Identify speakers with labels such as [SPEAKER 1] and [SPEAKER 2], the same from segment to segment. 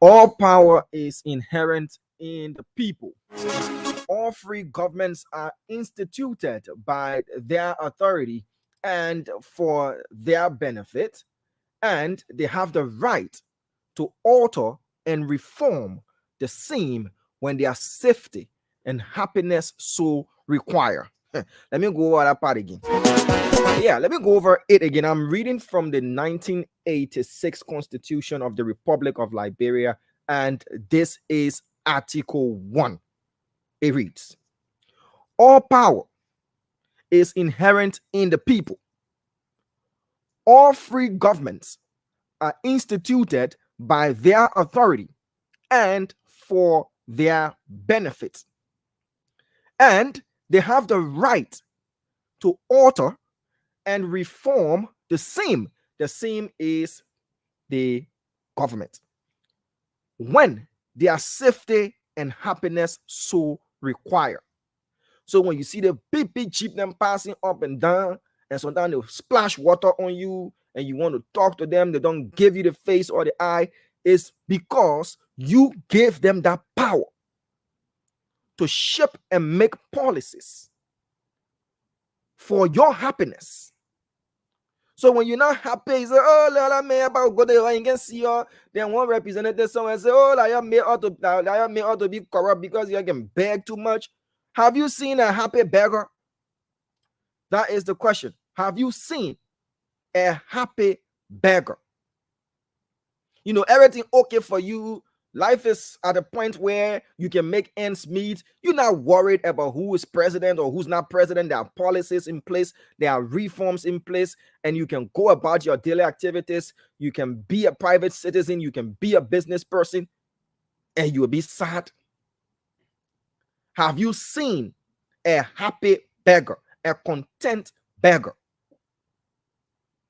[SPEAKER 1] All power is inherent in the people. All free governments are instituted by their authority and for their benefit, and they have the right to alter and reform the same when their safety and happiness so require. Let me go over that part again. Yeah, let me go over it again. I'm reading from the 1986 Constitution of the Republic of Liberia, and this is Article 1. It reads, all power is inherent in the people. All free governments are instituted by their authority and for their benefit, And they have the right to alter and reform the same. The same is the government, when their safety and happiness so require. So when you see the big jeep them passing up and down, and sometimes they'll splash water on you, and you want to talk to them, they don't give you the face or the eye, it's because you gave them that power to shape and make policies for your happiness. So when you're not happy, you say, oh, la me about go there, you can see her. Then one representative somewhere say, oh, I may ought to be corrupt because you can beg too much. Have you seen a happy beggar? That is the question. Have you seen a happy beggar? You know, everything okay for you. Life is at a point where you can make ends meet. You're not worried about who is president or who's not president. There are policies in place. There are reforms in place. And you can go about your daily activities. You can be a private citizen. You can be a business person. And you will be sad. Have you seen a happy beggar? A content beggar?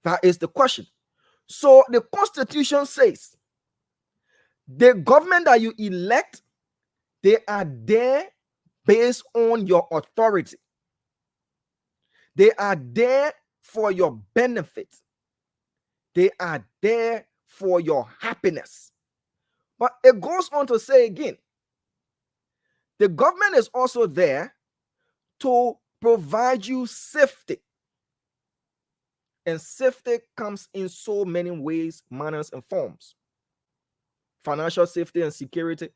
[SPEAKER 1] That is the question. So the Constitution says, the government that you elect, they are there based on your authority. They are there for your benefit. They are there for your happiness. But it goes on to say again, the government is also there to provide you safety. And safety comes in so many ways, manners, and forms. Financial safety and security.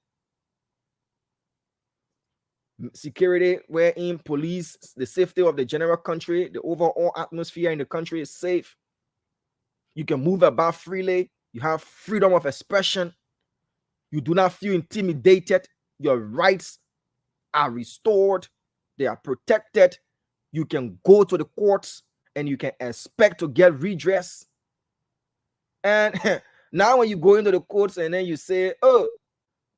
[SPEAKER 1] Security wherein police, the safety of the general country, the overall atmosphere in the country is safe. You can move about freely. You have freedom of expression. You do not feel intimidated. Your rights are restored. They are protected. You can go to the courts and you can expect to get redress. And now when you go into the courts and then you say, oh,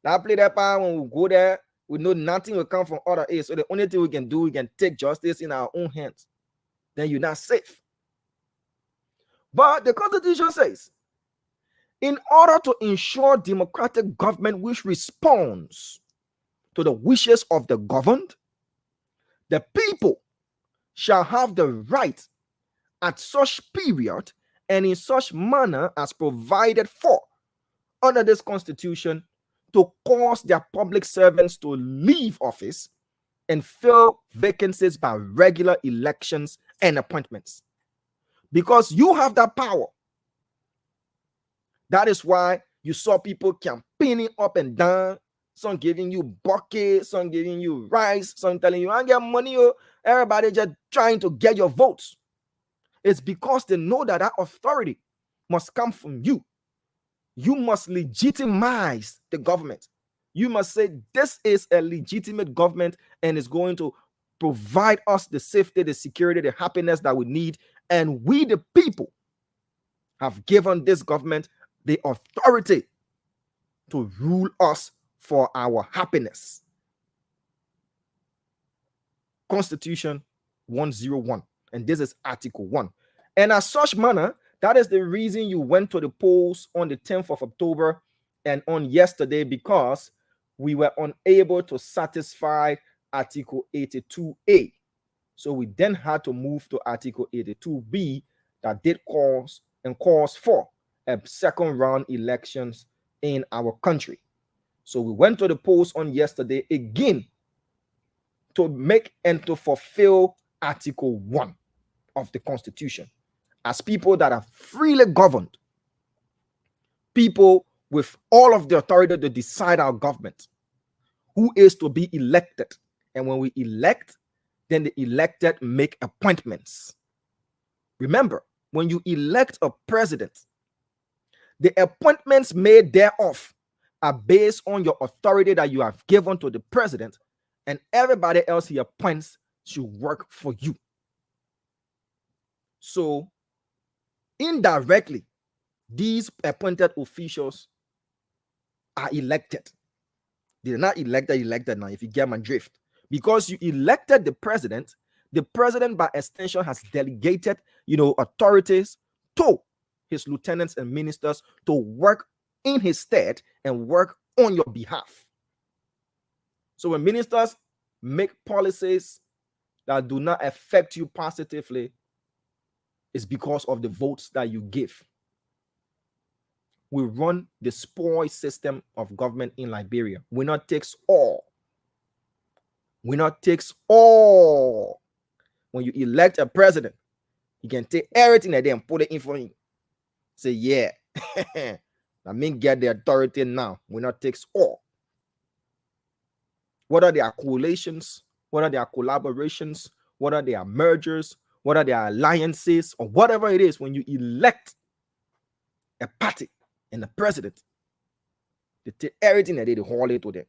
[SPEAKER 1] I play that part when we go there, we know nothing will come from other aid. So the only thing we can do, we can take justice in our own hands. Then you're not safe. But the Constitution says, in order to ensure democratic government which responds to the wishes of the governed, the people shall have the right at such period and in such manner as provided for under this Constitution to cause their public servants to leave office and fill vacancies by regular elections and appointments. Because you have that power. That is why you saw people campaigning up and down, some giving you buckets, some giving you rice, some telling you, I get money. Everybody just trying to get your votes. It's because they know that that authority must come from you. You must legitimize the government. You must say, this is a legitimate government and is going to provide us the safety, the security, the happiness that we need. And we, the people, have given this government the authority to rule us for our happiness. Constitution 101. And this is Article 1. And as such manner, that is the reason you went to the polls on the 10th of October and on yesterday, because we were unable to satisfy Article 82A. So we then had to move to Article 82B that did calls for a second round elections in our country. So we went to the polls on yesterday again to make and to fulfill Article 1 of the Constitution. As people that are freely governed, people with all of the authority to decide our government, who is to be elected. And when we elect, then the elected make appointments. Remember, when you elect a president, the appointments made thereof are based on your authority that you have given to the president, and everybody else he appoints should work for you. So, indirectly, these appointed officials are elected. They're not elected now, if you get my drift. Because you elected the president by extension has delegated, authorities to his lieutenants and ministers to work in his stead and work on your behalf. So when ministers make policies that do not affect you positively, it's because of the votes that you give. We run the spoil system of government in Liberia. Winner takes all. Winner takes all. When you elect a president, you can take everything that they and put it in for him. Say, yeah, I mean, get the authority now. Winner takes all. What are their coalitions? What are their collaborations? What are their mergers? What are their alliances? Or whatever it is, when you elect a party and a president, they take everything that they haul it to them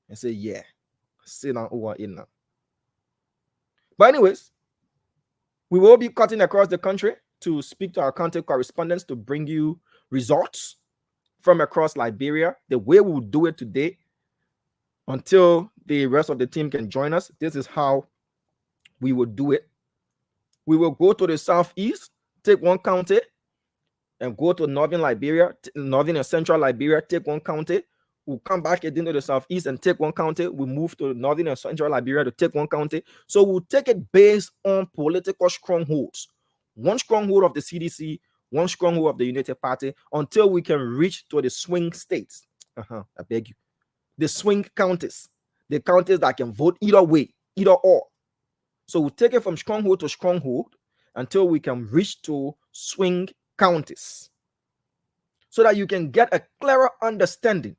[SPEAKER 1] and say, yeah, sit down over in now. But anyways, we will be cutting across the country to speak to our country correspondents to bring you results from across Liberia. The way we will do it today, until the rest of the team can join us, this is how we will do it. We will go to the southeast, take one county, and go to northern Liberia, northern and central Liberia, take one county. We'll come back again to the southeast and take one county. We move to northern and central Liberia to take one county. So we'll take it based on political strongholds. One stronghold of the CDC, one stronghold of the United Party, until we can reach to the swing states. I beg you. The swing counties. The counties that can vote either way, either or. So we'll take it from stronghold to stronghold until we can reach to swing counties, so that you can get a clearer understanding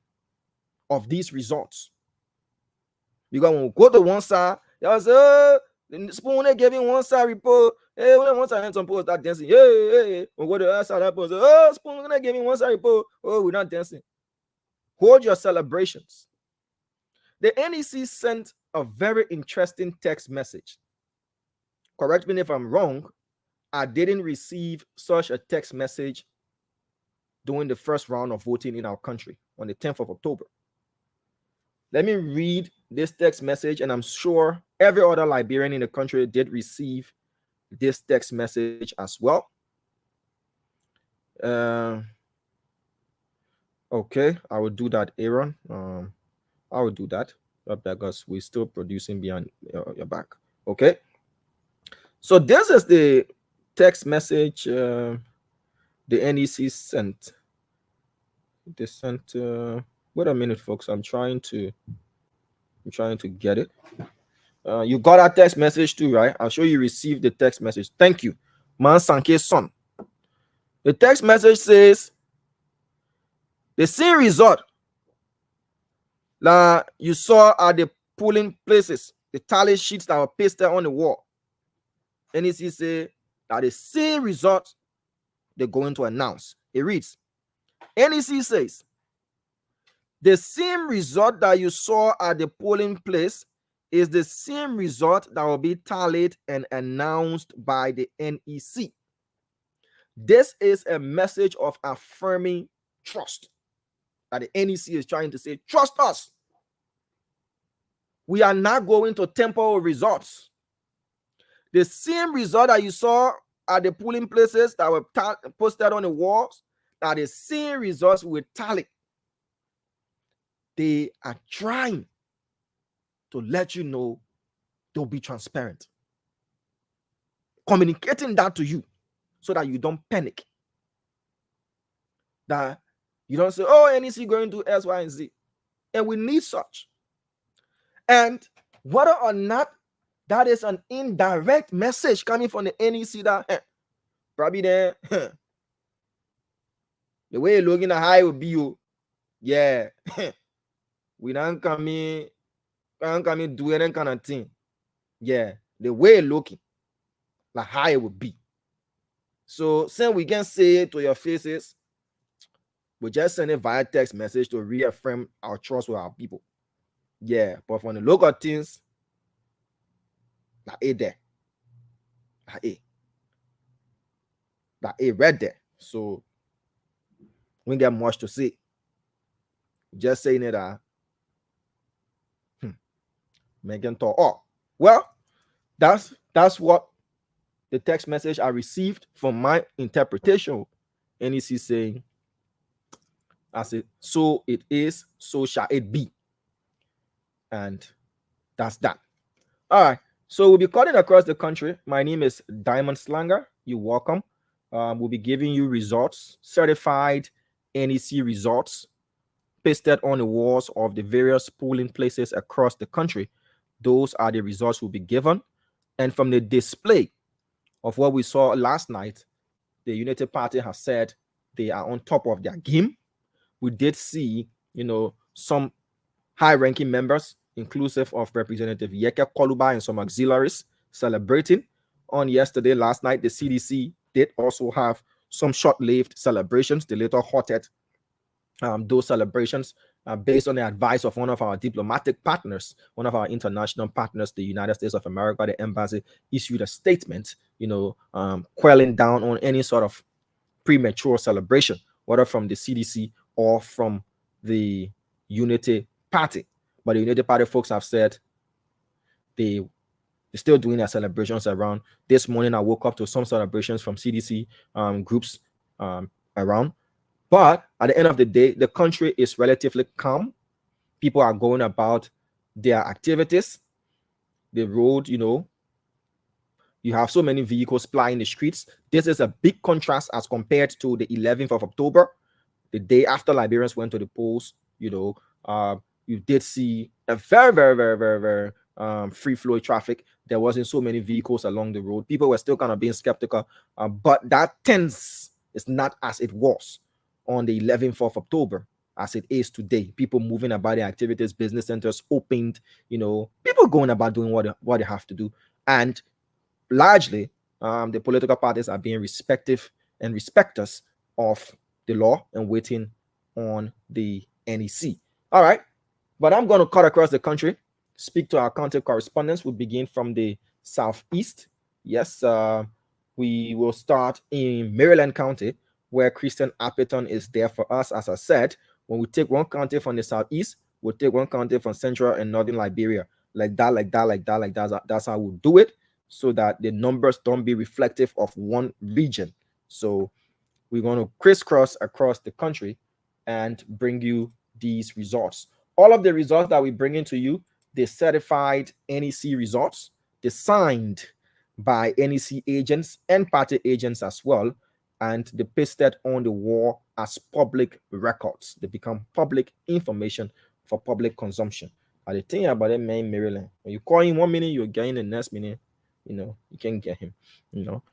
[SPEAKER 1] of these results. Because when we go to one side, y'all say, the spoon they gave me one side report. Hey, when one side some people start dancing, hey. We go to the other side, that person, oh, spoon they gave me one side report. Oh, we're not dancing. Hold your celebrations. The NEC sent a very interesting text message. Correct me if I'm wrong. I didn't receive such a text message during the first round of voting in our country on the 10th of October. Let me read this text message, and I'm sure every other Liberian in the country did receive this text message as well. Okay, I will do that, Aaron. I will do that because we're still producing behind your back. Okay. So this is the text message the NEC sent. They sent. Wait a minute, folks. I'm trying to get it. You got our text message too, right? I'm sure you received the text message. Thank you, Man Sanke's son. The text message says the same result that you saw at the polling places, the tally sheets that were pasted on the wall. NEC say that the same result they're going to announce. It reads, NEC says, the same result that you saw at the polling place is the same result that will be tallied and announced by the NEC. This is a message of affirming trust that the NEC is trying to say, trust us. We are not going to temper our results. The same result that you saw at the polling places that were posted on the walls, that the same results will tally. They are trying to let you know they'll be transparent. Communicating that to you so that you don't panic. That you don't say, oh, NEC going to X, Y, and Z. And we need such. And whether or not that is an indirect message coming from the NEC that probably there, the way you're looking at how it will be you, yeah, we don't come in do any kind of thing. Yeah, the way you're looking, like how it would be. So since we can say it to your faces, we just send it via text message to reaffirm our trust with our people. Yeah, but from the local things, like A there. Like A right there. So we don't get much to say. Just saying it Megan thought, oh, well, that's what the text message I received from my interpretation. NEC saying, I said, so it is, so shall it be. And that's that. All right. So we'll be cutting across the country. My name is Diamond Slanger. You're welcome. We'll be giving you results, certified NEC results, pasted on the walls of the various polling places across the country. Those are the results we'll be given. And from the display of what we saw last night, the United Party has said they are on top of their game. We did see, some high-ranking members, inclusive of Representative Yeke Koluba and some auxiliaries, celebrating on yesterday. Last night, the CDC did also have some short-lived celebrations. They later halted those celebrations based on the advice of one of our diplomatic partners, one of our international partners, the United States of America. The embassy issued a statement, quelling down on any sort of premature celebration, whether from the CDC or from the Unity Party. But the Unity Party folks have said they're still doing their celebrations around. This morning, I woke up to some celebrations from CDC groups around. But at the end of the day, the country is relatively calm. People are going about their activities. The road, you have so many vehicles plying the streets. This is a big contrast as compared to the 11th of October, the day after Liberians went to the polls. You did see a very, very, very, very, very free flow traffic. There wasn't so many vehicles along the road. People were still kind of being skeptical, but that tense is not as it was on the 11th of October as it is today. People moving about their activities, business centers opened, people going about doing what they have to do. And largely, the political parties are being respective and respecters of the law and waiting on the NEC. All right. But I'm going to cut across the country, speak to our county correspondents. We'll begin from the southeast. Yes, we will start in Maryland County, where Christian Appleton is there for us. As I said, when we take one county from the southeast, we'll take one county from central and northern Liberia. Like that. That's how we'll do it, so that the numbers don't be reflective of one region. So we're going to crisscross across the country and bring you these results. All of the results that we bring into you, the certified NEC results, they're signed by NEC agents and party agents as well, and they pasted on the wall as public records. They become public information for public consumption. And the thing about it, man, Maryland, when you call him 1 minute, you're getting the next minute, you can't get him,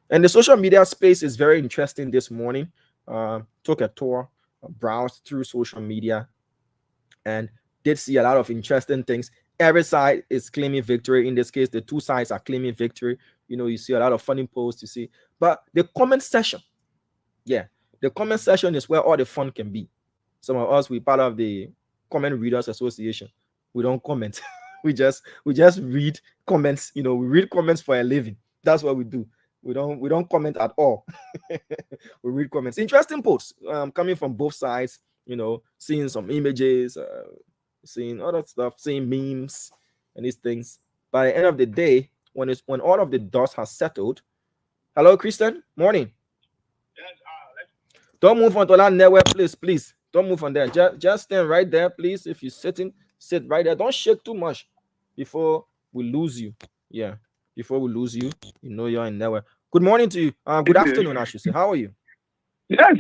[SPEAKER 1] And the social media space is very interesting this morning. Took a tour, browsed through social media, and did see a lot of interesting things. Every side is claiming victory. In this case, the two sides are claiming victory. You see a lot of funny posts, you see. But the comment section, the comment section is where all the fun can be. Some of us, we're part of the Comment Readers Association. We don't comment. we just read comments. We read comments for a living. That's what we do. We don't comment at all. We read comments. Interesting posts coming from both sides. Seeing some images, seeing other stuff, seeing memes and these things. By the end of the day, when all of the dust has settled. Hello, Christian. Morning. Don't move onto that network, please. Don't move on there. Just stand right there, please. If you're sitting, sit right there. Don't shake too much before we lose you. Yeah, before we lose you, you're in network. Good morning to you. Good afternoon, I should say. How are you?
[SPEAKER 2] Yes,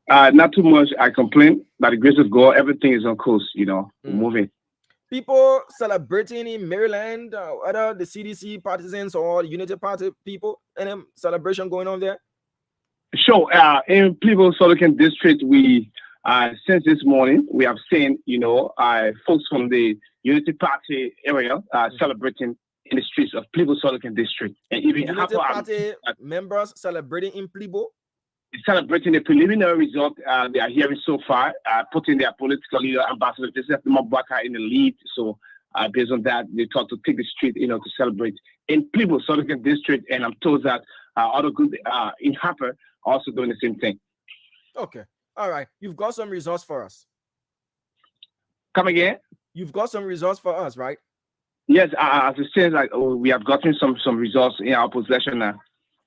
[SPEAKER 2] not too much. I complain. By the grace of God, everything is on course. We're moving.
[SPEAKER 1] People celebrating in Maryland, whether the CDC partisans or Unity Party people, any celebration going on there?
[SPEAKER 2] Sure. In Plebo-Solican District, we since this morning we have seen folks from the Unity Party area celebrating in the streets of Plebo-Solican District, and even
[SPEAKER 1] Unity Party members celebrating in Plebo.
[SPEAKER 2] Celebrating the preliminary result they are hearing so far, putting their political leader, Ambassador Mabaka, in the lead. So based on that, they thought to take the street, to celebrate in Plebo-Solican District. And I'm told that other groups in Harper are also doing the same thing.
[SPEAKER 1] Okay. All right. You've got some results for us.
[SPEAKER 2] Come again?
[SPEAKER 1] You've got some results for us, right?
[SPEAKER 2] Yes, as it says, like we have gotten some results in our possession now.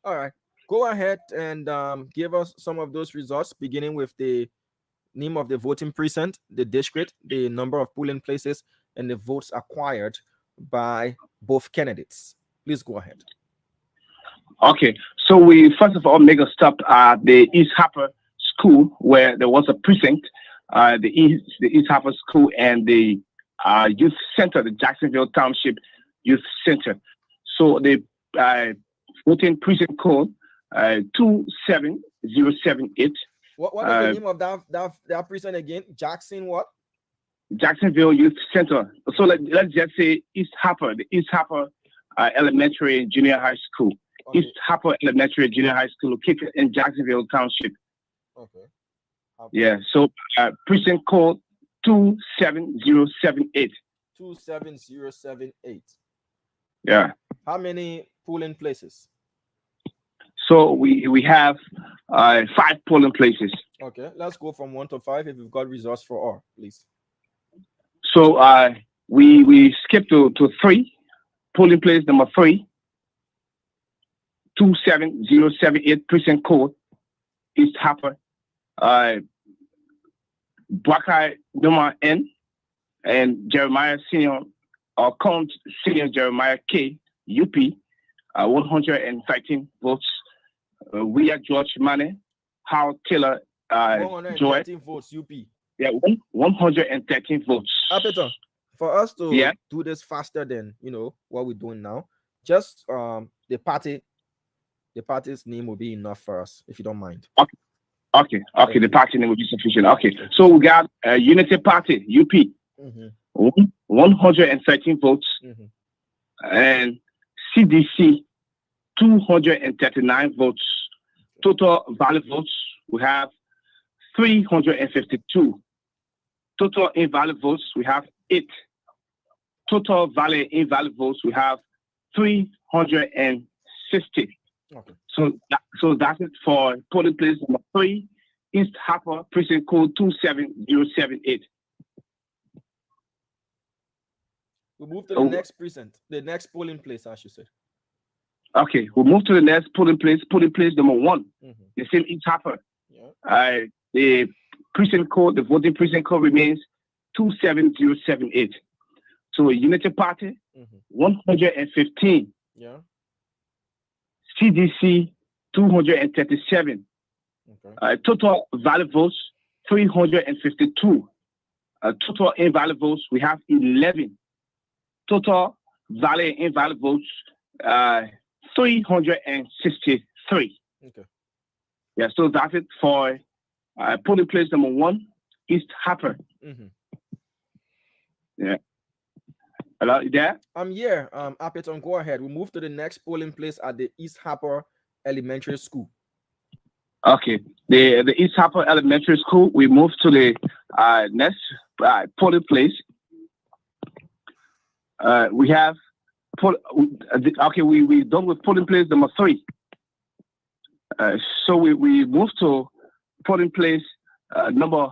[SPEAKER 1] All right, go ahead and give us some of those results, beginning with the name of the voting precinct, the district, the number of polling places, and the votes acquired by both candidates. Please go ahead.
[SPEAKER 2] Okay, so we first of all make a stop at the East Harper School, where there was a precinct, the East Harper School and the Youth Center, the Jacksonville Township Youth Center. So the voting precinct code 27078.
[SPEAKER 1] What is the name of that precinct again? Jackson what?
[SPEAKER 2] Jacksonville Youth Center. So let's just say East Harper, the East Harper Elementary and Junior High School. Okay. East Harper Elementary and Junior High School located in Jacksonville Township.
[SPEAKER 1] Okay.
[SPEAKER 2] Yeah, so precinct code 27078.
[SPEAKER 1] 27078.
[SPEAKER 2] Yeah.
[SPEAKER 1] How many polling places?
[SPEAKER 2] So we have 5 polling places.
[SPEAKER 1] Okay, let's go from 1 to 5 if you've got results for all, please.
[SPEAKER 2] So we skip to 3. Polling place number 3, 27078 precinct code, East Harper, Buckeye Numa N, and Jeremiah Senior, or Count Senior Jeremiah K, UP, 113 votes. We are George Mane, Howard Taylor,
[SPEAKER 1] 113 votes, UP.
[SPEAKER 2] Yeah, 113 votes.
[SPEAKER 1] Apeton, for us to do this faster than what we're doing now, just the party's name will be enough for us, if you don't mind.
[SPEAKER 2] Okay. The party name will be sufficient. Okay. So we got Unity Party, UP, 113 votes, and CDC, 239 votes. Total valid votes, we have 352. Total invalid votes, we have 8. Total valid invalid votes, we have 360. Okay. So that's it for polling place number 3, East Harper, precinct code 27078.
[SPEAKER 1] We move to the next precinct, the next polling place, I should say.
[SPEAKER 2] Okay, we'll move to the next polling place number 1, the same East Harper. Yeah. The precinct code, the voting precinct code remains 27078. So Unity Party, 115.
[SPEAKER 1] Yeah.
[SPEAKER 2] CDC, 237. Okay. Total valid votes, 352. Total invalid votes, we have 11. Total valid invalid votes, 363. Okay. Yeah, so that's it for polling place number 1, East Harper. Yeah. Hello, you there?
[SPEAKER 1] I'm here. Apeton, go ahead. We move to the next polling place at the East Harper Elementary School.
[SPEAKER 2] Okay. The East Harper Elementary School, we move to the next polling place. We have we done with polling place number 3. So we move to polling place number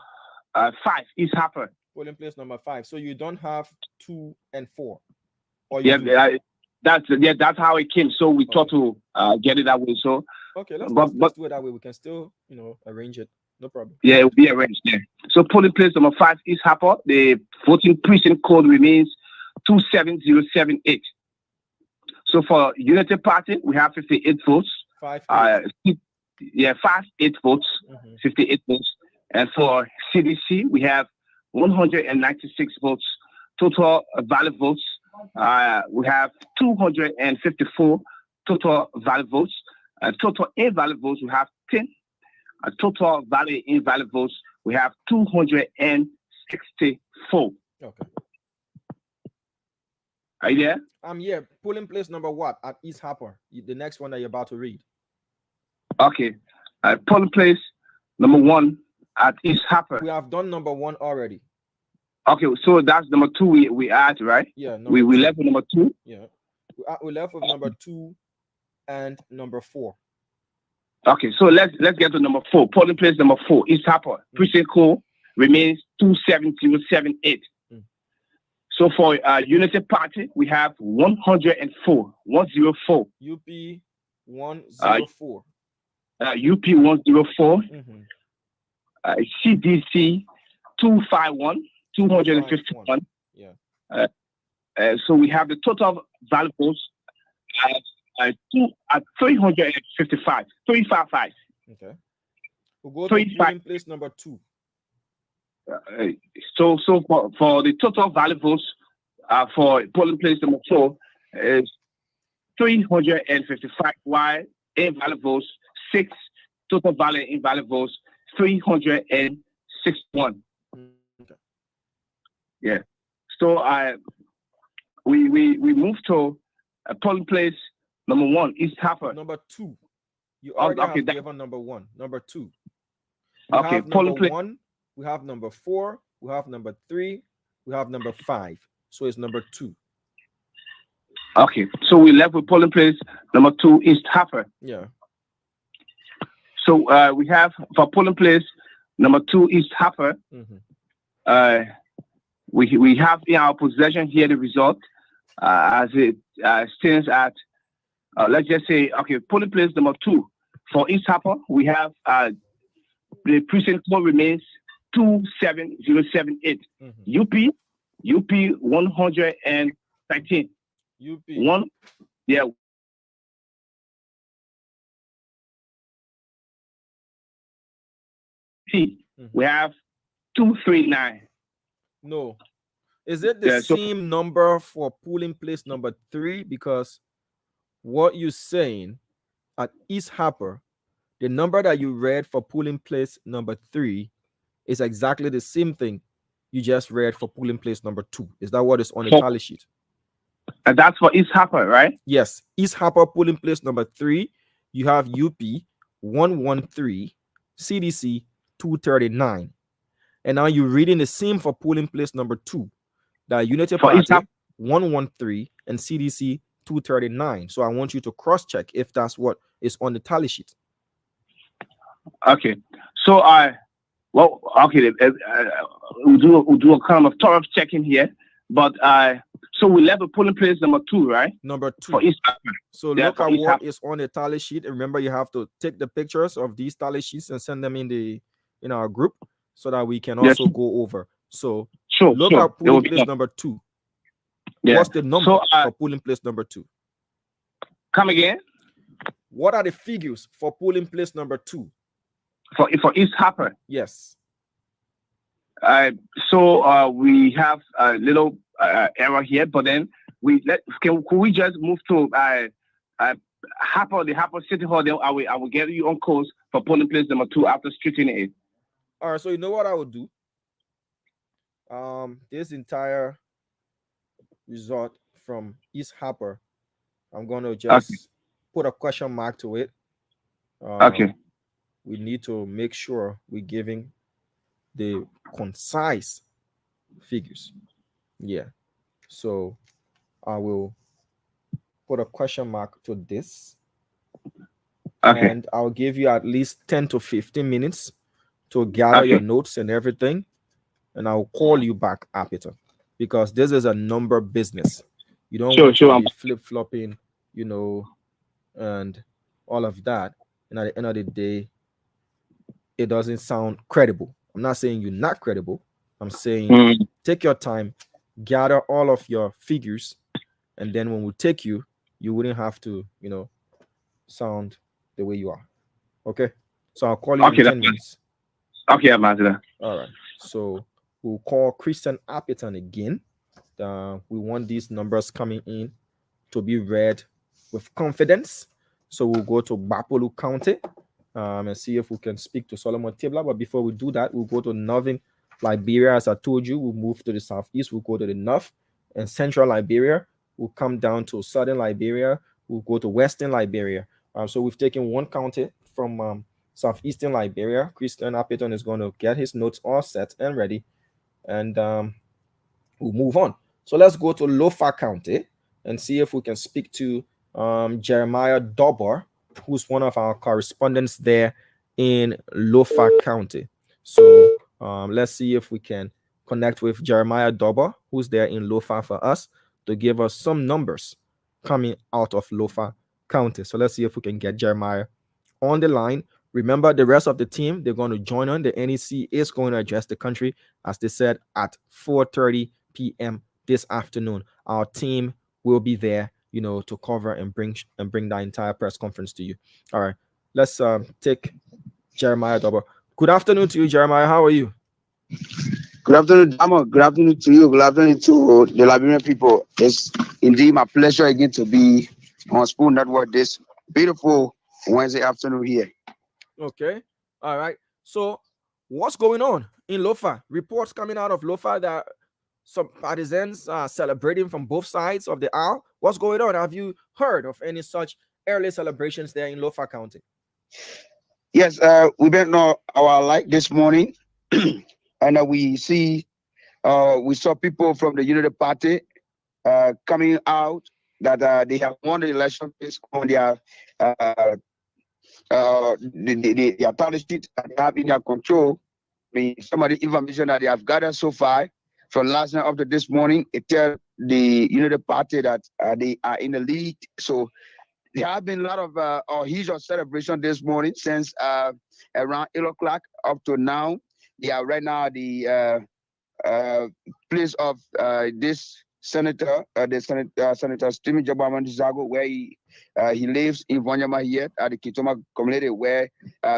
[SPEAKER 2] 5, East Harper.
[SPEAKER 1] Polling place number 5. So you don't have 2 and 4. Or
[SPEAKER 2] that's how it came. So we thought to get it that way. So
[SPEAKER 1] okay, let's do it that way. We can still arrange it. No problem.
[SPEAKER 2] Yeah, it will be arranged. Yeah. So polling place number 5, East Harper. The voting precinct code remains 27078. So for Unity Party, we have 58 votes.
[SPEAKER 1] 5
[SPEAKER 2] 8 votes, 58 votes. And for CDC, we have 196 votes. Total valid votes, we have 254 total valid votes. Total invalid votes, we have 10. Total valid invalid votes, we have 264.
[SPEAKER 1] Okay.
[SPEAKER 2] Are you there?
[SPEAKER 1] I'm here. Polling place number what at East Harper? The next one that you're about to read.
[SPEAKER 2] Okay. Polling place number 1 at East Harper.
[SPEAKER 1] We have done number 1 already.
[SPEAKER 2] Okay, so that's number 2 we add, right?
[SPEAKER 1] Yeah.
[SPEAKER 2] We left with number 2.
[SPEAKER 1] Yeah. We left with number 2 and number 4.
[SPEAKER 2] Okay, so let's get to number 4. Polling place number 4, East Harper. Precinct code remains 27078. So for Unity Party, we have 104, 104.
[SPEAKER 1] UP 104.
[SPEAKER 2] UP 104.
[SPEAKER 1] Mm-hmm.
[SPEAKER 2] CDC 251, 251.
[SPEAKER 1] Yeah.
[SPEAKER 2] So we have the total valid votes at 355, 355.
[SPEAKER 1] Okay. We'll go to polling place number 2.
[SPEAKER 2] So for the total valid votes for polling place number 4 is 355, while invalid votes 6, total valid invalid votes 361.
[SPEAKER 1] Okay.
[SPEAKER 2] Yeah. So we move to polling place number 1, East Harper.
[SPEAKER 1] Number 2. You already have given number 1. Number 2. We
[SPEAKER 2] okay,
[SPEAKER 1] have number 1. We have number 4. We have number 3. We have number 5. So it's number 2.
[SPEAKER 2] Okay. So we left with polling place number 2, East Harper.
[SPEAKER 1] Yeah.
[SPEAKER 2] So we have for polling place number 2, East Harper.
[SPEAKER 1] Mm-hmm.
[SPEAKER 2] We have in our possession here the result as it stands at let's just say, okay, polling place number 2 for East Harper. We have the precinct code remains 27078.
[SPEAKER 1] Mm-hmm.
[SPEAKER 2] UP 113.
[SPEAKER 1] UP
[SPEAKER 2] 1, yeah.
[SPEAKER 1] Mm-hmm.
[SPEAKER 2] We have 239.
[SPEAKER 1] No. Is it the same number for polling place number 3? Because what you're saying at East Harper, the number that you read for polling place number 3 is exactly the same thing you just read for polling place number 2. Is that what is on the tally sheet?
[SPEAKER 2] And that's for East Harper, right?
[SPEAKER 1] Yes. East Harper polling place number 3, you have UP 113, CDC 239. And now you're reading the same for polling place number 2, that Unity Party 113 and CDC 239. So I want you to cross-check if that's what is on the tally sheet.
[SPEAKER 2] Okay. So we'll do a kind of thorough checking here. But so we left the polling place number 2, right?
[SPEAKER 1] Number 2.
[SPEAKER 2] For East Harper.
[SPEAKER 1] So look at what is on the tally sheet. And remember, you have to take the pictures of these tally sheets and send them in our group so that we can also go over. So look at polling place number 2. Yeah. What's the number for polling place number 2?
[SPEAKER 2] Come again?
[SPEAKER 1] What are the figures for polling place number 2?
[SPEAKER 2] For East Harper?
[SPEAKER 1] Yes.
[SPEAKER 2] So we have a little error here, but then could we just move to Harper, the Harper City Hall? Then I will get you on course for polling place number 2 after straightening it.
[SPEAKER 1] All right. So you know what I would do? This entire result from East Harper, I'm going to just put a question mark to it.
[SPEAKER 2] Okay.
[SPEAKER 1] We need to make sure we're giving the concise figures. Yeah. So I will put a question mark to this. Okay. And I'll give you at least 10 to 15 minutes to gather your notes and everything. And I'll call you back after, because this is a number business. You don't want to be flip-flopping, and all of that. And at the end of the day, it doesn't sound credible. I'm not saying you're not credible. I'm saying take your time, gather all of your figures, and then when we take you, you wouldn't have to, sound the way you are. Okay? So I'll call you in 10 minutes.
[SPEAKER 2] Okay, I'm out of that.
[SPEAKER 1] All right. So we'll call Christian Appiton again. We want these numbers coming in to be read with confidence. So we'll go to Bapolu County and see if we can speak to Solomon Tibla. But before we do that, we'll go to Northern Liberia. As I told you, we'll move to the southeast. We'll go to the north and central Liberia. We'll come down to southern Liberia. We'll go to western Liberia. So we've taken one county from southeastern Liberia. Christian Appiton is going to get his notes all set and ready. And we'll move on. So let's go to Lofa County and see if we can speak to Jeremiah Dobar, who's one of our correspondents there in Lofa County. So let's see if we can connect with Jeremiah Dober, who's there in Lofa for us, to give us some numbers coming out of Lofa County. So let's see if we can get Jeremiah on the line. Remember, the rest of the team, they're going to join on. The NEC is going to address the country, as they said, at 4:30 p.m. this afternoon. Our team will be there, to cover and bring the entire press conference to you. All right, let's take Jeremiah Dober. Good afternoon to you, Jeremiah. How are you?
[SPEAKER 3] Good afternoon, Damo. Good afternoon to you. Good afternoon to the Liberian people. It's indeed my pleasure again to be on Spoon Network this beautiful Wednesday afternoon here.
[SPEAKER 1] Okay. All right. So what's going on in Lofa? Reports coming out of Lofa that some partisans are celebrating from both sides of the aisle. What's going on? Have you heard of any such early celebrations there in Lofa County?
[SPEAKER 3] Yes, we've been on our light this morning, and we saw people from the Unity Party coming out that they have won the election based on their the tally sheet that they have in their control. I mean, some of the information that they have gathered so far from last night up to this morning, it tells the Unity Party that they are in the lead. So there have been a lot of huge celebration this morning since around 8 o'clock up to now. They are right now at the place of this senator, Senator Stephen Jabaman Zago, where he lives in Vanyama here at the Kitoma community, where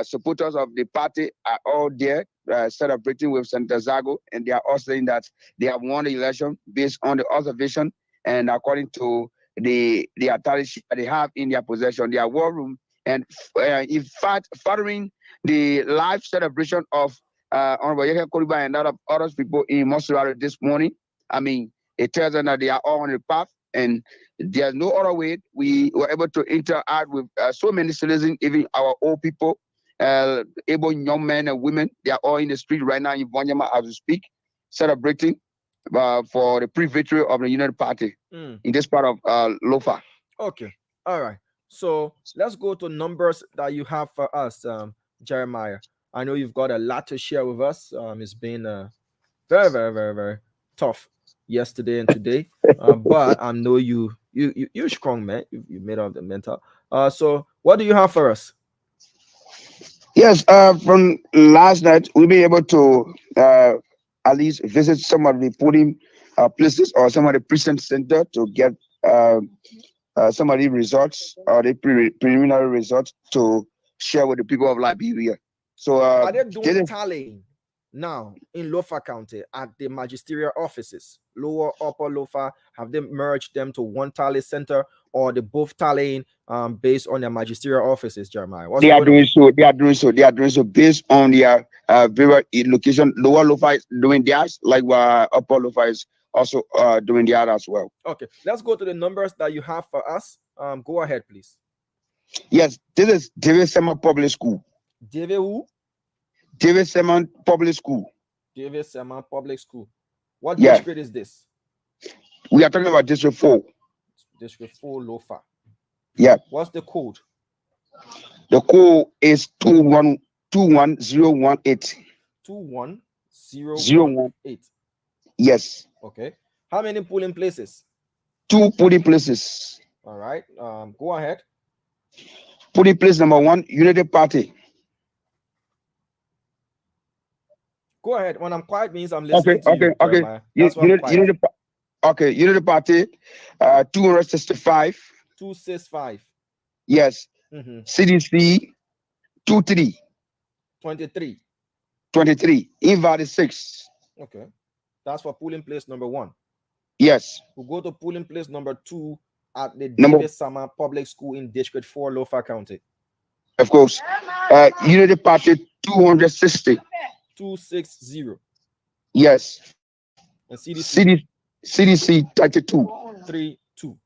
[SPEAKER 3] supporters of the party are all there celebrating with Senator Zago, and they are all saying that they have won the election based on the observation and according to the tally sheet that they have in their possession, their war room, and in fact, following the live celebration of Honorable Yeke Koliba and other people in Mosuraro this morning, I mean, it tells them that they are all on the path, and there's no other way. We were able to interact with so many citizens, even our old people, able young men and women. They are all in the street right now in Vanyama as we speak, celebrating for the pre-victory of the United Party in this part of Lofa.
[SPEAKER 1] Okay. All right. So let's go to numbers that you have for us, Jeremiah. I know you've got a lot to share with us. It's been very, very, very, very tough yesterday and today, but I know you're strong, man. You made up the mental. So what do you have for us?
[SPEAKER 3] Yes, from last night we'll be able to at least visit some of the polling places or some of the precinct center to get some of the results or the preliminary results to share with the people of Liberia. So
[SPEAKER 1] are they doing tallying now in Lofa County at the magisterial offices, lower, upper Lofa? Have they merged them to one tally center, or they both tallying based on their magisterial offices, Jeremiah?
[SPEAKER 3] They are doing so based on their various location. Lower Lofa is doing theirs, like upper Lofa is also doing the other as well.
[SPEAKER 1] Okay, let's go to the numbers that you have for us. Go ahead, please.
[SPEAKER 3] Yes, this is David Seman Public School.
[SPEAKER 1] David who?
[SPEAKER 3] David Seman Public School.
[SPEAKER 1] David Seman Public School. What district is this?
[SPEAKER 3] We are talking about District 4.
[SPEAKER 1] District 4 Lofa.
[SPEAKER 3] Yeah.
[SPEAKER 1] What's the code?
[SPEAKER 3] The code is 21018.
[SPEAKER 1] 21018.
[SPEAKER 3] Yes.
[SPEAKER 1] Okay. How many polling places?
[SPEAKER 3] 2 polling places.
[SPEAKER 1] All right. Go ahead.
[SPEAKER 3] Polling place number 1, Unity Party.
[SPEAKER 1] Go ahead. When I'm quiet means I'm listening to you.
[SPEAKER 3] Okay. Unity Party, 265.
[SPEAKER 1] 265.
[SPEAKER 3] Yes. CDC, 23. 23. Invalid 6.
[SPEAKER 1] Okay. That's for polling place number 1.
[SPEAKER 3] Yes.
[SPEAKER 1] We'll go to polling place number 2 at the David Sama Public School in District 4, Lofa County.
[SPEAKER 3] Of course. Unity Party, 260.
[SPEAKER 1] 260.
[SPEAKER 3] Yes.
[SPEAKER 1] And CDC
[SPEAKER 3] 32.
[SPEAKER 1] 32.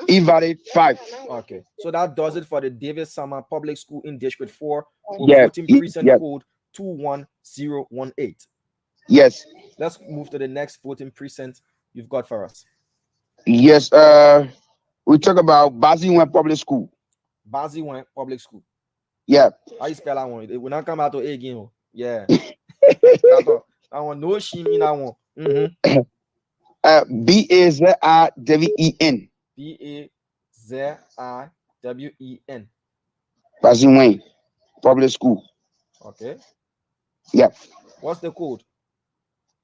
[SPEAKER 3] Invalid 5.
[SPEAKER 1] Okay. So that does it for the David Sama Public School in District 4. Voting precinct code 21018.
[SPEAKER 3] Yes.
[SPEAKER 1] Let's move to the next voting precinct you've got for us.
[SPEAKER 3] Yes. We talk about Baziwan Public School.
[SPEAKER 1] Baziwan Public School.
[SPEAKER 3] Yeah.
[SPEAKER 1] How you spell that one? It will not come out to A again. Yeah. I want no shimi that one.
[SPEAKER 3] Bazawen.
[SPEAKER 1] Bazawen.
[SPEAKER 3] Bazawen Public School.
[SPEAKER 1] Okay.
[SPEAKER 3] Yep.
[SPEAKER 1] What's the code?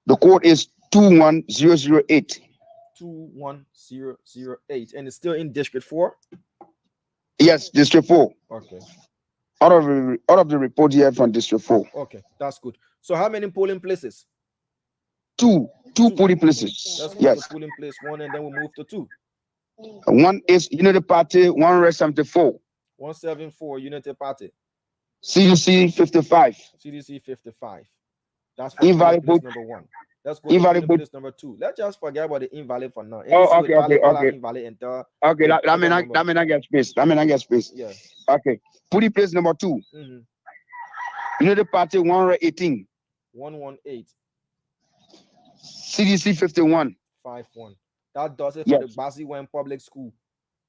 [SPEAKER 3] The code is 21008.
[SPEAKER 1] 21008. And it's still in District 4?
[SPEAKER 3] Yes, District 4.
[SPEAKER 1] Okay.
[SPEAKER 3] Out of the report here from District 4.
[SPEAKER 1] Okay, that's good. So how many polling places?
[SPEAKER 3] Two polling places.
[SPEAKER 1] Let's go
[SPEAKER 3] yes.
[SPEAKER 1] to polling place 1 and then we'll move to 2.
[SPEAKER 3] One is Unity Party 174.
[SPEAKER 1] 174 Unity Party.
[SPEAKER 3] CDC 55.
[SPEAKER 1] CDC 55. That's for
[SPEAKER 3] invalid
[SPEAKER 1] place number 1. Let's go to place number 2. Let's just forget about the invalid for now.
[SPEAKER 3] Okay.
[SPEAKER 1] Invalid enter.
[SPEAKER 3] Okay, that may not get space.
[SPEAKER 1] Yeah.
[SPEAKER 3] Okay. Polling place number 2. Unity Party 118.
[SPEAKER 1] 118.
[SPEAKER 3] CDC 51.
[SPEAKER 1] 51. That does it for the Bassa Public School.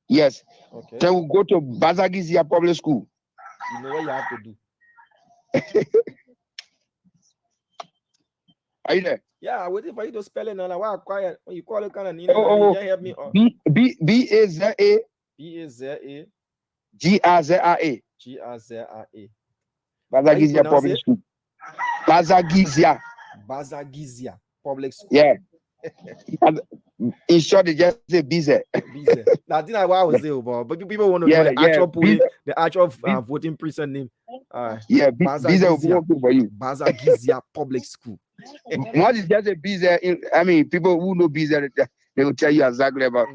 [SPEAKER 3] Yes.
[SPEAKER 1] Okay.
[SPEAKER 3] Then we'll go to Bazagizia Public School.
[SPEAKER 1] You know what you have to do.
[SPEAKER 3] Are you there?
[SPEAKER 1] Yeah, I waiting for you to spell it now. Like, why quiet? When you call it kind of you can't help me.
[SPEAKER 3] Baza.
[SPEAKER 1] Baza.
[SPEAKER 3] Grazra.
[SPEAKER 1] Grazra.
[SPEAKER 3] Bazagizia Public School. Bazagizia
[SPEAKER 1] Public School.
[SPEAKER 3] Yeah. In short, they just say Bize.
[SPEAKER 1] That's not what I was saying, but people want to know the actual polling, the actual voting precinct name.
[SPEAKER 3] Yeah, Bize will be working for you.
[SPEAKER 1] Bazagizia Public School.
[SPEAKER 3] What is just a Bize? I mean, people who know Bize, they will tell you exactly about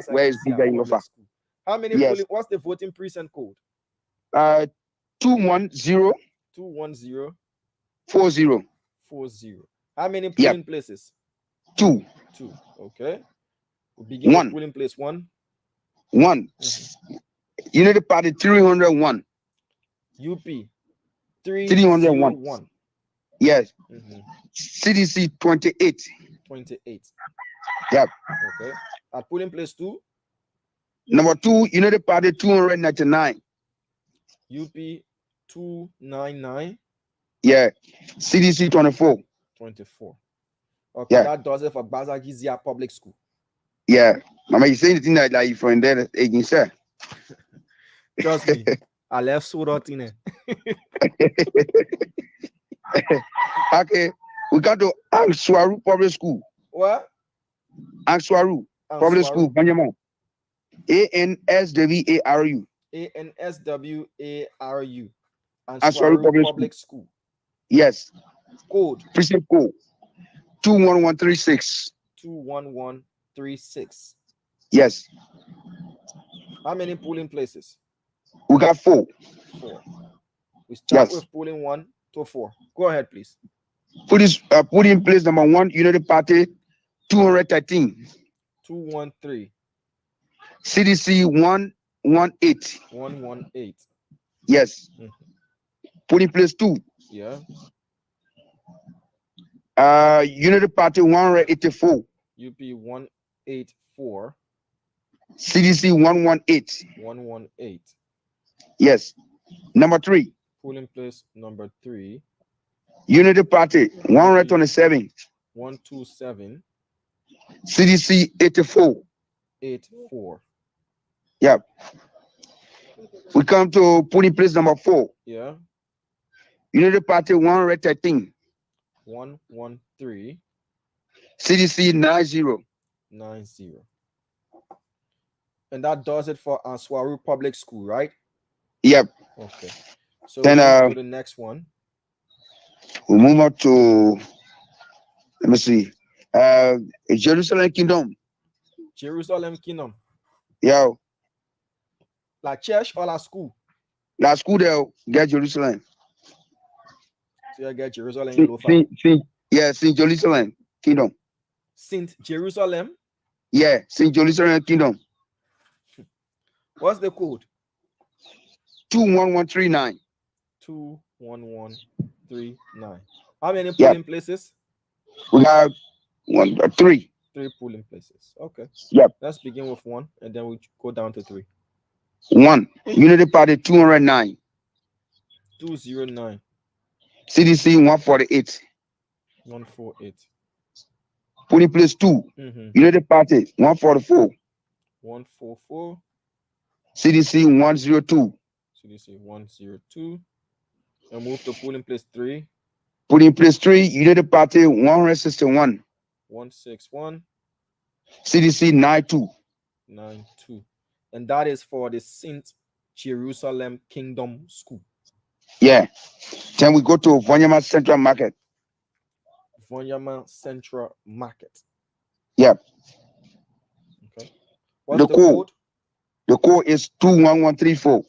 [SPEAKER 3] where is Bize in Lofa.
[SPEAKER 1] How many polling? What's the voting precinct code?
[SPEAKER 3] 210.
[SPEAKER 1] 210.
[SPEAKER 3] 40.
[SPEAKER 1] How many polling places?
[SPEAKER 3] 2.
[SPEAKER 1] Okay. We begin with polling place 1.
[SPEAKER 3] 1. Unity Party 301.
[SPEAKER 1] UP 301.
[SPEAKER 3] Yes. CDC 28.
[SPEAKER 1] 28.
[SPEAKER 3] Yep.
[SPEAKER 1] Okay. At polling place 2.
[SPEAKER 3] Number 2, Unity Party 299.
[SPEAKER 1] UP 299.
[SPEAKER 3] Yeah. CDC 24.
[SPEAKER 1] 24. Okay, that does it for Bazagizia Public School.
[SPEAKER 3] Yeah. Mama, you say anything like from there again, sir?
[SPEAKER 1] Trust me, I left Surat in it.
[SPEAKER 3] Okay, we got to Answaru Public School.
[SPEAKER 1] What?
[SPEAKER 3] Answaru Public School, Banyamon. ANSWARU.
[SPEAKER 1] ANSWARU.
[SPEAKER 3] Answaru Public School. Yes.
[SPEAKER 1] Code.
[SPEAKER 3] Precinct code 21136.
[SPEAKER 1] 21136.
[SPEAKER 3] Yes.
[SPEAKER 1] How many polling places?
[SPEAKER 3] We got 4.
[SPEAKER 1] 4. We start with polling 1 to 4. Go ahead, please.
[SPEAKER 3] Put in place number 1, Unity Party 213.
[SPEAKER 1] 213.
[SPEAKER 3] CDC 118.
[SPEAKER 1] 118.
[SPEAKER 3] Yes. Put in place 2.
[SPEAKER 1] Yeah.
[SPEAKER 3] Unity Party 184.
[SPEAKER 1] UP 184.
[SPEAKER 3] CDC 118.
[SPEAKER 1] 118.
[SPEAKER 3] Yes. Number 3.
[SPEAKER 1] Polling place number 3.
[SPEAKER 3] Unity Party 127.
[SPEAKER 1] 127.
[SPEAKER 3] CDC 84.
[SPEAKER 1] 84.
[SPEAKER 3] Yep. We come to polling place number 4.
[SPEAKER 1] Yeah.
[SPEAKER 3] Unity Party 113.
[SPEAKER 1] 113.
[SPEAKER 3] CDC 90.
[SPEAKER 1] 90. And that does it for Answaru Public School, right?
[SPEAKER 3] Yep.
[SPEAKER 1] Okay. So
[SPEAKER 3] then
[SPEAKER 1] we'll go to the next one.
[SPEAKER 3] We'll move on to, let me see, Jerusalem Kingdom.
[SPEAKER 1] Jerusalem Kingdom.
[SPEAKER 3] Yeah.
[SPEAKER 1] La church or la school?
[SPEAKER 3] La school there, get Jerusalem.
[SPEAKER 1] So you get Jerusalem in Lofa.
[SPEAKER 3] St. Jerusalem Kingdom.
[SPEAKER 1] St. Jerusalem?
[SPEAKER 3] Yeah, St. Jerusalem Kingdom.
[SPEAKER 1] What's the code?
[SPEAKER 3] 21139.
[SPEAKER 1] 21139. How many polling places?
[SPEAKER 3] We have 3.
[SPEAKER 1] 3 polling places. Okay.
[SPEAKER 3] Yep.
[SPEAKER 1] Let's begin with 1 and then we go down to 3.
[SPEAKER 3] 1. Unity Party 209.
[SPEAKER 1] 209.
[SPEAKER 3] CDC 148.
[SPEAKER 1] 148.
[SPEAKER 3] Polling place 2, United Party 144.
[SPEAKER 1] 144.
[SPEAKER 3] CDC 102.
[SPEAKER 1] CDC 102. And move to polling place 3.
[SPEAKER 3] Polling place 3, United Party 161.
[SPEAKER 1] 161.
[SPEAKER 3] CDC 92.
[SPEAKER 1] 92. And that is for the St. Jerusalem Kingdom School.
[SPEAKER 3] Yeah. Then we go to Vonyama Central Market.
[SPEAKER 1] Vonyama Central Market.
[SPEAKER 3] Yep.
[SPEAKER 1] Okay. What's the code?
[SPEAKER 3] The code is 21134.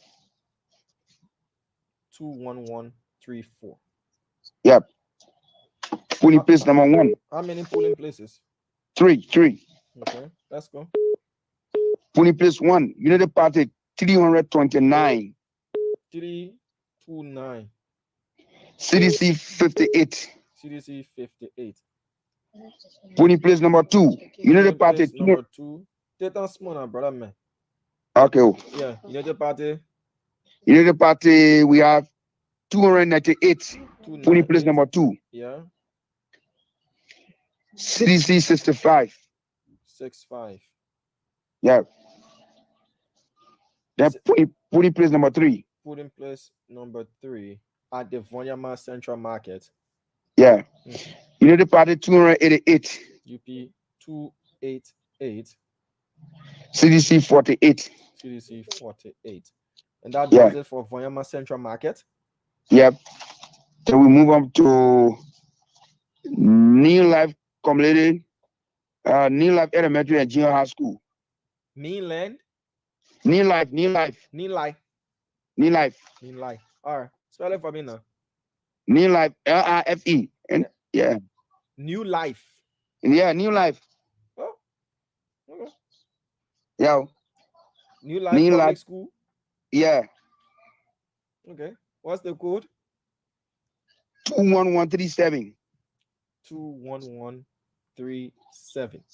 [SPEAKER 1] 21134.
[SPEAKER 3] Yep. Polling place number 1.
[SPEAKER 1] How many polling places?
[SPEAKER 3] 3.
[SPEAKER 1] Okay, let's go.
[SPEAKER 3] Polling place 1, United Party 329.
[SPEAKER 1] 329.
[SPEAKER 3] CDC 58.
[SPEAKER 1] CDC 58.
[SPEAKER 3] Polling place number 2, United Party
[SPEAKER 1] number 2. Take on small, brother man.
[SPEAKER 3] Okay.
[SPEAKER 1] Yeah, United Party.
[SPEAKER 3] United Party, we have 298. Polling place number 2.
[SPEAKER 1] Yeah.
[SPEAKER 3] CDC 65.
[SPEAKER 1] 65.
[SPEAKER 3] Yeah. Then polling place number 3.
[SPEAKER 1] Polling place number 3 at the Vonyama Central Market.
[SPEAKER 3] Yeah. United Party 288.
[SPEAKER 1] UP 288.
[SPEAKER 3] CDC 48.
[SPEAKER 1] CDC 48. And that does it for Vonyama Central Market.
[SPEAKER 3] Yep. So we move on to New Life Community, New Life Elementary and Junior High School.
[SPEAKER 1] Mainland?
[SPEAKER 3] New Life.
[SPEAKER 1] All right. Spell it for me now.
[SPEAKER 3] New Life, LIFE. And yeah.
[SPEAKER 1] New Life.
[SPEAKER 3] Yeah, New Life.
[SPEAKER 1] Oh. Okay.
[SPEAKER 3] Yeah.
[SPEAKER 1] New Life Public School?
[SPEAKER 3] Yeah.
[SPEAKER 1] Okay. What's the code?
[SPEAKER 3] 21137.
[SPEAKER 1] 21137.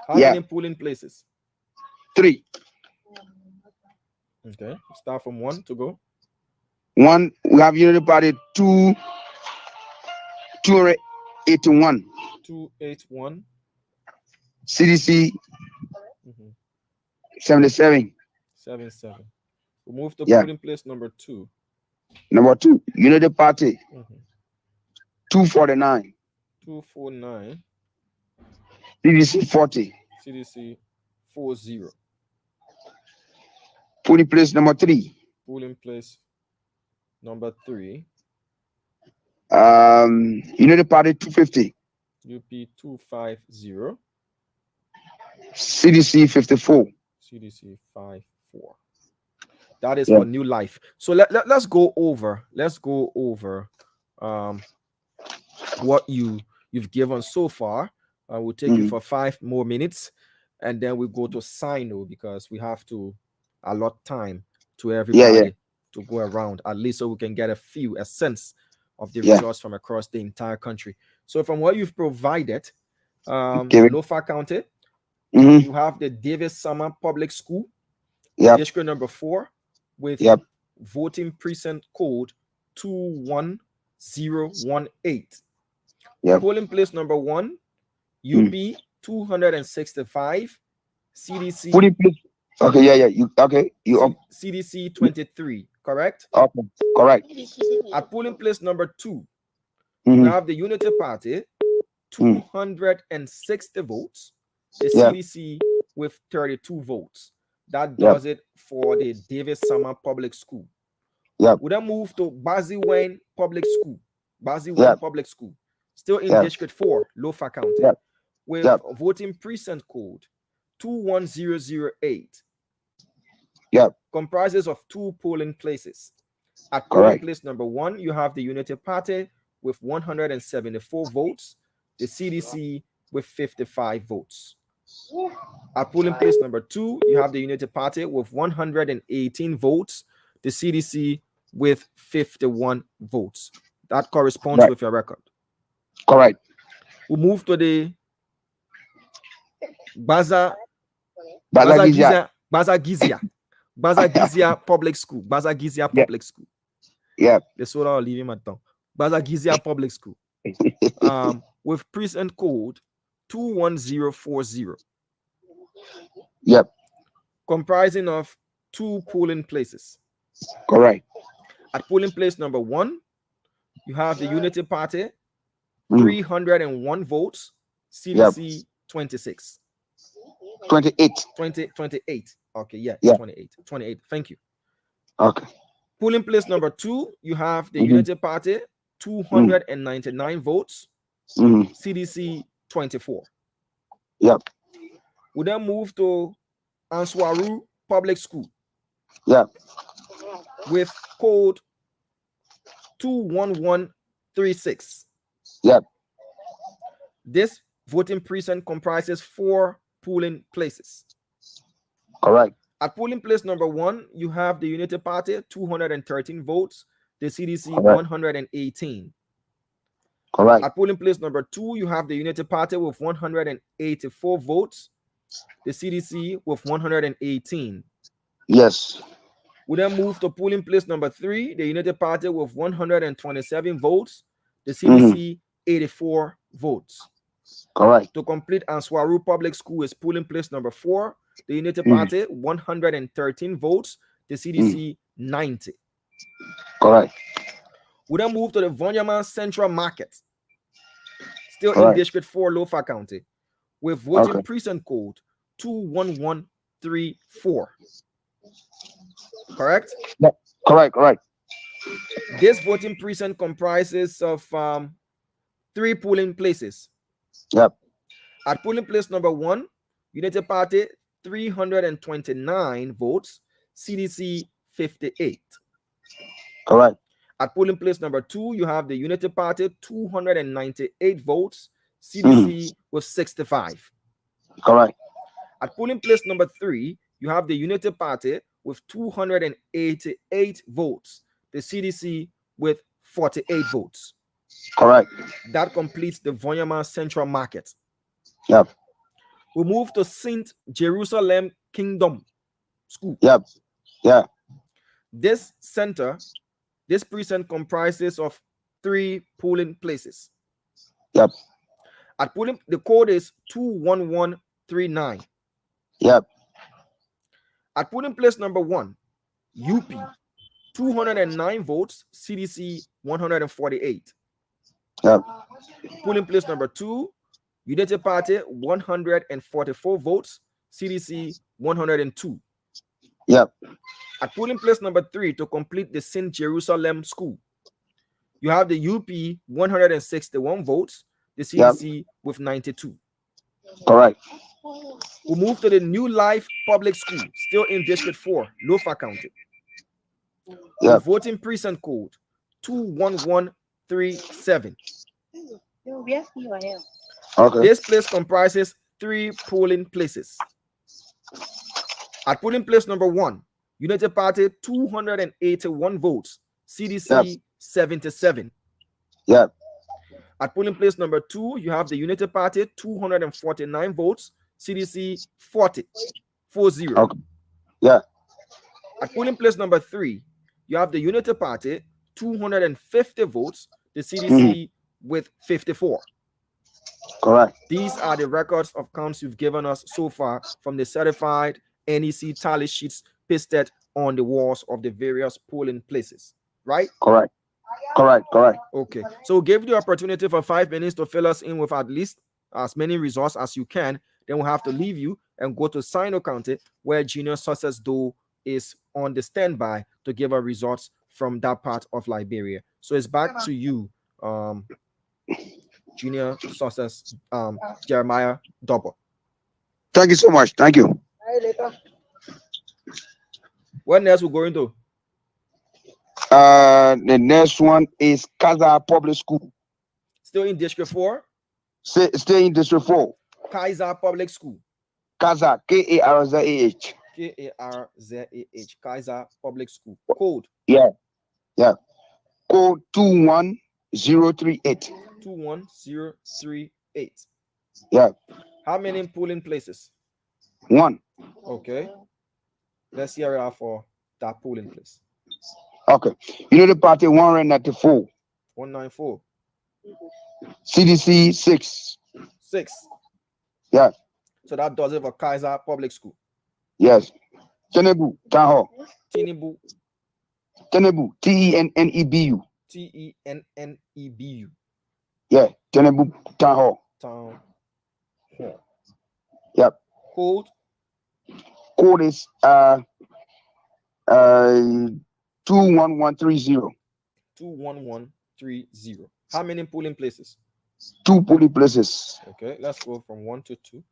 [SPEAKER 1] How many polling places?
[SPEAKER 3] 3.
[SPEAKER 1] Okay. Start from 1 to go.
[SPEAKER 3] 1, we have Unity Party 281.
[SPEAKER 1] 281.
[SPEAKER 3] CDC 77.
[SPEAKER 1] 77. We move to polling place number 2.
[SPEAKER 3] Number 2, Unity Party 249.
[SPEAKER 1] 249.
[SPEAKER 3] CDC 40.
[SPEAKER 1] CDC 40.
[SPEAKER 3] Polling place number 3.
[SPEAKER 1] Polling place number 3.
[SPEAKER 3] Unity Party 250.
[SPEAKER 1] UP 250.
[SPEAKER 3] CDC 54.
[SPEAKER 1] CDC 54. That is for New Life. So let's go over. What you've given so far. We'll take you for 5 more minutes, and then we go to Sinoe because we have to allot time to everybody to go around, at least so we can get a sense of the results from across the entire country. So from what you've provided, Lofa County, you have the Davis Summer Public School, district number 4, with voting precinct code 21018. Polling place number 1, UP 265, CDC. CDC 23, correct?
[SPEAKER 3] Okay, correct.
[SPEAKER 1] At polling place number 2, you have the Unity Party 260 votes, the CDC with 32 votes. That does it for the Davis Summer Public School. We then move to Bassa Public School. Public School, still in District 4, Lofa County, with voting precinct code 21008. Comprises of 2 polling places. At polling place number 1, you have the Unity Party with 174 votes, the CDC with 55 votes. At polling place number 2, you have the Unity Party with 118 votes, the CDC with 51 votes. That corresponds with your record.
[SPEAKER 3] Correct.
[SPEAKER 1] We move to the Bassa Public School. Bassa Public School.
[SPEAKER 3] Yeah.
[SPEAKER 1] The soda are leaving my tongue. Bassa Public School. with precinct code 21040.
[SPEAKER 3] Yep.
[SPEAKER 1] Comprising of 2 polling places.
[SPEAKER 3] Correct.
[SPEAKER 1] At polling place number 1, you have the Unity Party, 301 votes, CDC 26.
[SPEAKER 3] 28.
[SPEAKER 1] 28. Okay, yeah,
[SPEAKER 3] Yeah.
[SPEAKER 1] 28. 28. Thank you.
[SPEAKER 3] Okay.
[SPEAKER 1] Polling place number 2, you have the Unity Party, 299 votes, CDC 24.
[SPEAKER 3] Yep.
[SPEAKER 1] We then move to Answaru Public School.
[SPEAKER 3] Yep.
[SPEAKER 1] With code 21136.
[SPEAKER 3] Yep.
[SPEAKER 1] This voting precinct comprises 4 polling places.
[SPEAKER 3] Correct.
[SPEAKER 1] At polling place number 1, you have the Unity Party, 213 votes, the CDC 118.
[SPEAKER 3] Correct.
[SPEAKER 1] At polling place number 2, you have the Unity Party with 184 votes, the CDC with 118.
[SPEAKER 3] Yes.
[SPEAKER 1] We then move to polling place number 3, the Unity Party with 127 votes, the CDC 84 votes.
[SPEAKER 3] Correct.
[SPEAKER 1] To complete Answaru Public School is polling place number 4, the Unity Party 113 votes, the CDC 90.
[SPEAKER 3] Correct.
[SPEAKER 1] We then move to the Vonyama Central Market, still in District 4, Lofa County, with voting precinct code 21134. Correct?
[SPEAKER 3] Yep. Correct.
[SPEAKER 1] This voting precinct comprises of 3 polling places.
[SPEAKER 3] Yep.
[SPEAKER 1] At polling place number 1, Unity Party 329 votes, CDC 58.
[SPEAKER 3] Correct.
[SPEAKER 1] At polling place number 2, you have the Unity Party 298 votes, CDC with 65.
[SPEAKER 3] Correct.
[SPEAKER 1] At polling place number 3, you have the Unity Party with 288 votes, the CDC with 48 votes.
[SPEAKER 3] Correct.
[SPEAKER 1] That completes the Vonyama Central Market.
[SPEAKER 3] Yep.
[SPEAKER 1] We move to St. Jerusalem Kingdom School.
[SPEAKER 3] Yep. Yeah.
[SPEAKER 1] This precinct comprises of 3 polling places.
[SPEAKER 3] Yep.
[SPEAKER 1] At polling, the code is 21139.
[SPEAKER 3] Yep.
[SPEAKER 1] At polling place number 1, UP 209 votes, CDC 148.
[SPEAKER 3] Yep.
[SPEAKER 1] Polling place number 2, Unity Party 144 votes, CDC 102.
[SPEAKER 3] Yep.
[SPEAKER 1] At polling place number 3, to complete the St. Jerusalem School, you have the UP 161 votes, the CDC with 92.
[SPEAKER 3] Correct.
[SPEAKER 1] We move to the New Life Public School, still in District 4, Lofa County.
[SPEAKER 3] Yep.
[SPEAKER 1] Voting precinct code 21137.
[SPEAKER 3] Okay.
[SPEAKER 1] This place comprises 3 polling places. At polling place number 1, Unity Party 281 votes, CDC 77.
[SPEAKER 3] Yep.
[SPEAKER 1] At polling place number 2, you have the Unity Party 249 votes, CDC 40.
[SPEAKER 3] Okay. Yeah.
[SPEAKER 1] At polling place number 3, you have the Unity Party 250 votes, the CDC with 54.
[SPEAKER 3] Correct.
[SPEAKER 1] These are the records of counts you've given us so far from the certified NEC tally sheets pasted on the walls of the various polling places, right?
[SPEAKER 3] Correct.
[SPEAKER 1] Okay, so we'll give you the opportunity for 5 minutes to fill us in with at least as many results as you can. Then we'll have to leave you and go to Sinoe County, where Junior Success Doe is on the standby to give us results from that part of Liberia. So it's back to you, Junior Success, Jeremiah Double.
[SPEAKER 3] Thank you so much. Thank you.
[SPEAKER 1] What next we're going to?
[SPEAKER 3] The next one is Kaiser Public School.
[SPEAKER 1] Still in District 4?
[SPEAKER 3] Stay in District 4.
[SPEAKER 1] Kaiser Public School.
[SPEAKER 3] Kaiser, K-A-R-Z-A-H.
[SPEAKER 1] K-A-R-Z-A-H. Kaiser Public School. Code?
[SPEAKER 3] Yeah. Code 21038.
[SPEAKER 1] 21038.
[SPEAKER 3] Yeah.
[SPEAKER 1] How many polling places?
[SPEAKER 3] 1.
[SPEAKER 1] Okay. Let's hear it out for that polling place.
[SPEAKER 3] Okay. Unity Party 194.
[SPEAKER 1] 194.
[SPEAKER 3] CDC 6.
[SPEAKER 1] 6.
[SPEAKER 3] Yeah.
[SPEAKER 1] So that does it for Kaiser Public School.
[SPEAKER 3] Yes. Tenebu Town Hall.
[SPEAKER 1] Tinubu.
[SPEAKER 3] Tenebu. Tennebu.
[SPEAKER 1] Tennebu.
[SPEAKER 3] Yeah. Tenebu Town Hall.
[SPEAKER 1] Town Hall.
[SPEAKER 3] Yep.
[SPEAKER 1] Code
[SPEAKER 3] is 21130.
[SPEAKER 1] 21130. How many polling places?
[SPEAKER 3] 2 polling places.
[SPEAKER 1] Okay, let's go from 1 to 2.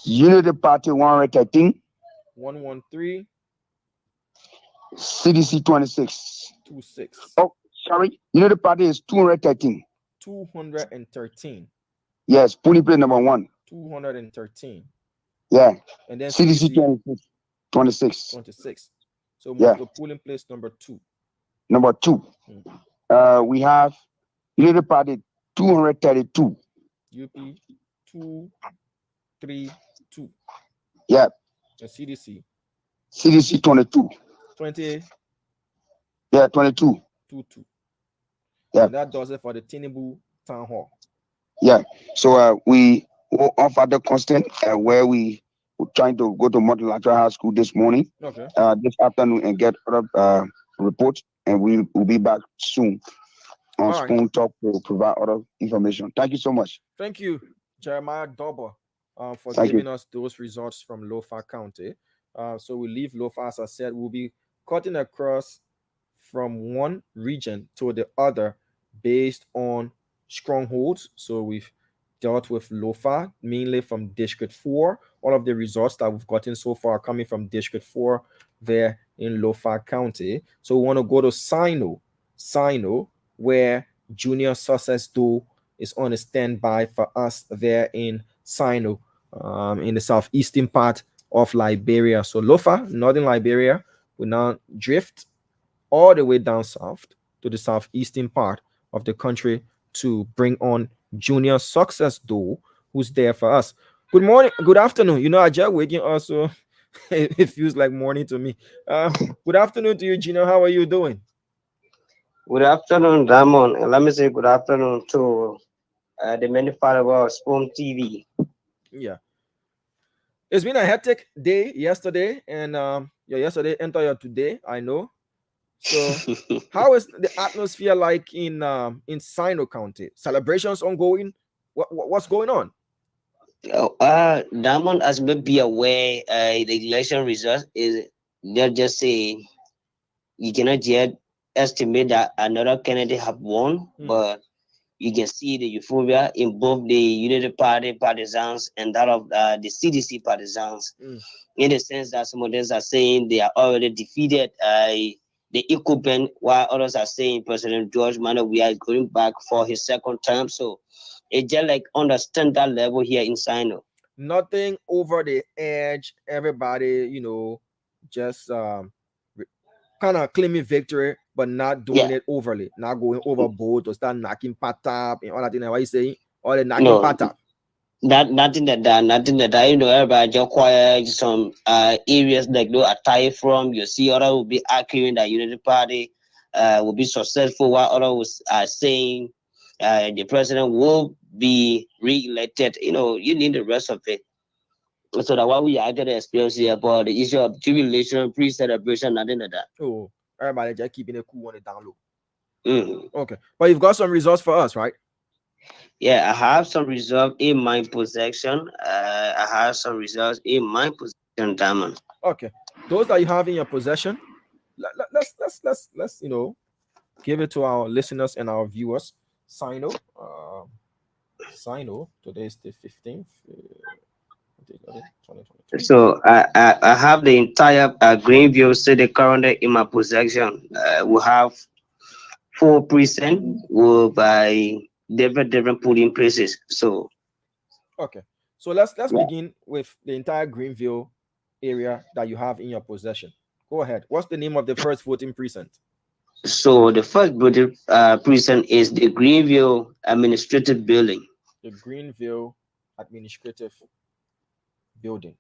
[SPEAKER 3] Unity Party 113.
[SPEAKER 1] 113.
[SPEAKER 3] CDC 26.
[SPEAKER 1] 26.
[SPEAKER 3] Oh, sorry. Unity Party is 213.
[SPEAKER 1] 213.
[SPEAKER 3] Yes, polling place number 1.
[SPEAKER 1] 213.
[SPEAKER 3] Yeah.
[SPEAKER 1] And then
[SPEAKER 3] CDC 26.
[SPEAKER 1] 26. So move
[SPEAKER 3] Yeah.
[SPEAKER 1] to polling place number 2.
[SPEAKER 3] Number 2. We have Unity Party 232.
[SPEAKER 1] UP 232.
[SPEAKER 3] Yeah.
[SPEAKER 1] And CDC
[SPEAKER 3] 22.
[SPEAKER 1] 20.
[SPEAKER 3] Yeah, 22.
[SPEAKER 1] 22.
[SPEAKER 3] Yeah.
[SPEAKER 1] And that does it for the Tinubu Town Hall.
[SPEAKER 3] Yeah. So we will offer the constant where we were trying to go to Multilateral High School this morning.
[SPEAKER 1] Okay.
[SPEAKER 3] This afternoon and get other reports, and we will be back soon on Spoon Talk to provide other information. Thank you so much.
[SPEAKER 1] Thank you, Jeremiah Dober, for giving us those results from Lofa County. So we leave Lofa, as I said, we'll be cutting across from one region to the other based on strongholds. So we've dealt with Lofa, mainly from District 4. All of the results that we've gotten so far are coming from District 4 there in Lofa County. So we want to go to Sinoe, where Junior Success Doe is on a standby for us there in Sinoe, in the southeastern part of Liberia. So Lofa, northern Liberia, will now drift all the way down south to the southeastern part of the country to bring on Junior Success Doe, who's there for us. Good morning, good afternoon. You know, I just waking also. It feels like morning to me. Good afternoon to you, Junior. How are you doing?
[SPEAKER 4] Good afternoon, Damon. And let me say good afternoon to the many followers of Spoon TV.
[SPEAKER 1] Yeah. It's been a hectic day yesterday, and your yesterday enter your today, I know. So how is the atmosphere like in Sinoe County? Celebrations ongoing? What's going on?
[SPEAKER 4] Damon, as may be aware, the election result is they're just saying you cannot yet estimate that another candidate have won, but you can see the euphoria in both the Unity Party partisans and that of the CDC partisans, in the sense that some of them are saying they are already defeated the incumbent, while others are saying President George Manawia is going back for his second term. So it's just like understand that level here in Sinoe.
[SPEAKER 1] Nothing over the edge. Everybody, you know, just kind of claiming victory, but not doing it overly, not going overboard to start knocking pat up and all that thing. What you saying? All the knocking pat up.
[SPEAKER 4] Nothing that. You know, everybody just quiet. Some areas like they are tired from. You see, others will be arguing that Unity Party will be successful, while others are saying the president will be re-elected. You know, you need the rest of it. So that what we are getting experience here about the issue of jubilation, pre-celebration, nothing like that.
[SPEAKER 1] Oh, everybody just keeping it cool on the down low. Okay, but you've got some results for us, right?
[SPEAKER 4] Yeah, I have some results in my possession. Diamond.
[SPEAKER 1] Okay, those that you have in your possession, let's you know, give it to our listeners and our viewers. Sinoe, today is the 15th.
[SPEAKER 4] So I have the entire Greenville City currently in my possession. We have 4 precincts by different polling places. So
[SPEAKER 1] okay, so let's begin with the entire Greenville area that you have in your possession. Go ahead. What's the name of the first voting precinct?
[SPEAKER 4] So the first voting precinct is the Greenville Administrative Building.
[SPEAKER 1] The Greenville Administrative Building.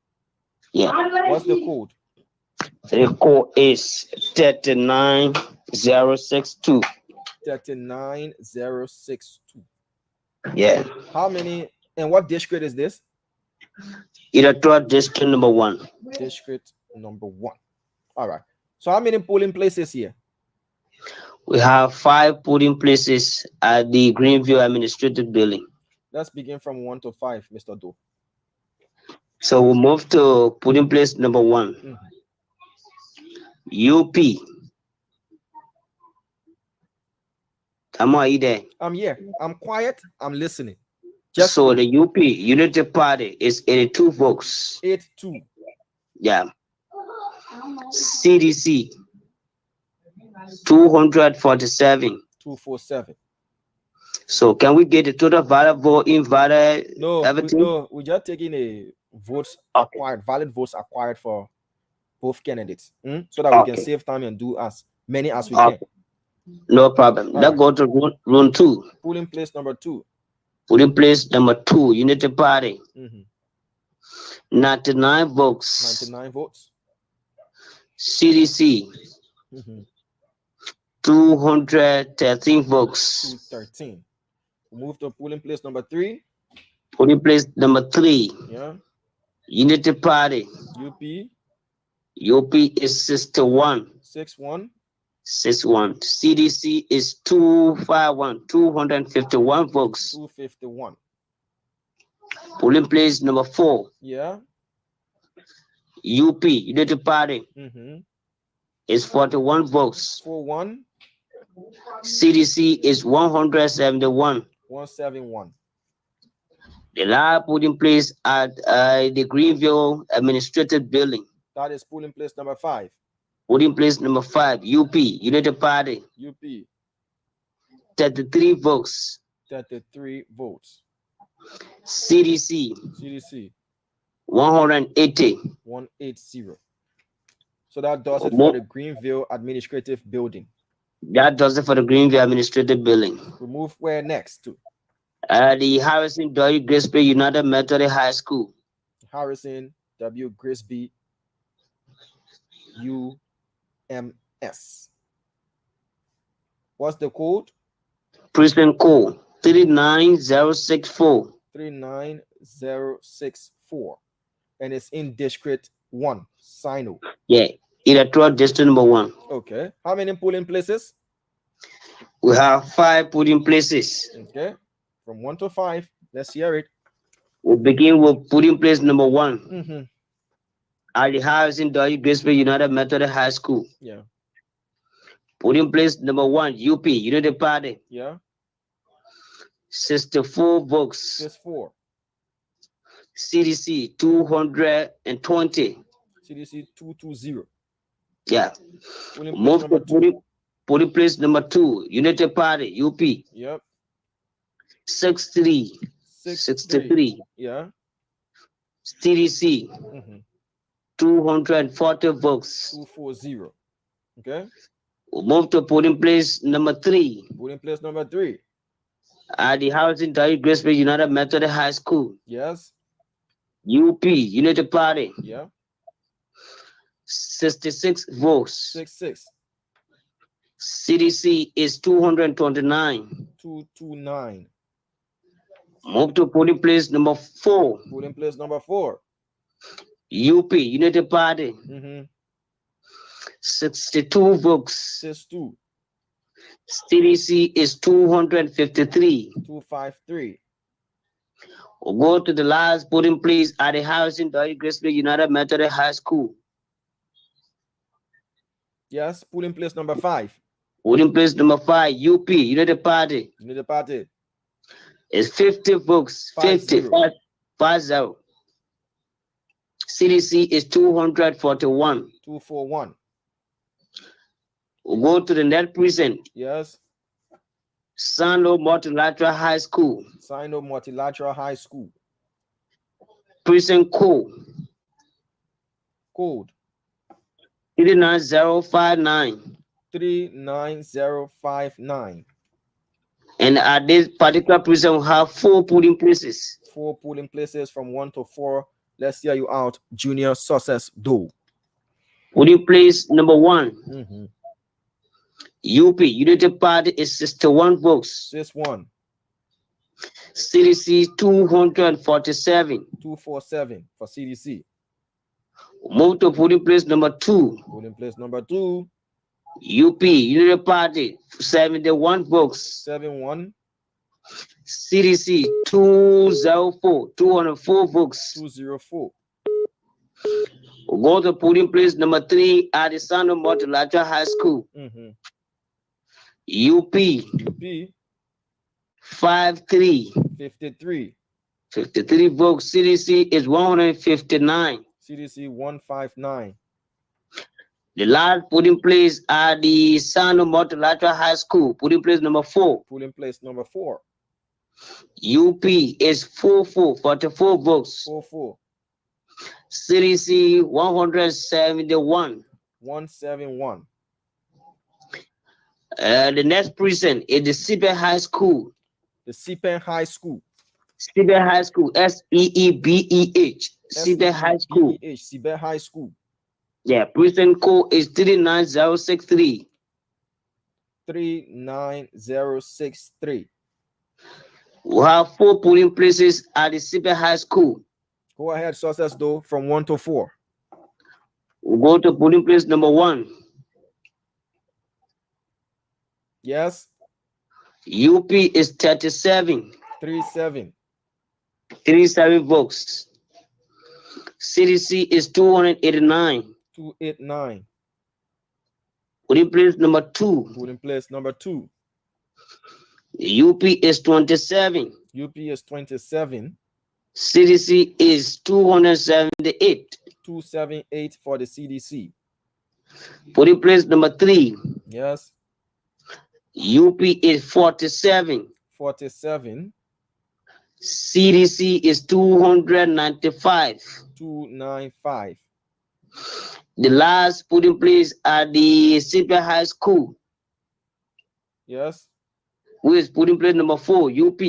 [SPEAKER 4] Yeah.
[SPEAKER 1] What's the code?
[SPEAKER 4] The code is 39062.
[SPEAKER 1] 39062.
[SPEAKER 4] Yeah.
[SPEAKER 1] How many, and what district is this?
[SPEAKER 4] Electoral district number 1.
[SPEAKER 1] District number 1. All right. So how many polling places here?
[SPEAKER 4] We have 5 polling places at the Greenville Administrative Building.
[SPEAKER 1] Let's begin from 1 to 5, Mr. Doe.
[SPEAKER 4] So we'll move to polling place number 1. UP. Come on, you there?
[SPEAKER 1] I'm here. I'm quiet. I'm listening.
[SPEAKER 4] So the UP Unity Party is 82 votes.
[SPEAKER 1] 82.
[SPEAKER 4] Yeah. CDC 247.
[SPEAKER 1] 247.
[SPEAKER 4] So can we get the total valid vote invalid?
[SPEAKER 1] No,
[SPEAKER 4] everything?
[SPEAKER 1] we're just taking a votes acquired, valid votes acquired for both candidates, so that we can save time and do as many as we can.
[SPEAKER 4] No problem. Let's go to room 2.
[SPEAKER 1] Polling place number 2.
[SPEAKER 4] Polling place number 2, Unity Party. 99 votes.
[SPEAKER 1] 99 votes.
[SPEAKER 4] CDC 213 votes.
[SPEAKER 1] 213. We'll move to polling place number 3.
[SPEAKER 4] Polling place number 3.
[SPEAKER 1] Yeah.
[SPEAKER 4] Unity Party.
[SPEAKER 1] UP.
[SPEAKER 4] UP is 61.
[SPEAKER 1] 61.
[SPEAKER 4] 61. CDC is 251 votes.
[SPEAKER 1] 251.
[SPEAKER 4] Polling place number 4.
[SPEAKER 1] Yeah.
[SPEAKER 4] UP Unity Party is 41 votes.
[SPEAKER 1] 41.
[SPEAKER 4] CDC is 171.
[SPEAKER 1] 171.
[SPEAKER 4] The last polling place at the Greenville Administrative Building.
[SPEAKER 1] That is polling place number 5.
[SPEAKER 4] Polling place number 5, UP Unity Party.
[SPEAKER 1] UP.
[SPEAKER 4] 33 votes.
[SPEAKER 1] 33 votes.
[SPEAKER 4] CDC.
[SPEAKER 1] CDC.
[SPEAKER 4] 180.
[SPEAKER 1] 180. So that does it for the Greenville Administrative Building.
[SPEAKER 4] That does it for the Greenville Administrative Building.
[SPEAKER 1] We move where next to?
[SPEAKER 4] The Harrison W. Grisby United Methodist High School.
[SPEAKER 1] Harrison W. Grisby UMS. What's the code?
[SPEAKER 4] Precinct code 39064.
[SPEAKER 1] 39064. And it's in District 1, Sinoe.
[SPEAKER 4] Yeah, electoral district number 1.
[SPEAKER 1] Okay. How many polling places?
[SPEAKER 4] We have 5 polling places.
[SPEAKER 1] Okay. From 1 to 5. Let's hear it.
[SPEAKER 4] We'll begin with polling place number 1. At the Harrison W. Grisby United Methodist High School.
[SPEAKER 1] Yeah.
[SPEAKER 4] Polling place number 1, UP Unity Party.
[SPEAKER 1] Yeah.
[SPEAKER 4] 64 votes.
[SPEAKER 1] 64.
[SPEAKER 4] CDC 220.
[SPEAKER 1] CDC 220.
[SPEAKER 4] Yeah. Move to polling place number 2, Unity Party, UP.
[SPEAKER 1] Yep.
[SPEAKER 4] 63. 63.
[SPEAKER 1] Yeah.
[SPEAKER 4] CDC 240 votes.
[SPEAKER 1] 240. Okay.
[SPEAKER 4] Move to polling place number 3.
[SPEAKER 1] Polling place number 3.
[SPEAKER 4] At the Harrison W. Grisby United Methodist High School.
[SPEAKER 1] Yes.
[SPEAKER 4] UP Unity Party.
[SPEAKER 1] Yeah.
[SPEAKER 4] 66 votes.
[SPEAKER 1] 66.
[SPEAKER 4] CDC is 229.
[SPEAKER 1] 229.
[SPEAKER 4] Move to polling place number 4.
[SPEAKER 1] Polling place number 4.
[SPEAKER 4] UP Unity Party. 62 votes.
[SPEAKER 1] 62.
[SPEAKER 4] CDC is 253.
[SPEAKER 1] 253.
[SPEAKER 4] We'll go to the last polling place at the Harrison W. Grisby United Methodist High School.
[SPEAKER 1] Yes, polling place number 5.
[SPEAKER 4] Polling place number 5, UP Unity Party.
[SPEAKER 1] Unity Party.
[SPEAKER 4] Is 50 votes. 50. 50. CDC is 241.
[SPEAKER 1] 241.
[SPEAKER 4] We'll go to the next precinct.
[SPEAKER 1] Yes.
[SPEAKER 4] Sinoe Multilateral High School.
[SPEAKER 1] Sinoe Multilateral High School.
[SPEAKER 4] Precinct code.
[SPEAKER 1] Code.
[SPEAKER 4] 39059.
[SPEAKER 1] 39059.
[SPEAKER 4] And at this particular precinct, we have 4 polling places.
[SPEAKER 1] 4 polling places from 1 to 4. Let's hear you out, Junior Success Doe.
[SPEAKER 4] Polling place number 1. UP, United Party is 61 votes.
[SPEAKER 1] 61.
[SPEAKER 4] CDC 247.
[SPEAKER 1] 247 for CDC.
[SPEAKER 4] Move to polling place number 2.
[SPEAKER 1] Polling place number 2.
[SPEAKER 4] UP, United Party 71 votes.
[SPEAKER 1] 71.
[SPEAKER 4] CDC 204. 204 votes.
[SPEAKER 1] 204.
[SPEAKER 4] We'll go to polling place number 3 at the Sinoe Multilateral High School. UP 53.
[SPEAKER 1] 53.
[SPEAKER 4] 53 votes. CDC is 159.
[SPEAKER 1] CDC 159.
[SPEAKER 4] The last polling place at the Sinoe Multilateral High School, polling place number 4.
[SPEAKER 1] Polling place number 4.
[SPEAKER 4] UP is 44 votes.
[SPEAKER 1] 44.
[SPEAKER 4] CDC 171.
[SPEAKER 1] 171.
[SPEAKER 4] The next precinct is the Seabed High School.
[SPEAKER 1] The Seabed High School.
[SPEAKER 4] Seabed High School. SEEBEH. Seabed High School.
[SPEAKER 1] Seabed High School.
[SPEAKER 4] Yeah, precinct code is 39063.
[SPEAKER 1] 39063.
[SPEAKER 4] We have 4 polling places at the Seabed High School.
[SPEAKER 1] Go ahead, sources though, from 1 to 4.
[SPEAKER 4] We'll go to polling place number 1.
[SPEAKER 1] Yes.
[SPEAKER 4] UP is 37.
[SPEAKER 1] 37.
[SPEAKER 4] 37 votes. CDC is 289.
[SPEAKER 1] 289.
[SPEAKER 4] Polling place number 2.
[SPEAKER 1] Polling place number 2.
[SPEAKER 4] UP is 27.
[SPEAKER 1] UP is 27.
[SPEAKER 4] CDC is 278.
[SPEAKER 1] 278 for the CDC.
[SPEAKER 4] Polling place number 3.
[SPEAKER 1] Yes.
[SPEAKER 4] UP is 47.
[SPEAKER 1] 47.
[SPEAKER 4] CDC is 295.
[SPEAKER 1] 295.
[SPEAKER 4] The last polling place at the Seabed High School.
[SPEAKER 1] Yes.
[SPEAKER 4] Who is polling place number 4, UP.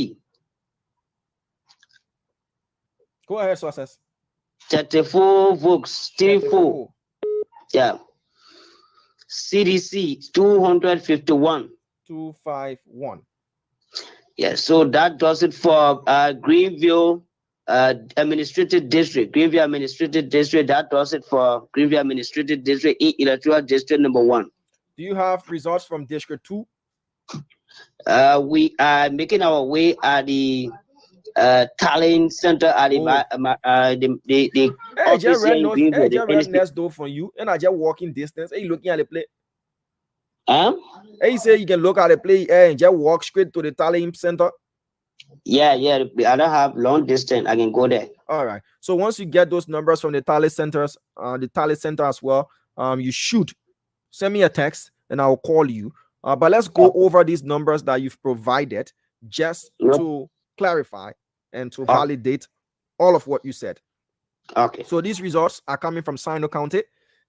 [SPEAKER 1] Go ahead, sources.
[SPEAKER 4] 34 votes. 34. Yeah. CDC 251.
[SPEAKER 1] 251.
[SPEAKER 4] Yeah, so that does it for Greenville Administrative District. Greenville Administrative District, that does it for Greenville Administrative District, Electoral District number 1.
[SPEAKER 1] Do you have results from District 2?
[SPEAKER 4] We are making our way at the tallying center at the office here in Greenville.
[SPEAKER 1] Right next door from you, and I just walking distance. Are you looking at the play?
[SPEAKER 4] Hey,
[SPEAKER 1] say you can look at the play and just walk straight to the tallying center.
[SPEAKER 4] Yeah, I don't have long distance. I can go there.
[SPEAKER 1] All right. So once you get those numbers from the tally centers, the tally center as well, you should send me a text and I'll call you. But let's go over these numbers that you've provided just to clarify and to validate all of what you said.
[SPEAKER 4] Okay.
[SPEAKER 1] So these results are coming from Sinoe County.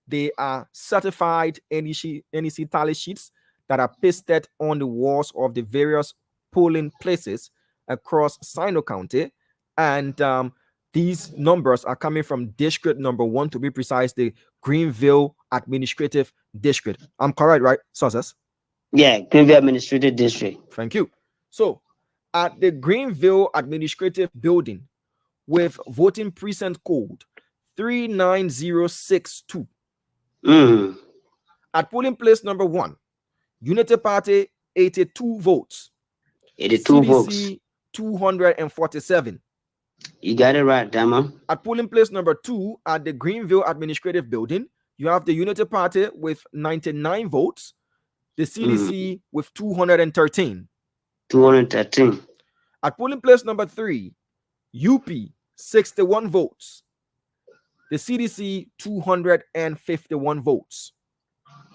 [SPEAKER 1] They are certified NEC tally sheets that are pasted on the walls of the various polling places across Sinoe County. And these numbers are coming from district number 1, to be precise, the Greenville Administrative District. I'm correct, right, sources?
[SPEAKER 4] Yeah, Greenville Administrative District.
[SPEAKER 1] Thank you. So at the Greenville Administrative Building with voting precinct code 39062. At polling place number 1, United Party 82 votes.
[SPEAKER 4] 82
[SPEAKER 1] CDC,
[SPEAKER 4] votes.
[SPEAKER 1] 247.
[SPEAKER 4] You got it right, Dama.
[SPEAKER 1] At polling place number 2 at the Greenville Administrative Building, you have the United Party with 99 votes. The CDC with 213.
[SPEAKER 4] 213.
[SPEAKER 1] At polling place number 3, UP 61 votes. The CDC 251 votes.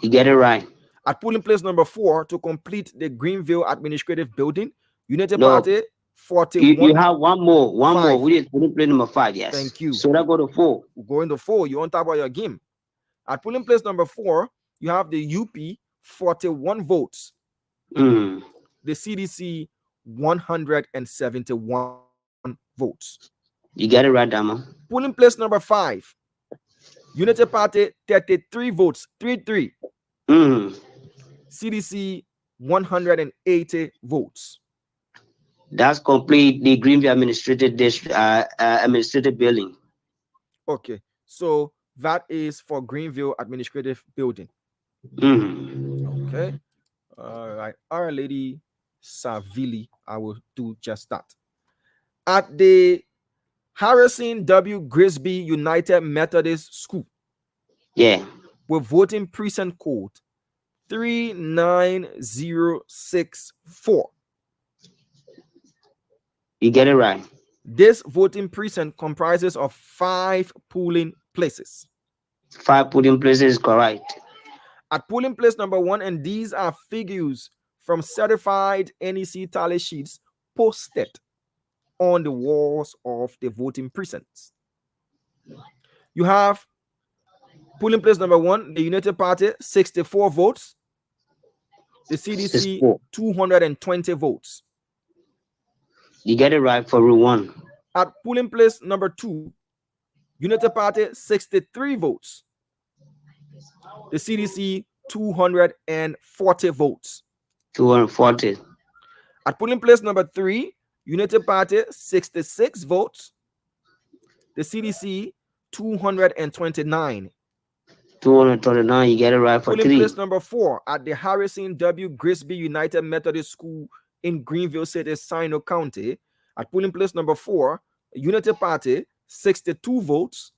[SPEAKER 4] You get it right.
[SPEAKER 1] At polling place number 4, to complete the Greenville Administrative Building, United Party 41.
[SPEAKER 4] You have one more. One more. We did polling place number 5. Yes.
[SPEAKER 1] Thank you.
[SPEAKER 4] So that go to 4.
[SPEAKER 1] Going to 4. You're on top of your game. At polling place number 4, you have the UP 41 votes. The CDC 171 votes.
[SPEAKER 4] You get it right, Dama.
[SPEAKER 1] Polling place number 5, United Party 33 votes. 33. CDC 180 votes.
[SPEAKER 4] That's complete the Greenville administrative district, administrative building.
[SPEAKER 1] Okay, so that is for Greenville administrative building. Okay, all right, Our Lady Savili, I will do just that. At the Harrison W. Grisby United Methodist School,
[SPEAKER 4] yeah,
[SPEAKER 1] with voting precinct code 39064.
[SPEAKER 4] you get it right.
[SPEAKER 1] This voting precinct comprises of 5 polling places.
[SPEAKER 4] 5 polling places, correct.
[SPEAKER 1] At polling place number 1, and these are figures from certified NEC tally sheets posted on the walls of the voting precincts. You have polling place number 1, the United Party, 64 votes. The CDC,
[SPEAKER 4] 64.
[SPEAKER 1] 220 votes.
[SPEAKER 4] You get it right for rule 1.
[SPEAKER 1] At polling place number 2, United Party, 63 votes. The CDC, 240 votes.
[SPEAKER 4] 240.
[SPEAKER 1] At polling place number 3, United Party, 66 votes. The CDC, 229.
[SPEAKER 4] 229, you get it right for
[SPEAKER 1] Polling
[SPEAKER 4] 3.
[SPEAKER 1] place number 4 at the Harrison W. Grisby United Methodist School in Greenville City, Sinoe County. At polling place number 4, United Party, 62 votes.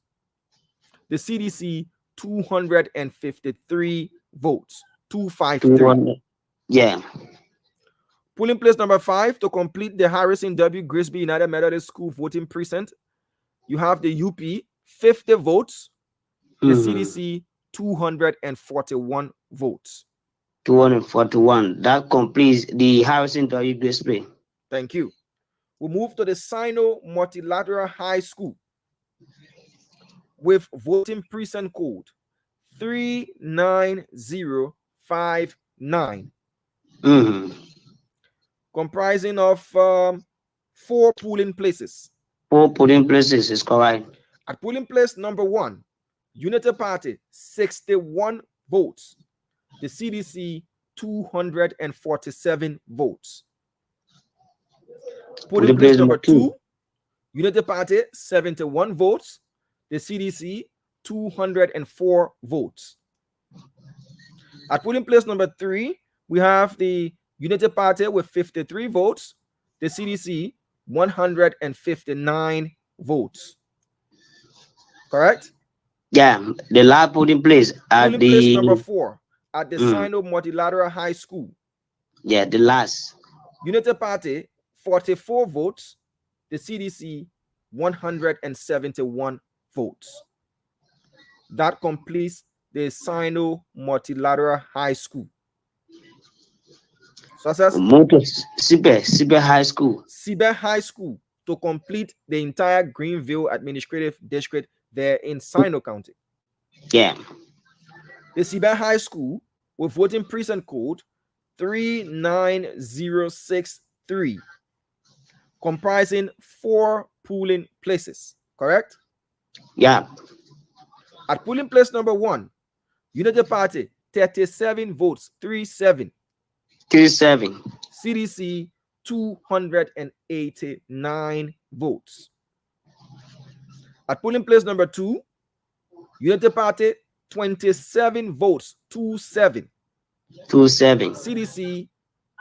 [SPEAKER 1] The CDC, 253 votes. 253.
[SPEAKER 4] Yeah.
[SPEAKER 1] Polling place number 5 to complete the Harrison W. Grisby United Methodist School voting precinct. You have the UP, 50 votes. The CDC, 241 votes.
[SPEAKER 4] 241. That completes the Harrison W. Grisby.
[SPEAKER 1] Thank you. We move to the Sinoe Multilateral High School with voting precinct code 39059. Comprising of 4 polling places.
[SPEAKER 4] 4 polling places is correct.
[SPEAKER 1] At polling place number 1, United Party, 61 votes. The CDC, 247 votes. Polling place number 2, United Party, 71 votes. The CDC, 204 votes. At polling place number 3, we have the United Party with 53 votes. The CDC, 159 votes. Correct?
[SPEAKER 4] Yeah, the last polling place at
[SPEAKER 1] polling
[SPEAKER 4] the
[SPEAKER 1] place number 4 at the Sinoe Multilateral High School.
[SPEAKER 4] Yeah, the last.
[SPEAKER 1] United Party, 44 votes. The CDC, 171 votes. That completes the Sinoe Multilateral High School. Success?
[SPEAKER 4] Sibe High School.
[SPEAKER 1] Sibe High School to complete the entire Greenville Administrative District there in Sinoe County.
[SPEAKER 4] Yeah.
[SPEAKER 1] The Sibe High School with voting precinct code 39063, comprising 4 polling places. Correct?
[SPEAKER 4] Yeah.
[SPEAKER 1] At polling place number 1, United Party, 37 votes, 37.
[SPEAKER 4] 37.
[SPEAKER 1] CDC, 289 votes. At polling place number 2, United Party, 27 votes, 27.
[SPEAKER 4] 27.
[SPEAKER 1] CDC,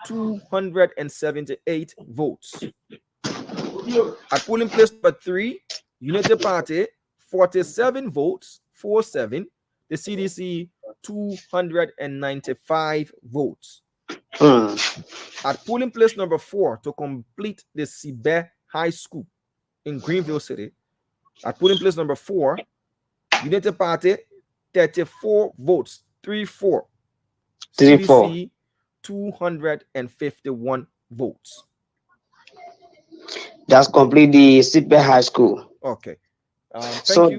[SPEAKER 1] 278 votes. At polling place number 3, United Party, 47 votes, 47. The CDC, 295 votes. At polling place number 4 to complete the Sibe High School in Greenville City. At polling place number 4, United Party, 34 votes, 34.
[SPEAKER 4] 34.
[SPEAKER 1] CDC, 251 votes.
[SPEAKER 4] That's complete the Sibe High School.
[SPEAKER 1] Okay. Thank
[SPEAKER 4] So
[SPEAKER 1] you.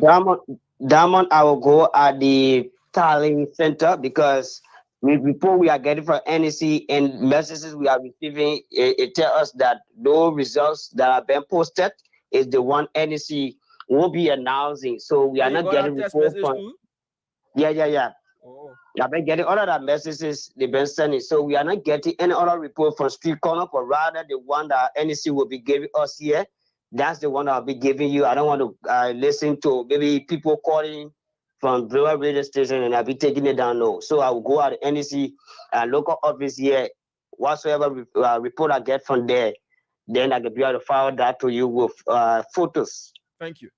[SPEAKER 4] Diamond, I will go at the tallying center because report we are getting from NEC and messages we are receiving, it tells us that those results that have been posted is the one NEC will be announcing. So we are not getting reports from. Yeah.
[SPEAKER 1] Oh.
[SPEAKER 4] I've been getting all of that messages they've been sending. So we are not getting any other report from Street Corner, but rather the one that NEC will be giving us here. That's the one I'll be giving you. I don't want to listen to maybe people calling from Brewer radio station and I'll be taking it down. No. So I will go out to NEC local office here. Whatsoever report I get from there, then I can be able to forward that to you with photos.
[SPEAKER 1] Thank you.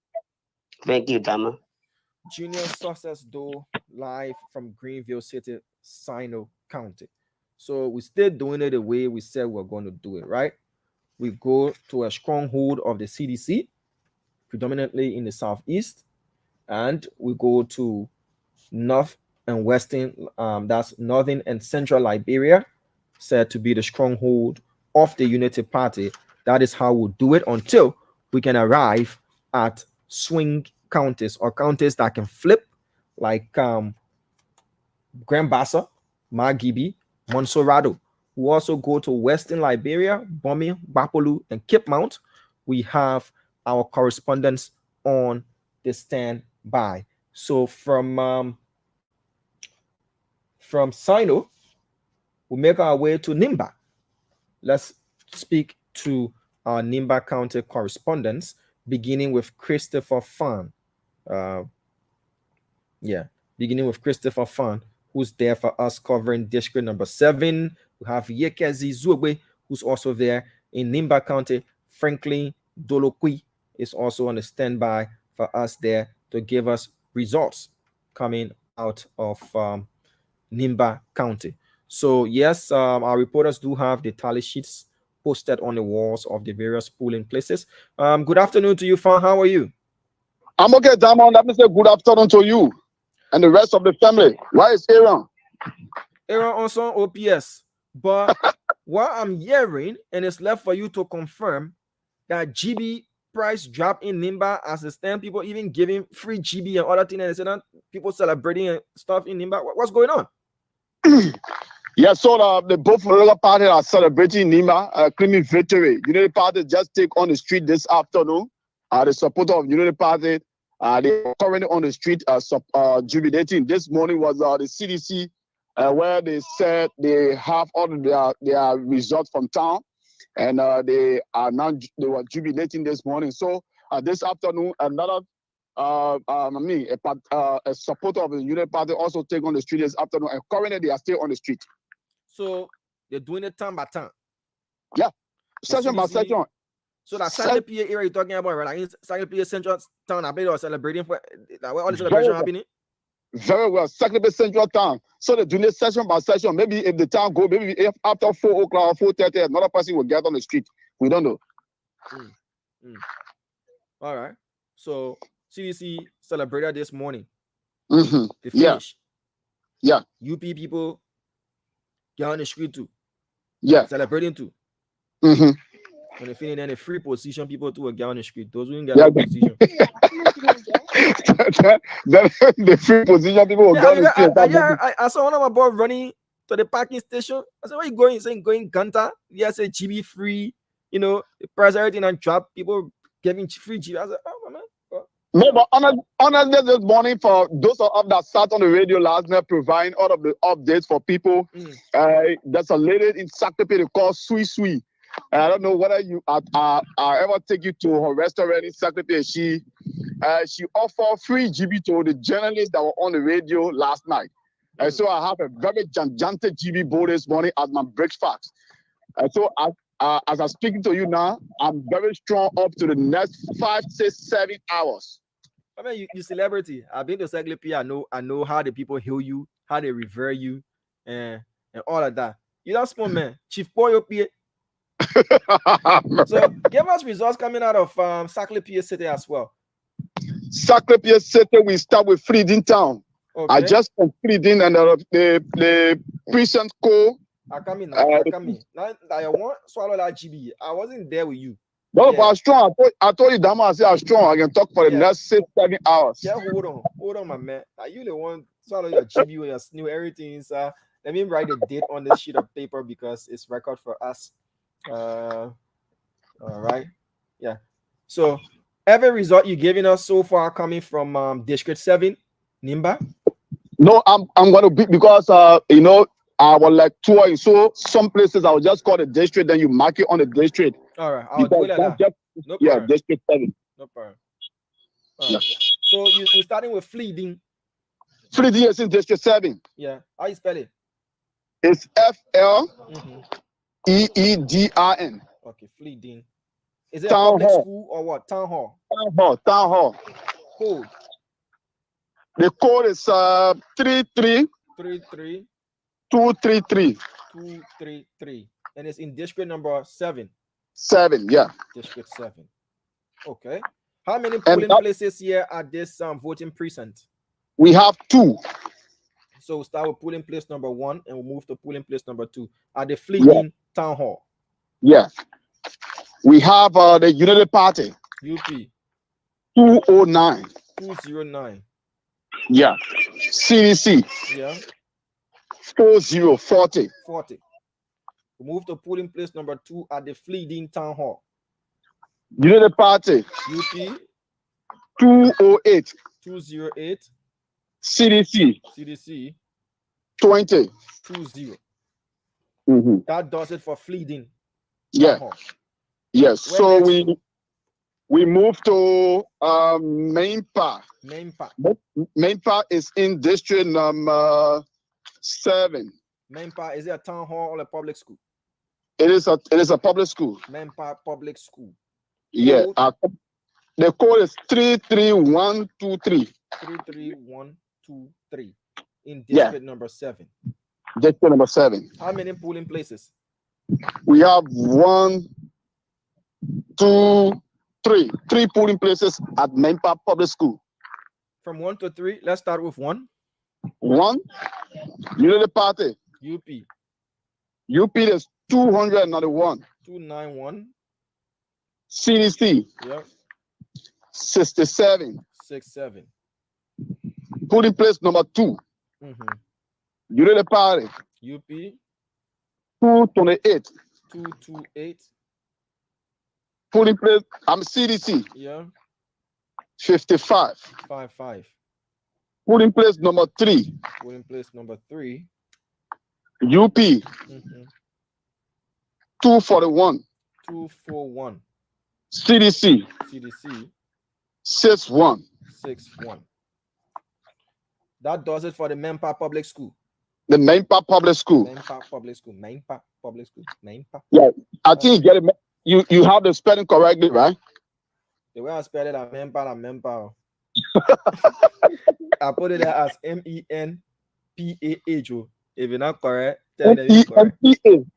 [SPEAKER 4] Thank you, Dama.
[SPEAKER 1] Junior Success Door live from Greenville City, Sinoe County. So we're still doing it the way we said we're going to do it, right? We go to a stronghold of the CDC, predominantly in the southeast, and we go to north and western, that's northern and central Liberia, said to be the stronghold of the Unity Party. That is how we'll do it until we can arrive at swing counties or counties that can flip, like Grand Bassa, Margibi, Monserrado. We also go to Western Liberia, Bomi, Bapolu, and Cape Mount. We have our correspondents on the standby. So from Sinoe, we make our way to Nimba. Let's speak to our Nimba County correspondents, beginning with Christopher Fan. Beginning with Christopher Fan, who's there for us covering district number 7. We have Yekezi Zugbe, who's also there in Nimba County. Franklin Dolokwi is also on the standby for us there to give us results coming out of Nimba County. So yes, our reporters do have the tally sheets posted on the walls of the various polling places. Good afternoon to you, Fan. How are you?
[SPEAKER 3] I'm okay, Damon. Let me say good afternoon to you and the rest of the family. Why is Aaron?
[SPEAKER 1] Aaron also OPS. But what I'm hearing, and it's left for you to confirm, that GB price drop in Nimba as a stand, people even giving free GB and other things, and they say that people celebrating and stuff in Nimba. What's going on?
[SPEAKER 3] Yeah, so the both political parties are celebrating Nimba, claiming victory. Unity Party just take on the street this afternoon. The supporter of Unity Party, they are currently on the street jubilating. This morning was the CDC, where they said they have all their results from town, and they were jubilating this morning. So this afternoon, another a supporter of the Unity Party also take on the street this afternoon, and currently they are still on the street.
[SPEAKER 1] So they're doing it time by time.
[SPEAKER 3] Yeah, session by session.
[SPEAKER 1] So that Sacred PA area you're talking about, right? Like Sacred PA Central Town, I bet you're celebrating for like where all the celebration happening.
[SPEAKER 3] Very well, Sacred PA Central Town. So they're doing it session by session. Maybe if the town go, maybe if after 4 o'clock or 4:30, another person will get on the street. We don't know.
[SPEAKER 1] All right. So CDC celebrated this morning.
[SPEAKER 3] The
[SPEAKER 1] finish.
[SPEAKER 3] Yeah.
[SPEAKER 1] UP people get on the street too.
[SPEAKER 3] Yeah.
[SPEAKER 1] Celebrating too. When they finish, then the free position people too will get on the street. Those who didn't get on the position.
[SPEAKER 3] The free position people will get on the street.
[SPEAKER 1] I saw one of my boys running to the parking station. I said, where you going? He's saying going Ganta. Yes, a GB free. You know, the price everything and drop. People giving free GB. I said, oh my man.
[SPEAKER 3] No, but honestly, this morning, for those of us that sat on the radio last night, providing all of the updates for people, there's a lady in Sacramento called Sui Sui. I don't know whether you I ever take you to her restaurant in Sacramento. She offered free GB to the journalists that were on the radio last night. And so I have a very gigantic GB bowl this morning as my breakfast. And so as I'm speaking to you now, I'm very strong up to the next 5, 6, 7 hours.
[SPEAKER 1] I mean, you celebrity. I've been to Sacramento. I know how the people hail you, how they revere you, and all of that. You don't small man, Chief Boy up here. So give us results coming out of Sacred PA City as well.
[SPEAKER 3] Sacred PA City, we start with Freedom Town. Okay. I just completed and the precinct code.
[SPEAKER 1] I come in. Now I want swallow that GB. I wasn't there with you.
[SPEAKER 3] No, but I'm strong. I told you, Dama, I said I'm strong. I can talk for the next 6, 7 hours.
[SPEAKER 1] Yeah, hold on, my man. Are you the one swallow your GB with your snew everything? Let me write a date on this sheet of paper because it's record for us. All right. Yeah. So every result you're giving us so far coming from District 7, Nimba.
[SPEAKER 5] No, I'm gonna be because you know, I was like touring. So some places I will just call the district, then you mark it on the district.
[SPEAKER 1] All right, I'll do
[SPEAKER 5] Because
[SPEAKER 1] it like
[SPEAKER 5] that's
[SPEAKER 1] that.
[SPEAKER 5] just
[SPEAKER 1] No
[SPEAKER 5] yeah,
[SPEAKER 1] problem.
[SPEAKER 5] district 7.
[SPEAKER 1] No problem. All
[SPEAKER 5] Yeah.
[SPEAKER 1] right. So we're starting with Fleeting.
[SPEAKER 5] 3 years in district 7.
[SPEAKER 1] Yeah. How you spell it?
[SPEAKER 5] It's
[SPEAKER 1] Mm-hmm.
[SPEAKER 5] FLEEDRN.
[SPEAKER 1] Okay, Fleeting. Is it a
[SPEAKER 5] Town
[SPEAKER 1] public
[SPEAKER 5] hall.
[SPEAKER 1] school or what? Town hall.
[SPEAKER 5] Town hall.
[SPEAKER 1] Code
[SPEAKER 5] The code is 33233.
[SPEAKER 1] 233, and it's in district number 7.
[SPEAKER 5] 7, yeah.
[SPEAKER 1] District 7. Okay. How many
[SPEAKER 5] And
[SPEAKER 1] polling places here at this voting precinct?
[SPEAKER 5] we have 2.
[SPEAKER 1] So we'll start with polling place number 1 and we'll move to polling place number 2 at the Fleeting Town Hall.
[SPEAKER 5] Yeah. We have the United Party.
[SPEAKER 1] UP
[SPEAKER 5] 209.
[SPEAKER 1] 209.
[SPEAKER 5] Yeah. CDC.
[SPEAKER 1] Yeah.
[SPEAKER 5] 4040.
[SPEAKER 1] 40. We move to polling place number 2 at the Fleeting Town Hall.
[SPEAKER 5] United Party.
[SPEAKER 1] UP
[SPEAKER 5] 208.
[SPEAKER 1] 208.
[SPEAKER 5] CDC.
[SPEAKER 1] CDC
[SPEAKER 5] 20.
[SPEAKER 1] 20.
[SPEAKER 5] Mm-hmm.
[SPEAKER 1] That does it for Fleeting.
[SPEAKER 5] Yeah.
[SPEAKER 1] Hall.
[SPEAKER 5] Yes.
[SPEAKER 1] Where
[SPEAKER 5] So
[SPEAKER 1] next?
[SPEAKER 5] we move to Nimba.
[SPEAKER 1] Nimba.
[SPEAKER 5] Nimba is in district number 7.
[SPEAKER 1] Nimba, is it a town hall or a public school?
[SPEAKER 5] It is a public school.
[SPEAKER 1] Nimba Public School.
[SPEAKER 5] Yeah. The code is 33123.
[SPEAKER 1] 33123 in district number 7.
[SPEAKER 5] District number 7.
[SPEAKER 1] How many polling places?
[SPEAKER 5] We have 1, 2, 3. 3 polling places at Nimba Public School.
[SPEAKER 1] From 1 to 3, let's start with 1.
[SPEAKER 5] 1, Unity Party.
[SPEAKER 1] UP
[SPEAKER 5] is 291.
[SPEAKER 1] 291.
[SPEAKER 5] CDC.
[SPEAKER 1] Yeah.
[SPEAKER 5] 67.
[SPEAKER 1] 67.
[SPEAKER 5] Polling place number 2. Unity Party.
[SPEAKER 1] UP
[SPEAKER 5] 228.
[SPEAKER 1] 228.
[SPEAKER 5] Polling place, CDC.
[SPEAKER 1] Yeah.
[SPEAKER 5] 55.
[SPEAKER 1] 55.
[SPEAKER 5] Polling place number 3.
[SPEAKER 1] Polling place number 3.
[SPEAKER 5] UP 241.
[SPEAKER 1] 241.
[SPEAKER 5] CDC
[SPEAKER 1] CDC
[SPEAKER 5] 61.
[SPEAKER 1] 61. That does it for the Nimba Public School.
[SPEAKER 5] The Nimba Public School.
[SPEAKER 1] Nimba Public School. Nimba Public School. Nimba.
[SPEAKER 5] Yeah, I think you get it. You have the spelling correctly, right?
[SPEAKER 1] The way I spell it, Nimba. I put it there as MENPAH. If you're not correct, tell them it's correct.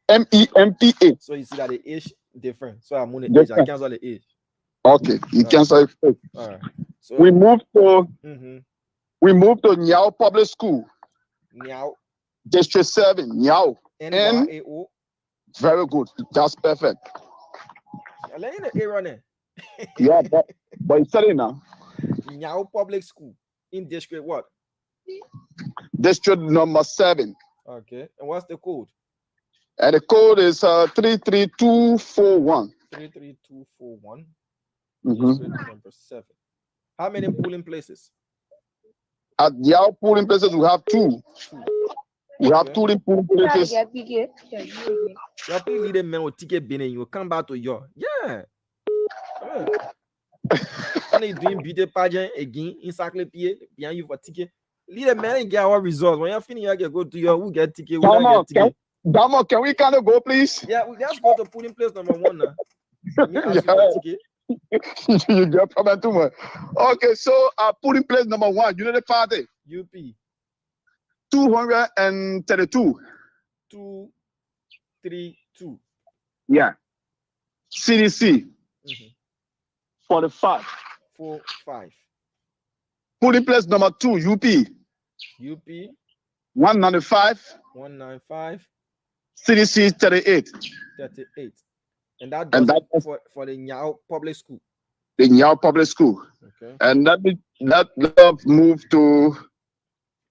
[SPEAKER 5] MEMPA.
[SPEAKER 1] So you see that the H different. So I'm on the H. I cancel the H.
[SPEAKER 5] Okay, you cancel it.
[SPEAKER 1] All right. So
[SPEAKER 5] we move to Nyao Public School.
[SPEAKER 1] Nyao.
[SPEAKER 5] District 7. Nyao.
[SPEAKER 1] NYAO.
[SPEAKER 5] Very good. That's perfect.
[SPEAKER 1] I'm letting the A running.
[SPEAKER 5] Yeah, but it's telling now.
[SPEAKER 1] Nyao Public School in district what?
[SPEAKER 5] District number 7.
[SPEAKER 1] Okay. And what's the code?
[SPEAKER 5] And the code is 33241.
[SPEAKER 1] 33241. District number 7. How many polling places?
[SPEAKER 5] At Nyao polling places, we have 2. We have 2 polling places.
[SPEAKER 1] Your leader man will ticket bin and you come back to your yeah. And you doing beauty pageant again in Saclay behind you for ticket. Leader man get our results. When you're finished, you can go to your who get ticket.
[SPEAKER 5] Damo, can we kind of go, please?
[SPEAKER 1] Yeah, let's go to polling place number 1 now.
[SPEAKER 5] You get problem too much. Okay, so polling place number 1, Unity Party.
[SPEAKER 1] UP
[SPEAKER 5] 232.
[SPEAKER 1] 232.
[SPEAKER 5] Yeah. CDC 45.
[SPEAKER 1] 45.
[SPEAKER 5] Polling place number 2, UP 195.
[SPEAKER 1] 195.
[SPEAKER 5] CDC 38.
[SPEAKER 1] 38. And that does it for the Nyao Public School.
[SPEAKER 5] The Nyao Public School.
[SPEAKER 1] Okay.
[SPEAKER 5] And that move to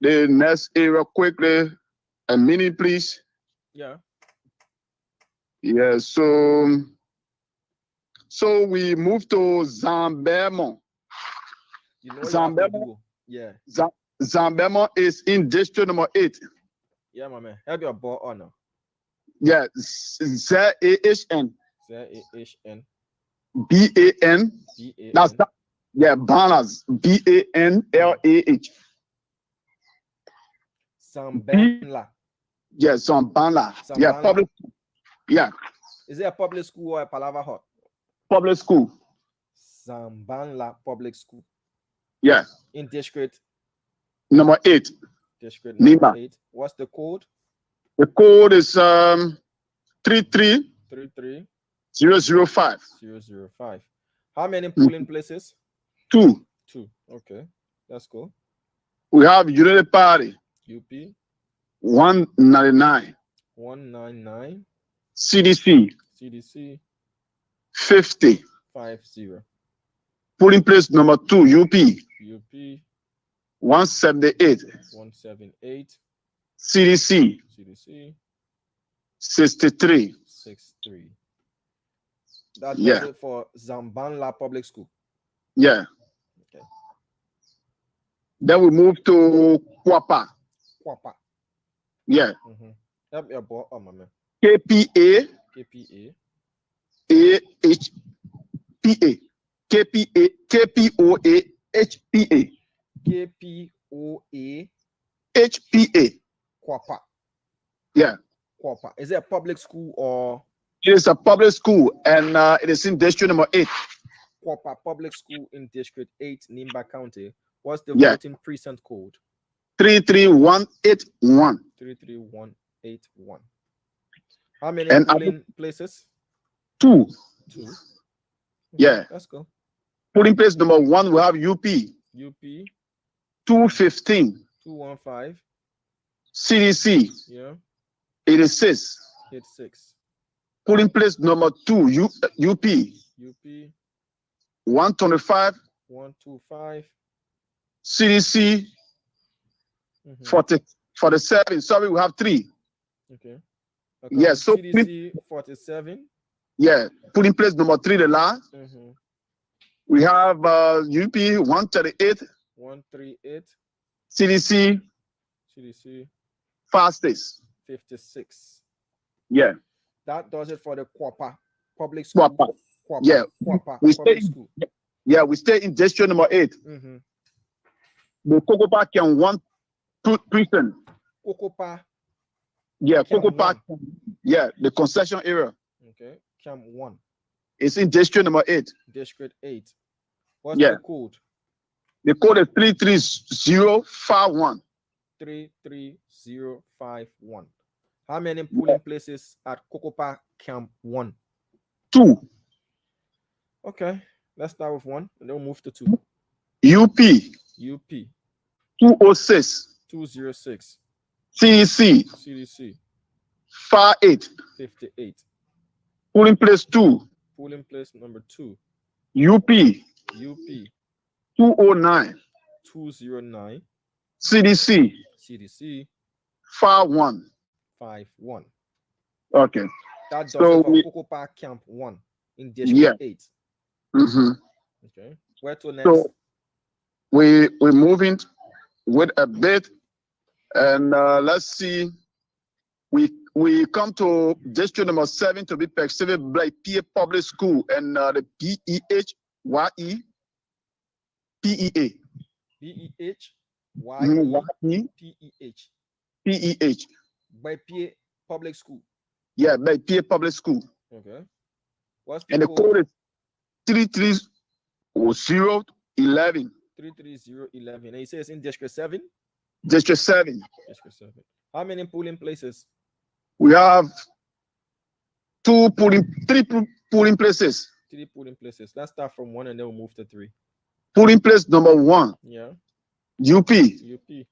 [SPEAKER 5] the next area quickly. A minute, please.
[SPEAKER 1] Yeah.
[SPEAKER 5] Yeah. So we move to Zambemo.
[SPEAKER 1] You know Zambemo. Yeah.
[SPEAKER 5] Zambemo is in district number 8.
[SPEAKER 1] Yeah, my man. Have your ball on now.
[SPEAKER 5] Yeah, ZAHN.
[SPEAKER 1] ZAHN.
[SPEAKER 5] BAN. That's that. Yeah, Banners. BANLAH.
[SPEAKER 1] Sambanla.
[SPEAKER 5] Yeah, Zambala. Yeah,
[SPEAKER 1] Zambala.
[SPEAKER 5] public. Yeah,
[SPEAKER 1] Is it a public school or a Palava Hut?
[SPEAKER 5] public school.
[SPEAKER 1] Zambanla Public School.
[SPEAKER 5] Yeah,
[SPEAKER 1] In district
[SPEAKER 5] number 8.
[SPEAKER 1] district number
[SPEAKER 5] Nimba.
[SPEAKER 1] 8. What's the code?
[SPEAKER 5] The code is 33
[SPEAKER 1] 33005.
[SPEAKER 5] 005.
[SPEAKER 1] How many polling places?
[SPEAKER 5] 2.
[SPEAKER 1] 2. Okay, that's cool.
[SPEAKER 5] We have Unity Party
[SPEAKER 1] UP
[SPEAKER 5] 199.
[SPEAKER 1] 199.
[SPEAKER 5] CDC
[SPEAKER 1] CDC
[SPEAKER 5] 50.
[SPEAKER 1] 50.
[SPEAKER 5] Polling place number 2, UP
[SPEAKER 1] UP
[SPEAKER 5] 178.
[SPEAKER 1] 178.
[SPEAKER 5] CDC
[SPEAKER 1] CDC
[SPEAKER 5] 63.
[SPEAKER 1] 63. That does
[SPEAKER 5] Yeah.
[SPEAKER 1] it for Zambanla Public School.
[SPEAKER 5] Yeah.
[SPEAKER 1] Okay.
[SPEAKER 5] Then we move to Kwapa.
[SPEAKER 1] Kwapa.
[SPEAKER 5] Yeah.
[SPEAKER 1] Help your boy, oh my man.
[SPEAKER 5] KPA
[SPEAKER 1] KPA.
[SPEAKER 5] AHPA. KPA KPOA HPA.
[SPEAKER 1] KPOA
[SPEAKER 5] HPA.
[SPEAKER 1] Kwapa.
[SPEAKER 5] Yeah.
[SPEAKER 1] Kwapa. Is it a public school or
[SPEAKER 5] It is a public school and it is in district number 8.
[SPEAKER 1] Kwapa Public School in District 8, Nimba County? What's the
[SPEAKER 5] Yeah.
[SPEAKER 1] voting precinct code?
[SPEAKER 5] 33181.
[SPEAKER 1] 33181. How many
[SPEAKER 5] And
[SPEAKER 1] polling places?
[SPEAKER 5] 2.
[SPEAKER 1] 2. Okay,
[SPEAKER 5] Yeah.
[SPEAKER 1] let's go.
[SPEAKER 5] Polling place number 1, we have UP
[SPEAKER 1] UP
[SPEAKER 5] 215.
[SPEAKER 1] 215.
[SPEAKER 5] CDC
[SPEAKER 1] Yeah.
[SPEAKER 5] 86.
[SPEAKER 1] 86.
[SPEAKER 5] Polling place number 2, UP
[SPEAKER 1] UP
[SPEAKER 5] 125.
[SPEAKER 1] 125.
[SPEAKER 5] CDC 47. Sorry, we have 3.
[SPEAKER 1] Okay.
[SPEAKER 5] Yeah, so
[SPEAKER 1] CDC 47.
[SPEAKER 5] Yeah, polling place number 3, the last. We have UP 138.
[SPEAKER 1] 138.
[SPEAKER 5] CDC
[SPEAKER 1] CDC
[SPEAKER 5] fastest.
[SPEAKER 1] 56.
[SPEAKER 5] Yeah.
[SPEAKER 1] That does it for the Kwapa Public School.
[SPEAKER 5] Kwapa.
[SPEAKER 1] Kwapa.
[SPEAKER 5] Yeah.
[SPEAKER 1] Kwapa
[SPEAKER 5] We
[SPEAKER 1] Public
[SPEAKER 5] stay.
[SPEAKER 1] School.
[SPEAKER 5] Yeah, we stay in district number 8. The Kokopa can 1 precinct.
[SPEAKER 1] Kokopa.
[SPEAKER 5] Yeah,
[SPEAKER 1] Camp
[SPEAKER 5] Kokopa. Yeah, the concession area.
[SPEAKER 1] Okay. Camp 1.
[SPEAKER 5] It's in district number 8.
[SPEAKER 1] District 8. What's
[SPEAKER 5] Yeah.
[SPEAKER 1] the code?
[SPEAKER 5] The code is 33051.
[SPEAKER 1] 33051. How many polling places at Kokopa Camp 1?
[SPEAKER 5] 2.
[SPEAKER 1] Okay. Let's start with 1 and then we'll move to 2.
[SPEAKER 5] UP
[SPEAKER 1] UP
[SPEAKER 5] 206.
[SPEAKER 1] 206.
[SPEAKER 5] CDC
[SPEAKER 1] CDC
[SPEAKER 5] 58.
[SPEAKER 1] 58.
[SPEAKER 5] Polling place 2.
[SPEAKER 1] Polling place number 2.
[SPEAKER 5] UP
[SPEAKER 1] UP
[SPEAKER 5] 209.
[SPEAKER 1] 209.
[SPEAKER 5] CDC
[SPEAKER 1] CDC
[SPEAKER 5] 51.
[SPEAKER 1] 51.
[SPEAKER 5] Okay.
[SPEAKER 1] That does
[SPEAKER 5] So
[SPEAKER 1] it for
[SPEAKER 5] we-
[SPEAKER 1] Kokopa Camp 1 in District
[SPEAKER 5] Yeah.
[SPEAKER 1] 8. Okay. Where to next?
[SPEAKER 5] So we're moving with a bit, and let's see. We come to district number 7 to be Pacific Black PA Public School and the BEHYE PEA.
[SPEAKER 1] BEH PEH.
[SPEAKER 5] PEH.
[SPEAKER 1] By PA Public School.
[SPEAKER 5] Yeah, by PA Public School.
[SPEAKER 1] Okay. What's the
[SPEAKER 5] And the
[SPEAKER 1] code?
[SPEAKER 5] code is 33011.
[SPEAKER 1] 33011. And it says in District 7.
[SPEAKER 5] District 7.
[SPEAKER 1] District 7. How many polling places?
[SPEAKER 5] We have 3 polling places.
[SPEAKER 1] 3 polling places. Let's start from 1 and then we'll move to 3.
[SPEAKER 5] Polling place number 1,
[SPEAKER 1] Yeah.
[SPEAKER 5] UP.
[SPEAKER 1] UP.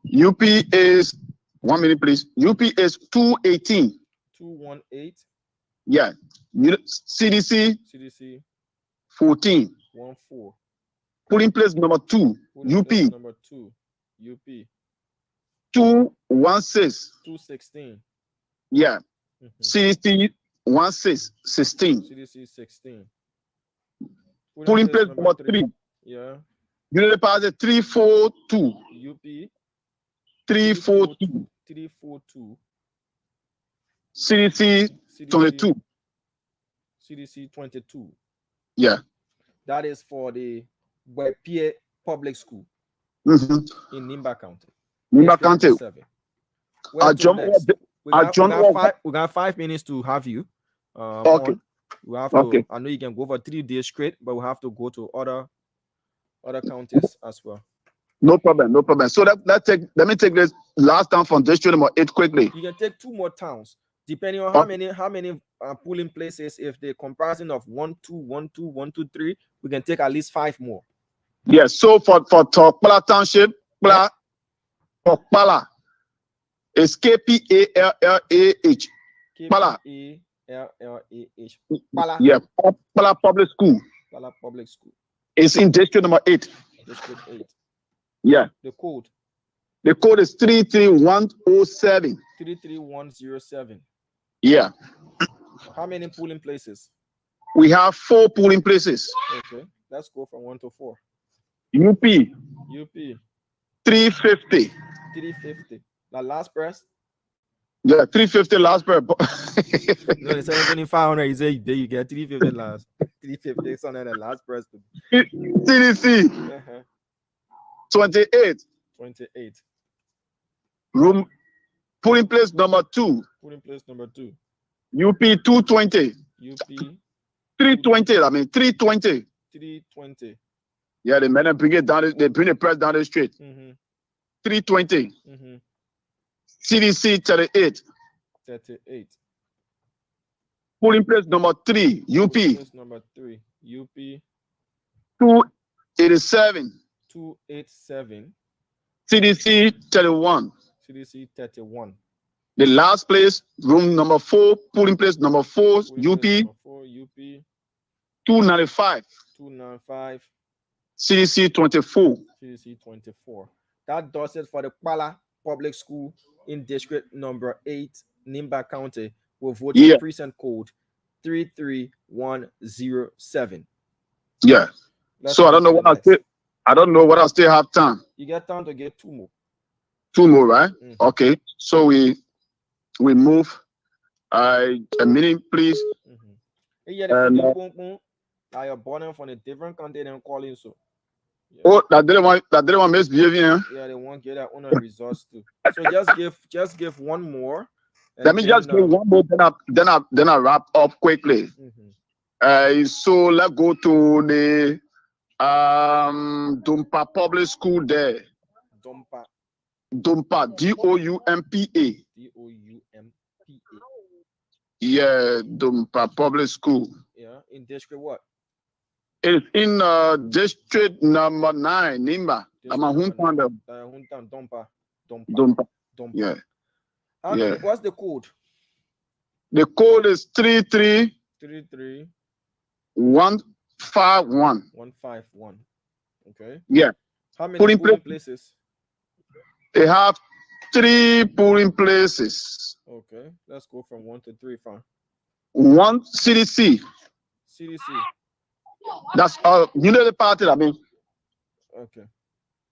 [SPEAKER 5] UP is 1 minute, please. UP is 218.
[SPEAKER 1] 218.
[SPEAKER 5] Yeah. CDC
[SPEAKER 1] CDC
[SPEAKER 5] 14.
[SPEAKER 1] 14.
[SPEAKER 5] Polling place number 2,
[SPEAKER 1] Polling
[SPEAKER 5] UP
[SPEAKER 1] place number 2. UP
[SPEAKER 5] 216.
[SPEAKER 1] 216.
[SPEAKER 5] Yeah. CDC 16.
[SPEAKER 1] CDC 16.
[SPEAKER 5] Polling place number 3,
[SPEAKER 1] Yeah.
[SPEAKER 5] Unity Party 342.
[SPEAKER 1] UP
[SPEAKER 5] 342.
[SPEAKER 1] 342.
[SPEAKER 5] CDC 22.
[SPEAKER 1] CDC 22.
[SPEAKER 5] Yeah.
[SPEAKER 1] That is for the Wepie Public School
[SPEAKER 5] Mm-hmm.
[SPEAKER 1] in Nimba County.
[SPEAKER 5] Nimba County.
[SPEAKER 1] We got 5 minutes to have you.
[SPEAKER 5] Okay.
[SPEAKER 1] On. We have to.
[SPEAKER 5] Okay.
[SPEAKER 1] I know you can go for 3 days straight, but we have to go to other counties as well.
[SPEAKER 5] No problem. No problem. So let me take this last town from district number 8 quickly.
[SPEAKER 1] You can take 2 more towns, depending on how many polling places. If they're comprising of 1, 2, 1, 2, 1, 2, 3, we can take at least 5 more.
[SPEAKER 5] Yes. So for Tokpala Township, Tokpala is KPALLAH. Pala.
[SPEAKER 1] KPALLAH.
[SPEAKER 5] Pala. Yeah. Pala Public School.
[SPEAKER 1] Pala Public School.
[SPEAKER 5] It's in district number 8.
[SPEAKER 1] District 8.
[SPEAKER 5] Yeah.
[SPEAKER 1] The code.
[SPEAKER 5] The code is 33107.
[SPEAKER 1] 33107.
[SPEAKER 5] Yeah.
[SPEAKER 1] How many polling places?
[SPEAKER 5] We have 4 polling places.
[SPEAKER 1] Okay. Let's go from 1 to 4.
[SPEAKER 5] UP
[SPEAKER 1] 350. 350. The last press?
[SPEAKER 5] Yeah, 350 last press.
[SPEAKER 1] No, it's 725. You say there you get 350 last. 350 is on the last press.
[SPEAKER 5] CDC 28.
[SPEAKER 1] 28.
[SPEAKER 5] Room polling place number 2.
[SPEAKER 1] Polling place number 2.
[SPEAKER 5] UP 220.
[SPEAKER 1] UP
[SPEAKER 5] 320. I mean 320.
[SPEAKER 1] 320.
[SPEAKER 5] Yeah, the men bring it down. They bring the press down the street. 320. CDC 38.
[SPEAKER 1] 38.
[SPEAKER 5] Polling place number 3. UP.
[SPEAKER 1] Place number 3. UP
[SPEAKER 5] 287.
[SPEAKER 1] 287.
[SPEAKER 5] CDC 31.
[SPEAKER 1] CDC 31.
[SPEAKER 5] The last place, room number 4, polling place number 4, UP 295.
[SPEAKER 1] 295.
[SPEAKER 5] CDC 24.
[SPEAKER 1] CDC 24. That does it for the Pala Public School in district number 8, Nimba County, with voting precinct code 33107.
[SPEAKER 5] Yeah. So I don't know what I don't know what I still have time.
[SPEAKER 1] You get time to get 2 more.
[SPEAKER 5] 2 more, right? Okay. So we move. A minute, please.
[SPEAKER 1] Now you're born from a different country than calling so.
[SPEAKER 5] Yeah. Oh, that didn't want misbehaving. Huh?
[SPEAKER 1] Yeah, they won't get their own results too. So just give 1 more.
[SPEAKER 5] Let me just give 1 more, then I wrap up quickly. So let's go to the Dumpa Public School there. Dumpa, Doumpa.
[SPEAKER 1] Doumpa.
[SPEAKER 5] Yeah, Dumpa Public School.
[SPEAKER 1] Yeah, in district what?
[SPEAKER 5] It's in district number 9, Nimba. I'm a Huntan. Dumpa. Yeah.
[SPEAKER 1] What's the code?
[SPEAKER 5] The code is
[SPEAKER 1] 33
[SPEAKER 5] 151.
[SPEAKER 1] 151. Okay.
[SPEAKER 5] Yeah.
[SPEAKER 1] How many polling places?
[SPEAKER 5] They have 3 polling places.
[SPEAKER 1] Okay. Let's go from 1 to 3, fine.
[SPEAKER 5] 1 CDC. That's Unity Party, I mean.
[SPEAKER 1] Okay.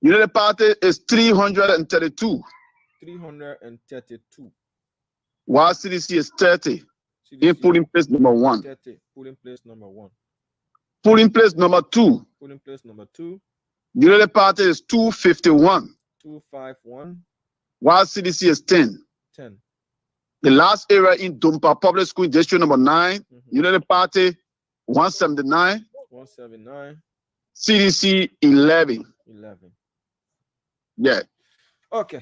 [SPEAKER 5] Unity Party is 332.
[SPEAKER 1] 332.
[SPEAKER 5] While CDC is 30. In polling place number 1.
[SPEAKER 1] 30. Polling place number 1.
[SPEAKER 5] Polling place number 2.
[SPEAKER 1] Polling place number 2.
[SPEAKER 5] Unity Party is 251.
[SPEAKER 1] 251.
[SPEAKER 5] While CDC is 10.
[SPEAKER 1] 10.
[SPEAKER 5] The last area in Dumpa Public School, district number 9. Unity Party 179.
[SPEAKER 1] 179.
[SPEAKER 5] CDC 11.
[SPEAKER 1] 11.
[SPEAKER 5] Yeah.
[SPEAKER 1] Okay.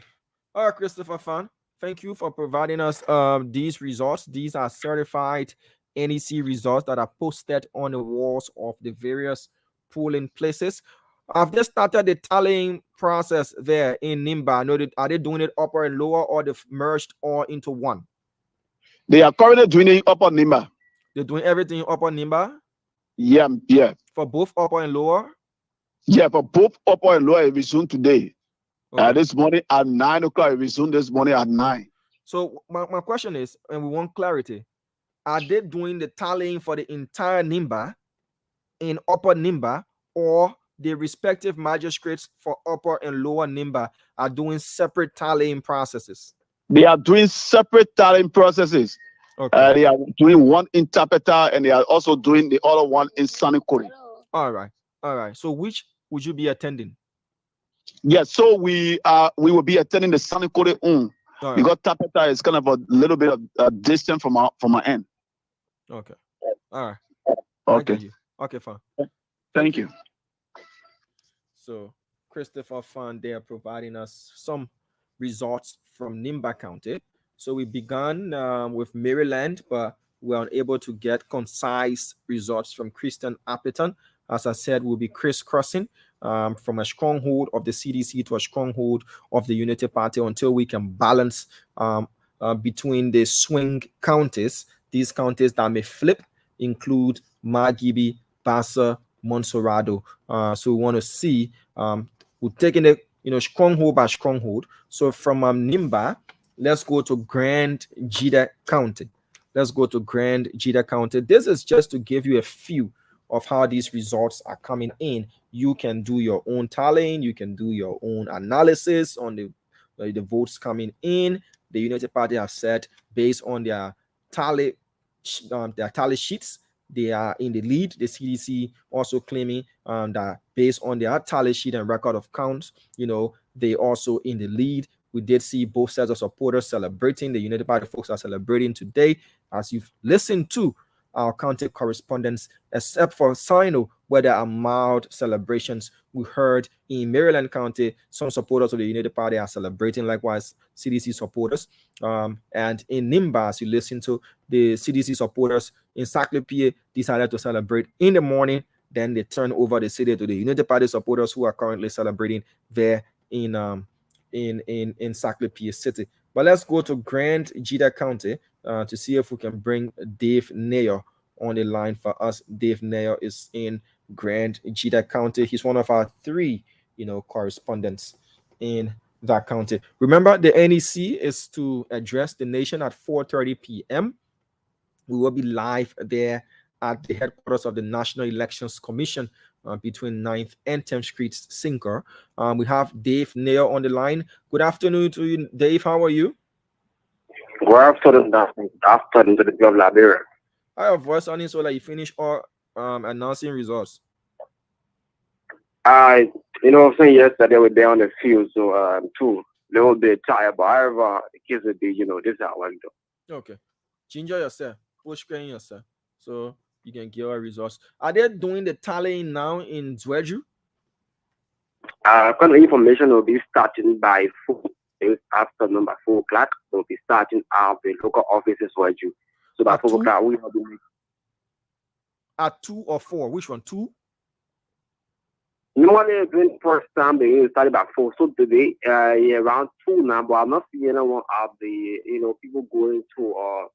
[SPEAKER 1] All right, Christopher Fan. Thank you for providing us these results. These are certified NEC results that are posted on the walls of the various polling places. Have they started the tallying process there in Nimba? Are they doing it upper and lower, or they've merged all into one?
[SPEAKER 5] They are currently doing it upper Nimba.
[SPEAKER 1] They're doing everything upper Nimba?
[SPEAKER 5] Yeah.
[SPEAKER 1] For both upper and lower?
[SPEAKER 5] Yeah, for both upper and lower, it resumed today.
[SPEAKER 1] Okay.
[SPEAKER 5] This morning at 9 o'clock, it resumed this morning at 9.
[SPEAKER 1] So my question is, and we want clarity, are they doing the tallying for the entire Nimba in upper Nimba, or the respective magistrates for Upper and Lower Nimba are doing separate tallying processes?
[SPEAKER 5] They are doing separate tallying processes.
[SPEAKER 1] Okay.
[SPEAKER 5] They are doing one interpreter, and they are also doing the other one in Sinoe.
[SPEAKER 1] All right. All right. So which would you be attending?
[SPEAKER 5] Yes, so we will be attending the Sinoe
[SPEAKER 1] All right.
[SPEAKER 5] because interpreter is kind of a little bit of distance from our end.
[SPEAKER 1] Okay. All right.
[SPEAKER 5] Okay.
[SPEAKER 1] I get you. Okay, fine.
[SPEAKER 5] Thank you.
[SPEAKER 1] So Christopher Fan, they are providing us some results from Nimba County. So we began with Maryland, but we are unable to get concise results from Christian Appleton. As I said, we'll be crisscrossing from a stronghold of the CDC to a stronghold of the Unity Party until we can balance between the swing counties. These counties that may flip include Margibi, Bassa, Monserrado. So we want to see, we're taking it, stronghold by stronghold. So from Nimba, let's go to Grand Gedeh County. Let's go to Grand Gedeh County. This is just to give you a few of how these results are coming in. You can do your own tallying. You can do your own analysis on the votes coming in. The Unity Party have said based on their tally sheets, they are in the lead. The CDC also claiming that based on their tally sheet and record of counts, they also in the lead. We did see both sets of supporters celebrating. The United Party folks are celebrating today, as you've listened to our county correspondents, except for Sinoe, where there are mild celebrations. We heard in Maryland County, some supporters of the United Party are celebrating, likewise CDC supporters. And in Nimba, as you listen to, the CDC supporters in Saclay decided to celebrate in the morning. Then they turn over the city to the United Party supporters who are currently celebrating there in Saclay City. But let's go to Grand Gedeh County to see if we can bring Dave Nair on the line for us. Dave Nair is in Grand Gedeh County. He's one of our three, correspondents in that county. Remember, the NEC is to address the nation at 4:30 p.m. We will be live there at the headquarters of the National Elections Commission between 9th and 10th Streets, Sinker. We have Dave Nair on the line. Good afternoon to you, Dave. How are you?
[SPEAKER 6] Good afternoon to the people of Liberia.
[SPEAKER 1] I have voice on it so that you finish all announcing results.
[SPEAKER 6] Saying yesterday we were there on the field, so I'm too a little bit tired, but however, the kids will be, this is how I do.
[SPEAKER 1] Okay. Ginger yourself, push screen yourself, so you can get our results. Are they doing the tallying now in Zweju?
[SPEAKER 6] Kind of information will be starting by 4 afternoon by 4 o'clock. We'll be starting at the local offices Zweju. So by 4 o'clock we will be
[SPEAKER 1] at 2 or 4. Which one? 2?
[SPEAKER 6] Normally, during the first time they started by 4. So today, around 2 now, but I'm not seeing anyone of the people going to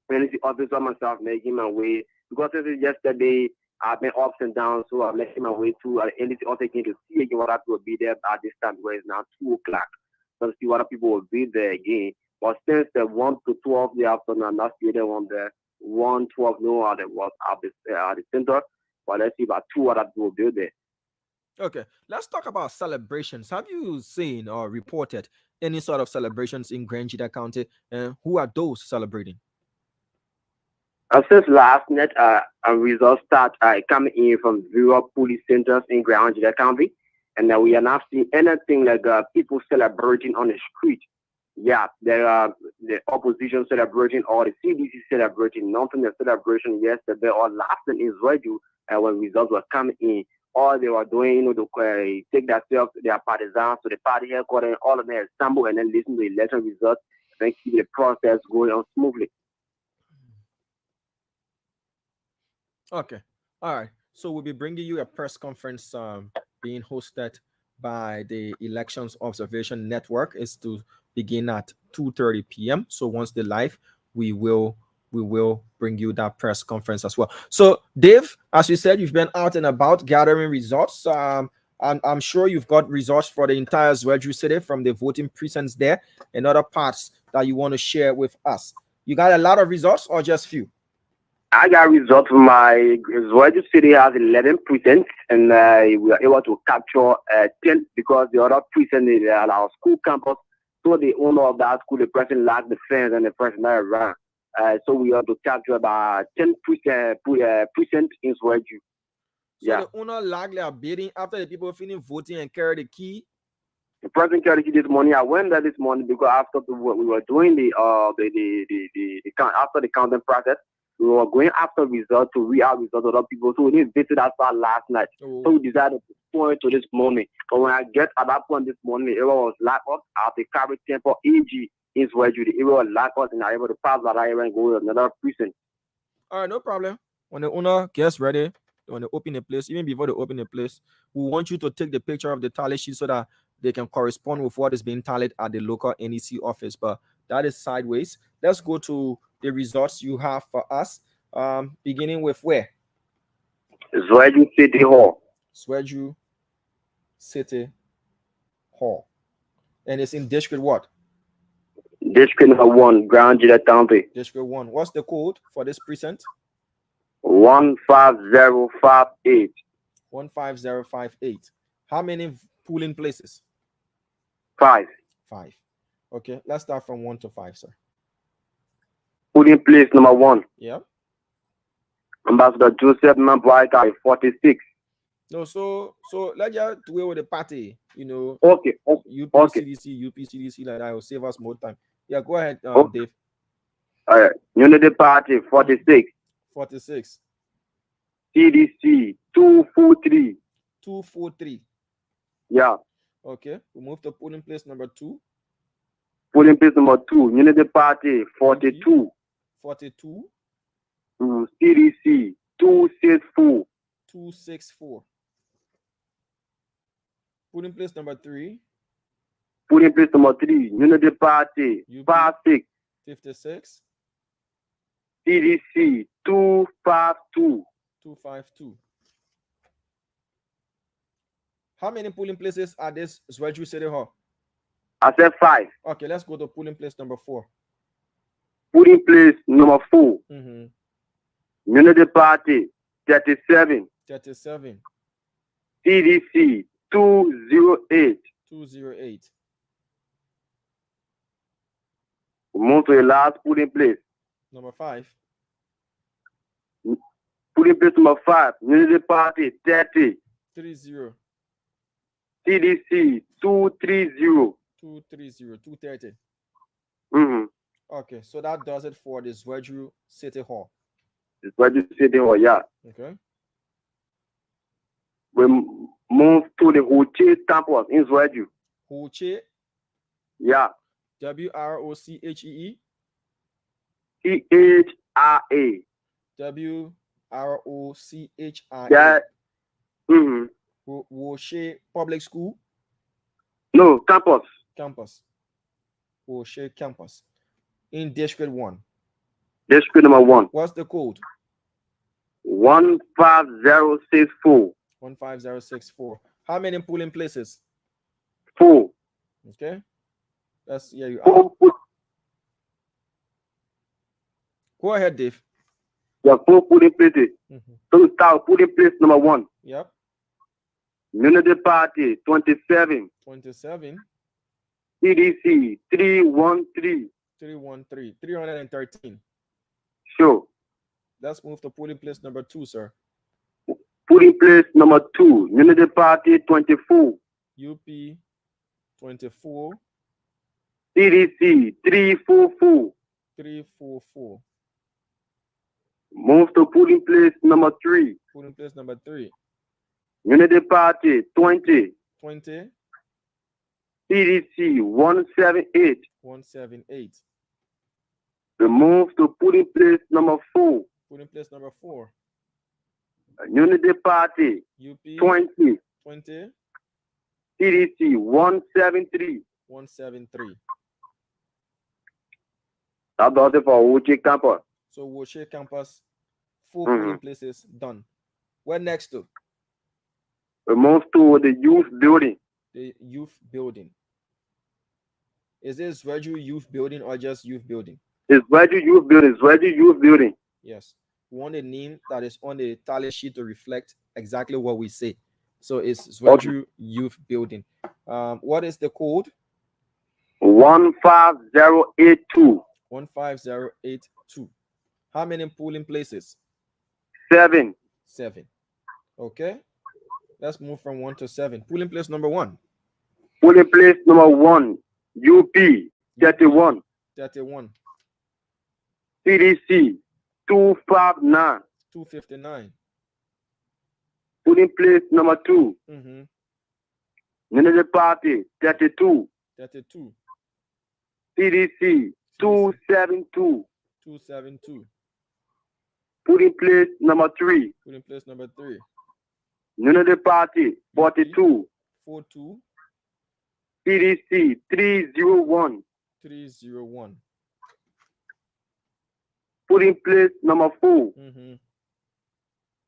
[SPEAKER 6] NEC officer myself making my way, because since yesterday I've been ups and downs, so I'm making my way to NEC office again to see again what people will be there at this time, where it's now 2 o'clock. So to see what people will be there again. But since the 1 to 12 the afternoon, I'm not seeing anyone there. 1, 12, no other was at the center. But let's see about 2 other people will be there.
[SPEAKER 1] Okay, let's talk about celebrations. Have you seen or reported any sort of celebrations in Grand Gedeh County? And who are those celebrating?
[SPEAKER 6] Since last night, results start coming in from various police centers in Grand Gedeh County, and we are not seeing anything like people celebrating on the street. Yeah, there are the opposition celebrating or the CDC celebrating. Nothing the celebration yesterday or last night in Zweju when results were coming in. All they were doing, to take themselves, their partisans to the party headquarters, all of them assemble and then listen to the election results and keep the process going on smoothly.
[SPEAKER 1] Okay. All right. So we'll be bringing you a press conference being hosted by the Elections Observation Network. Is to begin at 2:30 p.m. So once they're live, we will bring you that press conference as well. So Dave, as you said, you've been out and about gathering results. And I'm sure you've got results for the entire Zweju city from the voting precincts there and other parts that you want to share with us. You got a lot of results or just few?
[SPEAKER 6] I got results from my Zwaju City has 11%, and we are able to capture 10 because the other percent is at our school campus. So the owner of that school, the person lacked the fence and the person not around. So we have to capture about 10% in Zwaju.
[SPEAKER 1] So the owner lacked their bidding after the people finished voting and carried the key.
[SPEAKER 6] The person carried the key this morning. I went there this morning because after we were doing the count after the counting process. We were going after results to read out results of other people. So we didn't visit that spot last night.
[SPEAKER 1] Oh.
[SPEAKER 6] So we decided to point to this morning. But when I get at that point this morning, the area was locked up at the Carry Temple AG is where the area was locked up and I was able to pass that area and go to another precinct.
[SPEAKER 1] All right, no problem. When the owner gets ready, when they open the place, even before they open the place, we want you to take the picture of the tally sheet so that they can correspond with what is being tallied at the local NEC office. But that is sideways. Let's go to the results you have for us. Beginning with where?
[SPEAKER 6] Zwaju City Hall.
[SPEAKER 1] Zwaju City Hall. And it's in District what?
[SPEAKER 6] District number 1, Grand Gedeh County.
[SPEAKER 1] District 1. What's the code for this precinct?
[SPEAKER 6] 15058.
[SPEAKER 1] 15058. How many polling places?
[SPEAKER 6] 5.
[SPEAKER 1] 5. Okay, let's start from 1 to 5, sir.
[SPEAKER 6] Polling place number 1.
[SPEAKER 1] Yeah.
[SPEAKER 6] Ambassador Joseph Mamboika, 46.
[SPEAKER 1] No, so let's just do it with the party, you know.
[SPEAKER 6] Okay.
[SPEAKER 1] UPCDC, like that will save us more time. Yeah, go ahead, Dave.
[SPEAKER 6] All right. Unity Party, 46.
[SPEAKER 1] 46.
[SPEAKER 6] CDC, 243.
[SPEAKER 1] 243.
[SPEAKER 6] Yeah.
[SPEAKER 1] Okay, we move to polling place number 2.
[SPEAKER 6] Polling place number 2, Unity Party, 42.
[SPEAKER 1] 42.
[SPEAKER 6] CDC, 264.
[SPEAKER 1] 264. Polling place number 3.
[SPEAKER 6] Polling place number 3, Unity Party, 56.
[SPEAKER 1] 56.
[SPEAKER 6] CDC, 252.
[SPEAKER 1] 252. How many polling places are this Zwaju City Hall?
[SPEAKER 6] I said 5.
[SPEAKER 1] Okay, let's go to polling place number 4.
[SPEAKER 6] Polling place number 4. Unity Party, 37.
[SPEAKER 1] 37.
[SPEAKER 6] CDC, 208.
[SPEAKER 1] 208.
[SPEAKER 6] We move to the last polling place.
[SPEAKER 1] Number 5.
[SPEAKER 6] Polling place number 5, Unity Party, 30.
[SPEAKER 1] 30.
[SPEAKER 6] CDC, 230.
[SPEAKER 1] 230. 230. Okay, so that does it for the Zwaju City Hall.
[SPEAKER 6] The Zwaju City Hall, yeah.
[SPEAKER 1] Okay.
[SPEAKER 6] We move to the Hoche campus in Zwaju.
[SPEAKER 1] Hoche?
[SPEAKER 6] Yeah.
[SPEAKER 1] WROCHEE?
[SPEAKER 6] CHRA.
[SPEAKER 1] WROCHRA.
[SPEAKER 6] Yeah.
[SPEAKER 1] Hoche Public School?
[SPEAKER 6] No, campus.
[SPEAKER 1] Campus. Hoche campus. In District 1.
[SPEAKER 6] District number 1.
[SPEAKER 1] What's the code?
[SPEAKER 6] 15064.
[SPEAKER 1] 15064. How many polling places?
[SPEAKER 6] 4.
[SPEAKER 1] Okay. That's you are. Go ahead, Dave.
[SPEAKER 6] Yeah, 4 polling places. So we start polling place number 1.
[SPEAKER 1] Yep.
[SPEAKER 6] Unity Party, 27.
[SPEAKER 1] 27.
[SPEAKER 6] CDC, 313.
[SPEAKER 1] 313. 313.
[SPEAKER 6] Sure.
[SPEAKER 1] Let's move to polling place number 2, sir.
[SPEAKER 6] Polling place number 2, Unity Party, 24.
[SPEAKER 1] UP, 24.
[SPEAKER 6] CDC, 344.
[SPEAKER 1] 344.
[SPEAKER 6] Move to polling place number 3.
[SPEAKER 1] Polling place number 3.
[SPEAKER 6] Unity Party, 20.
[SPEAKER 1] 20.
[SPEAKER 6] CDC, 178.
[SPEAKER 1] 178.
[SPEAKER 6] We move to polling place number 4.
[SPEAKER 1] Polling place number 4.
[SPEAKER 6] Unity Party,
[SPEAKER 1] UP,
[SPEAKER 6] 20.
[SPEAKER 1] 20.
[SPEAKER 6] CDC, 173.
[SPEAKER 1] 173.
[SPEAKER 6] That does it for Hoche campus.
[SPEAKER 1] So Hoche campus, 4 polling places done. Where next to?
[SPEAKER 6] We move to the youth building.
[SPEAKER 1] The youth building. Is this Zwaju youth building or just youth building?
[SPEAKER 6] It's Zwaju youth building. Zwaju youth building.
[SPEAKER 1] Yes. We want a name that is on the tally sheet to reflect exactly what we say. So it's Zwedru Youth Building. What is the code?
[SPEAKER 6] 15082.
[SPEAKER 1] 15082. How many polling places?
[SPEAKER 6] 7.
[SPEAKER 1] 7. Okay. Let's move from 1 to 7. Polling place number 1.
[SPEAKER 6] Polling place number 1, UP 31.
[SPEAKER 1] 31.
[SPEAKER 6] CDC 259.
[SPEAKER 1] 259.
[SPEAKER 6] Polling place number 2. Unity Party 32.
[SPEAKER 1] 32.
[SPEAKER 6] CDC 272.
[SPEAKER 1] 272.
[SPEAKER 6] Polling place number 3.
[SPEAKER 1] Polling place number 3.
[SPEAKER 6] Unity Party 42.
[SPEAKER 1] 42.
[SPEAKER 6] CDC 301.
[SPEAKER 1] 301.
[SPEAKER 6] Polling place number 4.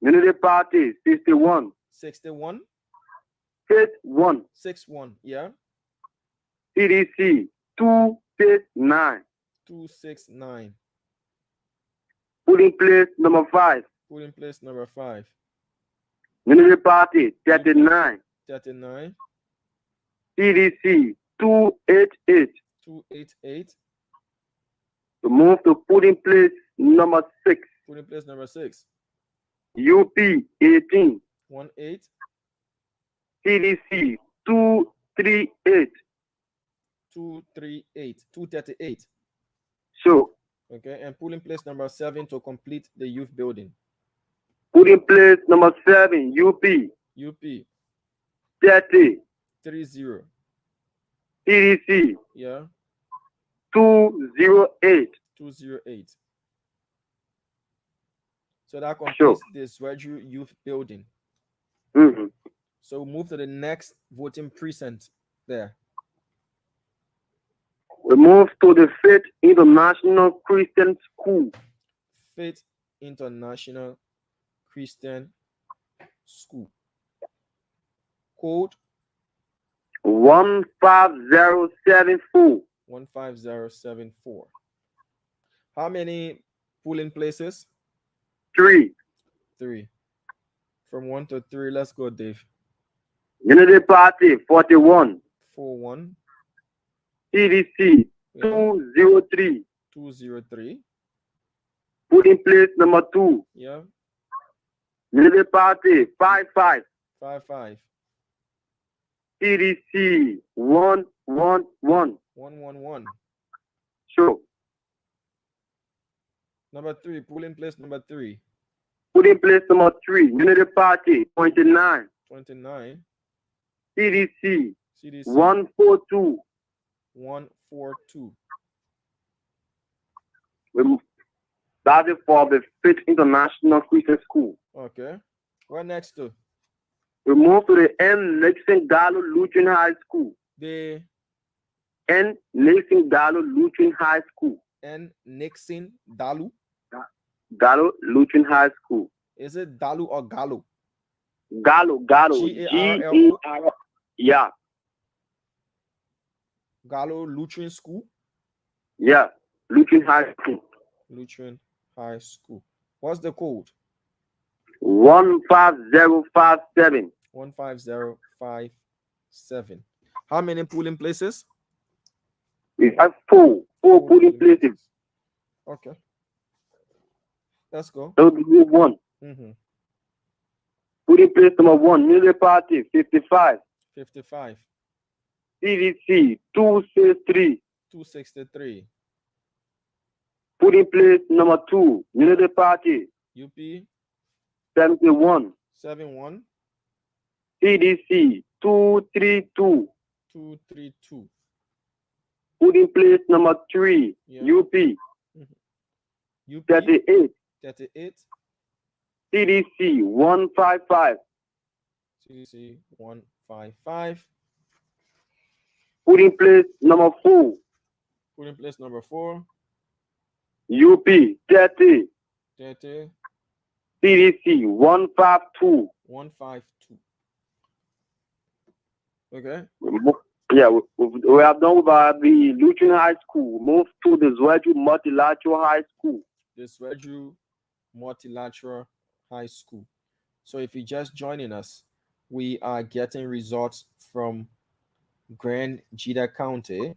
[SPEAKER 6] Unity Party 61.
[SPEAKER 1] 61.
[SPEAKER 6] 61.
[SPEAKER 1] 61. Yeah.
[SPEAKER 6] CDC 269.
[SPEAKER 1] 269.
[SPEAKER 6] Polling place number 5.
[SPEAKER 1] Polling place number 5.
[SPEAKER 6] Unity Party 39.
[SPEAKER 1] 39.
[SPEAKER 6] CDC 288.
[SPEAKER 1] 288.
[SPEAKER 6] To move to polling place number 6.
[SPEAKER 1] Polling place number 6.
[SPEAKER 6] UP 18.
[SPEAKER 1] 18.
[SPEAKER 6] CDC 238.
[SPEAKER 1] 238. 238.
[SPEAKER 6] So,
[SPEAKER 1] okay, and polling place number 7 to complete the youth building.
[SPEAKER 6] Polling place number 7, UP.
[SPEAKER 1] UP.
[SPEAKER 6] 30.
[SPEAKER 1] 30.
[SPEAKER 6] CDC.
[SPEAKER 1] Yeah.
[SPEAKER 6] 208.
[SPEAKER 1] 208. So that completes the Zwedru Youth Building. So move to the next voting precinct there.
[SPEAKER 6] We move to the Faith International Christian School.
[SPEAKER 1] Faith International Christian School. Code
[SPEAKER 6] 15074.
[SPEAKER 1] 15074. How many polling places?
[SPEAKER 6] 3.
[SPEAKER 1] 3. From 1 to 3, let's go, Dave.
[SPEAKER 6] Unity Party 41.
[SPEAKER 1] 41.
[SPEAKER 6] CDC 203.
[SPEAKER 1] 203.
[SPEAKER 6] Polling place number 2.
[SPEAKER 1] Yeah.
[SPEAKER 6] Unity Party 55.
[SPEAKER 1] 55.
[SPEAKER 6] CDC 111.
[SPEAKER 1] 111.
[SPEAKER 6] Sure.
[SPEAKER 1] Number 3, polling place number 3.
[SPEAKER 6] Polling place number 3, Unity Party 29.
[SPEAKER 1] 29.
[SPEAKER 6] CDC
[SPEAKER 1] 142. 142.
[SPEAKER 6] That is for the Faith International Christian School.
[SPEAKER 1] Okay. What next to?
[SPEAKER 6] We move to the N. Nixon Gallo Lutheran High School.
[SPEAKER 1] The
[SPEAKER 6] N. Nixon Gallo Lutheran High School.
[SPEAKER 1] N. Nixon Dalu?
[SPEAKER 6] Gallo Lutheran High School.
[SPEAKER 1] Is it Dalu or Gallo?
[SPEAKER 6] Gallo. G-A-R-L. Yeah.
[SPEAKER 1] Gallo Lutheran School?
[SPEAKER 6] Yeah. Lutheran High School.
[SPEAKER 1] Lutheran High School. What's the code?
[SPEAKER 6] 15057.
[SPEAKER 1] 15057. How many polling places?
[SPEAKER 6] We have 4 polling places.
[SPEAKER 1] Okay. Let's go.
[SPEAKER 6] That would be 1. Polling place number 1, Unity Party 55.
[SPEAKER 1] 55.
[SPEAKER 6] CDC 263.
[SPEAKER 1] 263.
[SPEAKER 6] Polling place number 2, Unity Party
[SPEAKER 1] UP
[SPEAKER 6] 71.
[SPEAKER 1] 71.
[SPEAKER 6] CDC 232.
[SPEAKER 1] 232.
[SPEAKER 6] Polling place number 3, UP
[SPEAKER 1] UP
[SPEAKER 6] 38.
[SPEAKER 1] 38.
[SPEAKER 6] CDC 155.
[SPEAKER 1] CDC 155.
[SPEAKER 6] Polling place number 4.
[SPEAKER 1] Polling place number 4.
[SPEAKER 6] UP 30.
[SPEAKER 1] 30.
[SPEAKER 6] CDC 152.
[SPEAKER 1] 152. Okay.
[SPEAKER 6] Yeah, we have done with the Lutheran High School. Move to the Zwedru Multilateral High School.
[SPEAKER 1] The Zwedru Multilateral High School. So if you're just joining us, we are getting results from Grand Gedeh County,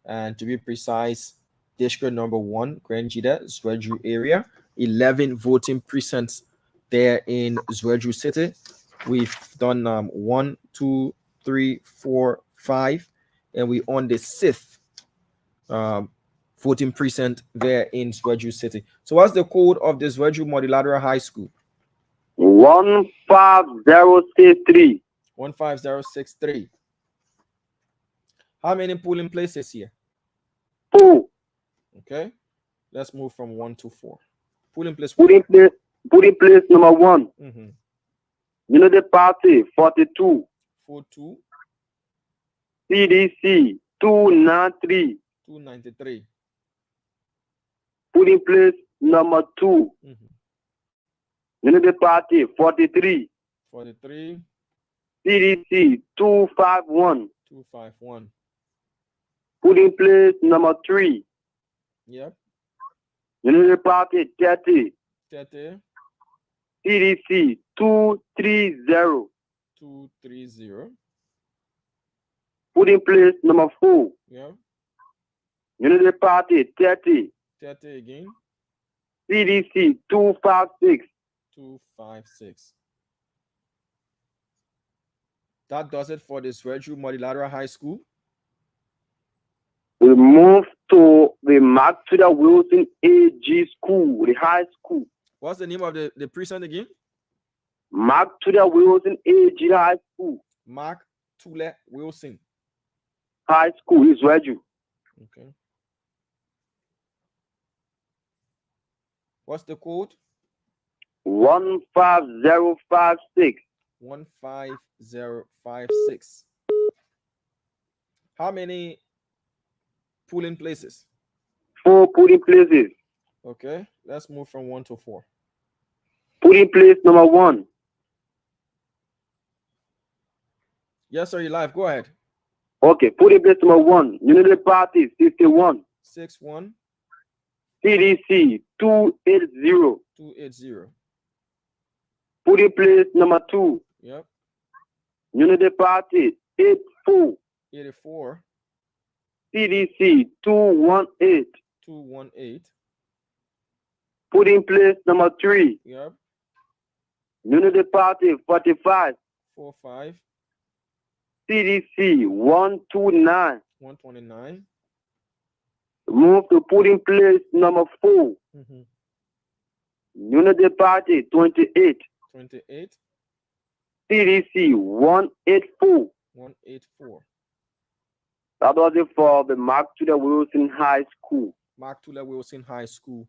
[SPEAKER 1] and to be precise, district number 1, Grand Gedeh, Zwedru area, 11 voting precincts there in Zwedru City. We've done 1, 2, 3, 4, 5, and we on the 6th voting precinct there in Zwedru City. So what's the code of the Zwedru Multilateral High School?
[SPEAKER 6] 15063.
[SPEAKER 1] 15063. How many polling places here?
[SPEAKER 6] 2.
[SPEAKER 1] Okay, let's move from 1 to 4. Polling place.
[SPEAKER 6] Polling place number 1. Unity Party 42.
[SPEAKER 1] 42.
[SPEAKER 6] CDC 293.
[SPEAKER 1] 293.
[SPEAKER 6] Polling place number 2. Unity Party 43.
[SPEAKER 1] 43.
[SPEAKER 6] CDC 251.
[SPEAKER 1] 251.
[SPEAKER 6] Polling place number 3.
[SPEAKER 1] Yep.
[SPEAKER 6] Unity Party 30.
[SPEAKER 1] 30.
[SPEAKER 6] CDC 230.
[SPEAKER 1] 230.
[SPEAKER 6] Polling place number 4.
[SPEAKER 1] Yep.
[SPEAKER 6] Unity Party 30.
[SPEAKER 1] 30 again.
[SPEAKER 6] CDC 256.
[SPEAKER 1] 256. That does it for the Zwedru Multilateral High School.
[SPEAKER 6] We move to the Mark-Tudor Wilson AG School, the high school.
[SPEAKER 1] What's the name of the precinct again?
[SPEAKER 6] Mark-Tudor Wilson AG High School.
[SPEAKER 1] Mark-Tudor Wilson
[SPEAKER 6] High School is Zwedru.
[SPEAKER 1] Okay. What's the code?
[SPEAKER 6] 15056.
[SPEAKER 1] 15056. How many polling places?
[SPEAKER 6] 4 polling places.
[SPEAKER 1] Okay, let's move from 1 to 4.
[SPEAKER 6] Polling place number 1.
[SPEAKER 1] Yes, sir, you're live. Go ahead.
[SPEAKER 6] Okay, polling place number 1. Unity Party 61.
[SPEAKER 1] 61.
[SPEAKER 6] CDC 280.
[SPEAKER 1] 280.
[SPEAKER 6] Polling place number 2.
[SPEAKER 1] Yep.
[SPEAKER 6] Unity Party 84.
[SPEAKER 1] 84.
[SPEAKER 6] CDC 218.
[SPEAKER 1] 218.
[SPEAKER 6] Polling place number 3.
[SPEAKER 1] Yep.
[SPEAKER 6] Unity Party 45.
[SPEAKER 1] 45.
[SPEAKER 6] CDC 129.
[SPEAKER 1] 129.
[SPEAKER 6] Move to polling place number 4. Unity Party 28.
[SPEAKER 1] 28.
[SPEAKER 6] CDC 184.
[SPEAKER 1] 184.
[SPEAKER 6] That was it for the Mark-Tudor Wilson High School.
[SPEAKER 1] Mark-Tudor Wilson High School.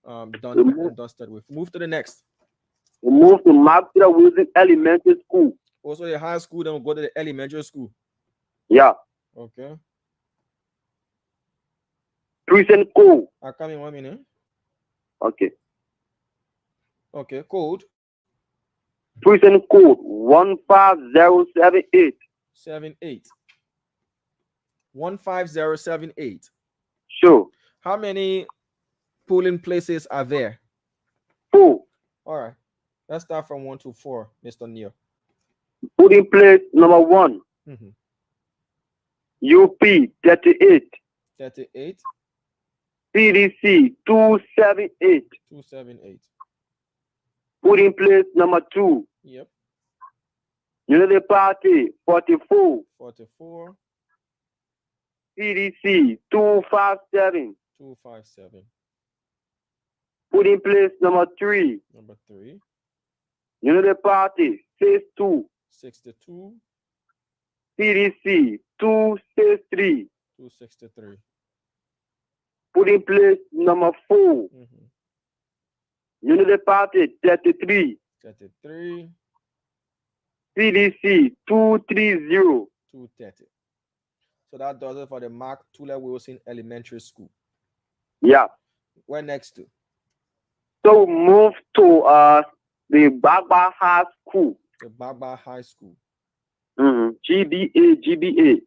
[SPEAKER 1] Done and dusted with. Move to the next.
[SPEAKER 6] We move to Mark-Tudor Wilson Elementary School.
[SPEAKER 1] Also the high school, then we'll go to the elementary school.
[SPEAKER 6] Yeah.
[SPEAKER 1] Okay.
[SPEAKER 6] Precinct code.
[SPEAKER 1] I'll come in 1 minute.
[SPEAKER 6] Okay.
[SPEAKER 1] Okay, code.
[SPEAKER 6] Precinct code 15078.
[SPEAKER 1] 78. 15078.
[SPEAKER 6] Sure.
[SPEAKER 1] How many polling places are there?
[SPEAKER 6] 4.
[SPEAKER 1] All right. Let's start from 1 to 4, Mr. Neil.
[SPEAKER 6] Polling place number 1. UP 38.
[SPEAKER 1] 38.
[SPEAKER 6] CDC 278.
[SPEAKER 1] 278.
[SPEAKER 6] Polling place number 2.
[SPEAKER 1] Yep.
[SPEAKER 6] Unity Party 44.
[SPEAKER 1] 44.
[SPEAKER 6] CDC 257.
[SPEAKER 1] 257.
[SPEAKER 6] Polling place number 3.
[SPEAKER 1] Number 3.
[SPEAKER 6] Unity Party 62.
[SPEAKER 1] 62.
[SPEAKER 6] CDC 263.
[SPEAKER 1] 263.
[SPEAKER 6] Polling place number 4. Unity Party 33.
[SPEAKER 1] 33.
[SPEAKER 6] CDC 230.
[SPEAKER 1] 230. So that does it for the Mark-Tudor Wilson Elementary School.
[SPEAKER 6] Yeah.
[SPEAKER 1] Where next to?
[SPEAKER 6] So move to the Baba High School.
[SPEAKER 1] The Baba High School.
[SPEAKER 6] GBA.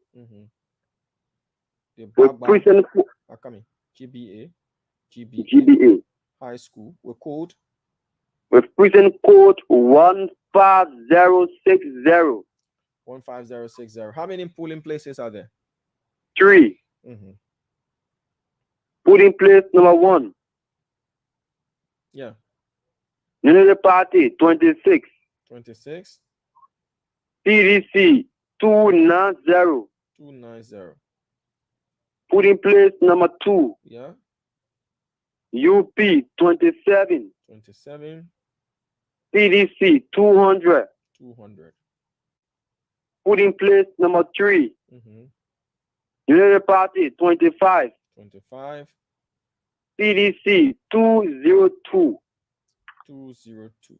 [SPEAKER 1] The Baba. GBA.
[SPEAKER 6] GBA.
[SPEAKER 1] High School. With code
[SPEAKER 6] with precinct code 15060.
[SPEAKER 1] 15060. How many polling places are there?
[SPEAKER 6] 3.
[SPEAKER 1] Mm-hmm.
[SPEAKER 6] Polling place number 1.
[SPEAKER 1] Yeah.
[SPEAKER 6] Unity Party 26.
[SPEAKER 1] 26.
[SPEAKER 6] CDC 290.
[SPEAKER 1] 290.
[SPEAKER 6] Polling place number 2.
[SPEAKER 1] Yeah.
[SPEAKER 6] UP 27.
[SPEAKER 1] 27.
[SPEAKER 6] CDC 200.
[SPEAKER 1] 200.
[SPEAKER 6] Polling place number 3.
[SPEAKER 1] Mm-hmm.
[SPEAKER 6] Unity Party 25.
[SPEAKER 1] 25.
[SPEAKER 6] CDC 202.
[SPEAKER 1] 202.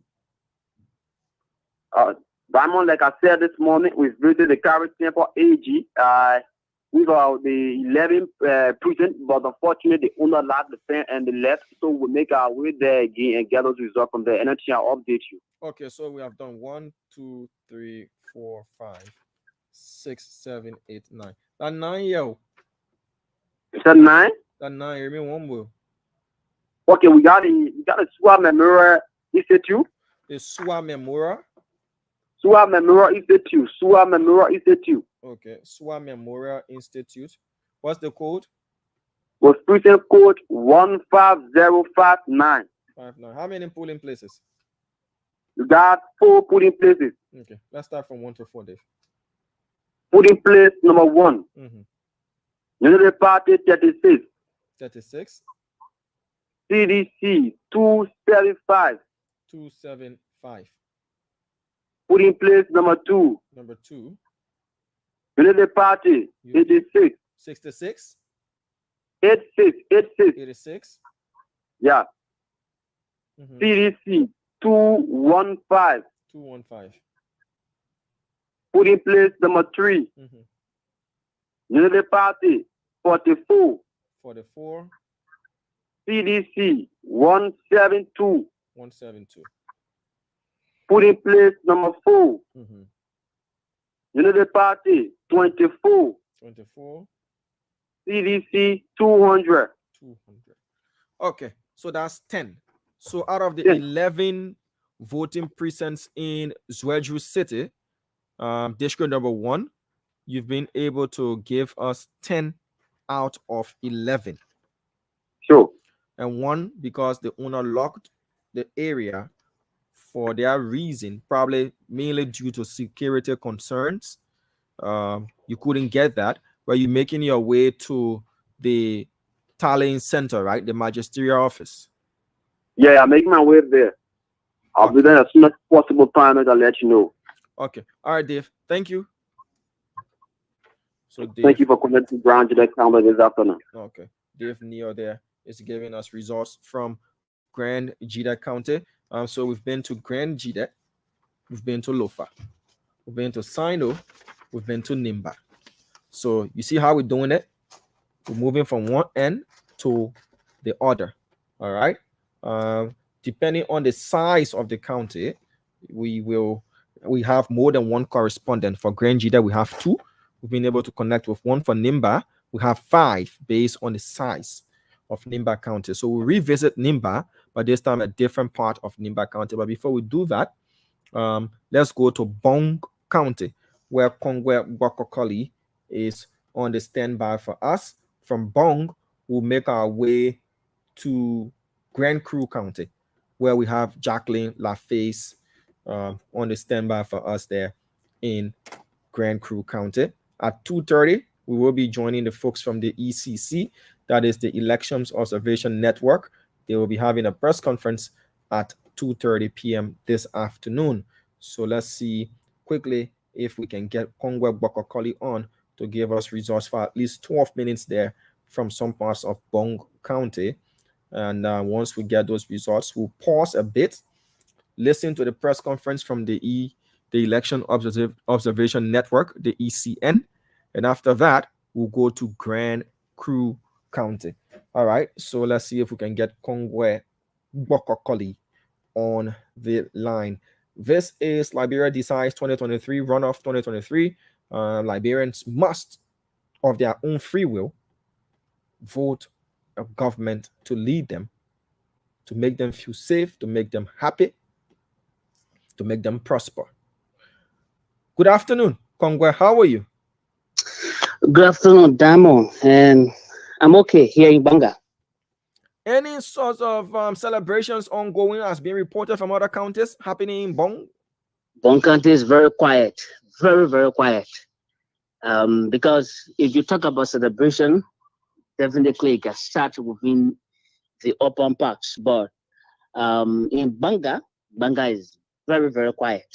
[SPEAKER 6] Diamond, like I said this morning, we visited the Carrick Temple AG. We got the 11 precinct, but unfortunately, the owner lacked the pen and the left. So we make our way there again and get those results from there. And then I'll update you.
[SPEAKER 1] Okay, so we have done 1, 2, 3, 4, 5, 6, 7, 8, 9. That 9, yo.
[SPEAKER 6] Is that 9?
[SPEAKER 1] That 9, you mean one more.
[SPEAKER 6] Okay, we got a SWA Memorial Institute.
[SPEAKER 1] The SWA Memorial.
[SPEAKER 6] SWA Memorial Institute. SWA Memorial Institute.
[SPEAKER 1] Okay, SWA Memorial Institute. What's the code?
[SPEAKER 6] Was precinct code 15059.
[SPEAKER 1] 59. How many polling places?
[SPEAKER 6] You got 4 polling places.
[SPEAKER 1] Okay, let's start from 1 to 4, Dave.
[SPEAKER 6] Polling place number 1.
[SPEAKER 1] Mm-hmm.
[SPEAKER 6] Unity Party 36.
[SPEAKER 1] 36.
[SPEAKER 6] CDC 275.
[SPEAKER 1] 275.
[SPEAKER 6] Polling place number 2.
[SPEAKER 1] Number 2.
[SPEAKER 6] Unity Party 86.
[SPEAKER 1] 66.
[SPEAKER 6] 86.
[SPEAKER 1] 86.
[SPEAKER 6] Yeah.
[SPEAKER 1] Mm-hmm.
[SPEAKER 6] CDC 215.
[SPEAKER 1] 215.
[SPEAKER 6] Polling place number 3.
[SPEAKER 1] Mm-hmm.
[SPEAKER 6] Unity Party 44.
[SPEAKER 1] 44.
[SPEAKER 6] CDC 172.
[SPEAKER 1] 172.
[SPEAKER 6] Polling place number 4.
[SPEAKER 1] Mm-hmm.
[SPEAKER 6] Unity Party 24.
[SPEAKER 1] 24.
[SPEAKER 6] CDC 200.
[SPEAKER 1] 200. Okay, so that's 10. So out of the 11 voting precincts in Zwedru City, district number 1, you've been able to give us 10 out of 11.
[SPEAKER 6] Sure.
[SPEAKER 1] And 1 because the owner locked the area for their reason, probably mainly due to security concerns. You couldn't get that, but you're making your way to the tallying center, right? The magisterial office.
[SPEAKER 6] Yeah, I'm making my way there. I'll be there as soon as possible. I'll let you know.
[SPEAKER 1] Okay. All right, Dave. Thank you. So Dave,
[SPEAKER 6] thank you for connecting Brown to that camera this afternoon.
[SPEAKER 1] Okay. Dave Neo there is giving us results from Grand Gedeh County. So we've been to Grand Gedeh, we've been to Lofa, we've been to Sinoe, we've been to Nimba. So you see how we're doing it? We're moving from one end to the other. All right. Depending on the size of the county, we have more than one correspondent. For Grand Gedeh, we have 2. We've been able to connect with 1 for Nimba. We have 5 based on the size of Nimba County. So we'll revisit Nimba, but this time a different part of Nimba County. But before we do that, let's go to Bong County, where Kongwe Bokokoli is on the standby for us. From Bong, we'll make our way to Grand Cru County, where we have Jacqueline LaFace on the standby for us there in Grand Cru County. At 2:30, we will be joining the folks from the ECC, that is the Elections Observation Network. They will be having a press conference at 2:30 p.m. this afternoon. So let's see quickly if we can get Kongwe Bokokoli on to give us results for at least 12 minutes there from some parts of Bong County. And once we get those results, we'll pause a bit, listen to the press conference from the Election Observation Network, the ECN. And after that, we'll go to Grand Cru County. All right, so let's see if we can get Kongwe Bokokoli on the line. This is Liberia Decides 2023, Runoff 2023. Liberians must, of their own free will, vote a government to lead them to make them feel safe, to make them happy, to make them prosper. Good afternoon, Kongwe. How are you?
[SPEAKER 7] Good afternoon, Damo, and I'm okay here in Banga.
[SPEAKER 1] Any sorts of celebrations ongoing has been reported from other counties happening in Bong?
[SPEAKER 7] Bong County is very quiet, very, very quiet. Because if you talk about celebration, definitely it can start within the open parks. But in Banga is very, very quiet.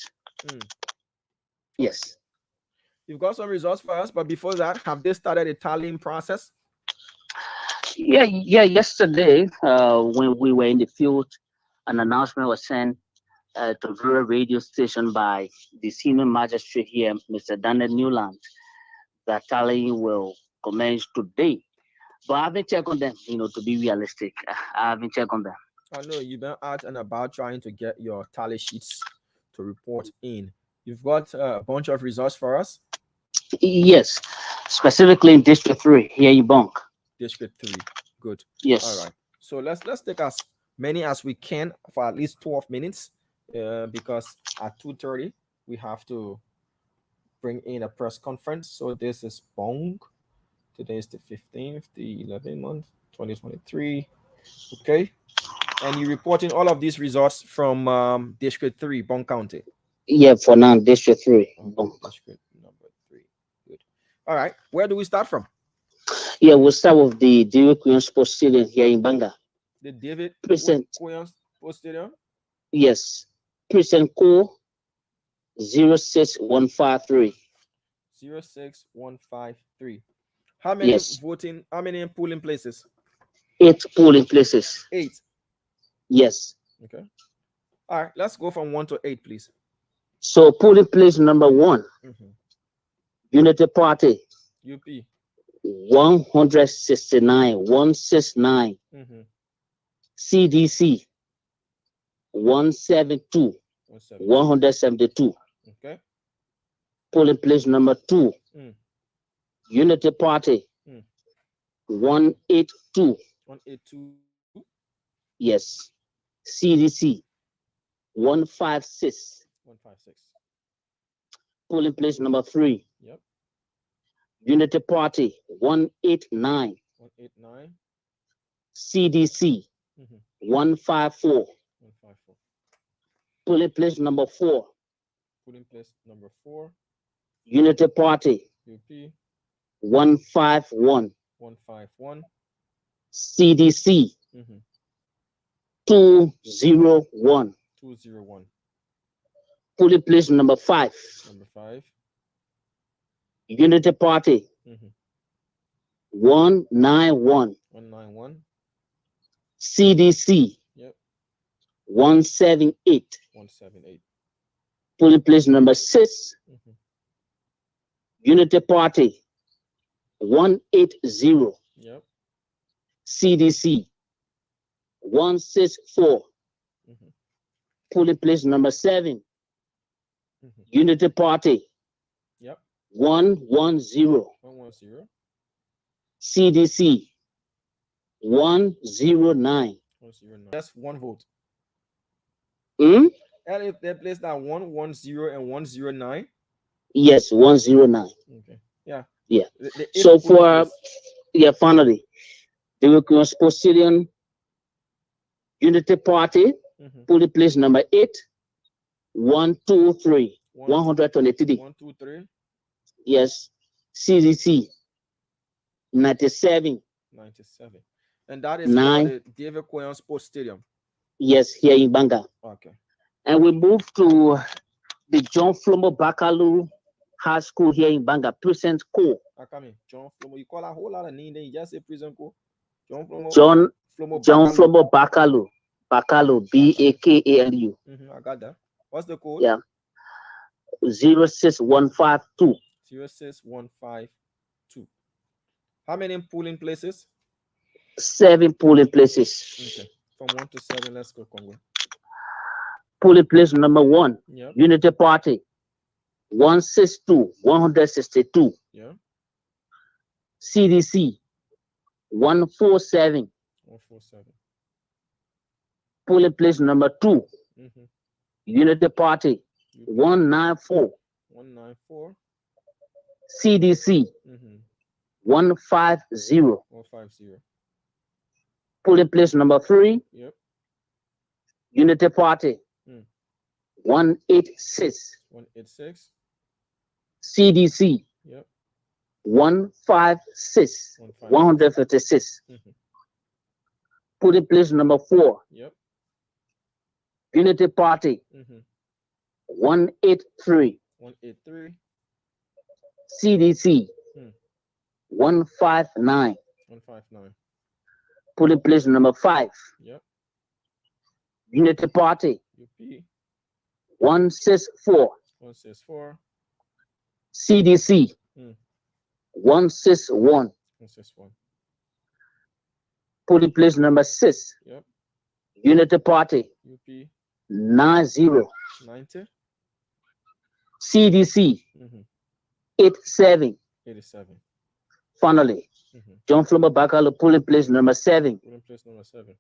[SPEAKER 7] Yes.
[SPEAKER 1] You've got some results for us, but before that, have they started a tallying process?
[SPEAKER 7] Yeah. Yesterday, when we were in the field, an announcement was sent to the radio station by the senior magistrate here, Mr. Daniel Newland, that tallying will commence today. But I haven't checked on them, to be realistic. I haven't checked on them.
[SPEAKER 1] I know you've been out and about trying to get your tally sheets to report in. You've got a bunch of results for us?
[SPEAKER 7] Yes, specifically in District 3 here in Bong.
[SPEAKER 1] District 3, good.
[SPEAKER 7] Yes.
[SPEAKER 1] All right. So let's take as many as we can for at least 12 minutes, because at 2:30 we have to bring in a press conference. So this is Bong. Today is the 15th, the 11th month, 2023. Okay. And you're reporting all of these results from District 3, Bong County?
[SPEAKER 7] Yeah, for now, District 3. Bong.
[SPEAKER 1] District number 3. Good. All right. Where do we start from?
[SPEAKER 7] Yeah, we'll start with the David Queen Sports Stadium here in Banga.
[SPEAKER 1] The David
[SPEAKER 7] Present.
[SPEAKER 1] Queen Sports Stadium?
[SPEAKER 7] Yes. Present code 06153.
[SPEAKER 1] 06153. How many
[SPEAKER 7] Yes.
[SPEAKER 1] how many polling places?
[SPEAKER 7] 8 polling places.
[SPEAKER 1] 8.
[SPEAKER 7] Yes.
[SPEAKER 1] Okay. All right. Let's go from 1 to 8, please.
[SPEAKER 7] So polling place number 1, Unity Party,
[SPEAKER 1] UP.
[SPEAKER 7] 169. CDC, 172. 172.
[SPEAKER 1] Okay.
[SPEAKER 7] Polling place number 2, Unity Party, 182.
[SPEAKER 1] 182.
[SPEAKER 7] Yes. CDC, 156.
[SPEAKER 1] 156.
[SPEAKER 7] Polling place number 3,
[SPEAKER 1] Yep.
[SPEAKER 7] Unity Party, 189.
[SPEAKER 1] 189.
[SPEAKER 7] CDC, 154.
[SPEAKER 1] 154.
[SPEAKER 7] Polling place number 4,
[SPEAKER 1] Polling place number 4,
[SPEAKER 7] Unity Party,
[SPEAKER 1] UP.
[SPEAKER 7] 151.
[SPEAKER 1] 151.
[SPEAKER 7] CDC, 201.
[SPEAKER 1] 201.
[SPEAKER 7] Polling place number 5,
[SPEAKER 1] Number 5.
[SPEAKER 7] Unity Party, 191.
[SPEAKER 1] 191.
[SPEAKER 7] CDC,
[SPEAKER 1] Yep.
[SPEAKER 7] 178.
[SPEAKER 1] 178.
[SPEAKER 7] Polling place number 6, Unity Party, 180.
[SPEAKER 1] Yep.
[SPEAKER 7] CDC, 164. Polling place number 7, Unity Party,
[SPEAKER 1] Yep.
[SPEAKER 7] 110.
[SPEAKER 1] 110.
[SPEAKER 7] CDC, 109.
[SPEAKER 1] 109. That's one vote.
[SPEAKER 7] Hmm?
[SPEAKER 1] And if they place that 110 and 109.
[SPEAKER 7] Yes, 109.
[SPEAKER 1] Okay. Yeah.
[SPEAKER 7] Yeah.
[SPEAKER 1] The
[SPEAKER 7] So
[SPEAKER 1] eighth polling
[SPEAKER 7] for
[SPEAKER 1] place.
[SPEAKER 7] finally, the Republican Postilion Unity Party, polling place number 8, 123. 123.
[SPEAKER 1] 123.
[SPEAKER 7] Yes. CDC, 97.
[SPEAKER 1] 97. And that is
[SPEAKER 7] 9.
[SPEAKER 1] for the David Quayon Sports Stadium.
[SPEAKER 7] Yes, here in Banga.
[SPEAKER 1] Okay.
[SPEAKER 7] And we move to the John Flomo Bakalu High School here in Banga, Precinct Co.
[SPEAKER 1] John Flomo. You call a whole lot of name, then you just say Prison Co. John Flomo.
[SPEAKER 7] John
[SPEAKER 1] Bakalu.
[SPEAKER 7] Flomo Bakalu. Bakalu, Bakalu.
[SPEAKER 1] I got that. What's the code?
[SPEAKER 7] Yeah. 06152.
[SPEAKER 1] 06152. How many polling places?
[SPEAKER 7] 7 polling places.
[SPEAKER 1] Okay. From 1 to 7, let's go, Congo.
[SPEAKER 7] Polling place number 1,
[SPEAKER 1] Yep.
[SPEAKER 7] Unity Party, 162. 162.
[SPEAKER 1] Yeah.
[SPEAKER 7] CDC, 147.
[SPEAKER 1] 147.
[SPEAKER 7] Polling place number 2,
[SPEAKER 1] Mm-hmm.
[SPEAKER 7] Unity Party, 194.
[SPEAKER 1] 194.
[SPEAKER 7] CDC,
[SPEAKER 1] Mm-hmm.
[SPEAKER 7] 150.
[SPEAKER 1] 150.
[SPEAKER 7] Polling place number 3,
[SPEAKER 1] Yep.
[SPEAKER 7] Unity Party,
[SPEAKER 1] Mm.
[SPEAKER 7] 186.
[SPEAKER 1] 186.
[SPEAKER 7] CDC,
[SPEAKER 1] Yep.
[SPEAKER 7] 156.
[SPEAKER 1] 156.
[SPEAKER 7] 156.
[SPEAKER 1] Mm-hmm.
[SPEAKER 7] Polling place number 4,
[SPEAKER 1] Yep.
[SPEAKER 7] Unity Party,
[SPEAKER 1] Mm-hmm.
[SPEAKER 7] 183.
[SPEAKER 1] 183.
[SPEAKER 7] CDC,
[SPEAKER 1] Mm.
[SPEAKER 7] 159.
[SPEAKER 1] 159.
[SPEAKER 7] Polling place number 5,
[SPEAKER 1] Yep.
[SPEAKER 7] Unity Party,
[SPEAKER 1] UP.
[SPEAKER 7] 164.
[SPEAKER 1] 164.
[SPEAKER 7] CDC,
[SPEAKER 1] Mm.
[SPEAKER 7] 161.
[SPEAKER 1] 161.
[SPEAKER 7] Polling place number 6,
[SPEAKER 1] Yep.
[SPEAKER 7] Unity Party,
[SPEAKER 1] UP.
[SPEAKER 7] 90.
[SPEAKER 1] 90.
[SPEAKER 7] CDC,
[SPEAKER 1] Mm-hmm.
[SPEAKER 7] 87.
[SPEAKER 1] 87.
[SPEAKER 7] Finally,
[SPEAKER 1] Mm-hmm.
[SPEAKER 7] John Flower Bakalo, polling place number 7,
[SPEAKER 1] Polling place number 7.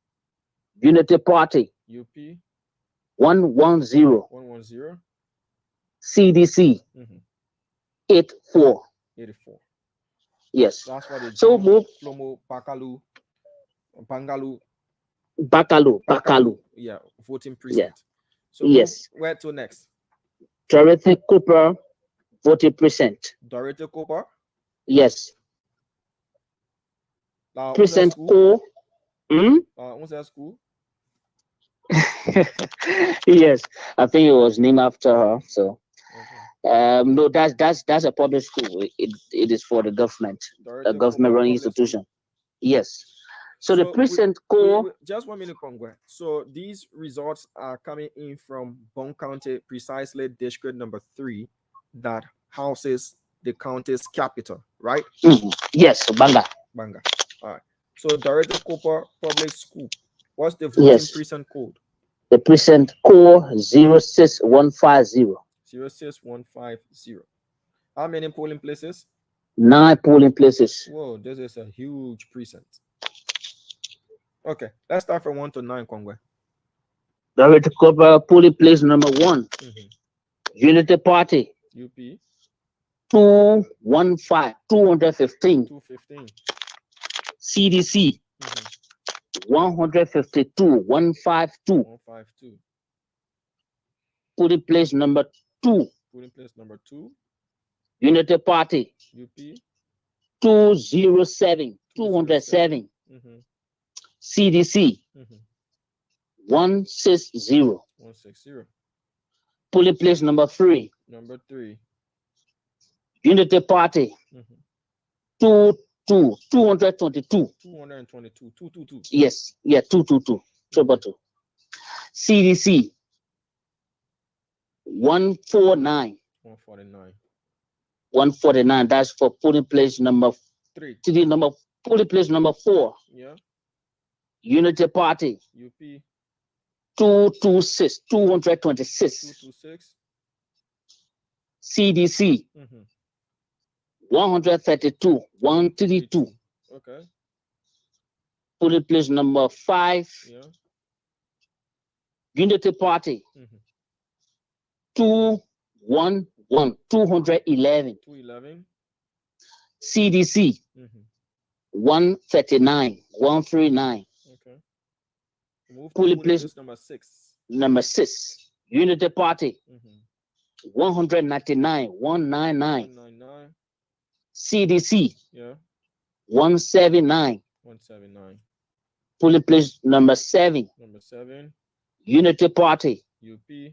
[SPEAKER 7] Unity Party,
[SPEAKER 1] UP.
[SPEAKER 7] 110.
[SPEAKER 1] 110.
[SPEAKER 7] CDC,
[SPEAKER 1] Mm-hmm.
[SPEAKER 7] 84.
[SPEAKER 1] 84.
[SPEAKER 7] Yes.
[SPEAKER 1] That's for the
[SPEAKER 7] So
[SPEAKER 1] John
[SPEAKER 7] move
[SPEAKER 1] Flomo Bakalu Bangalu
[SPEAKER 7] Bakalu.
[SPEAKER 1] yeah, voting
[SPEAKER 7] Yeah.
[SPEAKER 1] precinct. So
[SPEAKER 7] Yes.
[SPEAKER 1] move where to next?
[SPEAKER 7] Dorothy Cooper, voting precinct.
[SPEAKER 1] Dorothy Cooper.
[SPEAKER 7] Yes.
[SPEAKER 1] Now,
[SPEAKER 7] Precinct
[SPEAKER 1] school?
[SPEAKER 7] 4.
[SPEAKER 1] What's that school?
[SPEAKER 7] Yes, I think it was named after her. So,
[SPEAKER 1] Okay.
[SPEAKER 7] no, that's a public school. It is for the government,
[SPEAKER 1] Dorothy
[SPEAKER 7] a government
[SPEAKER 1] Cooper
[SPEAKER 7] running
[SPEAKER 1] Public
[SPEAKER 7] institution.
[SPEAKER 1] School.
[SPEAKER 7] Yes. So the precinct core.
[SPEAKER 1] Just 1 minute, Congress. So these results are coming in from Bong County, precisely district number 3, that houses the county's capital, right?
[SPEAKER 7] Yes, Banga.
[SPEAKER 1] Banga. All right. So Dorothy Cooper Public School. What's the voting
[SPEAKER 7] Yes.
[SPEAKER 1] precinct code?
[SPEAKER 7] The precinct core 06150.
[SPEAKER 1] 06150. How many polling places?
[SPEAKER 7] 9 polling places.
[SPEAKER 1] Whoa, this is a huge precinct. Okay, let's start from 1 to 9, Congress.
[SPEAKER 7] Dorothy Cooper polling place number 1. Unity Party.
[SPEAKER 1] UP.
[SPEAKER 7] 215. 215.
[SPEAKER 1] 215.
[SPEAKER 7] CDC. 152. 152.
[SPEAKER 1] 152.
[SPEAKER 7] Polling place number 2.
[SPEAKER 1] Polling place number 2.
[SPEAKER 7] Unity Party.
[SPEAKER 1] UP.
[SPEAKER 7] 207. 207. CDC. 160.
[SPEAKER 1] 160.
[SPEAKER 7] Polling place number 3.
[SPEAKER 1] Number 3.
[SPEAKER 7] Unity Party. 222. 222.
[SPEAKER 1] 222. 222.
[SPEAKER 7] Yes. Yeah, 222. 222. CDC. 149.
[SPEAKER 1] 149.
[SPEAKER 7] 149. That's for polling place number
[SPEAKER 1] 3.
[SPEAKER 7] Polling place number 4.
[SPEAKER 1] Yeah.
[SPEAKER 7] Unity Party.
[SPEAKER 1] UP.
[SPEAKER 7] 226. 226.
[SPEAKER 1] 226.
[SPEAKER 7] CDC. 132. 132.
[SPEAKER 1] Okay.
[SPEAKER 7] Polling place number 5.
[SPEAKER 1] Yeah.
[SPEAKER 7] Unity Party. 211. 211.
[SPEAKER 1] 211.
[SPEAKER 7] CDC. 139. 139.
[SPEAKER 1] Okay. Move to
[SPEAKER 7] Polling
[SPEAKER 1] polling
[SPEAKER 7] place
[SPEAKER 1] place number 6.
[SPEAKER 7] number 6. Unity Party. 199. 199.
[SPEAKER 1] 199.
[SPEAKER 7] CDC.
[SPEAKER 1] Yeah.
[SPEAKER 7] 179.
[SPEAKER 1] 179.
[SPEAKER 7] Polling place number 7.
[SPEAKER 1] Number 7.
[SPEAKER 7] Unity Party.
[SPEAKER 1] UP.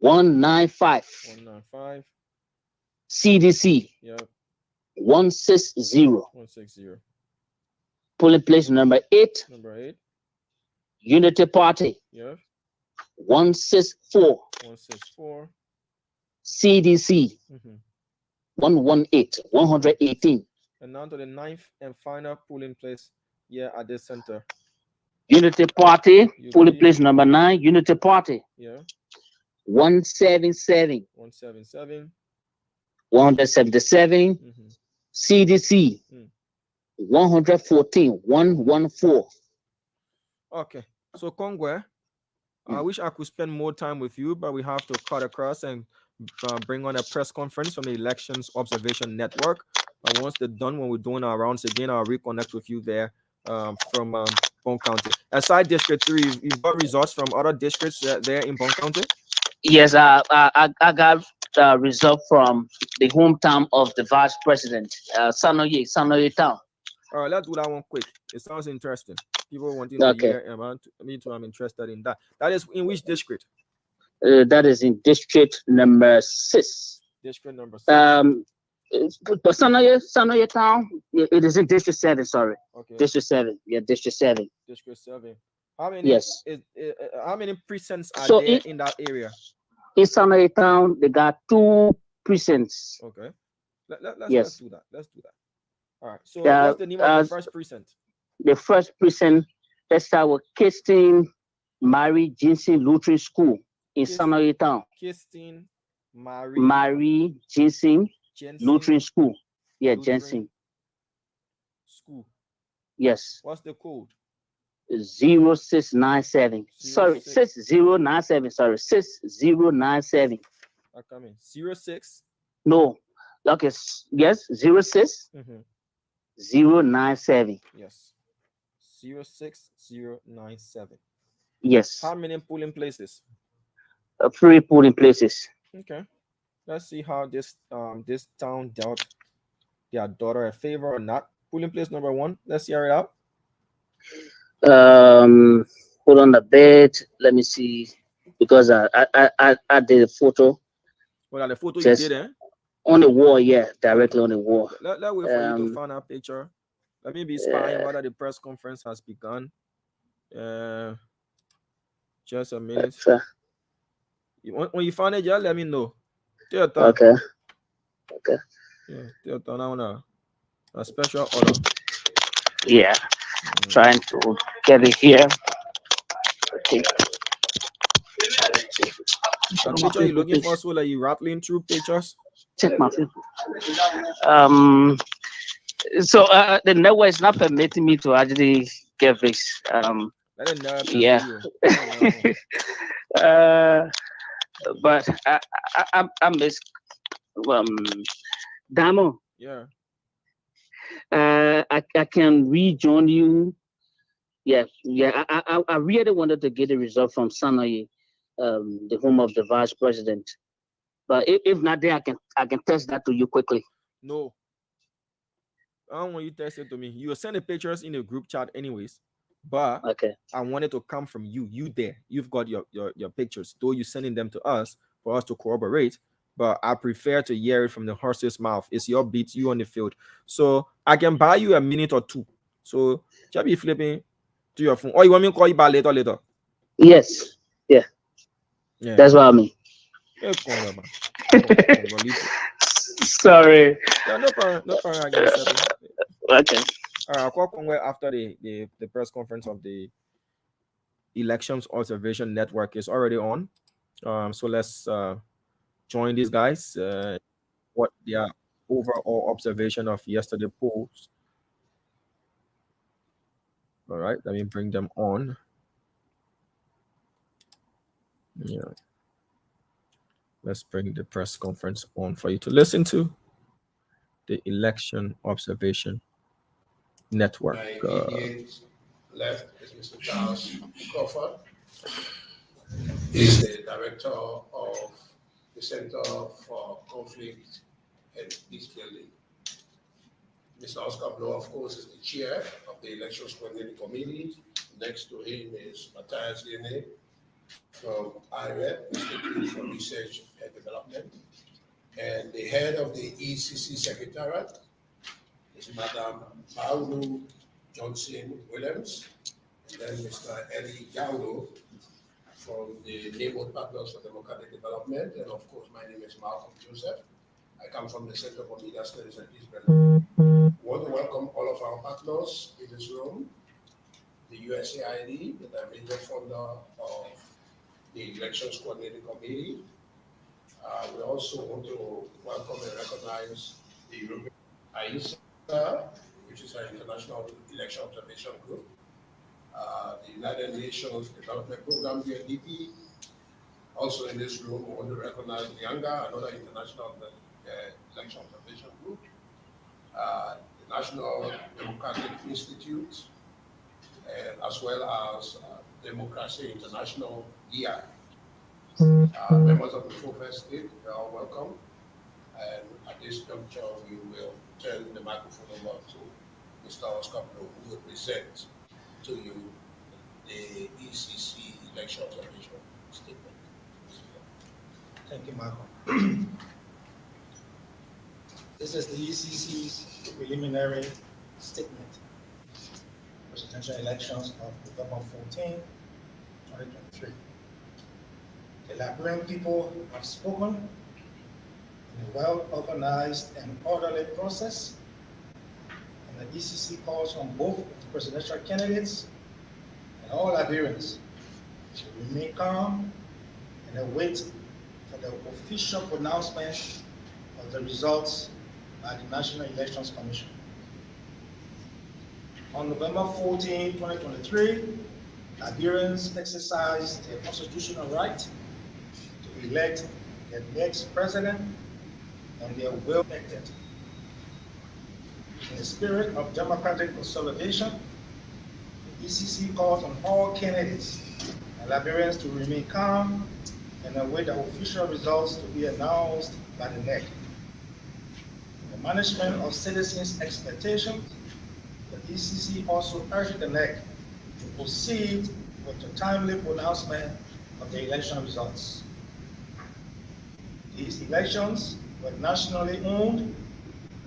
[SPEAKER 7] 195.
[SPEAKER 1] 195.
[SPEAKER 7] CDC.
[SPEAKER 1] Yeah.
[SPEAKER 7] 160.
[SPEAKER 1] 160.
[SPEAKER 7] Polling place number 8.
[SPEAKER 1] Number 8.
[SPEAKER 7] Unity Party.
[SPEAKER 1] Yeah.
[SPEAKER 7] 164.
[SPEAKER 1] 164.
[SPEAKER 7] CDC. 118. 118.
[SPEAKER 1] And now to the 9th and final polling place here at this center.
[SPEAKER 7] Unity Party.
[SPEAKER 1] UP.
[SPEAKER 7] Polling place number 9. Unity Party.
[SPEAKER 1] Yeah.
[SPEAKER 7] 177.
[SPEAKER 1] 177.
[SPEAKER 7] 177. CDC. 114. 114.
[SPEAKER 1] Okay. So Congo, I wish I could spend more time with you, but we have to cut across and bring on a press conference from the Elections Observation Network. But once they're done, when we're doing our rounds again, I'll reconnect with you there from Bong County. Aside District 3, you've got results from other districts there in Bong County?
[SPEAKER 7] Yes, I got the result from the hometown of the vice president, Sinoe town.
[SPEAKER 1] All right, let's do that one quick. It sounds interesting. People wanting to hear about. Me too. I'm interested in that. That is in which district?
[SPEAKER 7] That is in district number 6.
[SPEAKER 1] District number 6.
[SPEAKER 7] But Sinoe town, it is in district 7. Sorry.
[SPEAKER 1] Okay.
[SPEAKER 7] District 7. Yeah, district 7.
[SPEAKER 1] District 7. How many?
[SPEAKER 7] Yes.
[SPEAKER 1] How many precincts are there in that area?
[SPEAKER 7] In Sinoe town, they got 2 precincts.
[SPEAKER 1] Okay. Let's do that. Let's do that. All right. So what's the name of the first precinct?
[SPEAKER 7] The first precinct, let's start with Kirsten Mary Jensen Lutheran School in Sinoe town.
[SPEAKER 1] Kirsten
[SPEAKER 7] Mary Jensen Lutheran School. Yeah, Jensen.
[SPEAKER 1] School.
[SPEAKER 7] Yes.
[SPEAKER 1] What's the code?
[SPEAKER 7] 0697. Sorry, 6097. Sorry, 6097.
[SPEAKER 1] I come in. 06?
[SPEAKER 7] No. Okay, yes, 06. 097.
[SPEAKER 1] Yes. 06097.
[SPEAKER 7] Yes.
[SPEAKER 1] How many polling places?
[SPEAKER 7] 3 polling places.
[SPEAKER 1] Okay. Let's see how this town dealt their daughter a favor or not. Polling place number 1. Let's hear it out.
[SPEAKER 7] Hold on a bit. Let me see, because I did a photo.
[SPEAKER 1] Well, the photo you did, eh?
[SPEAKER 7] On the wall, yeah, directly on the wall.
[SPEAKER 1] Let's wait for you to find a picture. Let me be spying whether the press conference has begun. Just a minute. When you find it, just let me know.
[SPEAKER 7] Okay. Okay.
[SPEAKER 1] Yeah, turn on a special order.
[SPEAKER 7] Yeah. Trying to get it here. Okay.
[SPEAKER 1] The picture you're looking for, so like you rattling through pictures.
[SPEAKER 7] Check my phone. So the network is not permitting me to actually get this. Yeah. But I miss Damo.
[SPEAKER 1] Yeah.
[SPEAKER 7] I can rejoin you. Yeah. I really wanted to get the result from Sinoe, the home of the vice president. But if not there, I can test that to you quickly.
[SPEAKER 1] No. I don't want you to test it to me. You will send the pictures in the group chat anyways. But
[SPEAKER 7] okay.
[SPEAKER 1] I want it to come from you. You there. You've got your pictures. Though you're sending them to us for us to corroborate. But I prefer to hear it from the horse's mouth. It's your beat, you on the field. So I can buy you a minute or 2. So just be flipping to your phone. Or you want me to call you back later?
[SPEAKER 7] Yes. Yeah. That's what I mean. Sorry.
[SPEAKER 1] Yeah, no problem. I get it.
[SPEAKER 7] Okay.
[SPEAKER 1] I'll call Conway after the press conference of the Elections Observation Network is already on. So let's join these guys. What their overall observation of yesterday polls. All right, let me bring them on. Yeah. Let's bring the press conference on for you to listen to. The Election Observation Network.
[SPEAKER 8] My immediate left is Mr. Charles Crawford. He's the director of the Center for Conflict and Peace Building. Mr. Oscar Blow, of course, is the chair of the Elections Coordinating Committee. Next to him is Matthias Gedeh from IRED, Institute for Research and Development. And the head of the ECC Secretariat is Madam Paulu Johnson Williams, and then Mr. Eddie Gaudo from the Neighborhood Partners for Democratic Development, and of course, my name is Malcolm Joseph. I come from the Center for Media Studies and Peace Building. I want to welcome all of our partners in this room, the USAID, the major funder of the Elections Coordinating Committee. We also want to welcome and recognize the European IESA, which is an international election observation group. the United Nations Development Program, UNDP. Also in this room, I want to recognize Nyanga, another international election observation group, the National Democratic Institute, and as well as Democracy International, DI. Members of the full first state, you are all welcome. And at this juncture, we will turn the microphone over to Mr. Oscar Blow, who will present to you the ECC election observation statement.
[SPEAKER 9] Thank you, Malcolm. This is the ECC's preliminary statement. Presidential elections of November 14, 2023. The Liberian people have spoken in a well-organized and orderly process, and the ECC calls on both the presidential candidates and all Liberians to remain calm and await for the official pronouncement of the results by the National Elections Commission. On November 14, 2023, Liberians exercised their constitutional right to elect their next president, and they were well elected. In the spirit of democratic consolidation, the ECC calls on all candidates and Liberians to remain calm and await the official results to be announced by the NEC. In the management of citizens' expectations, the ECC also urged the NEC to proceed with the timely pronouncement of the election results. These elections were nationally owned,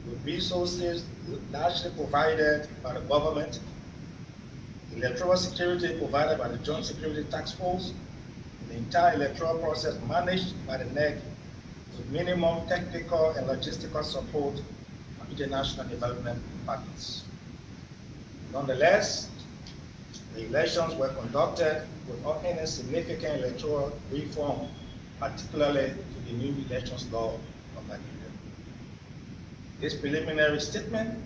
[SPEAKER 9] with resources largely provided by the government, electoral security provided by the Joint Security Task Force, and the entire electoral process managed by the NEC with minimum technical and logistical support from international development partners. Nonetheless, the elections were conducted without any significant electoral reform, particularly to the new elections law of Nigeria. This preliminary statement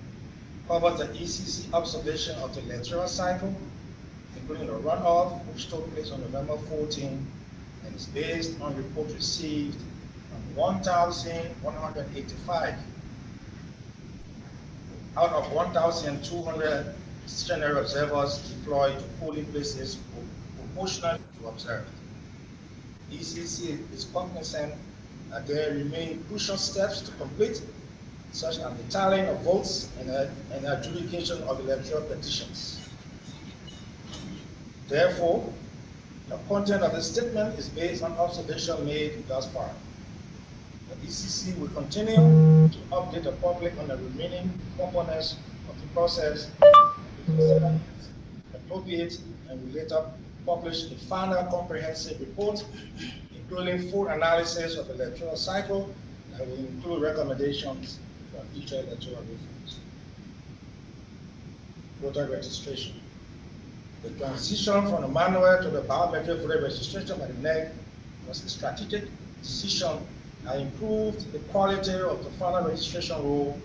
[SPEAKER 9] covers the ECC observation of the electoral cycle, including the runoff, which took place on November 14, and is based on reports received from 1,185 out of 1,200 stationary observers deployed to polling places proportional to observe. ECC is cognizant that there remain crucial steps to complete, such as the tallying of votes and adjudication of electoral petitions. Therefore, the content of the statement is based on observation made thus far. The ECC will continue to update the public on the remaining components of the process, appropriate, and will later publish a final comprehensive report, including full analysis of the electoral cycle, that will include recommendations for future electoral reforms. Voter registration. The transition from the manual to the biometric voter registration by the NEC was a strategic decision that improved the quality of the final registration rule,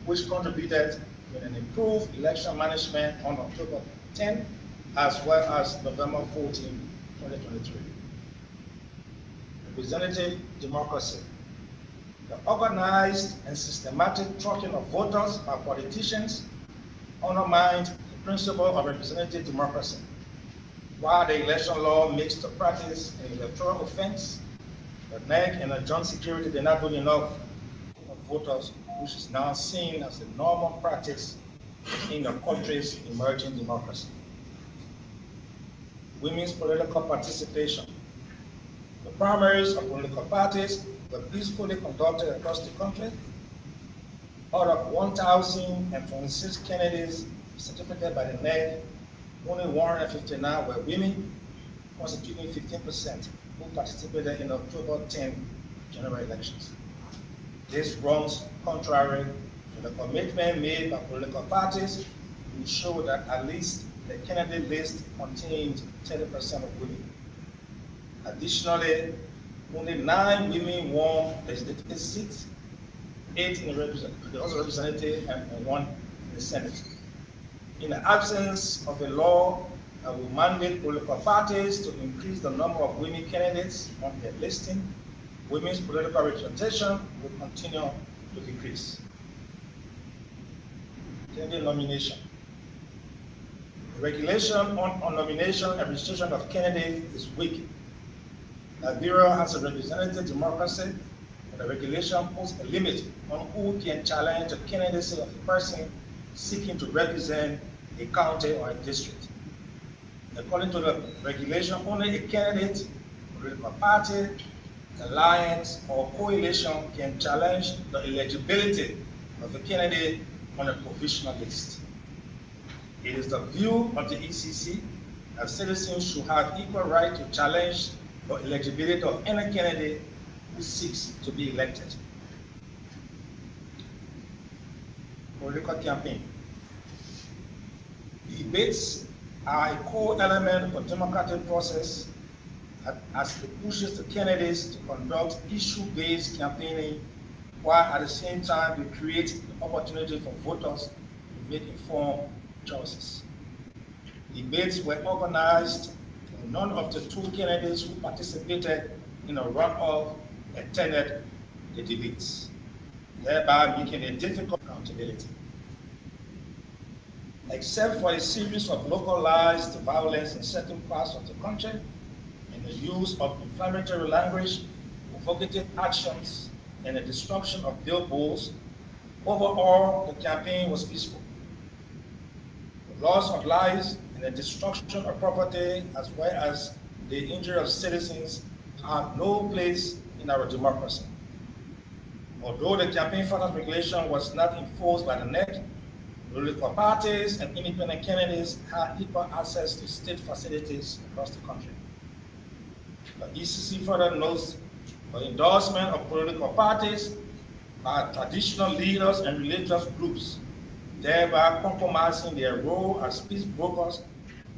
[SPEAKER 9] which contributed to an improved election management on October 10, as well as November 14, 2023. Representative democracy. The organized and systematic tracking of voters by politicians undermined the principle of representative democracy. While the election law makes the practice an electoral offense, the NEC and the Joint Security did not do enough of voters, which is now seen as a normal practice in the country's emerging democracy. Women's political participation. The primaries of political parties were peacefully conducted across the country. Out of 1,026 candidates certificated by the NEC, only 159 were women, constituting 15% who participated in the October 10 general elections. This runs contrary to the commitment made by political parties to ensure that at least the candidate list contained 30% of women. Additionally, only 9 women won legislative seats, 8 in the House of Representatives and 1 in the Senate. In the absence of a law will mandate political parties to increase the number of women candidates on their listing. Women's political representation will continue to decrease. Candidate nomination. The regulation on nomination and registration of candidates is weak. Liberia has a representative democracy, but the regulation puts a limit on who can challenge the candidacy of a person seeking to represent a county or a district. According to the regulation, only a candidate, political party, alliance, or coalition can challenge the eligibility of the candidate on a provisional list. It is the view of the ECC that citizens should have equal right to challenge the eligibility of any candidate who seeks to be elected. Political campaign. Debates are a core element of the democratic process as it pushes the candidates to conduct issue-based campaigning while at the same time they create the opportunity for voters to make informed choices. Debates were organized and none of the two candidates who participated in a runoff attended the debates, thereby making it difficult accountability. Except for a series of localized violence in certain parts of the country and the use of inflammatory language, provocative actions, and the destruction of billboards, overall the campaign was peaceful. The loss of lives and the destruction of property, as well as the injury of citizens, have no place in our democracy. Although the campaign finance regulation was not enforced by the NEC, political parties and independent candidates had equal access to state facilities across the country. The ECC further notes the endorsement of political parties by traditional leaders and religious groups, thereby compromising their role as peace brokers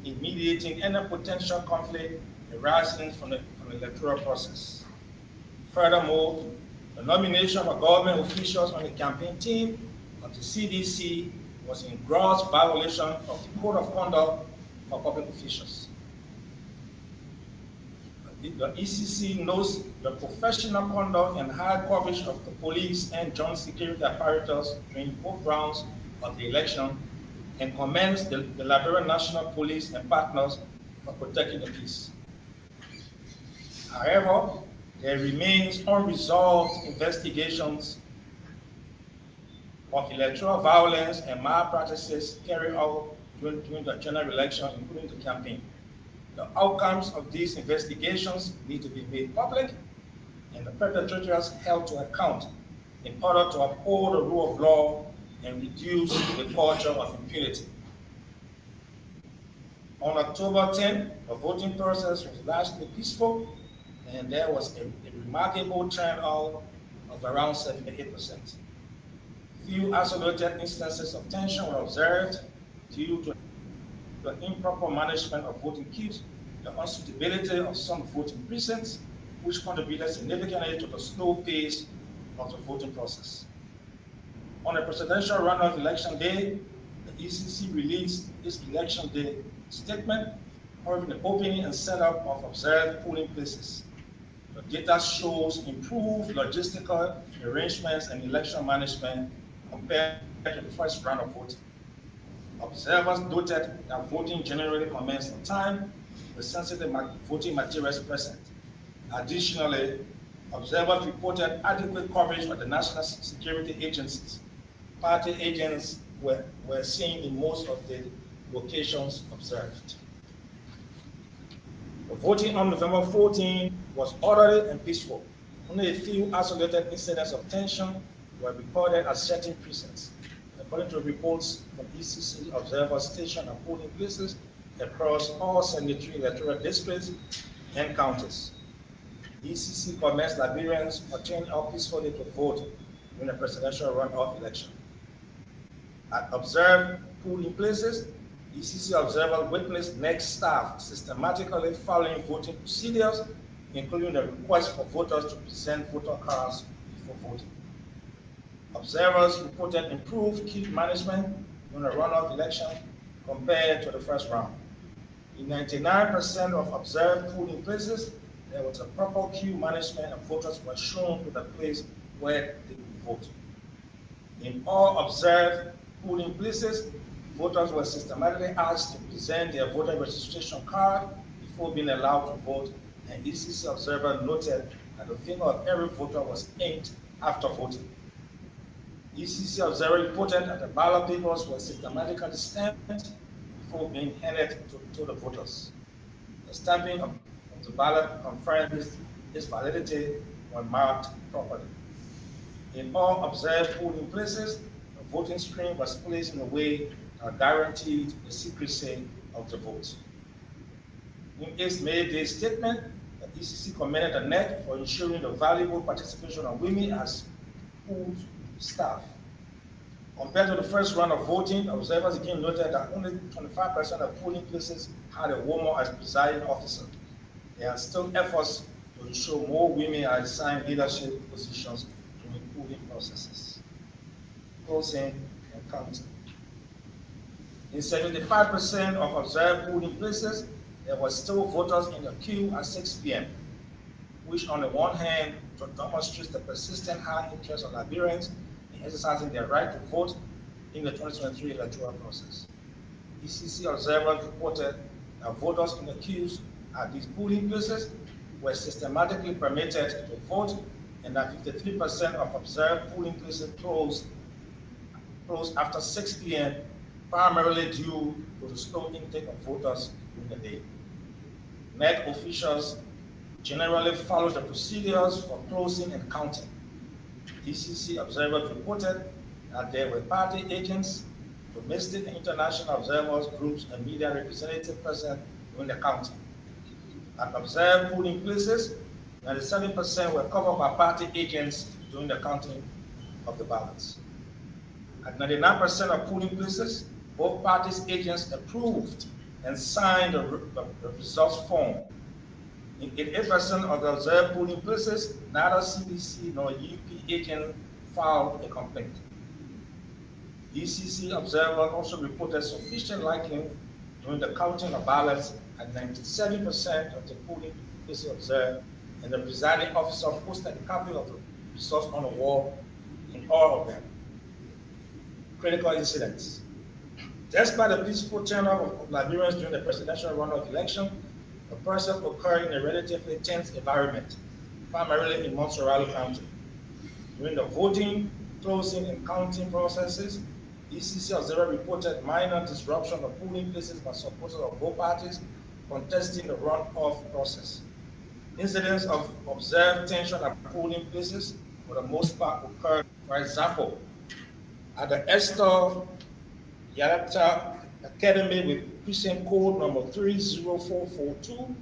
[SPEAKER 9] in mediating any potential conflict arising from the electoral process. Furthermore, the nomination of government officials on the campaign team of the CDC was in gross violation of the Code of Conduct for Public Officials. The ECC knows the professional conduct and high coverage of the police and joint security apparatus during both rounds of the election and commends the Liberian National Police and partners for protecting the peace. However, there remains unresolved investigations of electoral violence and malpractices carried out during the general election, including the campaign. The outcomes of these investigations need to be made public and the perpetrators held to account in order to uphold the rule of law and reduce the culture of impunity. On October 10, the voting process was largely peaceful and there was a remarkable turnout of around 78%. Few isolated instances of tension were observed due to the improper management of voting kits, the unsuitability of some voting precincts, which contributed significantly to the slow pace of the voting process. On the presidential runoff election day, the ECC released its election day statement covering the opening and setup of observed polling places. The data shows improved logistical arrangements and election management compared to the first round of voting. Observers noted that voting generally commenced on time with sensitive voting materials present. Additionally, observers reported adequate coverage by the national security agencies. Party agents were seen in most of the locations observed. The voting on November 14 was orderly and peaceful. Only a few isolated incidents of tension were recorded at certain precincts. According to reports from ECC observers stationed at polling places across all 73 electoral districts and counties. ECC commenced Liberians for turning out peacefully to vote in the presidential runoff election. At observed polling places, ECC observers witnessed NEC staff systematically following voting procedures, including the request for voters to present voter cards before voting. Observers reported improved key management in the runoff election compared to the first round. In 99% of observed polling places, there was a proper queue management and voters were shown to the place where they could vote. In all observed polling places, voters were systematically asked to present their voter registration card before being allowed to vote, and ECC observer noted that the finger of every voter was inked after voting. ECC observer reported that the ballot papers were systematically stamped before being handed to the voters. The stamping of the ballot confirms its validity when marked properly. In all observed polling places, the voting screen was placed in a way that guaranteed the secrecy of the vote. In its May Day statement, the ECC commended the NEC for ensuring the valuable participation of women as pool staff. Compared to the first round of voting, observers again noted that only 25% of polling places had a woman as presiding officer. There are still efforts to ensure more women are assigned leadership positions during polling processes. Closing and counting. In 75% of observed polling places, there were still voters in the queue at 6 p.m., which on the one hand demonstrates the persistent high interest of Liberians in exercising their right to vote in the 2023 electoral process. ECC observers reported that voters in the queues at these polling places were systematically permitted to vote, and that 53% of observed polling places closed after 6 p.m., primarily due to the slow intake of voters during the day. NEC officials generally follow the procedures for closing and counting. ECC observers reported that there were party agents, domestic and international observers, groups, and media representatives present during the counting. At observed polling places, 97% were covered by party agents during the counting of the ballots. At 99% of polling places, both parties' agents approved and signed the results form. In 88% of the observed polling places, neither CBC nor UP agent filed a complaint. ECC observers also reported sufficient liking during the counting of ballots at 97% of the polling places observed, and the presiding officer posted a copy of the results on the wall in all of them. Critical incidents. Despite the peaceful turnout of Liberians during the presidential runoff election, the process occurred in a relatively tense environment, primarily in Montserrat County. During the voting, closing, and counting processes, ECC observer reported minor disruption of polling places by supporters of both parties contesting the runoff process. Incidents of observed tension at polling places, for the most part, occurred, for example, at the Esther Yalata Academy with precinct code number 30442,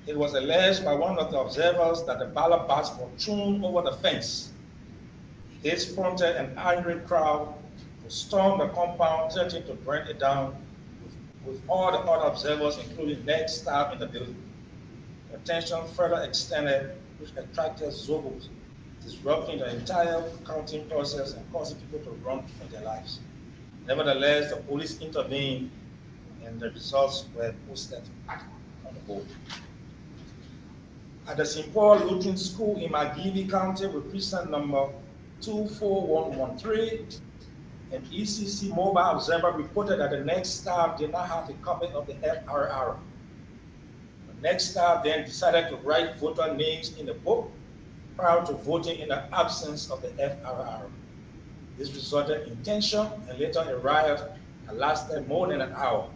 [SPEAKER 9] it was alleged by one of the observers that the ballot box was thrown over the fence. This prompted an angry crowd to storm the compound, threatening to burn it down with all the other observers, including NEC staff in the building. The tension further extended, which attracted Zobos, disrupting the entire counting process and causing people to run for their lives. Nevertheless, the police intervened and the results were posted on the board. At the St. Paul Lutheran School in Margibi County with precinct number 24113, an ECC mobile observer reported that the NEC staff did not have a copy of the FRR. The NEC staff then decided to write voter names in the book prior to voting in the absence of the FRR. This resulted in tension and later a riot that lasted more than an hour.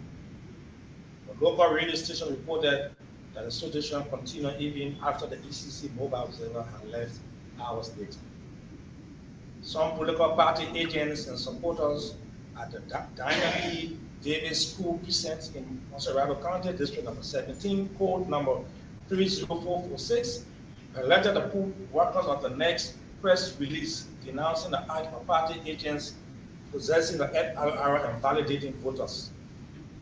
[SPEAKER 9] The local radio station reported that the situation continued even after the ECC mobile observer had left hours later. Some political party agents and supporters at the Diana E. Davis School precinct in Montserrat County, District number 17, code number 30446, alerted the pool workers of the next press release denouncing the act of party agents possessing the FRR and validating voters.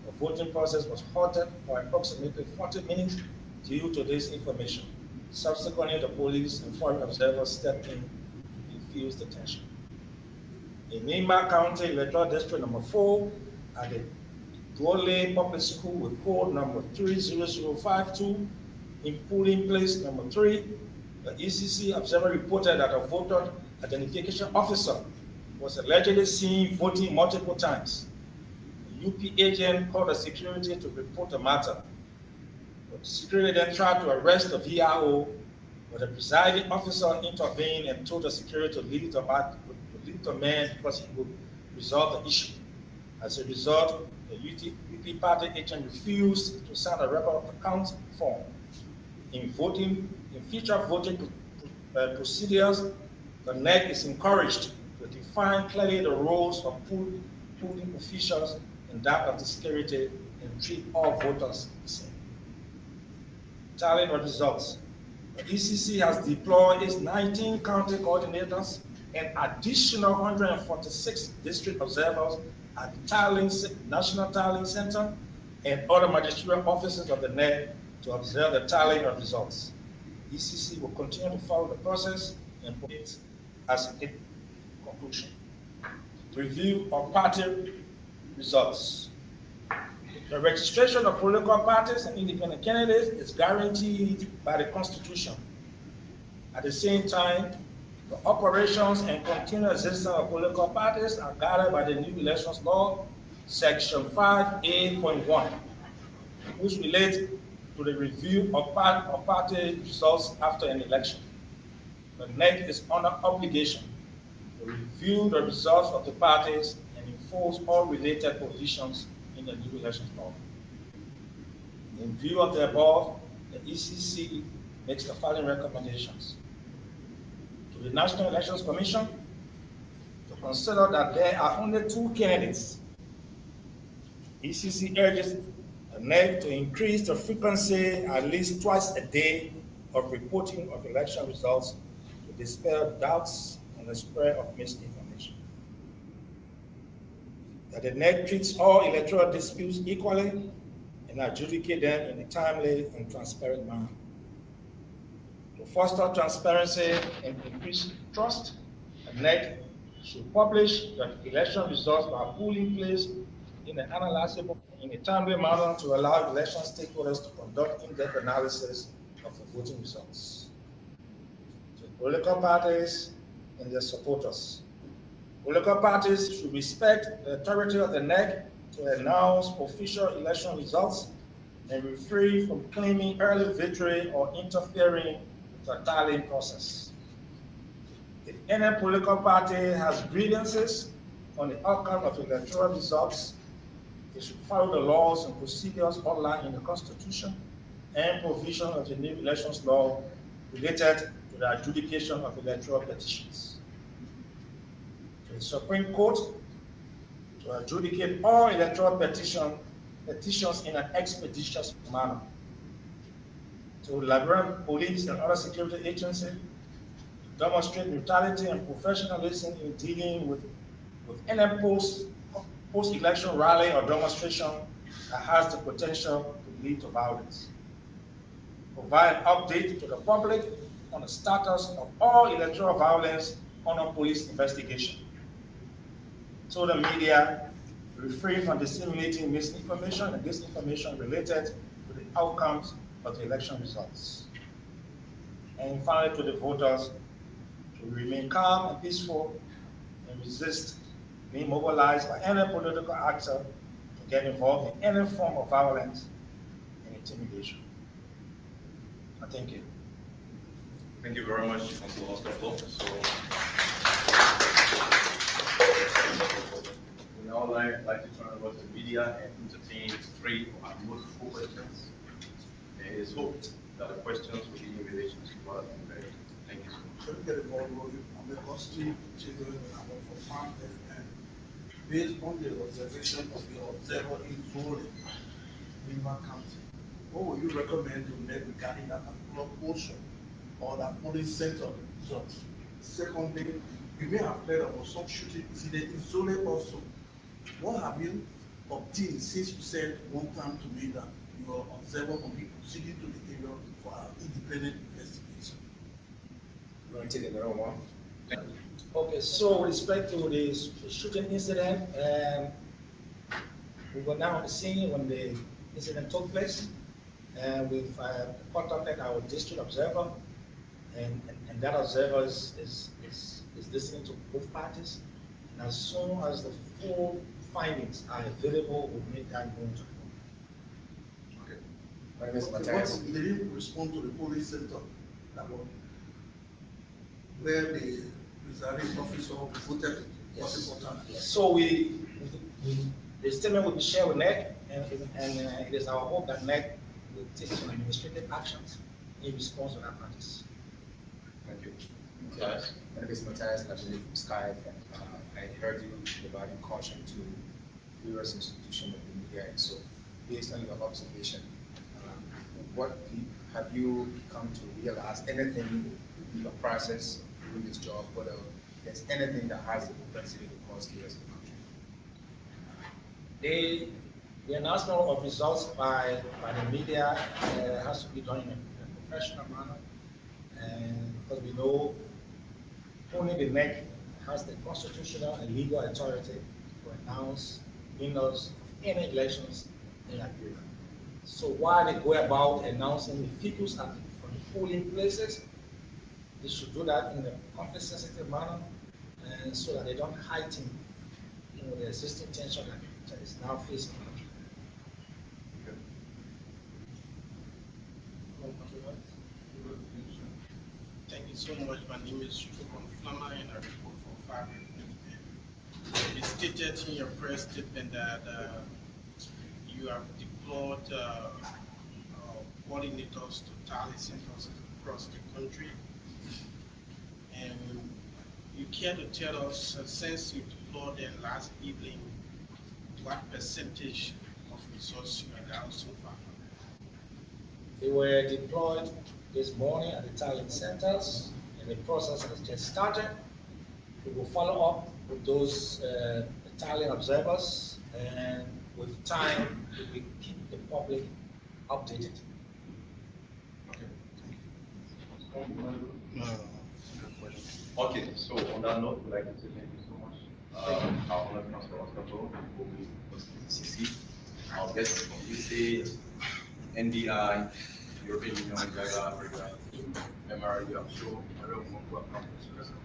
[SPEAKER 9] The voting process was halted for approximately 40 minutes due to this information. Subsequently, the police and foreign observers stepped in to defuse the tension. In Nimba County, Electoral District number 4, at the Duole Public School with code number 30052 in polling place number 3. The ECC observer reported that a voter identification officer was allegedly seen voting multiple times. The UP agent called the security to report the matter. The security then tried to arrest the VIO, but the presiding officer intervened and told the security to leave the man because he would resolve the issue. As a result, the UP party agent refused to sign a record of account form. In future voting procedures, the NEC is encouraged to define clearly the roles of polling officials and that of the security and treat all voters the same. Tallying of results. The ECC has deployed its 19 county coordinators and additional 146 district observers at the National Tallying Center and other magisterial offices of the NEC to observe the tallying of results. ECC will continue to follow the process and put it as a conclusion. Review of party results. The registration of political parties and independent candidates is guaranteed by the Constitution. At the same time, the operations and continued existence of political parties are guided by the new elections law, section 5A.1, which relates to the review of party results after an election. The NEC is under obligation to review the results of the parties and enforce all related provisions in the new elections law. In view of the above, the ECC makes the following recommendations. To the National Elections Commission to consider that there are only 2 candidates. ECC urges the NEC to increase the frequency at least twice a day of reporting of election results to dispel doubts and the spread of misinformation. That the NEC treats all electoral disputes equally and adjudicate them in a timely and transparent manner. To foster transparency and increase trust, the NEC should publish the election results by polling place in an analyzable in a timely manner to allow election stakeholders to conduct in-depth analysis of the voting results. To political parties and their supporters. Political parties should respect the authority of the NEC to announce official election results and refrain from claiming early victory or interfering with the tallying process. If any political party has grievances on the outcome of electoral results, they should follow the laws and procedures outlined in the Constitution and provision of the new elections law related to the adjudication of electoral petitions. To the Supreme Court to adjudicate all electoral petitions in an expeditious manner. To Liberian police and other security agencies to demonstrate neutrality and professionalism in dealing with any post-election rally or demonstration that has the potential to lead to violence. Provide an update to the public on the status of all electoral violence under police investigation. So the media refrain from disseminating misinformation and disinformation related to the outcomes of the election results. And finally, to the voters, to remain calm and peaceful and resist being mobilized by any political actor to get involved in any form of violence and intimidation. Thank you.
[SPEAKER 10] Thank you very much, Councilor Oscar Flo. So, we now like to turn over to the media and entertain 3 or at most 4 questions. It is hoped that the questions will be in relation to what has been read. Thank you so much.
[SPEAKER 11] Let me get the ball rolling. I'm the custody children for Farm FM. Based on the observation of the observer in Zole, Nimba County, what would you recommend to make regarding that particular portion or that polling center results? Secondly, you may have heard of some shooting incident in Zole also. What have you obtained since you said one time to me that your observer will be proceeding to the area for an independent investigation?
[SPEAKER 9] You want to take another one? Okay, so with respect to the shooting incident, We were now on the scene when the incident took place, and we've contacted our district observer, and that observer is listening to both parties. And as soon as the full findings are available, we'll make that known to the
[SPEAKER 11] Okay. They didn't respond to the police center about where the presiding officer voted was important.
[SPEAKER 9] So the statement will be shared with NEC, and it is our hope that NEC will take some administrative actions in response to that practice.
[SPEAKER 12] Thank you. Yes. My name is Matthias, and I believe from Skype, and I heard you providing caution to various institutions of the media. And so, based on your observation, what have you come to realize? Anything in your process doing this job, whether there's anything that has the propensity to cause chaos in the country?
[SPEAKER 9] The announcement of results by the media has to be done in a professional manner, and because we know only the NEC has the constitutional and legal authority to announce winners of any elections in Liberia. So while they go about announcing the figures from the polling places, they should do that in a confidence-sensitive manner, and so that they don't heighten, the existing tension that is now facing the country.
[SPEAKER 13] Thank you so much. My name is Chukon Flama, and I report for Fabric. It stated in your press statement that you have deployed coordinators to tally centers across the country. And you care to tell us, since you deployed them last evening, what percentage of results you have gotten so far?
[SPEAKER 9] They were deployed this morning at the tallying centers, and the process has just started. We will follow up with those tallying observers, and with time, we will keep the public updated.
[SPEAKER 10] Okay, so on that note, we'd like to say thank you so much. Our Honorable Councilor Oscar Bong, who will be ECC, our guests from ECC, NDI, European Union, Gedeh, Africa, memorabilia, I'm sure everyone will come to the press conference.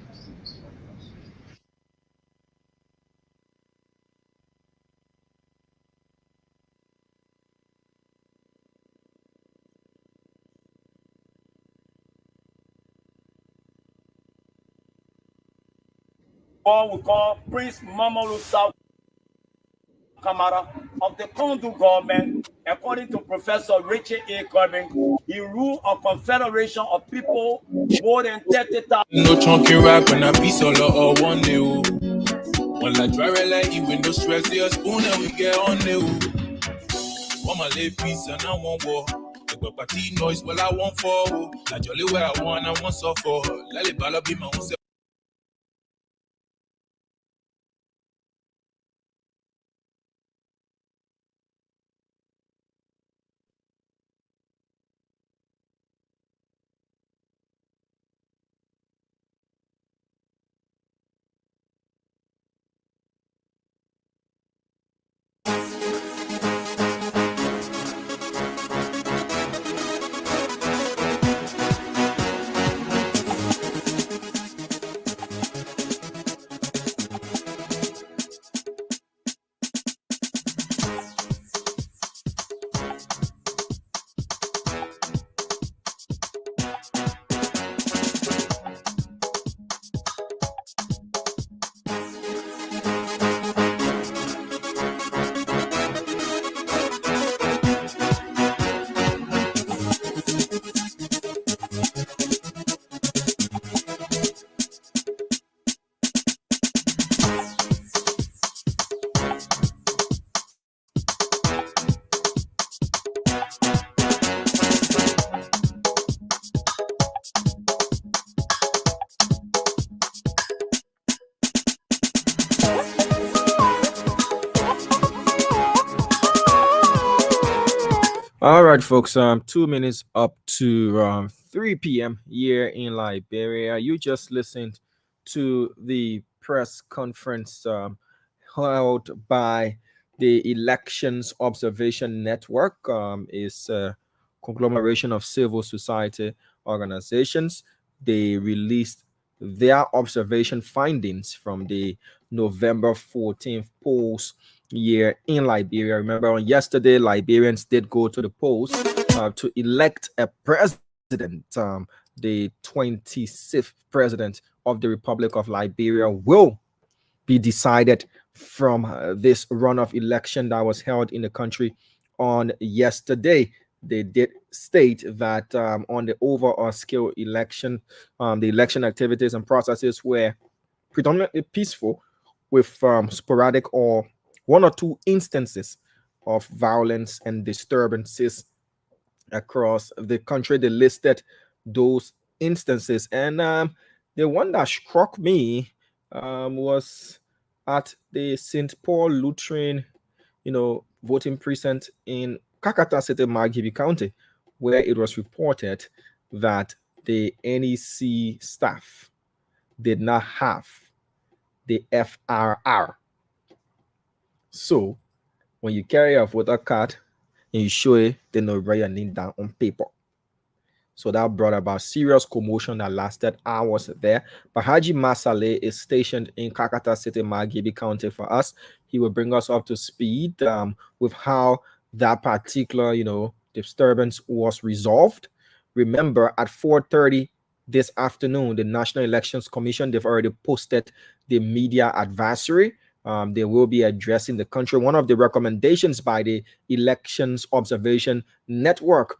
[SPEAKER 14] We call Prince Mamalu South Kamara of the Kondu government, according to Professor Richard A. Corbin, he ruled a confederation of people more than 30,000.
[SPEAKER 15] No chunky rap when I be solo or one day. When I try like even no stress, they spoon and we get on the. Want my lay peace and I want war. The party noise, well I want for. I jolly where I want suffer. Let it bala be my own.
[SPEAKER 1] All right, folks. 2 minutes up to 3 p.m. here in Liberia. You just listened to the press conference held by The Elections Observation Network is a conglomeration of civil society organizations. They released their observation findings from the November 14th polls year in Liberia. Remember, on yesterday, Liberians did go to the polls to elect a president. The 26th president of the Republic of Liberia will be decided from this runoff election that was held in the country on yesterday. They did state that on the overall scale election, the election activities and processes were predominantly peaceful, with sporadic or one or two instances of violence and disturbances across the country. They listed those instances, and the one that struck me was at the St. Paul Lutheran, voting precinct in Kakata City, Margibi County, where it was reported that the NEC staff did not have the FRR. So when you carry a voter card and you show it, they know write your name down on paper. So that brought about serious commotion that lasted hours there. But Haji Masale is stationed in Kakata City, Margibi County for us. He will bring us up to speed with how that particular, disturbance was resolved. Remember, at 4:30 this afternoon, the National Elections Commission, they've already posted the media advisory. They will be addressing the country. One of the recommendations by the Elections Observation Network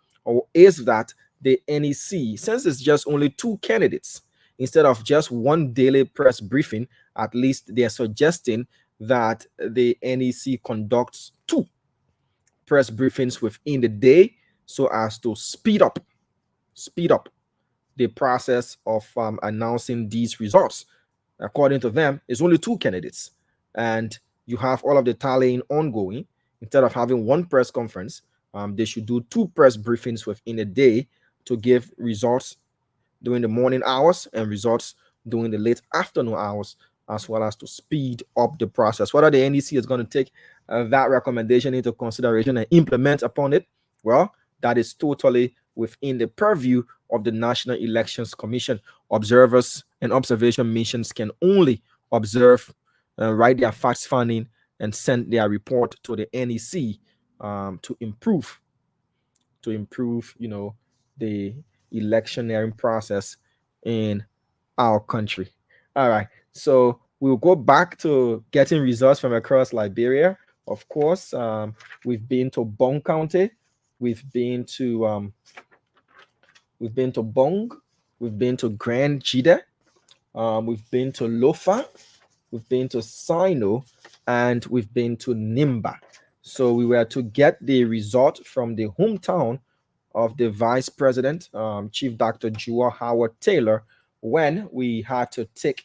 [SPEAKER 1] is that the NEC, since it's just only two candidates, instead of just one daily press briefing, at least they're suggesting that the NEC conducts two press briefings within the day, so as to speed up the process of announcing these results. According to them, it's only two candidates, and you have all of the tallying ongoing. Instead of having one press conference, they should do two press briefings within a day to give results during the morning hours and results during the late afternoon hours, as well as to speed up the process. Whether the NEC is going to take that recommendation into consideration and implement upon it, well, that is totally within the purview of the National Elections Commission. Observers and observation missions can only observe, write their facts finding, and send their report to the NEC to improve, the electioneering process in our country. All right, so we'll go back to getting results from across Liberia. Of course, we've been to Bong County, we've been to Bong, we've been to Grand Gedeh, we've been to Lofa, we've been to Sinoe, and we've been to Nimba. So we were to get the result from the hometown of the Vice President, Chief Dr. Jua Howard Taylor, when we had to take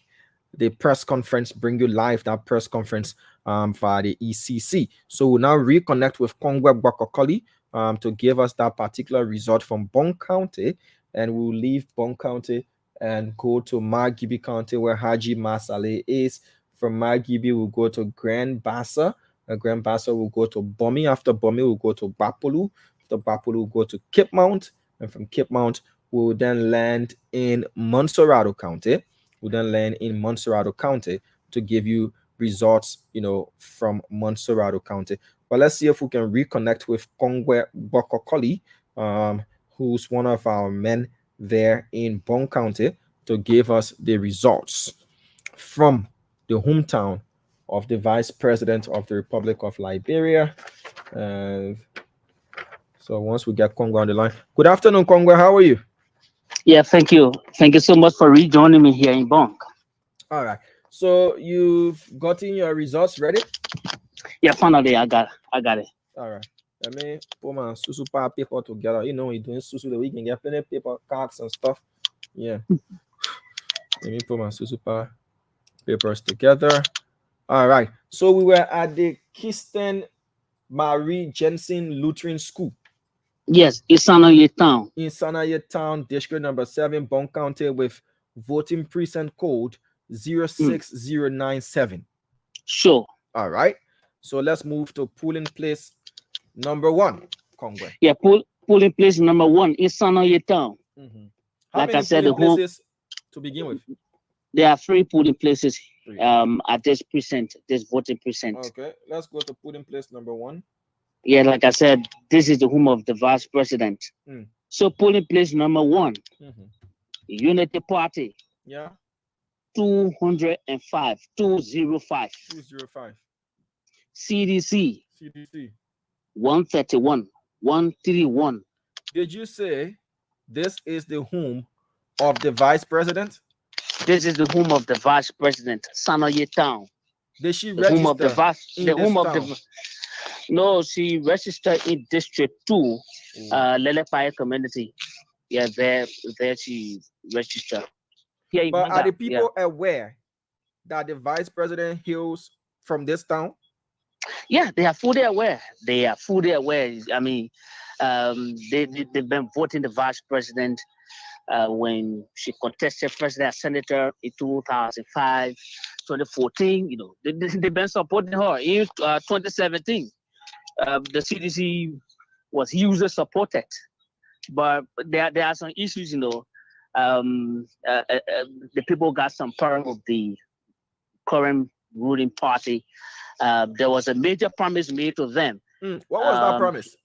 [SPEAKER 1] the press conference, bring you live that press conference via the ECC. So we'll now reconnect with Kongwe Bokokoli to give us that particular result from Bong County, and we'll leave Bong County and go to Margibi County, where Haji Masale is. From Margibi, we'll go to Grand Bassa. Grand Bassa will go to Bomi. After Bomi, we'll go to Bapolu. After Bapolu, we'll go to Cape Mount. And from Cape Mount, we'll then land in Montserrado County. We'll then land in Montserrado County to give you results, from Montserrado County. But let's see if we can reconnect with Kongwe Bokokoli, who's one of our men there in Bong County, to give us the results from the hometown of the Vice President of the Republic of Liberia. So once we get Kongwe on the line. Good afternoon, Kongwe. How are you?
[SPEAKER 7] Yeah, thank you. Thank you so much for rejoining me here in Bong.
[SPEAKER 1] All right. So you've gotten your results ready?
[SPEAKER 7] Yeah, finally I got it.
[SPEAKER 1] All right. Let me put my susu paper together. We're doing susu that we can get plenty of paper cards and stuff. Yeah. Let me put my susu papers together. All right. So we were at the Kirsten Marie Jensen Lutheran School.
[SPEAKER 7] Yes, in Sinoe town.
[SPEAKER 1] In Sinoe town, district number 7, Bong County, with voting precinct code 06097.
[SPEAKER 7] Sure.
[SPEAKER 1] All right. So let's move to polling place number 1, Congress.
[SPEAKER 7] Yeah, polling place number 1 is Sinoe town.
[SPEAKER 1] How
[SPEAKER 7] Like
[SPEAKER 1] many
[SPEAKER 7] I said,
[SPEAKER 1] polling places to begin with?
[SPEAKER 7] There are 3 polling places at this precinct, this voting precinct.
[SPEAKER 1] Okay, let's go to polling place number 1.
[SPEAKER 7] Yeah, like I said, this is the home of the vice president. So polling place number 1, Unity Party.
[SPEAKER 1] Yeah.
[SPEAKER 7] 205. CDC. 131. 131.
[SPEAKER 1] Did you say this is the home of the vice president?
[SPEAKER 7] This is the home of the vice president, Sinoe town.
[SPEAKER 1] Did she
[SPEAKER 7] the home of the
[SPEAKER 1] register
[SPEAKER 7] vice?
[SPEAKER 1] in
[SPEAKER 7] The
[SPEAKER 1] this
[SPEAKER 7] home of
[SPEAKER 1] town?
[SPEAKER 7] the. No, she registered in District 2, Lelepaye community. Yeah, there she registered. Here in
[SPEAKER 1] But are the
[SPEAKER 7] Nimba,
[SPEAKER 1] people aware that the vice president hails from this town?
[SPEAKER 7] Yeah, they are fully aware. They are fully aware. I mean, they've been voting the vice president when she contested president senator in 2005, 2014. You know, they've been supporting her in 2017. The CDC was user supported, but there are some issues. You know, the people got some power of the current ruling party. There was a major promise made to them.
[SPEAKER 1] What was that promise?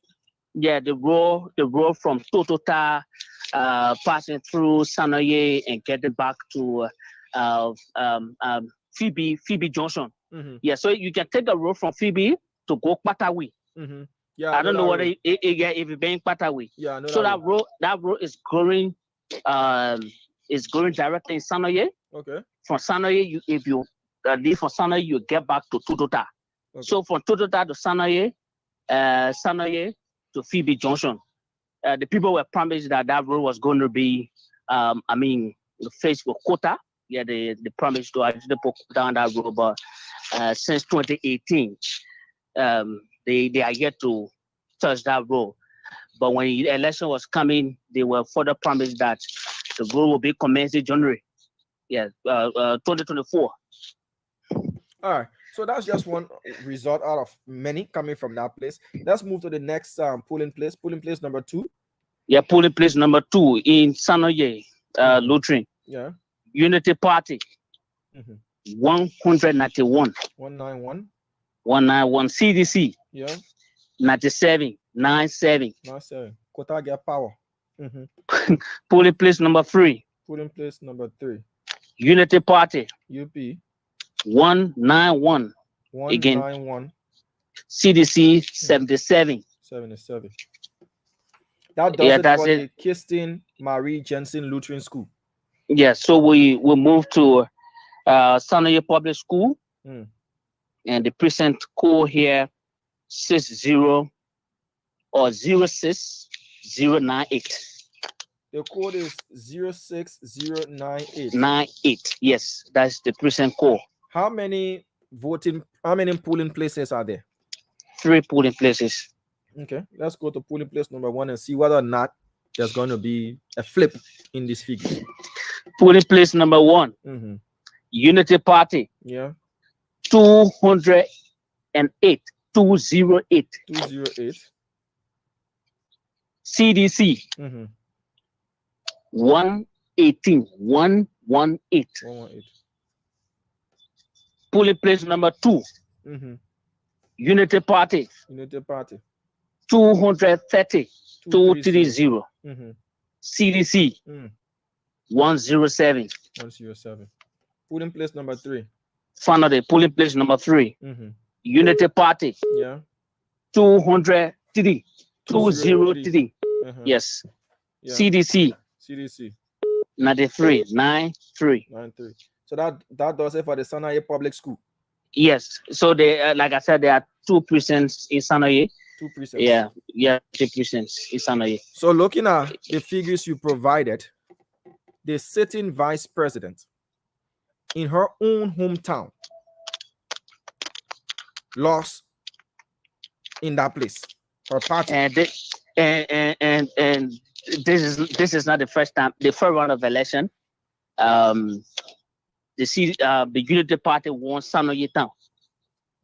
[SPEAKER 7] Yeah, the road from Totota, passing through Sinoe and getting back to Phoebe Johnson. Yeah, so you can take the road from Phoebe to go Patawi.
[SPEAKER 1] Yeah,
[SPEAKER 7] I don't know whether if it's being Patawi.
[SPEAKER 1] Yeah, I know
[SPEAKER 7] so
[SPEAKER 1] that
[SPEAKER 7] that road is going directly in Sinoe.
[SPEAKER 1] Okay.
[SPEAKER 7] From Sinoe, if you leave from Sinoe, you get back to Totota.
[SPEAKER 1] Okay.
[SPEAKER 7] So from Totota to Sinoe, Sinoe to Phoebe Johnson. The people were promised that road was going to be, faced with quota. Yeah, they promised to actually put down that road, but since 2018, they are yet to touch that road. But when the election was coming, they were further promised that the road will be commenced in January. Yeah, 2024.
[SPEAKER 1] All right. So that's just one result out of many coming from that place. Let's move to the next polling place. Polling place number 2.
[SPEAKER 7] Yeah, polling place number 2 in Sinoe, Lutheran.
[SPEAKER 1] Yeah.
[SPEAKER 7] Unity Party. 191.
[SPEAKER 1] 191.
[SPEAKER 7] 191. CDC.
[SPEAKER 1] Yeah.
[SPEAKER 7] 97. 97.
[SPEAKER 1] 97. Quota get power.
[SPEAKER 7] Polling place number 3.
[SPEAKER 1] Polling place number 3.
[SPEAKER 7] Unity Party.
[SPEAKER 1] UP.
[SPEAKER 7] 191.
[SPEAKER 1] 191.
[SPEAKER 7] Again. CDC 77.
[SPEAKER 1] 77. That does it for the Kirsten Marie Jensen Lutheran School.
[SPEAKER 7] Yeah, so we move to Sinoe Public School, and the precinct code here 60 or 06098.
[SPEAKER 1] The code is 06098.
[SPEAKER 7] 98. Yes, that's the precinct code.
[SPEAKER 1] How many polling places are there?
[SPEAKER 7] 3 polling places.
[SPEAKER 1] Okay, let's go to polling place number 1 and see whether or not there's going to be a flip in these figures.
[SPEAKER 7] Polling place number 1. Unity Party.
[SPEAKER 1] Yeah.
[SPEAKER 7] 208. 208.
[SPEAKER 1] 208.
[SPEAKER 7] CDC. 118. 118.
[SPEAKER 1] 118.
[SPEAKER 7] Polling place number 2. Unity Party.
[SPEAKER 1] Unity Party.
[SPEAKER 7] 230. 230. CDC. 107.
[SPEAKER 1] 107. Polling place number 3.
[SPEAKER 7] Finally, polling place number 3. Unity Party.
[SPEAKER 1] Yeah.
[SPEAKER 7] 203. 203. Yes.
[SPEAKER 1] Yeah.
[SPEAKER 7] CDC.
[SPEAKER 1] CDC.
[SPEAKER 7] 93. 93.
[SPEAKER 1] 93. So that does it for the Sinoe Public School.
[SPEAKER 7] Yes. So they, like I said, there are 2 precincts in Sinoe.
[SPEAKER 1] 2 precincts.
[SPEAKER 7] Yeah, 2 precincts in Sinoe.
[SPEAKER 1] So looking at the figures you provided, the sitting vice president in her own hometown lost in that place. Her party.
[SPEAKER 7] And this is not the first time. The first round of election, the Unity Party won Sinoe town.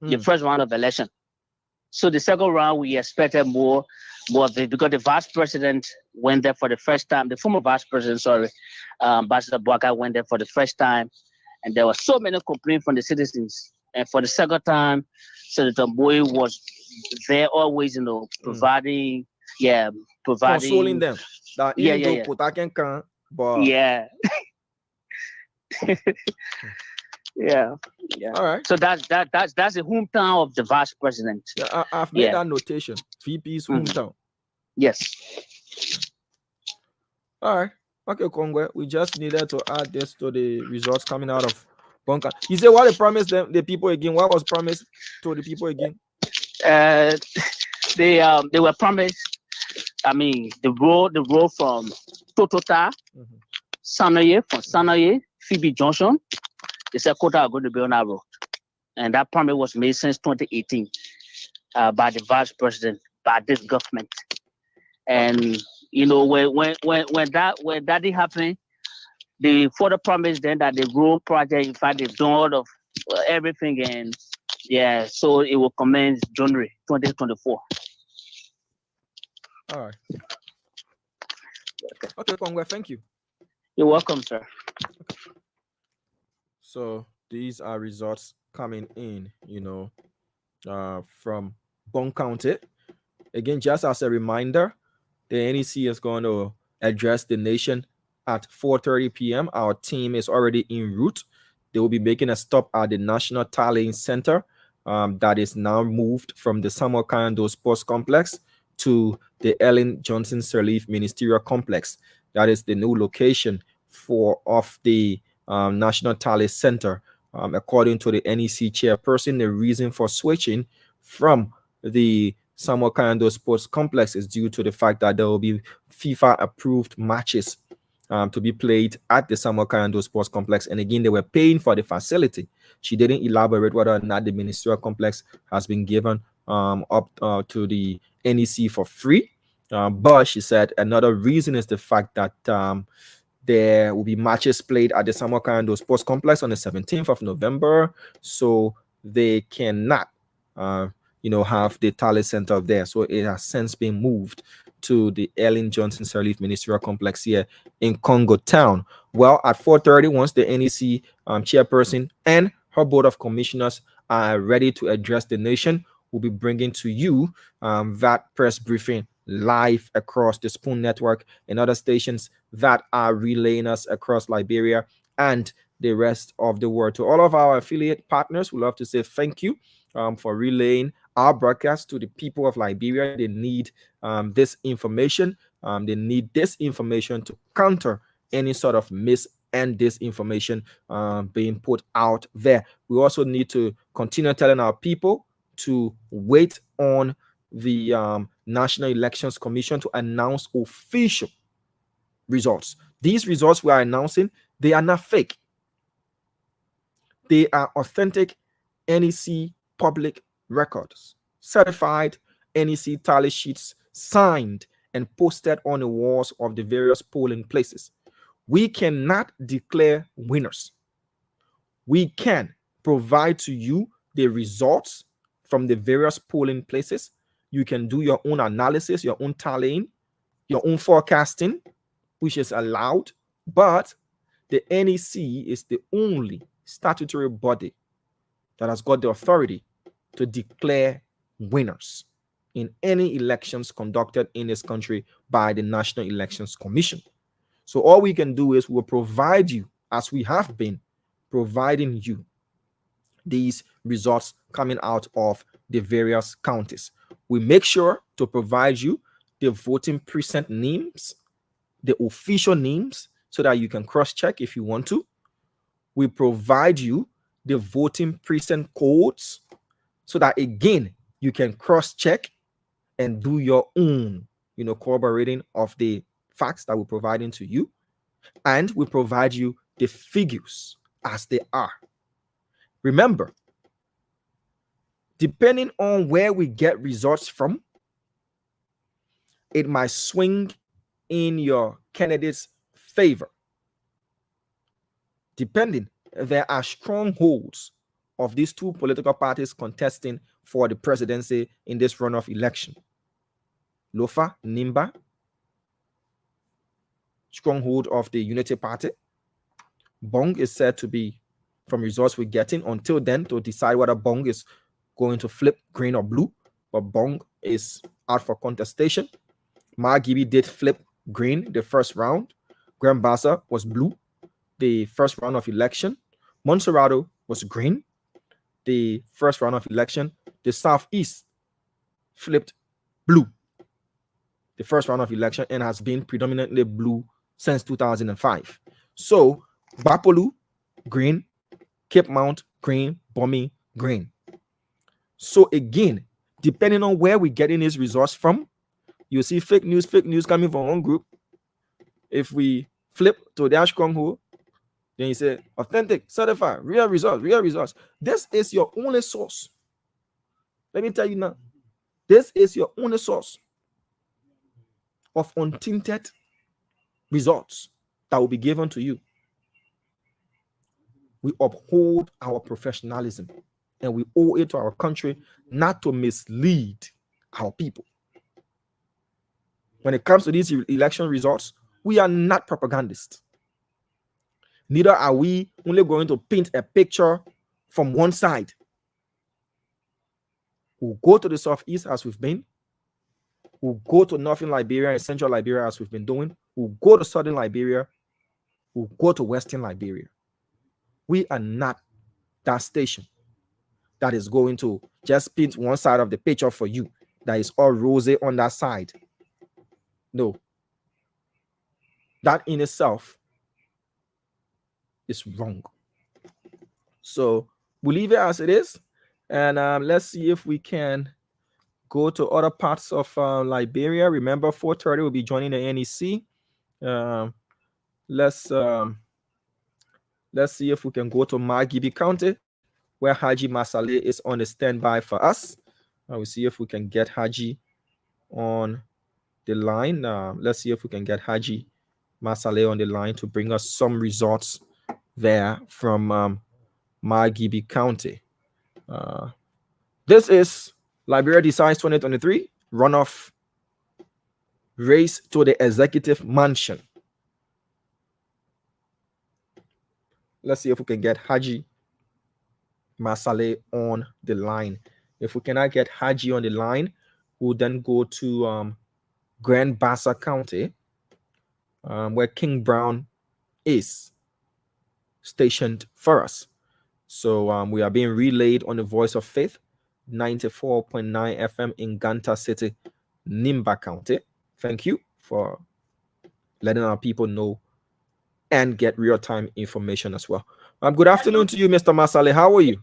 [SPEAKER 7] the first round of election. So the second round, we expected more of it because the vice president went there for the first time. The former vice president, Bassa went there for the first time, and there were so many complaints from the citizens. And for the second time, Senator Boy was there always, providing,
[SPEAKER 1] consoling them. That
[SPEAKER 7] yeah.
[SPEAKER 1] But
[SPEAKER 7] yeah. Yeah.
[SPEAKER 1] All right.
[SPEAKER 7] So that's the hometown of the vice president.
[SPEAKER 1] Yeah, I've made that notation. VP's hometown.
[SPEAKER 7] Yes.
[SPEAKER 1] All right. Okay, Kongwe. We just needed to add this to the results coming out of Bunker. You say what they promised them, the people again? What was promised to the people again?
[SPEAKER 7] They were promised. I mean, the road from Totota, Sinoe, from Sinoe, Phoebe Junction. They said quota are going to be on our road, and that promise was made since 2018 by the vice president, by this government. And when that did happen, they further promised then that the road project, in fact, they've done all of everything, and so it will commence January 2024.
[SPEAKER 1] All right. Okay, Kongwe, thank you.
[SPEAKER 7] You're welcome, sir.
[SPEAKER 1] So these are results coming in, from Bong County. Again, just as a reminder, the NEC is going to address the nation at 4:30 p.m. Our team is already en route. They will be making a stop at the National Tallying Center that is now moved from the Samuel Kayando Sports Complex to the Ellen Johnson Sirleaf Ministerial Complex. That is the new location of the National Tally Center. According to the NEC chairperson, the reason for switching from the Samuel Kayando Sports Complex is due to the fact that there will be FIFA-approved matches to be played at the Samuel Kayando Sports Complex. And again, they were paying for the facility. She didn't elaborate whether or not the ministerial complex has been given up to the NEC for free. But she said another reason is the fact that there will be matches played at the Samuel Kayando Sports Complex on the 17th of November. So they cannot, have the Tally Center there. So it has since been moved to the Ellen Johnson Sirleaf Ministerial Complex here in Congo Town. Well, at 4:30, once the NEC chairperson and her board of commissioners are ready to address the nation, we'll be bringing to you that press briefing live across the Spoon Network and other stations that are relaying us across Liberia and the rest of the world. To all of our affiliate partners, we love to say thank you for relaying our broadcast to the people of Liberia. They need this information. They need this information to counter any sort of mis and disinformation being put out there. We also need to continue telling our people to wait on the National Elections Commission to announce official results. These results we are announcing, they are not fake. They are authentic NEC public records, certified NEC tally sheets, signed and posted on the walls of the various polling places. We cannot declare winners. We can provide to you the results from the various polling places. You can do your own analysis, your own tallying, your own forecasting, which is allowed. But the NEC is the only statutory body that has got the authority to declare winners in any elections conducted in this country by the National Elections Commission. So all we can do is we'll provide you, as we have been providing you, these results coming out of the various counties. We make sure to provide you the voting precinct names, the official names, so that you can cross-check if you want to. We provide you the voting precinct codes so that, again, you can cross-check and do your own, corroborating of the facts that we're providing to you. And we provide you the figures as they are. Remember, depending on where we get results from, it might swing in your candidate's favor. Depending, there are strongholds of these two political parties contesting for the presidency in this runoff election. Lofa, Nimba, stronghold of the Unity Party. Bong is said to be, from results we're getting, until then, to decide whether Bong is going to flip green or blue. But Bong is out for contestation. Margibi did flip green the first round. Bassa was blue the first round of election. Monserrato was green the first round of election. The Southeast flipped blue the first round of election and has been predominantly blue since 2005. So Bapolu, green. Cape Mount, green. Bomi, green. So again, depending on where we're getting these results from, you see fake news coming from one group. If we flip to their stronghold, then you say authentic, certified, real results. This is your only source. Let me tell you now, this is your only source of untainted results that will be given to you. We uphold our professionalism and we owe it to our country not to mislead our people. When it comes to these election results, we are not propagandists. Neither are we only going to paint a picture from one side. We'll go to the Southeast as we've been. We'll go to Northern Liberia and Central Liberia as we've been doing. We'll go to Southern Liberia. We'll go to Western Liberia. We are not that station that is going to just paint one side of the picture for you, that is all rosy on that side. No. That in itself is wrong. So we'll leave it as it is. And let's see if we can go to other parts of Liberia. Remember, 4:30 will be joining the NEC. Let's see if we can go to Margibi County, where Haji Masale is on the standby for us. We'll see if we can get Haji on the line. Let's see if we can get Haji Masale on the line to bring us some results there from Margibi County. This is Liberia Decides 2023 runoff race to the executive mansion. Let's see if we can get Haji Masale on the line. If we cannot get Haji on the line, we'll then go to Grand Bassa County, where King Brown is stationed for us. So we are being relayed on the Voice of Faith, 94.9 FM in Ganta City, Nimba County. Thank you for letting our people know and get real-time information as well. Good afternoon to you, Mr. Masale. How are you?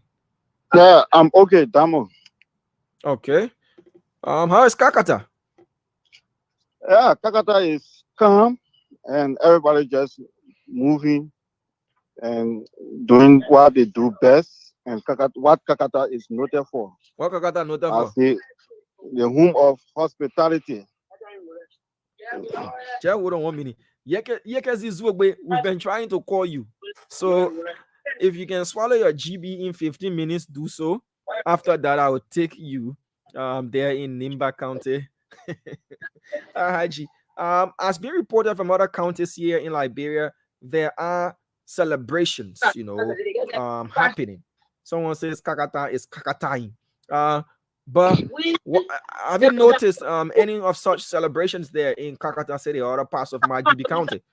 [SPEAKER 5] Yeah, I'm okay, Damo.
[SPEAKER 1] Okay. How is Kakata?
[SPEAKER 5] Yeah, Kakata is calm and everybody just moving and doing what they do best. And what Kakata is noted for.
[SPEAKER 1] What Kakata noted for?
[SPEAKER 5] The home of hospitality.
[SPEAKER 1] We've been trying to call you. So if you can swallow your GB in 15 minutes, do so. After that, I will take you there in Nimba County. Haji, as being reported from other counties here in Liberia, there are celebrations, happening. Someone says Kakata is Kakatai. But have you noticed any of such celebrations there in Kakata City or other parts of Margibi County?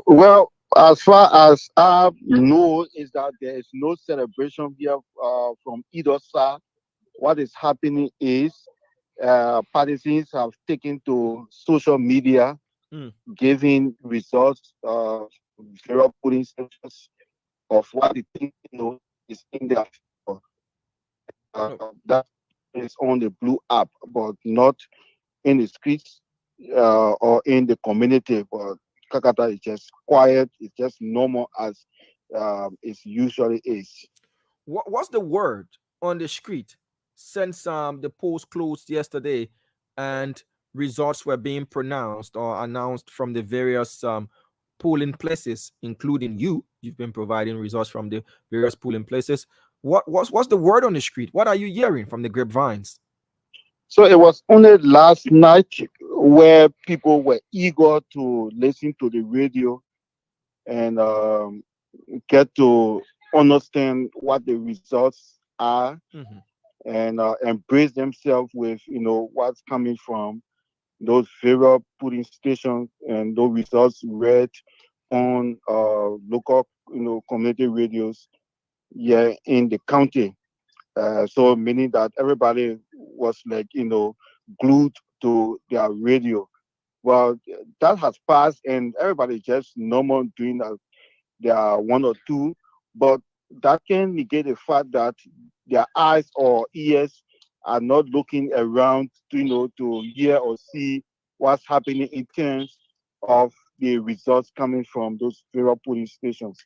[SPEAKER 5] Well, as far as I know, is that there is no celebration here from either side. What is happening is partisans have taken to social media, giving results, various polling centers of what they think is in their favor. That is on the Blue app, but not in the streets or in the community. But Kakata is just quiet. It's just normal as it usually is.
[SPEAKER 1] What's the word on the street since the polls closed yesterday and results were being pronounced or announced from the various polling places, including you. You've been providing results from the various polling places. What's the word on the street? What are you hearing from the grapevines?
[SPEAKER 5] So it was only last night where people were eager to listen to the radio and get to understand what the results are, and embrace themselves with what's coming from those various polling stations and those results read on local community radios here in the county. So meaning that everybody was like glued to their radio. Well, that has passed, and everybody just normal doing that. There are one or two, but that can negate the fact that their eyes or ears are not looking around to hear or see what's happening in terms of the results coming from those various polling stations.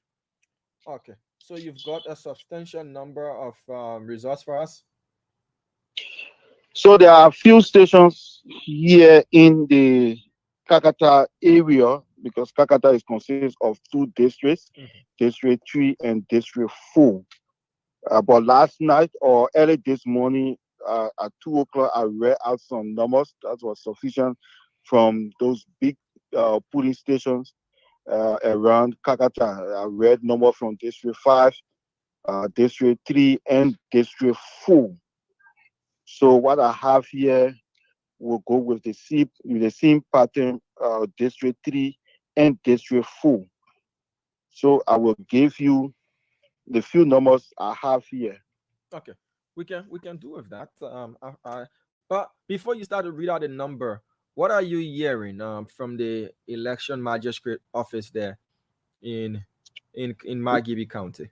[SPEAKER 1] Okay, so you've got a substantial number of results for us.
[SPEAKER 5] So there are a few stations here in the Kakata area, because Kakata is consists of two districts, District 3 and District 4. But last night or early this morning at 2 o'clock, I read out some numbers that was sufficient from those big polling stations around Kakata. I read number from District 5, District 3, and District 4. So what I have here will go with the same pattern, District 3 and District 4. So I will give you the few numbers I have here.
[SPEAKER 1] Okay, we can do with that. But before you start to read out the number, what are you hearing from the election magistrate office there in Margibi County?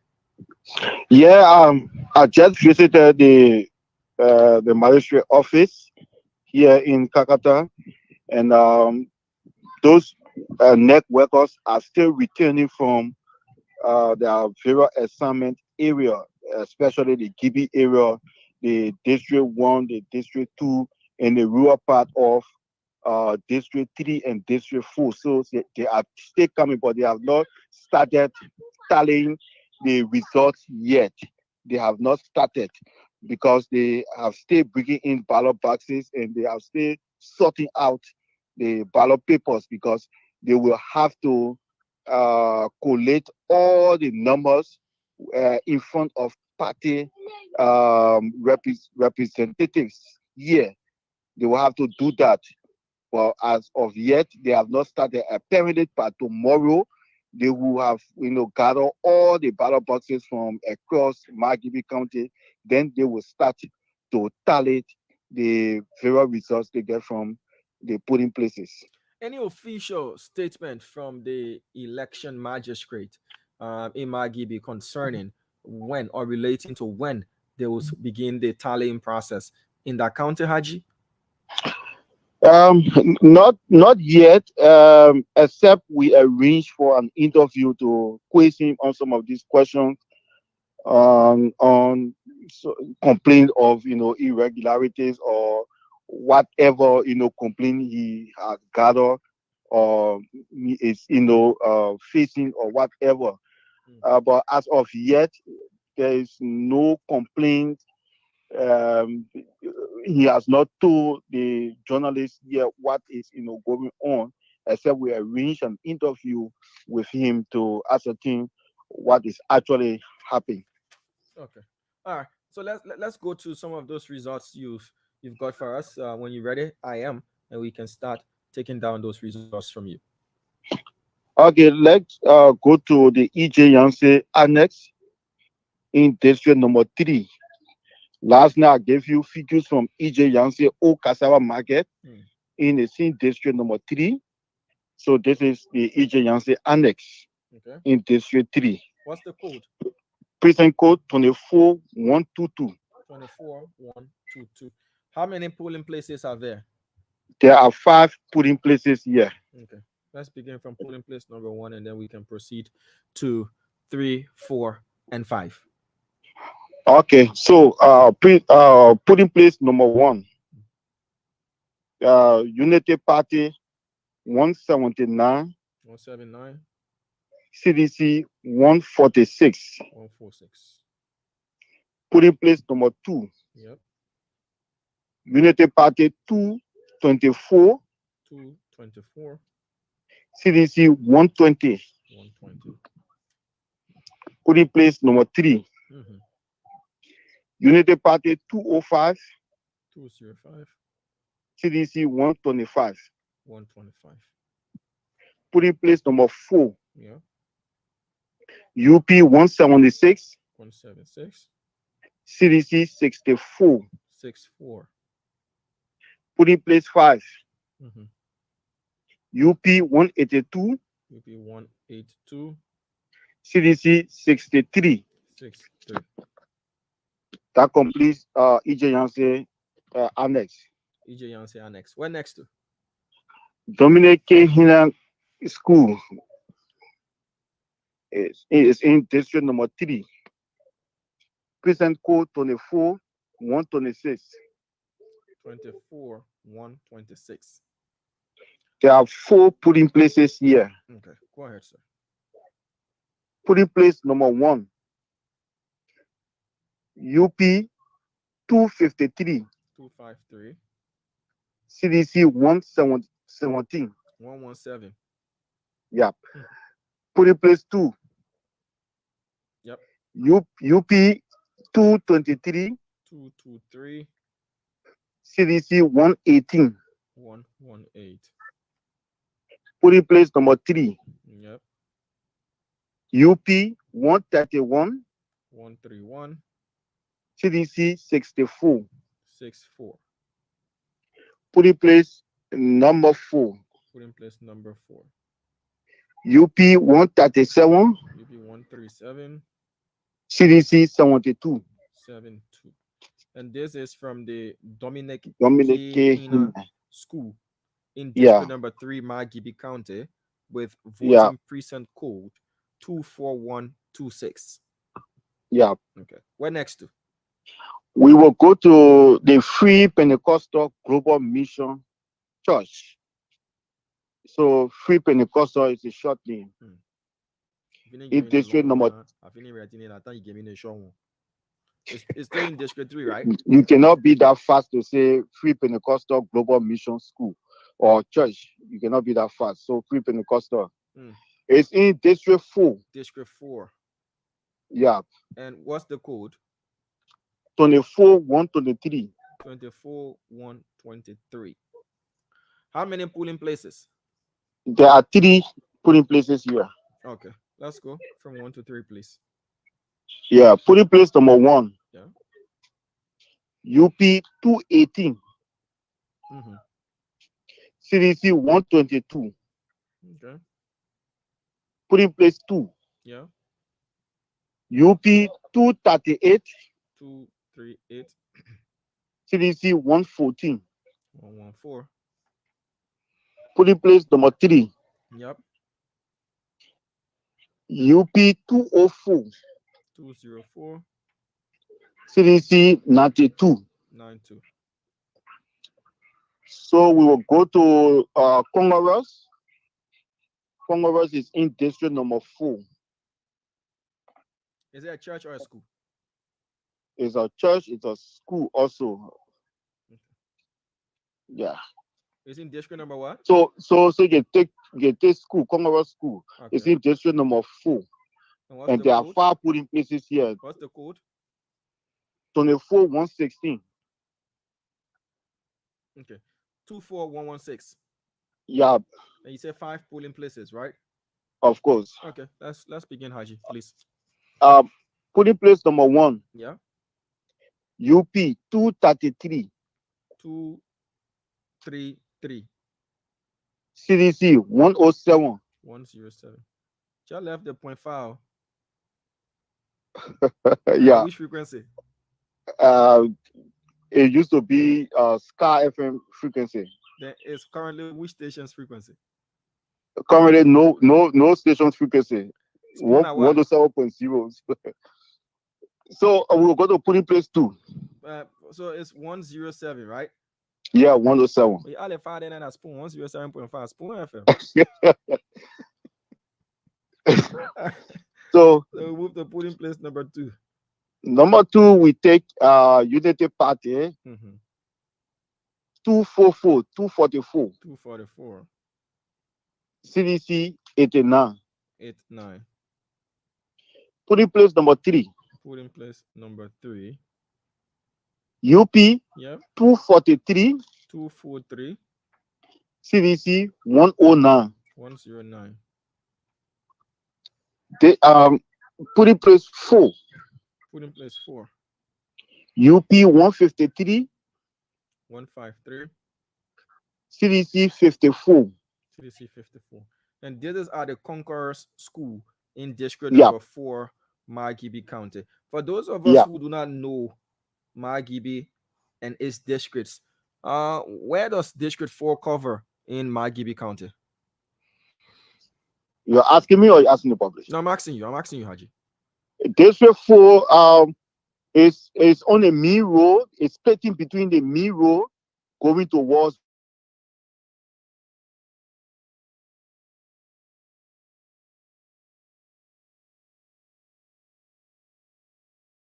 [SPEAKER 5] Yeah, I just visited the magistrate office here in Kakata, and those NEC workers are still returning from their various assignment area, especially the Gibi area, the District 1, the District 2, and the rural part of District 3 and District 4. So they are still coming, but they have not started tallying the results yet. They have not started because they have still bringing in ballot boxes, and they are still sorting out the ballot papers, because they will have to collate all the numbers in front of party representatives here. They will have to do that. Well, as of yet, they have not started. Apparently, by tomorrow, they will have gather all the ballot boxes from across Margibi County. Then they will start to tally the various results they get from the polling places.
[SPEAKER 1] Any official statement from the election magistrate in Margibi concerning when or relating to when they will begin the tallying process in that county, Haji?
[SPEAKER 5] Not yet. Except we arranged for an interview to quiz him on some of these questions on complaint of irregularities or whatever complaint he has gathered or he is facing or whatever. But as of yet, there is no complaint. He has not told the journalists yet what is going on, except we arranged an interview with him to ascertain what is actually happening.
[SPEAKER 1] Okay, all right. So let's go to some of those results you've got for us. When you're ready, I am, and we can start taking down those results from you.
[SPEAKER 5] Okay, let's go to the EJ Yancey Annex in district number 3. Last night I gave you figures from EJ Yancey Old Cassava Market in the same district number 3. So this is the EJ Yancey Annex in district 3.
[SPEAKER 1] What's the code?
[SPEAKER 5] Precinct code 24122.
[SPEAKER 1] 24122. How many polling places are there?
[SPEAKER 5] There are 5 polling places here.
[SPEAKER 1] Okay. Let's begin from polling place number 1, and then we can proceed to 3, 4, and 5.
[SPEAKER 5] Okay, so polling place number 1. Unity Party 179.
[SPEAKER 1] 179.
[SPEAKER 5] CDC 146.
[SPEAKER 1] 146.
[SPEAKER 5] Polling place number 2.
[SPEAKER 1] Yep.
[SPEAKER 5] Unity Party 224.
[SPEAKER 1] 224.
[SPEAKER 5] CDC 120.
[SPEAKER 1] 120.
[SPEAKER 5] Polling place number 3.
[SPEAKER 1] Mm-hmm.
[SPEAKER 5] Unity Party 205.
[SPEAKER 1] 205.
[SPEAKER 5] CDC 125.
[SPEAKER 1] 125.
[SPEAKER 5] Polling place number 4.
[SPEAKER 1] Yeah.
[SPEAKER 5] UP 176.
[SPEAKER 1] 176.
[SPEAKER 5] CDC 64.
[SPEAKER 1] 64.
[SPEAKER 5] Polling place 5.
[SPEAKER 1] Mm-hmm.
[SPEAKER 5] UP 182.
[SPEAKER 1] UP 182.
[SPEAKER 5] CDC 63.
[SPEAKER 1] 63.
[SPEAKER 5] That completes EJ Yancey annex.
[SPEAKER 1] EJ Yancey annex. Where next to?
[SPEAKER 5] Dominic K. Hinan School is in district number 3. Present code 24 126.
[SPEAKER 1] 24 126.
[SPEAKER 5] There are 4 polling places here.
[SPEAKER 1] Okay, go ahead, sir.
[SPEAKER 5] Polling place number 1. UP 253.
[SPEAKER 1] 253.
[SPEAKER 5] CDC 117.
[SPEAKER 1] 117.
[SPEAKER 5] Yep. Polling place 2.
[SPEAKER 1] Yep.
[SPEAKER 5] UP 223.
[SPEAKER 1] 223.
[SPEAKER 5] CDC 118.
[SPEAKER 1] 118.
[SPEAKER 5] Polling place number 3.
[SPEAKER 1] Yep.
[SPEAKER 5] UP 131.
[SPEAKER 1] 131.
[SPEAKER 5] CDC 64.
[SPEAKER 1] 64.
[SPEAKER 5] Polling place number 4.
[SPEAKER 1] Polling place number 4.
[SPEAKER 5] UP 137.
[SPEAKER 1] UP 137.
[SPEAKER 5] CDC 72.
[SPEAKER 1] 72. And this is from the Dominic K.
[SPEAKER 5] K.
[SPEAKER 1] School in district number 3, Margibi County, with voting precinct code 24126.
[SPEAKER 5] Yeah.
[SPEAKER 1] Okay. Where next to?
[SPEAKER 5] We will go to the Free Pentecostal Global Mission Church. So Free Pentecostal is a short name. In district number.
[SPEAKER 1] It's still in district 3, right?
[SPEAKER 5] You cannot be that fast to say Free Pentecostal Global Mission School or church. You cannot be that fast. So Free Pentecostal. It's in district 4.
[SPEAKER 1] District 4.
[SPEAKER 5] Yeah.
[SPEAKER 1] And what's the code?
[SPEAKER 5] 24 123.
[SPEAKER 1] 24 123. How many polling places?
[SPEAKER 5] There are 3 polling places here.
[SPEAKER 1] Okay, let's go from 1 to 3, please.
[SPEAKER 5] Yeah, polling place number 1.
[SPEAKER 1] Yeah.
[SPEAKER 5] UP 218.
[SPEAKER 1] Mm-hmm.
[SPEAKER 5] CDC 122.
[SPEAKER 1] Okay.
[SPEAKER 5] Polling place 2.
[SPEAKER 1] Yeah.
[SPEAKER 5] UP 238.
[SPEAKER 1] 238.
[SPEAKER 5] CDC 114.
[SPEAKER 1] 114.
[SPEAKER 5] Polling place number 3.
[SPEAKER 1] Yep.
[SPEAKER 5] UP 204.
[SPEAKER 1] 204.
[SPEAKER 5] CDC 92.
[SPEAKER 1] 92.
[SPEAKER 5] So we will go to Congress. Congress is in district number 4.
[SPEAKER 1] Is it a church or a school?
[SPEAKER 5] It's a church, it's a school also.
[SPEAKER 1] Okay.
[SPEAKER 5] Yeah.
[SPEAKER 1] It's in district number what?
[SPEAKER 5] So you take school, Congress school. Okay. It's in district number 4. And there are 5 polling places here.
[SPEAKER 1] What's the code?
[SPEAKER 5] 24 116.
[SPEAKER 1] Okay. 24116.
[SPEAKER 5] Yeah.
[SPEAKER 1] And you said 5 polling places, right?
[SPEAKER 5] Of course.
[SPEAKER 1] Okay. Let's begin, Haji, please.
[SPEAKER 5] Polling place number 1.
[SPEAKER 1] Yeah.
[SPEAKER 5] UP 233.
[SPEAKER 1] 233.
[SPEAKER 5] CDC 107.
[SPEAKER 1] 107. Y'all left the point file.
[SPEAKER 5] Yeah.
[SPEAKER 1] Which frequency?
[SPEAKER 5] It used to be Sky FM frequency.
[SPEAKER 1] Then it's currently which station's frequency?
[SPEAKER 5] Currently no station's frequency. 107.0. So we'll go to polling place 2.
[SPEAKER 1] So it's 107, right?
[SPEAKER 5] Yeah, 107.
[SPEAKER 1] We all find in a spoon 107.5 spoon FM.
[SPEAKER 5] So
[SPEAKER 1] we move to polling place number 2.
[SPEAKER 5] Number 2, we take Unity Party, 244, 244.
[SPEAKER 1] 244.
[SPEAKER 5] CDC 89.
[SPEAKER 1] 89.
[SPEAKER 5] Polling place number 3.
[SPEAKER 1] Polling place number 3.
[SPEAKER 5] UP,
[SPEAKER 1] Yeah.
[SPEAKER 5] 243.
[SPEAKER 1] 243.
[SPEAKER 5] CDC 109.
[SPEAKER 1] 109.
[SPEAKER 5] They polling place 4.
[SPEAKER 1] Polling place 4.
[SPEAKER 5] UP 153.
[SPEAKER 1] 153.
[SPEAKER 5] CDC 54.
[SPEAKER 1] CDC 54. And these are the Conquerors School in district
[SPEAKER 5] Yeah.
[SPEAKER 1] number 4, Margibi County. For those of us who do not know Margibi and its districts, where does District 4 cover in Margibi County?
[SPEAKER 5] You're asking me or you're asking the public?
[SPEAKER 1] No, I'm asking you, Haji.
[SPEAKER 5] District 4 is on a main road. It's splitting between the main road going towards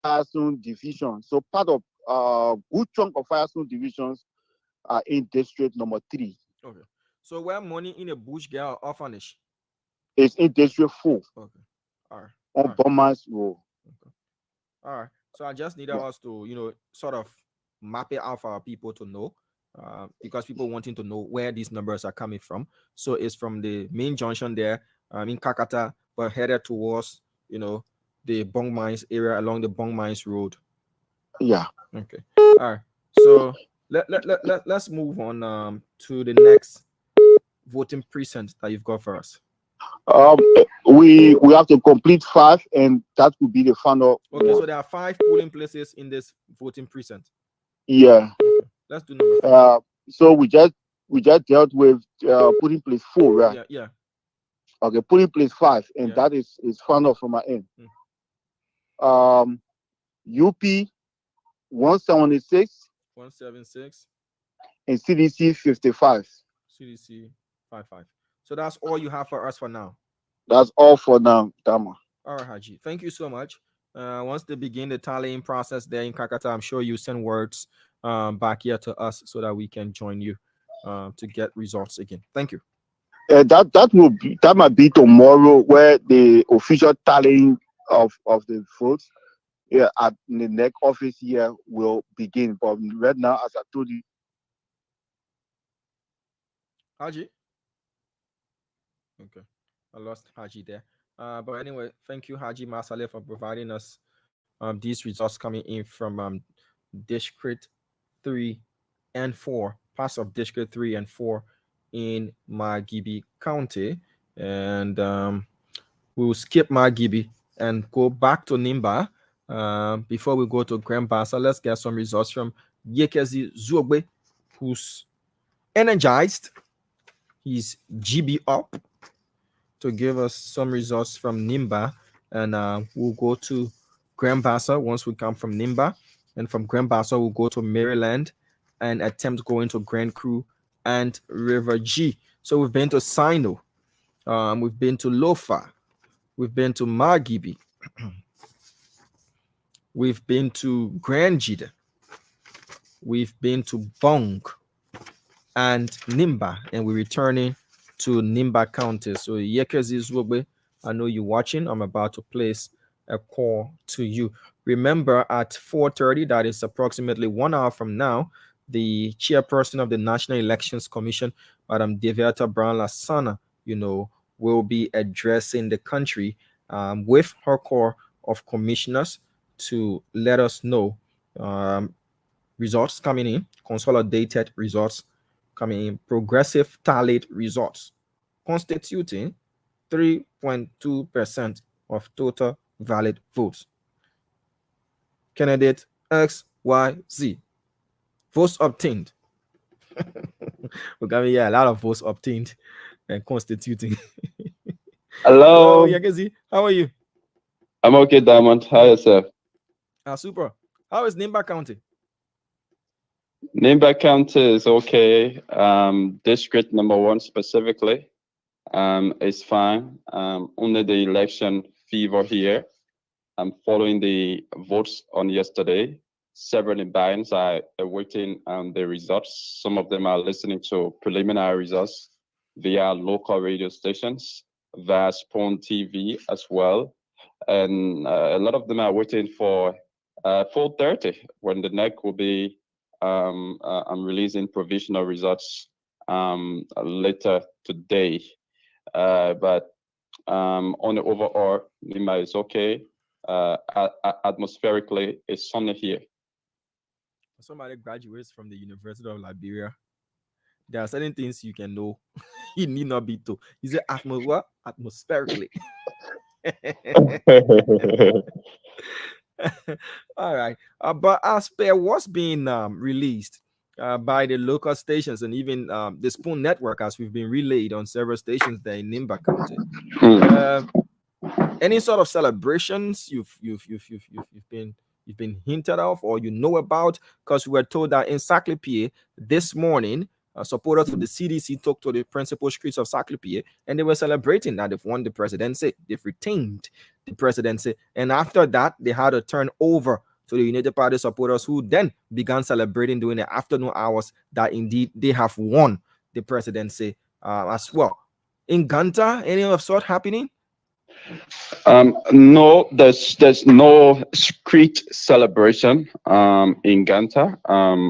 [SPEAKER 5] Firestone Division. So part of good chunk of Firestone divisions are in district number 3.
[SPEAKER 1] Okay. So where money in a bush girl orphanage?
[SPEAKER 5] It's in district 4.
[SPEAKER 1] Okay. All right.
[SPEAKER 5] On Bombers Road.
[SPEAKER 1] Okay. All right. So I just need us to, sort of map it out for our people to know, because people wanting to know where these numbers are coming from. So it's from the main junction there, in Kakata, but headed towards, the Bong Mines area along the Bong Mines Road.
[SPEAKER 5] Yeah.
[SPEAKER 1] Okay. All right. So let's move on to the next voting precinct that you've got for us.
[SPEAKER 5] We have to complete 5, and that will be the final.
[SPEAKER 1] Okay, so there are 5 polling places in this voting precinct.
[SPEAKER 5] Yeah.
[SPEAKER 1] Okay. Let's do number 5.
[SPEAKER 5] So we just dealt with polling place 4, right?
[SPEAKER 1] Yeah.
[SPEAKER 5] Okay, polling place 5, and that is final from my end. UP 176.
[SPEAKER 1] 176.
[SPEAKER 5] And CDC 55.
[SPEAKER 1] CDC 55. So that's all you have for us for now.
[SPEAKER 5] That's all for now, Dama.
[SPEAKER 1] All right, Haji. Thank you so much. Once they begin the tallying process there in Kakata, I'm sure you send words back here to us so that we can join you to get results again. Thank you.
[SPEAKER 5] That might be tomorrow, where the official tallying of the votes at the NEC office here will begin. But right now, as I told you,
[SPEAKER 1] Haji. Okay, I lost Haji there. But anyway, thank you, Haji Masale, for providing us these results coming in from District 3 and 4, parts of District 3 and 4 in Margibi County. And we'll skip Margibi and go back to Nimba. Before we go to Grand Bassa, let's get some results from Yekezi Zuogbe, who's energized. He's GB up to give us some results from Nimba, and we'll go to Grand Bassa once we come from Nimba, and from Grand Bassa we'll go to Maryland and attempt going to Grand Cru and River G. So we've been to Sinoe, we've been to Lofa, we've been to Margibi, we've been to Grand Gedeh, we've been to Bong and Nimba, and we're returning to Nimba County. So Yekezi Zuogbe, I know you're watching. I'm about to place a call to you. Remember, at 4:30, that is approximately 1 hour from now, the chairperson of the National Elections Commission, Madam Deviata Brown Lasana, will be addressing the country with her corps of commissioners to let us know results coming in, consolidated results coming in, progressive tallied results, constituting 3.2% of total valid votes. Candidate XYZ. Votes obtained. We're going to a lot of votes obtained and constituting.
[SPEAKER 16] Hello.
[SPEAKER 1] Yekezi, how are you?
[SPEAKER 16] I'm okay, Diamond. How yourself?
[SPEAKER 1] Super. How is Nimba County?
[SPEAKER 16] Nimba County is okay. District number 1 specifically. It's fine. Only the election fever here. I'm following the votes on yesterday. Several Liberians are awaiting the results. Some of them are listening to preliminary results via local radio stations, via Spawn TV as well. And a lot of them are waiting for 4:30 when the NEC will be releasing provisional results later today. But on the overall, Nimba is okay. Atmospherically, it's sunny here.
[SPEAKER 1] Somebody graduates from the University of Liberia. There are certain things you can know. You need not be told. You say atmospherically. All right. But as per what's being released by the local stations and even the Spoon Network, as we've been relayed on several stations there in Nimba County, any sort of celebrations you've been hinted of or you know about? Because we were told that in Saclipie this morning, supporters of the CDC took to the principal streets of Saclipie and they were celebrating that they've won the presidency, they've retained the presidency, and after that they had to turn over to the United Party supporters, who then began celebrating during the afternoon hours that indeed they have won the presidency as well. In Ganta, any of sort happening?
[SPEAKER 16] No, there's no street celebration in Ganta.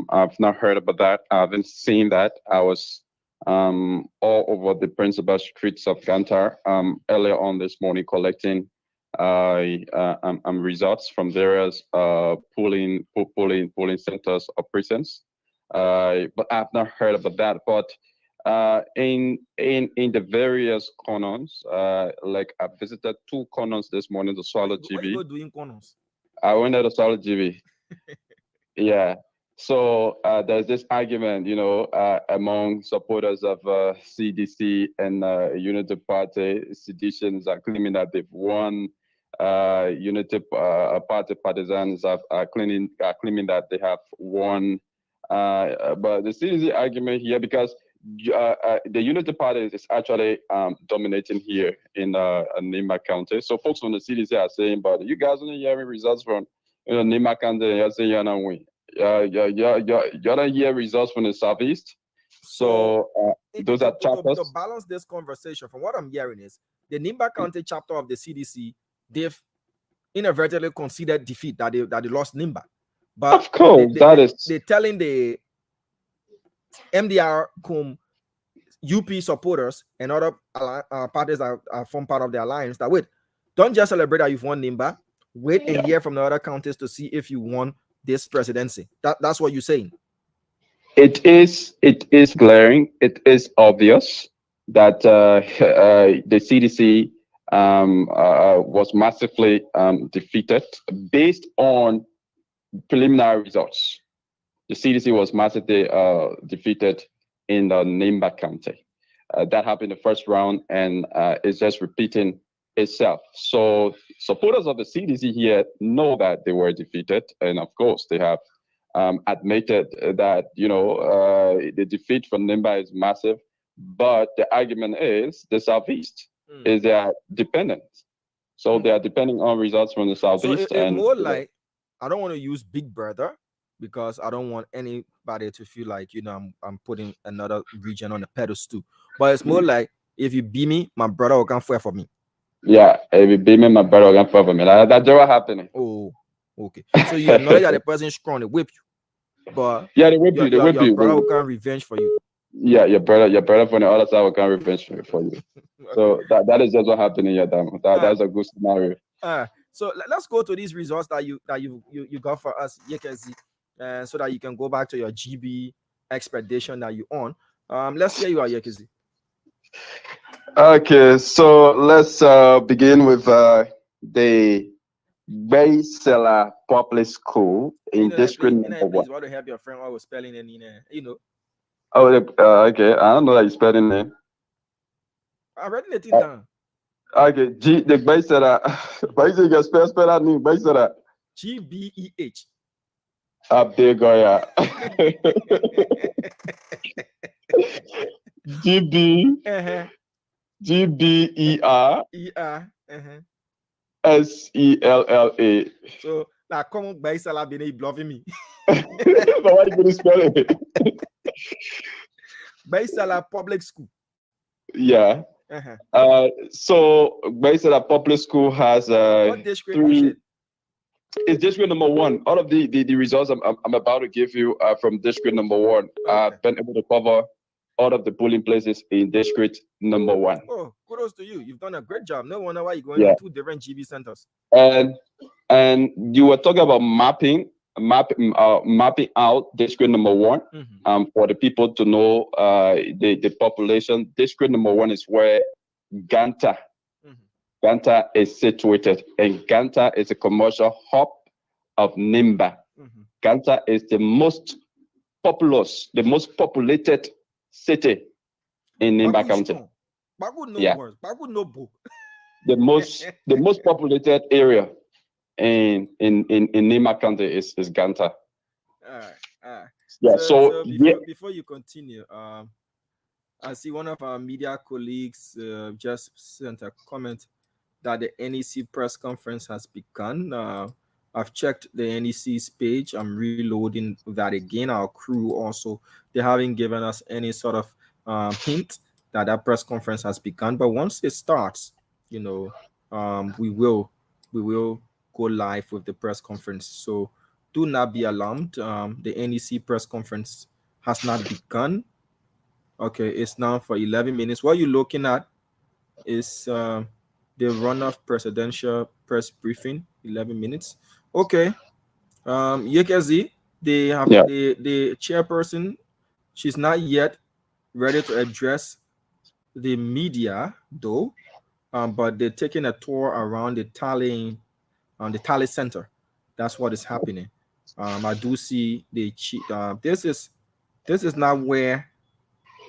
[SPEAKER 16] I've not heard about that. I haven't seen that. I was all over the principal streets of Ganta earlier on this morning collecting results from various polling centers or precincts. But I've not heard about that. But in the various corners, like I visited 2 corners this morning, the Swallow GB.
[SPEAKER 1] What you doing corners?
[SPEAKER 16] I went to the Swallow GB. Yeah. So there's this argument, among supporters of CDC and Unity Party. Seditions are claiming that they've won. Unity Party partisans are claiming that they have won. But the CDC argument here, because the Unity Party is actually dominating here in Nimba County. So folks from the CDC are saying, but you guys only hearing results from Nimba County, and you're saying you're not win. You don't hear results from the Southeast. So those are chapters.
[SPEAKER 1] To balance this conversation, from what I'm hearing is the Nimba County chapter of the CDC, they've inadvertently conceded defeat, that they lost Nimba. But
[SPEAKER 16] of course,
[SPEAKER 1] they're telling the MDR UP supporters and other parties that form part of the alliance that wait, don't just celebrate that you've won Nimba. Wait a year from the other counties to see if you won this presidency. That's what you're saying.
[SPEAKER 16] It is glaring. It is obvious that the CDC was massively defeated based on preliminary results. The CDC was massively defeated in the Nimba County. That happened in the first round, and it's just repeating itself. So supporters of the CDC here know that they were defeated, and of course they have admitted that the defeat from Nimba is massive. But the argument is the Southeast is they are dependent. So they are depending on results from the Southeast.
[SPEAKER 1] So and more like, I don't want to use Big Brother because I don't want anybody to feel like I'm putting another region on a pedestal. But it's more like, if you beat me, my brother will come fight for me.
[SPEAKER 16] Yeah, if you beat me, my brother will come fight for me. That's what happening.
[SPEAKER 1] Oh, okay. So you acknowledge that the person is strong, they whip you. But
[SPEAKER 16] yeah, they whip you. They whip you.
[SPEAKER 1] Your brother will come revenge for you.
[SPEAKER 16] Yeah, your brother from the other side will come revenge for you. Okay. So that is just what happened in your time. That's a good scenario.
[SPEAKER 1] So let's go to these results that you got for us, Yekezi, so that you can go back to your GB expedition that you on. Let's hear you out, Yekezi.
[SPEAKER 16] Okay, so let's begin with the Bassa Public School in district number 1.
[SPEAKER 1] Want to help your friend while we're spelling it,
[SPEAKER 16] Oh, okay. I don't know that you spelling name.
[SPEAKER 1] I'm writing it down.
[SPEAKER 16] Okay, the Bassa. Why you can spell that name? Bassa.
[SPEAKER 1] GBEH.
[SPEAKER 16] Big guy. GB. GBER SELLA.
[SPEAKER 1] So now come on, Baisala Bene bluffing me.
[SPEAKER 16] But why you gonna spell it?
[SPEAKER 1] Baisala Public School.
[SPEAKER 16] Yeah. So Baisala Public School has
[SPEAKER 1] what district is it?
[SPEAKER 16] It's district number 1. All of the results I'm about to give you are from district number 1. I've been able to cover all of the polling places in district number 1.
[SPEAKER 1] Oh, kudos to you. You've done a great job. No wonder why you're going to 2 different GB centers.
[SPEAKER 16] And you were talking about mapping out district number 1 for the people to know the population. District number 1 is where Ganta is situated, and Ganta is a commercial hub of Nimba. Ganta is the most populous, the most populated city in Nimba County. The most populated area in Nimba County is Ganta. Yeah. So
[SPEAKER 1] before you continue, I see one of our media colleagues just sent a comment that the NEC press conference has begun. I've checked the NEC's page. I'm reloading that again. Our crew also, they haven't given us any sort of hint that that press conference has begun. But once it starts, you know, we will go live with the press conference. So do not be alarmed. The NEC press conference has not begun. Okay, it's now for 11 minutes. What you're looking at is the Runoff presidential press briefing, 11 minutes. Okay. Yekezi, they have the chairperson. She's not yet ready to address the media, though. But they're taking a tour around the tally center. That's what is happening. I do see the this is not where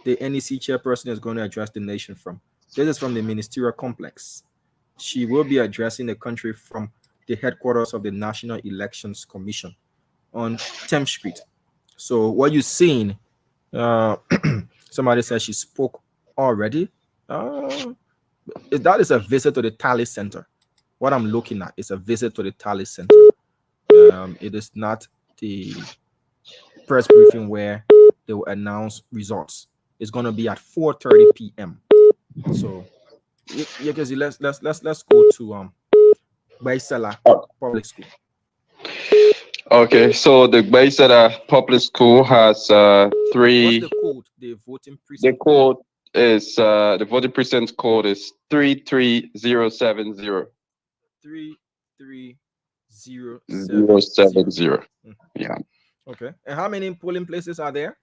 [SPEAKER 1] the NEC chairperson is going to address the nation from. This is from the ministerial complex. She will be addressing the country from the headquarters of the National Elections Commission on 10th Street. So what you're seeing, somebody said she spoke already. That is a visit to the tally center. What I'm looking at is a visit to the tally center. It is not the press briefing where they will announce results. It's going to be at 4:30 p.m. So, let's go to Baisala Public School.
[SPEAKER 16] Okay, so the Baisala Public School has 3.
[SPEAKER 1] What's the code? The voting precinct.
[SPEAKER 16] The code is the voting precinct code is 33070.
[SPEAKER 1] 33070.
[SPEAKER 16] Yeah.
[SPEAKER 1] Okay. And how many polling places are there?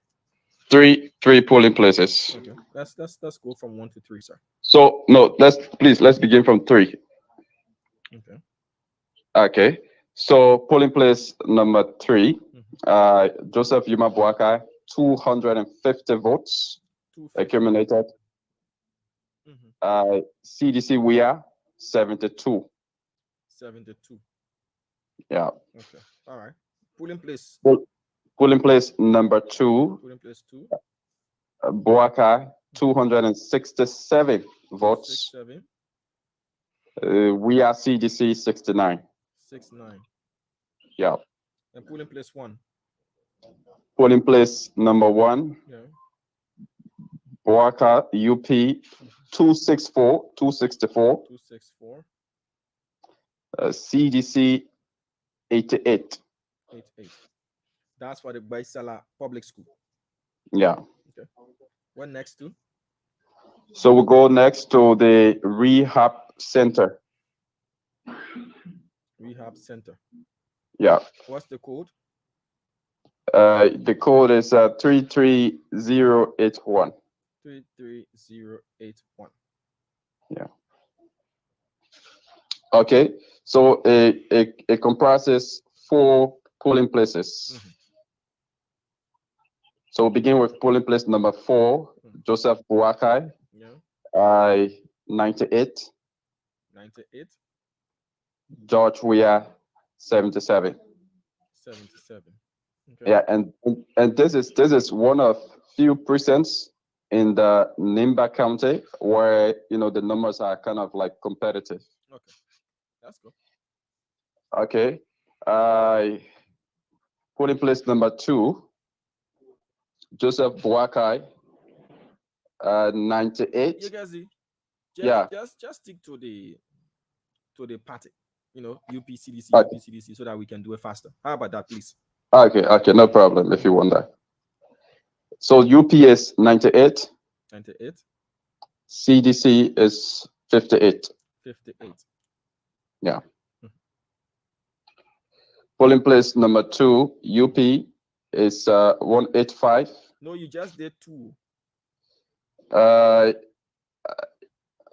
[SPEAKER 16] 3 polling places.
[SPEAKER 1] Okay. Let's go from 1 to 3, sir.
[SPEAKER 16] So no, let's begin from 3.
[SPEAKER 1] Okay.
[SPEAKER 16] Okay. So polling place number 3, Joseph Yuma Boakai, 250 votes accumulated. CDC WIA 72.
[SPEAKER 1] 72.
[SPEAKER 16] Yeah.
[SPEAKER 1] Okay. All right. Polling place.
[SPEAKER 16] Polling place number 2.
[SPEAKER 1] Polling place 2.
[SPEAKER 16] Boakai 267 votes.
[SPEAKER 1] 67.
[SPEAKER 16] We are CDC 69.
[SPEAKER 1] 69.
[SPEAKER 16] Yeah.
[SPEAKER 1] And polling place 1.
[SPEAKER 16] Polling place number 1.
[SPEAKER 1] Yeah.
[SPEAKER 16] Boaka UP 264.
[SPEAKER 1] 264.
[SPEAKER 16] CDC 88.
[SPEAKER 1] 88. That's for the Baisala Public School.
[SPEAKER 16] Yeah.
[SPEAKER 1] Okay. What next to?
[SPEAKER 16] So we'll go next to the rehab center.
[SPEAKER 1] Rehab center.
[SPEAKER 16] Yeah.
[SPEAKER 1] What's the code?
[SPEAKER 16] The code is 33081.
[SPEAKER 1] 33081.
[SPEAKER 16] Yeah. Okay. So it comprises 4 polling places. So we'll begin with polling place number 4, Joseph Boakai.
[SPEAKER 1] Yeah.
[SPEAKER 16] 98.
[SPEAKER 1] 98.
[SPEAKER 16] George Weah 77.
[SPEAKER 1] 77. Okay.
[SPEAKER 16] Yeah, and this is one of few precincts in the Nimba County, where the numbers are kind of like competitive.
[SPEAKER 1] Okay, that's good.
[SPEAKER 16] Okay. Polling place number 2, Joseph Boakai, 98.
[SPEAKER 1] You guys see?
[SPEAKER 16] Yeah.
[SPEAKER 1] Just stick to the party, UPCDC,
[SPEAKER 16] Okay.
[SPEAKER 1] UPCDC, so that we can do it faster. How about that, please?
[SPEAKER 16] Okay, no problem if you want that. So UP is 98.
[SPEAKER 1] 98.
[SPEAKER 16] CDC is 58.
[SPEAKER 1] 58.
[SPEAKER 16] Yeah. Polling place number 2, UP is 185.
[SPEAKER 1] No, you just did 2.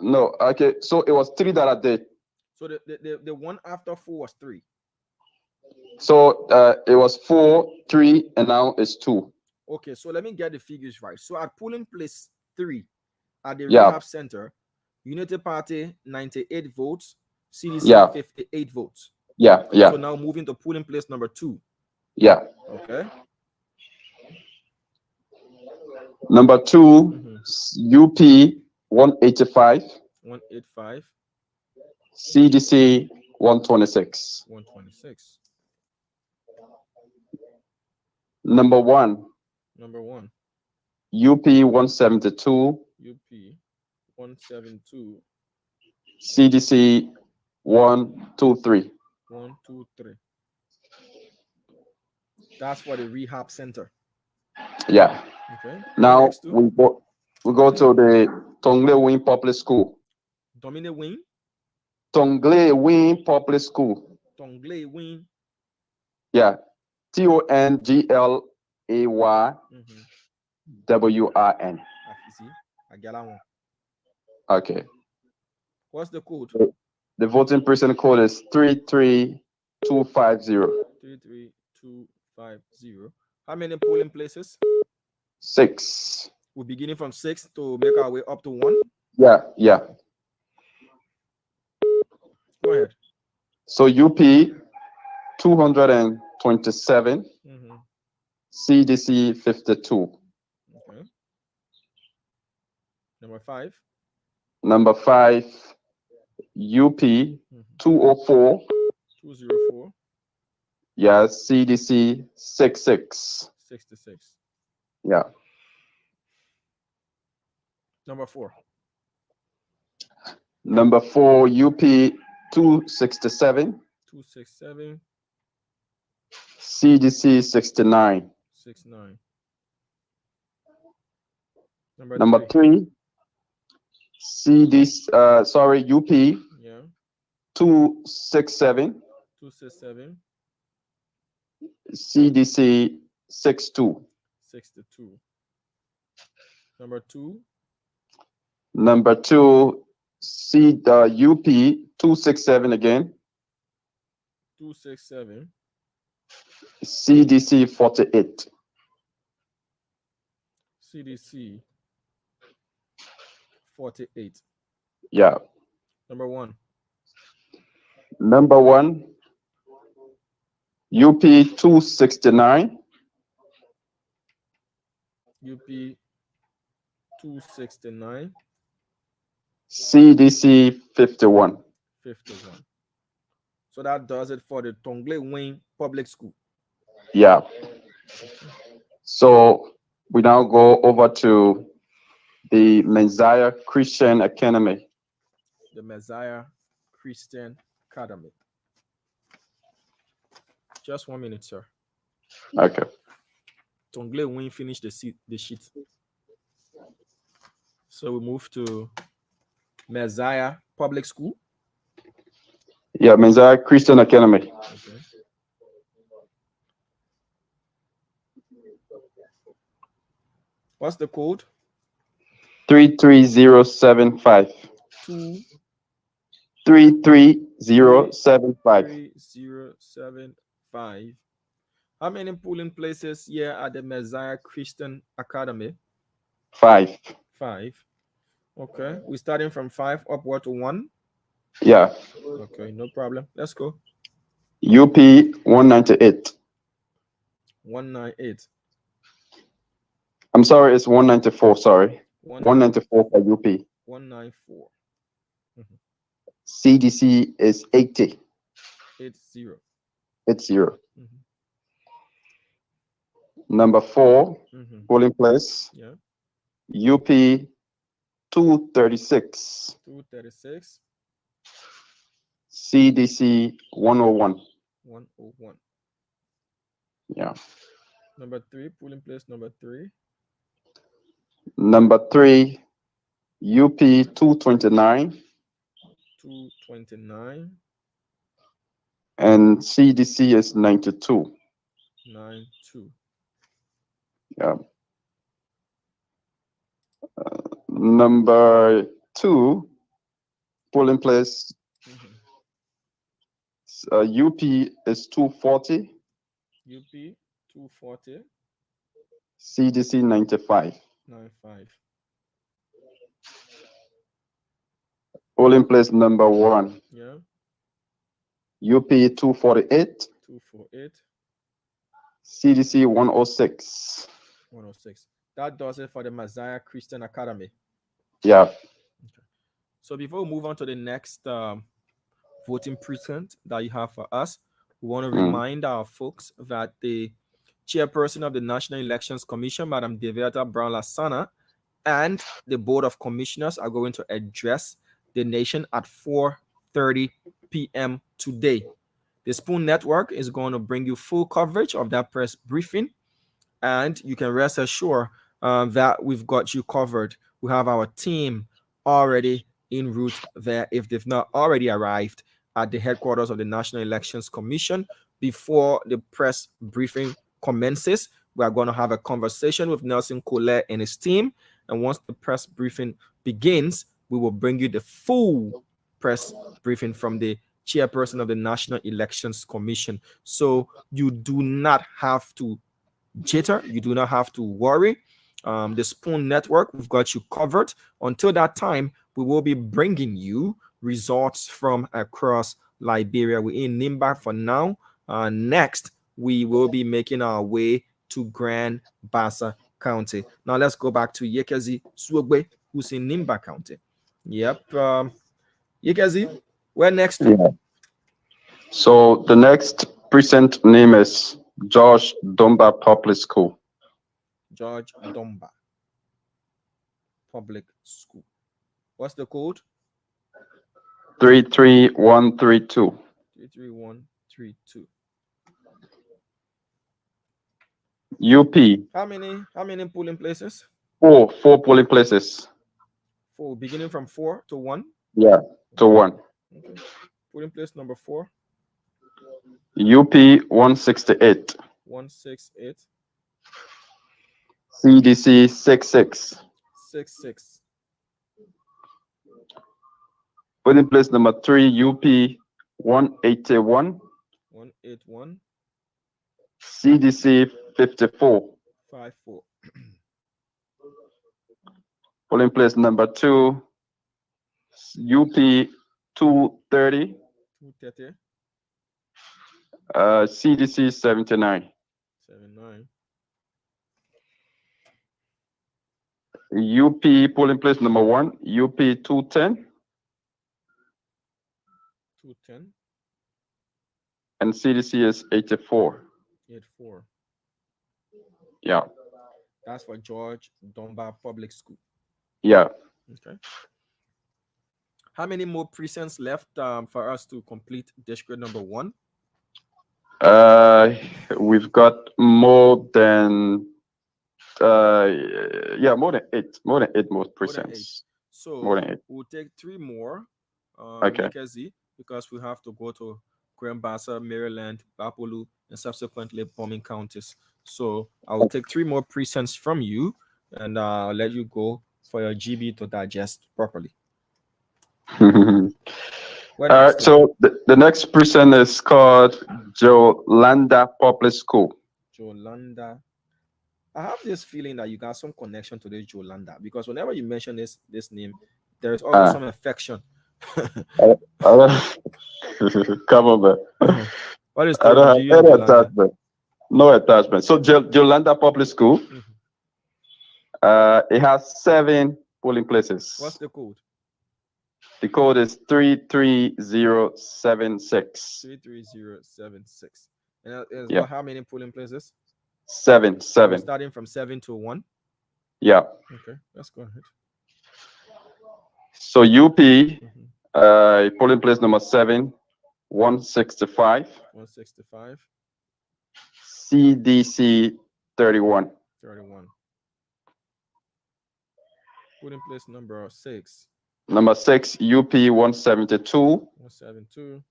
[SPEAKER 16] No, okay. So it was 3 that I did.
[SPEAKER 1] So the one after 4 was 3.
[SPEAKER 16] So it was 4, 3, and now it's 2.
[SPEAKER 1] Okay, so let me get the figures right. So at polling place 3 at the
[SPEAKER 16] Yeah.
[SPEAKER 1] rehab center, Unity Party 98 votes, CDC 58 votes.
[SPEAKER 16] Yeah.
[SPEAKER 1] So now moving to polling place number 2.
[SPEAKER 16] Yeah.
[SPEAKER 1] Okay.
[SPEAKER 16] Number 2, UP 185.
[SPEAKER 1] 185.
[SPEAKER 16] CDC 126.
[SPEAKER 1] 126.
[SPEAKER 16] Number 1.
[SPEAKER 1] Number 1.
[SPEAKER 16] UP 172.
[SPEAKER 1] UP 172.
[SPEAKER 16] CDC 123.
[SPEAKER 1] 123. That's for the rehab center.
[SPEAKER 16] Yeah.
[SPEAKER 1] Okay.
[SPEAKER 16] Now we go to the Tongle Wing Public School.
[SPEAKER 1] Domine Wing.
[SPEAKER 16] Tongle Wing Public School.
[SPEAKER 1] Tongle Wing.
[SPEAKER 16] Yeah. TONGLAYWRN.
[SPEAKER 1] I get that one.
[SPEAKER 16] Okay.
[SPEAKER 1] What's the code?
[SPEAKER 16] The voting precinct code is 33250.
[SPEAKER 1] 33250. How many polling places?
[SPEAKER 16] 6.
[SPEAKER 1] We're beginning from 6 to make our way up to 1.
[SPEAKER 16] Yeah.
[SPEAKER 1] Go ahead.
[SPEAKER 16] So UP 227. CDC 52.
[SPEAKER 1] Okay. Number 5.
[SPEAKER 16] Number 5, UP 204.
[SPEAKER 1] 204.
[SPEAKER 16] Yeah, CDC 66.
[SPEAKER 1] 66.
[SPEAKER 16] Yeah.
[SPEAKER 1] Number 4.
[SPEAKER 16] Number 4, UP 267.
[SPEAKER 1] 267.
[SPEAKER 16] CDC 69.
[SPEAKER 1] 69.
[SPEAKER 16] Number 3, UP 267.
[SPEAKER 1] 267.
[SPEAKER 16] CDC 62.
[SPEAKER 1] 62. Number 2.
[SPEAKER 16] Number 2, UP 267 again.
[SPEAKER 1] 267.
[SPEAKER 16] CDC 48.
[SPEAKER 1] CDC 48.
[SPEAKER 16] Yeah.
[SPEAKER 1] Number 1.
[SPEAKER 16] Number 1, UP 269.
[SPEAKER 1] UP 269.
[SPEAKER 16] CDC 51.
[SPEAKER 1] 51. So that does it for the Tongle Wing Public School.
[SPEAKER 16] Yeah. So we now go over to the Messiah Christian Academy.
[SPEAKER 1] The Messiah Christian Academy. Just 1 minute, sir.
[SPEAKER 16] Okay.
[SPEAKER 1] Tongle Wing finished the sheet. So we move to Messiah Public School.
[SPEAKER 16] Yeah, Messiah Christian Academy.
[SPEAKER 1] Okay. What's the code?
[SPEAKER 16] 33075. 33075.
[SPEAKER 1] 3075. How many polling places here at the Messiah Christian Academy?
[SPEAKER 16] 5.
[SPEAKER 1] 5. Okay. We're starting from 5 upward to 1.
[SPEAKER 16] Yeah.
[SPEAKER 1] Okay, no problem. Let's go.
[SPEAKER 16] UP 198.
[SPEAKER 1] 198.
[SPEAKER 16] I'm sorry, it's 194. Sorry. 194 for UP.
[SPEAKER 1] 194.
[SPEAKER 16] CDC is 80.
[SPEAKER 1] 80.
[SPEAKER 16] 80. Number 4, polling place.
[SPEAKER 1] Yeah.
[SPEAKER 16] UP 236.
[SPEAKER 1] 236.
[SPEAKER 16] CDC 101.
[SPEAKER 1] 101.
[SPEAKER 16] Yeah.
[SPEAKER 1] Number 3, polling place number 3.
[SPEAKER 16] Number 3, UP 229.
[SPEAKER 1] 229.
[SPEAKER 16] And CDC is 92.
[SPEAKER 1] 92.
[SPEAKER 16] Yeah. Number 2, polling place. UP is 240.
[SPEAKER 1] UP 240.
[SPEAKER 16] CDC 95.
[SPEAKER 1] 95.
[SPEAKER 16] Polling place number 1.
[SPEAKER 1] Yeah.
[SPEAKER 16] UP 248.
[SPEAKER 1] 248.
[SPEAKER 16] CDC 106.
[SPEAKER 1] 106. That does it for the Messiah Christian Academy.
[SPEAKER 16] Yeah.
[SPEAKER 1] Okay. So before we move on to the next voting precinct that you have for us, we want to remind our folks that the chairperson of the National Elections Commission, Madam Deverta Brown-Lassana, and the Board of Commissioners are going to address the nation at 4:30 p.m. today. The Spoon Network is going to bring you full coverage of that press briefing, and you can rest assured that we've got you covered. We have our team already en route there if they've not already arrived at the headquarters of the National Elections Commission. Before the press briefing commences, we are going to have a conversation with Nelson Colette and his team, and once the press briefing begins, we will bring you the full press briefing from the chairperson of the National Elections Commission. So you do not have to jitter, you do not have to worry. The Spoon Network, we've got you covered. Until that time, we will be bringing you results from across Liberia. We're in Nimba for now. Next, we will be making our way to Grand Bassa County. Now let's go back to Yekezi Swogbe, who's in Nimba County. Yep. Yekezi, where next?
[SPEAKER 16] Yeah. So the next precinct name is George Domba Public School.
[SPEAKER 1] George Domba Public School. What's the code?
[SPEAKER 16] 33132.
[SPEAKER 1] 33132.
[SPEAKER 16] UP.
[SPEAKER 1] How many polling places?
[SPEAKER 16] 4 polling places.
[SPEAKER 1] 4, beginning from 4 to 1.
[SPEAKER 16] Yeah, to 1.
[SPEAKER 1] Okay. Polling place number 4.
[SPEAKER 16] UP 168.
[SPEAKER 1] 168.
[SPEAKER 16] CDC 66.
[SPEAKER 1] 66.
[SPEAKER 16] Polling place number 3, UP 181.
[SPEAKER 1] 181.
[SPEAKER 16] CDC 54.
[SPEAKER 1] 54.
[SPEAKER 16] Polling place number 2, UP 230.
[SPEAKER 1] 230.
[SPEAKER 16] CDC 79.
[SPEAKER 1] 79.
[SPEAKER 16] UP polling place number 1, UP 210.
[SPEAKER 1] 210.
[SPEAKER 16] And CDC is 84.
[SPEAKER 1] 84.
[SPEAKER 16] Yeah.
[SPEAKER 1] That's for George Domba Public School.
[SPEAKER 16] Yeah.
[SPEAKER 1] Okay. How many more precincts left for us to complete district number 1?
[SPEAKER 16] We've got more than more than 8 more precincts.
[SPEAKER 1] So
[SPEAKER 16] more than 8.
[SPEAKER 1] We'll take 3 more.
[SPEAKER 16] Okay.
[SPEAKER 1] Because we have to go to Grand Bassa, Maryland, Bapolu, and subsequently bombing counties. So I will take 3 more precincts from you, and I'll let you go for your GB to digest properly.
[SPEAKER 16] So the next precinct is called Jolanda Public School.
[SPEAKER 1] Jolanda. I have this feeling that you got some connection to this Jolanda, because whenever you mention this name, there is always some affection.
[SPEAKER 16] Come on, man.
[SPEAKER 1] What is
[SPEAKER 16] I don't have any attachment. No attachment. So Jolanda Public School. It has 7 polling places.
[SPEAKER 1] What's the code?
[SPEAKER 16] The code is 33076.
[SPEAKER 1] 33076. And it's
[SPEAKER 16] Yeah.
[SPEAKER 1] got how many polling places?
[SPEAKER 16] 7.
[SPEAKER 1] Starting from 7 to 1.
[SPEAKER 16] Yeah.
[SPEAKER 1] Okay, let's go ahead.
[SPEAKER 16] So UP, polling place number 7, 165.
[SPEAKER 1] 165.
[SPEAKER 16] CDC 31.
[SPEAKER 1] 31. Polling place number 6.
[SPEAKER 16] Number 6, UP 172.
[SPEAKER 1] 172.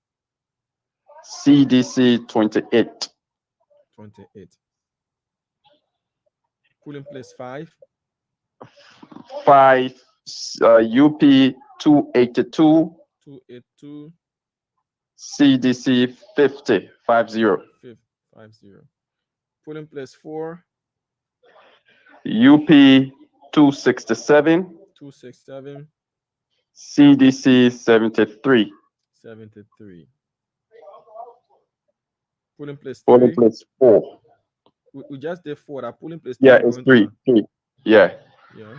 [SPEAKER 16] CDC 28.
[SPEAKER 1] 28. Polling place 5.
[SPEAKER 16] 5, UP 282.
[SPEAKER 1] 282.
[SPEAKER 16] CDC 50. 50.
[SPEAKER 1] 50. Polling place 4.
[SPEAKER 16] UP 267.
[SPEAKER 1] 267.
[SPEAKER 16] CDC 73.
[SPEAKER 1] 73. Polling place 3.
[SPEAKER 16] Polling place 4.
[SPEAKER 1] We just did 4. That polling place 3.
[SPEAKER 16] Yeah, it's 3. 3. Yeah.
[SPEAKER 1] Yeah.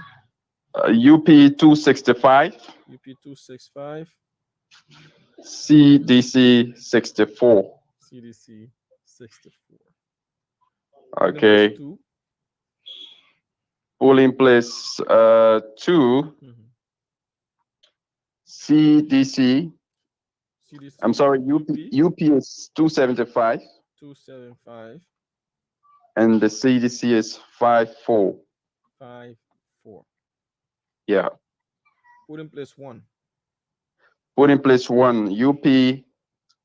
[SPEAKER 16] UP 265.
[SPEAKER 1] UP 265.
[SPEAKER 16] CDC 64.
[SPEAKER 1] CDC 64.
[SPEAKER 16] Okay. Polling place 2. CDC. I'm sorry, UP is 275.
[SPEAKER 1] 275.
[SPEAKER 16] And the CDC is 54.
[SPEAKER 1] 54.
[SPEAKER 16] Yeah.
[SPEAKER 1] Polling place 1.
[SPEAKER 16] Polling place 1, UP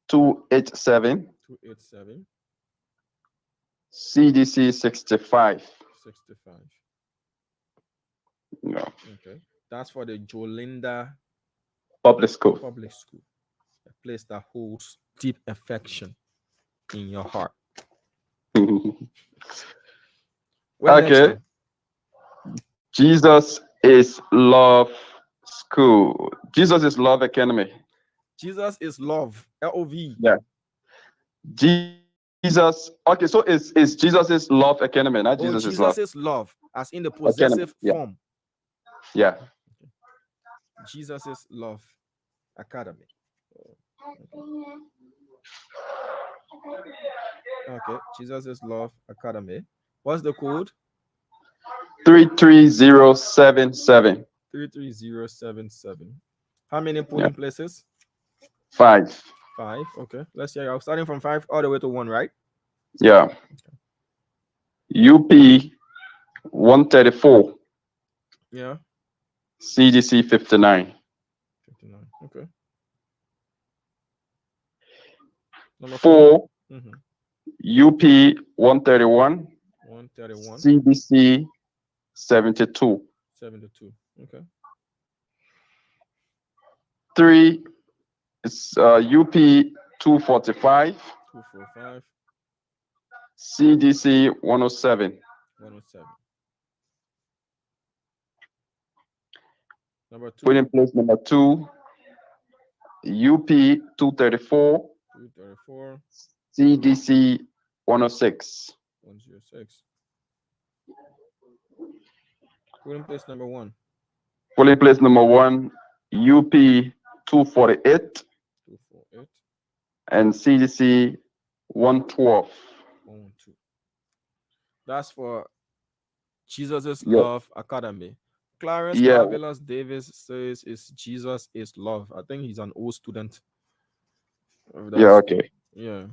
[SPEAKER 16] 287.
[SPEAKER 1] 287.
[SPEAKER 16] CDC 65.
[SPEAKER 1] 65.
[SPEAKER 16] No.
[SPEAKER 1] Okay. That's for the Jolinda
[SPEAKER 16] Public School.
[SPEAKER 1] Public School. A place that holds deep affection in your heart.
[SPEAKER 16] Okay. Jesus is Love School. Jesus is Love Academy.
[SPEAKER 1] Jesus is Love. L-O-V.
[SPEAKER 16] Yeah. Jesus. Okay, so it's Jesus is Love Academy, not Jesus is Love.
[SPEAKER 1] Jesus is Love, as in the possessive form.
[SPEAKER 16] Yeah.
[SPEAKER 1] Jesus is Love Academy. Okay, Jesus is Love Academy. What's the code?
[SPEAKER 16] 33077.
[SPEAKER 1] 33077. How many polling places?
[SPEAKER 16] 5.
[SPEAKER 1] 5. Okay, let's see. I'm starting from 5 all the way to 1, right?
[SPEAKER 16] Yeah. UP 134.
[SPEAKER 1] Yeah.
[SPEAKER 16] CDC 59.
[SPEAKER 1] 59. Okay. Number
[SPEAKER 16] 4.
[SPEAKER 1] Mm-hmm.
[SPEAKER 16] UP 131.
[SPEAKER 1] 131.
[SPEAKER 16] CDC 72.
[SPEAKER 1] 72. Okay.
[SPEAKER 16] 3 is UP 245.
[SPEAKER 1] 245.
[SPEAKER 16] CDC 107.
[SPEAKER 1] 107. Number 2.
[SPEAKER 16] Polling place number 2. UP 234.
[SPEAKER 1] 234.
[SPEAKER 16] CDC 106.
[SPEAKER 1] 106. Polling place number 1.
[SPEAKER 16] Polling place number 1. UP 248.
[SPEAKER 1] 248.
[SPEAKER 16] And CDC 112.
[SPEAKER 1] 112. That's for Jesus' Love Academy. Clarence Marvelous Davis says it's Jesus is Love. I think he's an old student.
[SPEAKER 16] Yeah, okay.
[SPEAKER 1] Yeah.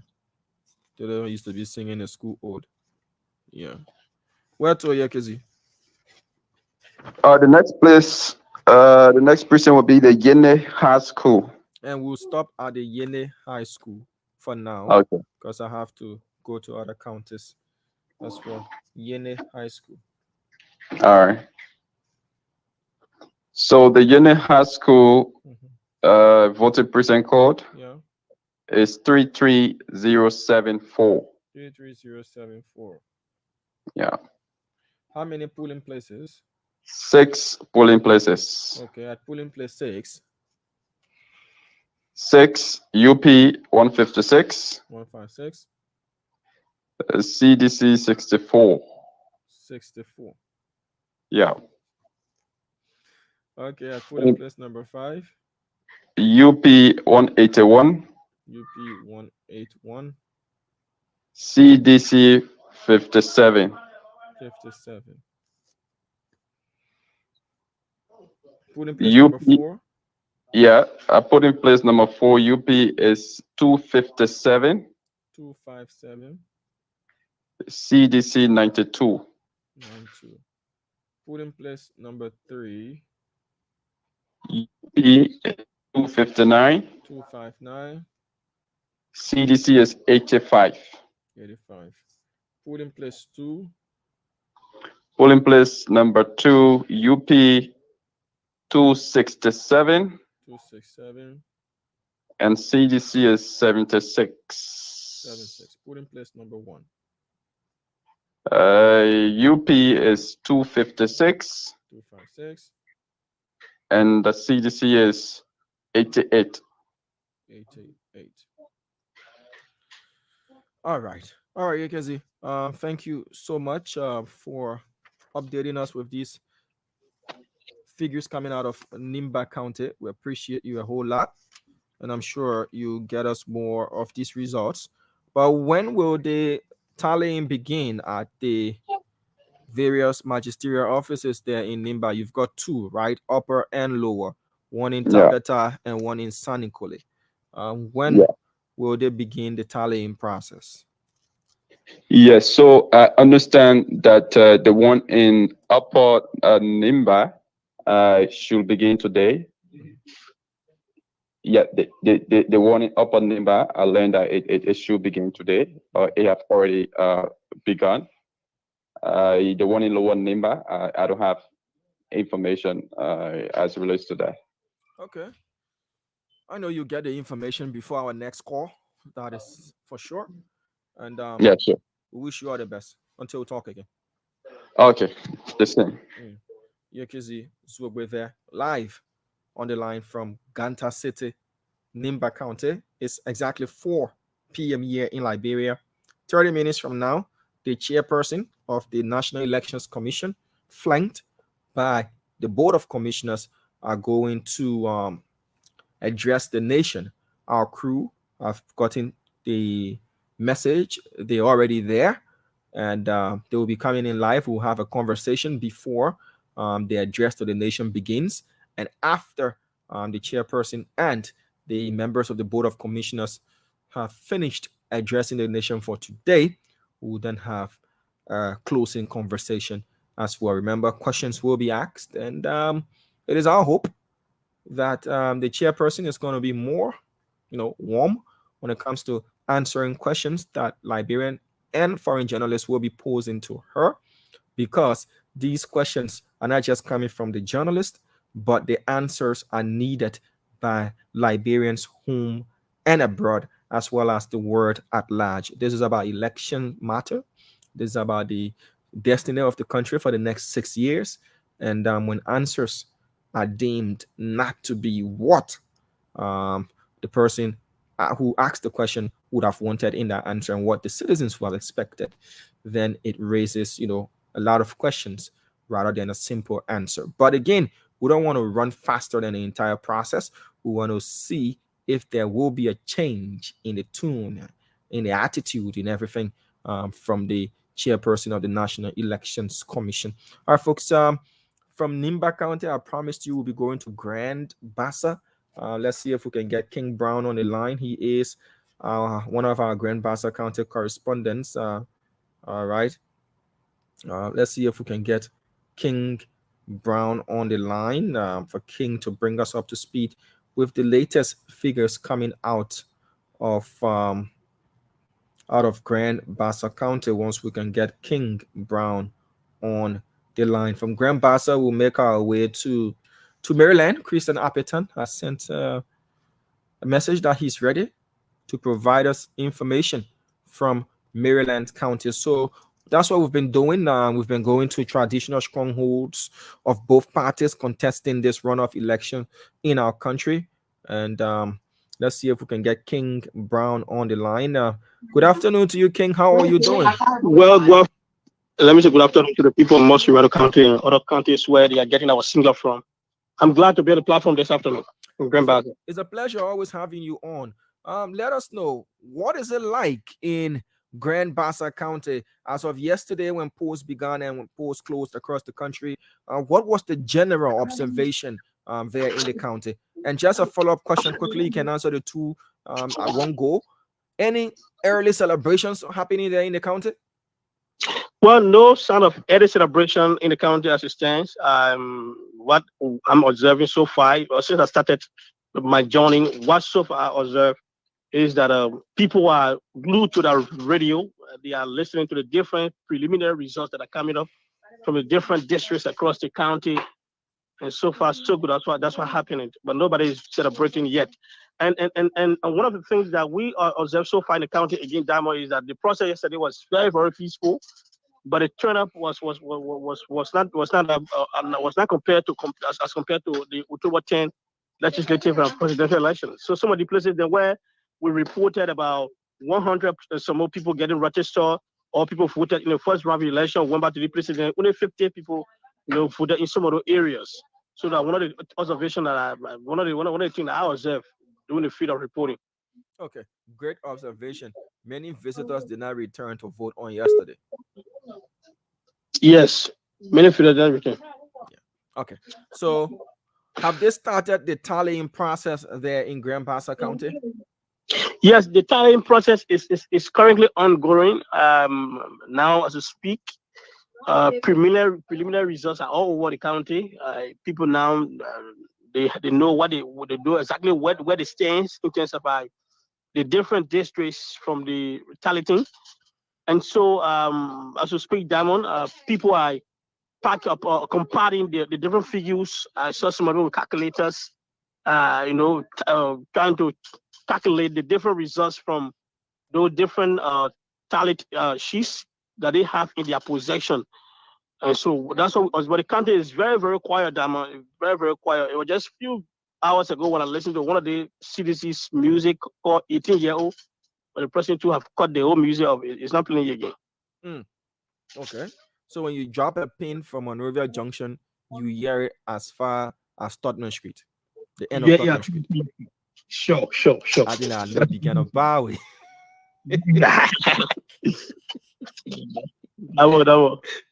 [SPEAKER 1] They used to be singing in school old. Yeah. Where to, Yakizi?
[SPEAKER 16] The next place, the next person will be the Gedeh High School.
[SPEAKER 1] And we'll stop at the Gedeh High School for now.
[SPEAKER 16] Okay.
[SPEAKER 1] Because I have to go to other counties as well. Gedeh High School.
[SPEAKER 16] All right. So the Gedeh High School voting precinct code is 33074.
[SPEAKER 1] 33074.
[SPEAKER 16] Yeah.
[SPEAKER 1] How many polling places?
[SPEAKER 16] 6 polling places.
[SPEAKER 1] Okay, at polling place 6.
[SPEAKER 16] 6 UP 156.
[SPEAKER 1] 156.
[SPEAKER 16] CDC 64.
[SPEAKER 1] 64.
[SPEAKER 16] Yeah.
[SPEAKER 1] Okay, I put in place number 5.
[SPEAKER 16] UP 181.
[SPEAKER 1] UP 181.
[SPEAKER 16] CDC 57.
[SPEAKER 1] 57. Put in place number 4.
[SPEAKER 16] Yeah, I put in place number 4. UP is 257.
[SPEAKER 1] 257.
[SPEAKER 16] CDC 92.
[SPEAKER 1] 92. Put in place number 3.
[SPEAKER 16] UP is 259.
[SPEAKER 1] 259.
[SPEAKER 16] CDC is 85.
[SPEAKER 1] 85. Put in place 2.
[SPEAKER 16] Put in place number 2. UP 267.
[SPEAKER 1] 267.
[SPEAKER 16] And CDC is 76.
[SPEAKER 1] 76. Put in place number 1.
[SPEAKER 16] UP is 256.
[SPEAKER 1] 256.
[SPEAKER 16] And the CDC is 88.
[SPEAKER 1] 88. All right, Yekezi. Thank you so much for updating us with these figures coming out of Nimba County. We appreciate you a whole lot, and I'm sure you get us more of these results. But when will the tallying begin at the various magisterial offices there in Nimba? You've got 2, right? Upper and lower. One in Tabeta and one in Sanikole. When will they begin the tallying process?
[SPEAKER 16] Yes, so I understand that the one in Upper Nimba should begin today. Yeah, the one in Upper Nimba, I learned that it should begin today, or it has already begun. The one in Lower Nimba, I don't have information as it relates to that.
[SPEAKER 1] Okay. I know you get the information before our next call. That is for sure. And
[SPEAKER 16] yeah, sure.
[SPEAKER 1] We wish you all the best until we talk again.
[SPEAKER 16] Okay, the same.
[SPEAKER 1] Yekizi Zwogwe there, live on the line from Ganta City, Nimba County. It's exactly 4 p.m. here in Liberia. 30 minutes from now, the chairperson of the National Elections Commission, flanked by the Board of Commissioners, are going to address the nation. Our crew have gotten the message. They're already there, and they will be coming in live. We'll have a conversation before the address to the nation begins, and after the chairperson and the members of the Board of Commissioners have finished addressing the nation for today, we'll then have a closing conversation as well. Remember, questions will be asked, and it is our hope that the chairperson is going to be more, warm when it comes to answering questions that Liberian and foreign journalists will be posing to her, because these questions are not just coming from the journalist, but the answers are needed by Liberians home and abroad, as well as the world at large. This is about election matter. This is about the destiny of the country for the next 6 years. And when answers are deemed not to be what the person who asked the question would have wanted in that answer and what the citizens would have expected, then it raises, a lot of questions rather than a simple answer. But again, we don't want to run faster than the entire process. We want to see if there will be a change in the tune, in the attitude, in everything from the chairperson of the National Elections Commission. All right, folks, from Nimba County, I promised you we'll be going to Grand Bassa. Let's see if we can get King Brown on the line. He is one of our Grand Bassa County correspondents. All right. Let's see if we can get King Brown on the line for King to bring us up to speed with the latest figures coming out of Grand Bassa County. Once we can get King Brown on the line from Grand Bassa, we'll make our way to Maryland. Christian Appeton has sent a message that he's ready to provide us information from Maryland County. So that's what we've been doing. We've been going to traditional strongholds of both parties contesting this runoff election in our country. And let's see if we can get King Brown on the line. Good afternoon to you, King. How are you doing?
[SPEAKER 17] Well, Let me say good afternoon to the people in Montserrat County and other counties where they are getting our signal from. I'm glad to be on the platform this afternoon from Grand Bassa.
[SPEAKER 1] It's a pleasure always having you on. Let us know, what is it like in Grand Bassa County as of yesterday when polls began and when polls closed across the country? What was the general observation there in the county? And just a follow-up question quickly, you can answer the two at one go. Any early celebrations happening there in the county?
[SPEAKER 17] Well, no sign of any celebration in the county as it stands. What I'm observing so far, since I started my journey, what so far I observed is that people are glued to the radio. They are listening to the different preliminary results that are coming up from the different districts across the county. And so far, so good. That's what happening. But nobody is celebrating yet. And one of the things that we observed so far in the county again, Damo, is that the process yesterday was very, very peaceful. But the turnout was not compared to as compared to the October 10 legislative and presidential elections. So some of the places there where we reported about 100 some more people getting registered, or people voted in the first round of the election, went back to the president. Only 50 people, voted in some of those areas. So that one of the observations that one of the things that I observed during the field of reporting.
[SPEAKER 1] Okay, great observation. Many visitors did not return to vote on yesterday.
[SPEAKER 17] Yes, many visitors did not return.
[SPEAKER 1] Yeah. Okay, so have they started the tallying process there in Grand Bassa County?
[SPEAKER 17] Yes, the tallying process is currently ongoing. Now as we speak, preliminary results are all over the county. People now they know what they do exactly where they stand in terms of the different districts from the tallying. And so as we speak, Diamond, people are comparing the different figures. I saw some of them with calculators, trying to calculate the different results from those different tally sheets that they have in their possession. And so that's what but the county is very, very quiet, Diamond. Very, very quiet. It was just a few hours ago when I listened to one of the CDC's music called 18-year-old. But the person to have cut the whole music of it. It's not playing again.
[SPEAKER 1] Okay. So when you drop a pin from Monrovia Junction, you hear it as far as Tottenham Street, the end of Tottenham Street.
[SPEAKER 17] Sure.
[SPEAKER 1] I think I know begin of Bowie.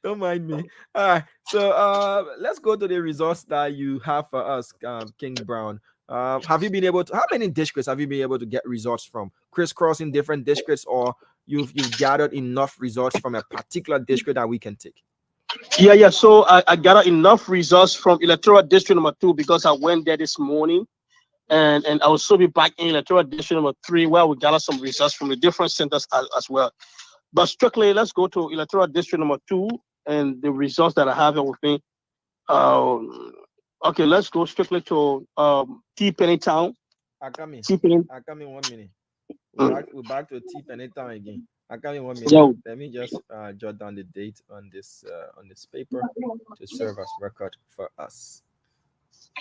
[SPEAKER 1] Don't mind me. All right. So let's go to the results that you have for us, King Brown. Have you been able to? How many districts have you been able to get results from? Crisscrossing different districts, or you've gathered enough results from a particular district that we can take?
[SPEAKER 17] Yeah. So I gathered enough results from electoral district number 2 because I went there this morning, and I will also be back in electoral district number 3 where we gather some results from the different centers as well. But strictly, let's go to electoral district number 2 and the results that I have here with me. Okay, let's go strictly to T Penny Town.
[SPEAKER 1] I come in 1 minute. We're back to T Penny Town again. I come in 1 minute.
[SPEAKER 17] Yo.
[SPEAKER 1] Let me just jot down the date on this paper to serve as record for us.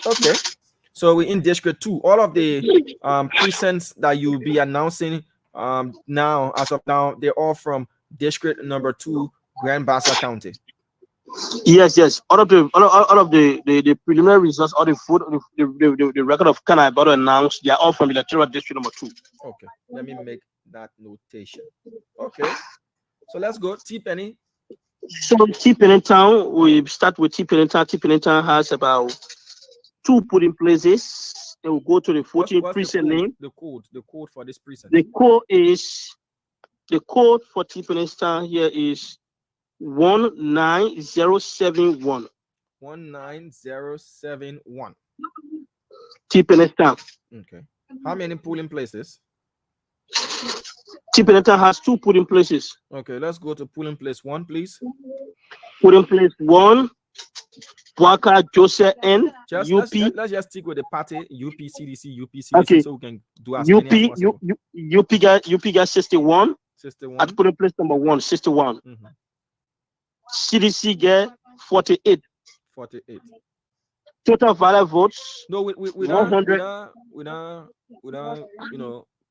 [SPEAKER 1] Okay, so we're in District 2. All of the precincts that you'll be announcing now, as of now, they're all from District number 2, Grand Bassa County.
[SPEAKER 17] Yes. All of the preliminary results, all the food, the record of Can I about to announce, they are all from electoral district number 2.
[SPEAKER 1] Okay, let me make that notation. Okay, so let's go T Penny.
[SPEAKER 17] So T Penny Town, we start with T Penny Town. T Penny Town has about 2 polling places. They will go to the 14th precinct name.
[SPEAKER 1] The code for this precinct.
[SPEAKER 17] The code for T Penny Town here is 19071.
[SPEAKER 1] 19071.
[SPEAKER 17] T Penny Town.
[SPEAKER 1] Okay. How many polling places?
[SPEAKER 17] T Penny Town has 2 polling places.
[SPEAKER 1] Okay, let's go to polling place 1, please.
[SPEAKER 17] Polling place 1, Waka Joseph N.
[SPEAKER 1] UP. Let's just stick with the party UP CDC,
[SPEAKER 17] okay.
[SPEAKER 1] So we can do as many as possible.
[SPEAKER 17] UP got 61.
[SPEAKER 1] 61.
[SPEAKER 17] At polling place number 1, 61. CDC get 48.
[SPEAKER 1] 48.
[SPEAKER 17] Total valid votes.
[SPEAKER 1] No, we don't,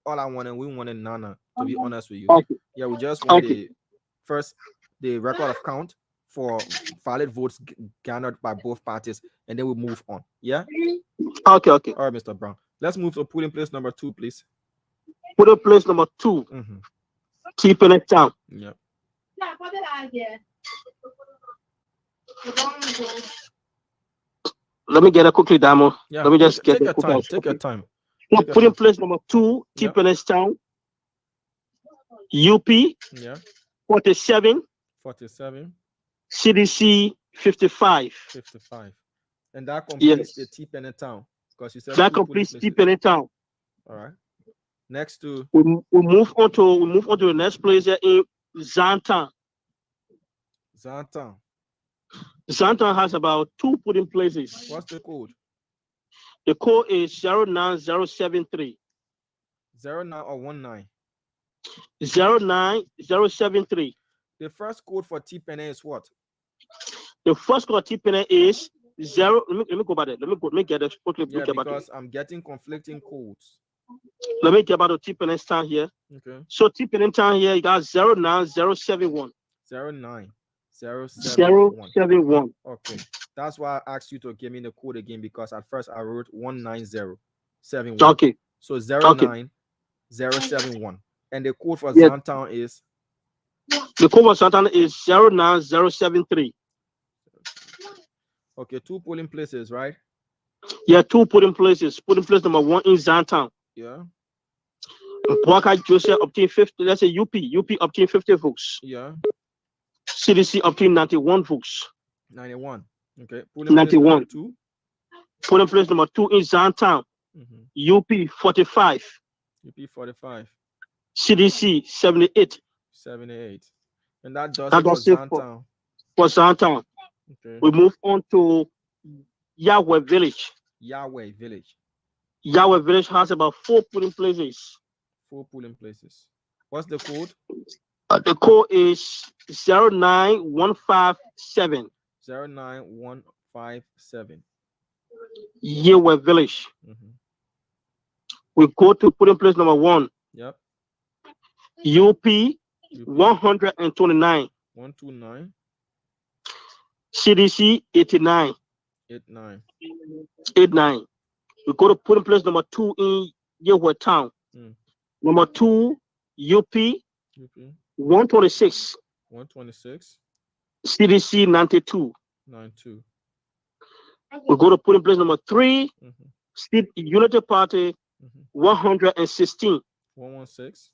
[SPEAKER 1] all I wanted, we wanted Nana, to be honest with you.
[SPEAKER 17] Okay.
[SPEAKER 1] Yeah, we just want the first the record of count for valid votes garnered by both parties, and then we'll move on. Yeah.
[SPEAKER 17] Okay. Okay.
[SPEAKER 1] All right, Mr. Brown. Let's move to polling place number 2, please.
[SPEAKER 17] Polling place number 2. Keeping it down.
[SPEAKER 1] Yeah.
[SPEAKER 17] Let me get it quickly, Damo.
[SPEAKER 1] Yeah.
[SPEAKER 17] Let me just
[SPEAKER 1] take
[SPEAKER 17] get
[SPEAKER 1] your time. Take your time.
[SPEAKER 17] Polling place number 2. Keeping it down. UP.
[SPEAKER 1] Yeah.
[SPEAKER 17] 47.
[SPEAKER 1] 47.
[SPEAKER 17] CDC 55.
[SPEAKER 1] 55. And that completes the T-Penny Town. Because you said
[SPEAKER 17] that completes T-Penny Town.
[SPEAKER 1] All right. Next to
[SPEAKER 17] we move on to the next place here in Zantan. Zantan has about 2 polling places.
[SPEAKER 1] What's the code?
[SPEAKER 17] The code is 09073.
[SPEAKER 1] 09 or 19?
[SPEAKER 17] 09073.
[SPEAKER 1] The first code for T-Penny is what?
[SPEAKER 17] The first code T-Penny is 0. Let me go back there. Let me get it quickly.
[SPEAKER 1] Yeah, because I'm getting conflicting codes.
[SPEAKER 17] Let me get about the T-Penny town here.
[SPEAKER 1] Okay.
[SPEAKER 17] So T-Penny town here, you got 09071.
[SPEAKER 1] 09071. Okay. That's why I asked you to give me the code again, because at first I wrote 19071.
[SPEAKER 17] Okay.
[SPEAKER 1] So 09071. And the code for Zantown is?
[SPEAKER 17] The code for Zantown is 09073.
[SPEAKER 1] Okay, 2 polling places, right?
[SPEAKER 17] Yeah, 2 polling places. Polling place number 1 in Zantown.
[SPEAKER 1] Yeah.
[SPEAKER 17] Boaka Joseph obtained 50. Let's say UP obtained 50 votes.
[SPEAKER 1] Yeah.
[SPEAKER 17] CDC obtained 91 votes.
[SPEAKER 1] 91. Okay. Polling
[SPEAKER 17] 91.
[SPEAKER 1] Place 2.
[SPEAKER 17] Polling place number 2 in Zantown. UP 45.
[SPEAKER 1] UP 45.
[SPEAKER 17] CDC 78.
[SPEAKER 1] 78. And that does it for Zantown.
[SPEAKER 17] For Zantown.
[SPEAKER 1] Okay.
[SPEAKER 17] We move on to Yahweh Village.
[SPEAKER 1] Yahweh Village.
[SPEAKER 17] Yahweh Village has about 4 polling places.
[SPEAKER 1] 4 polling places. What's the code?
[SPEAKER 17] The code is 09157.
[SPEAKER 1] 09157.
[SPEAKER 17] Yahweh Village. We go to polling place number 1.
[SPEAKER 1] Yep.
[SPEAKER 17] UP 129.
[SPEAKER 1] 129.
[SPEAKER 17] CDC 89.
[SPEAKER 1] 89.
[SPEAKER 17] We go to polling place number 2 in Yahweh Town. Number 2, UP 126.
[SPEAKER 1] 126.
[SPEAKER 17] CDC 92.
[SPEAKER 1] 92.
[SPEAKER 17] We go to polling place number 3, State Unity Party 116.
[SPEAKER 1] 116.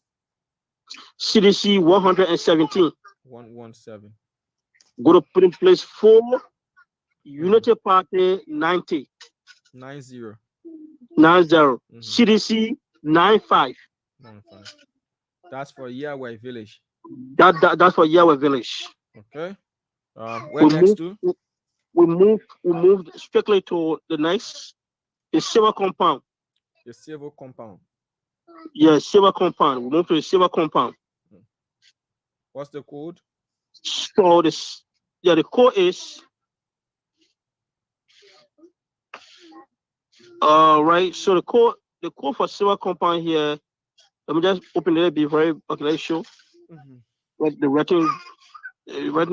[SPEAKER 17] CDC 117.
[SPEAKER 1] 117.
[SPEAKER 17] Go to polling place 4, Unity Party 90.
[SPEAKER 1] 90.
[SPEAKER 17] 90. CDC 95.
[SPEAKER 1] 95. That's for Yahweh Village.
[SPEAKER 17] That's for Yahweh Village.
[SPEAKER 1] Okay. Where next to?
[SPEAKER 17] We moved strictly to the next, the civil compound.
[SPEAKER 1] The civil compound.
[SPEAKER 17] Yeah, civil compound. We moved to the civil compound.
[SPEAKER 1] What's the code?
[SPEAKER 17] So the code is right. So the code for civil compound here. Let me just open it. Be very okay. Let's show. What the writing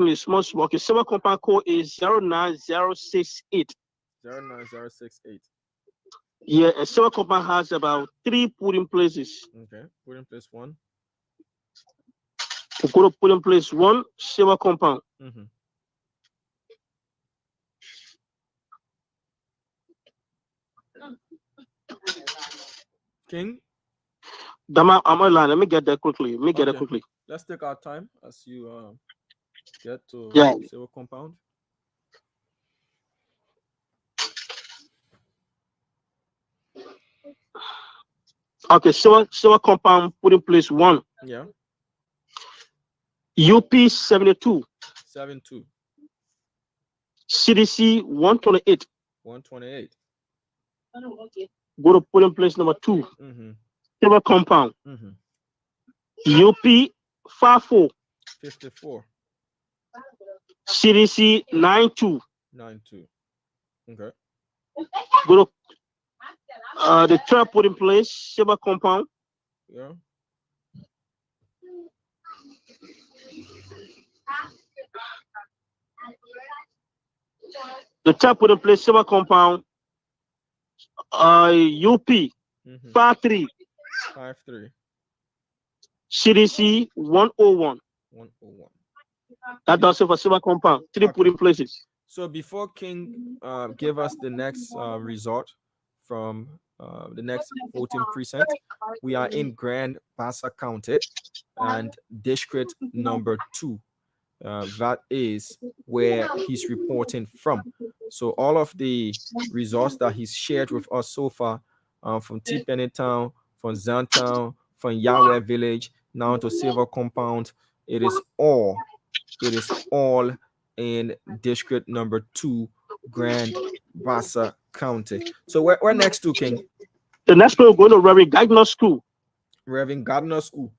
[SPEAKER 17] is small. Okay, civil compound code is 09068.
[SPEAKER 1] 09068.
[SPEAKER 17] Yeah, and civil compound has about 3 polling places.
[SPEAKER 1] Okay, polling place 1.
[SPEAKER 17] We go to polling place 1, civil compound.
[SPEAKER 1] King?
[SPEAKER 17] I'm on line. Let me get that quickly.
[SPEAKER 1] Let's take our time as you get to civil compound.
[SPEAKER 17] Okay, civil compound polling place 1.
[SPEAKER 1] Yeah.
[SPEAKER 17] UP 72.
[SPEAKER 1] 72.
[SPEAKER 17] CDC 128.
[SPEAKER 1] 128.
[SPEAKER 17] Go to polling place number 2. Civil compound. UP 54.
[SPEAKER 1] 54.
[SPEAKER 17] CDC 92.
[SPEAKER 1] 92. Okay.
[SPEAKER 17] Go to the 3rd polling place, civil compound.
[SPEAKER 1] Yeah.
[SPEAKER 17] The third put in place civil compound, UP 53,
[SPEAKER 1] 53.
[SPEAKER 17] CDC 101.
[SPEAKER 1] 101.
[SPEAKER 17] That does it for civil compound. 3 put in places.
[SPEAKER 1] So before King give us the next result from the next voting precinct, we are in Grand Bassa County and district number 2. That is where he's reporting from. So all of the results that he's shared with us so far, from T-Penny Town, from Zantown, from Yahweh Village, now to Silver Compound, it is all in district number 2, Grand Bassa County. So where next to, King?
[SPEAKER 17] The next one we're going to Reverend Gardner School.
[SPEAKER 1] Reverend Gardner School.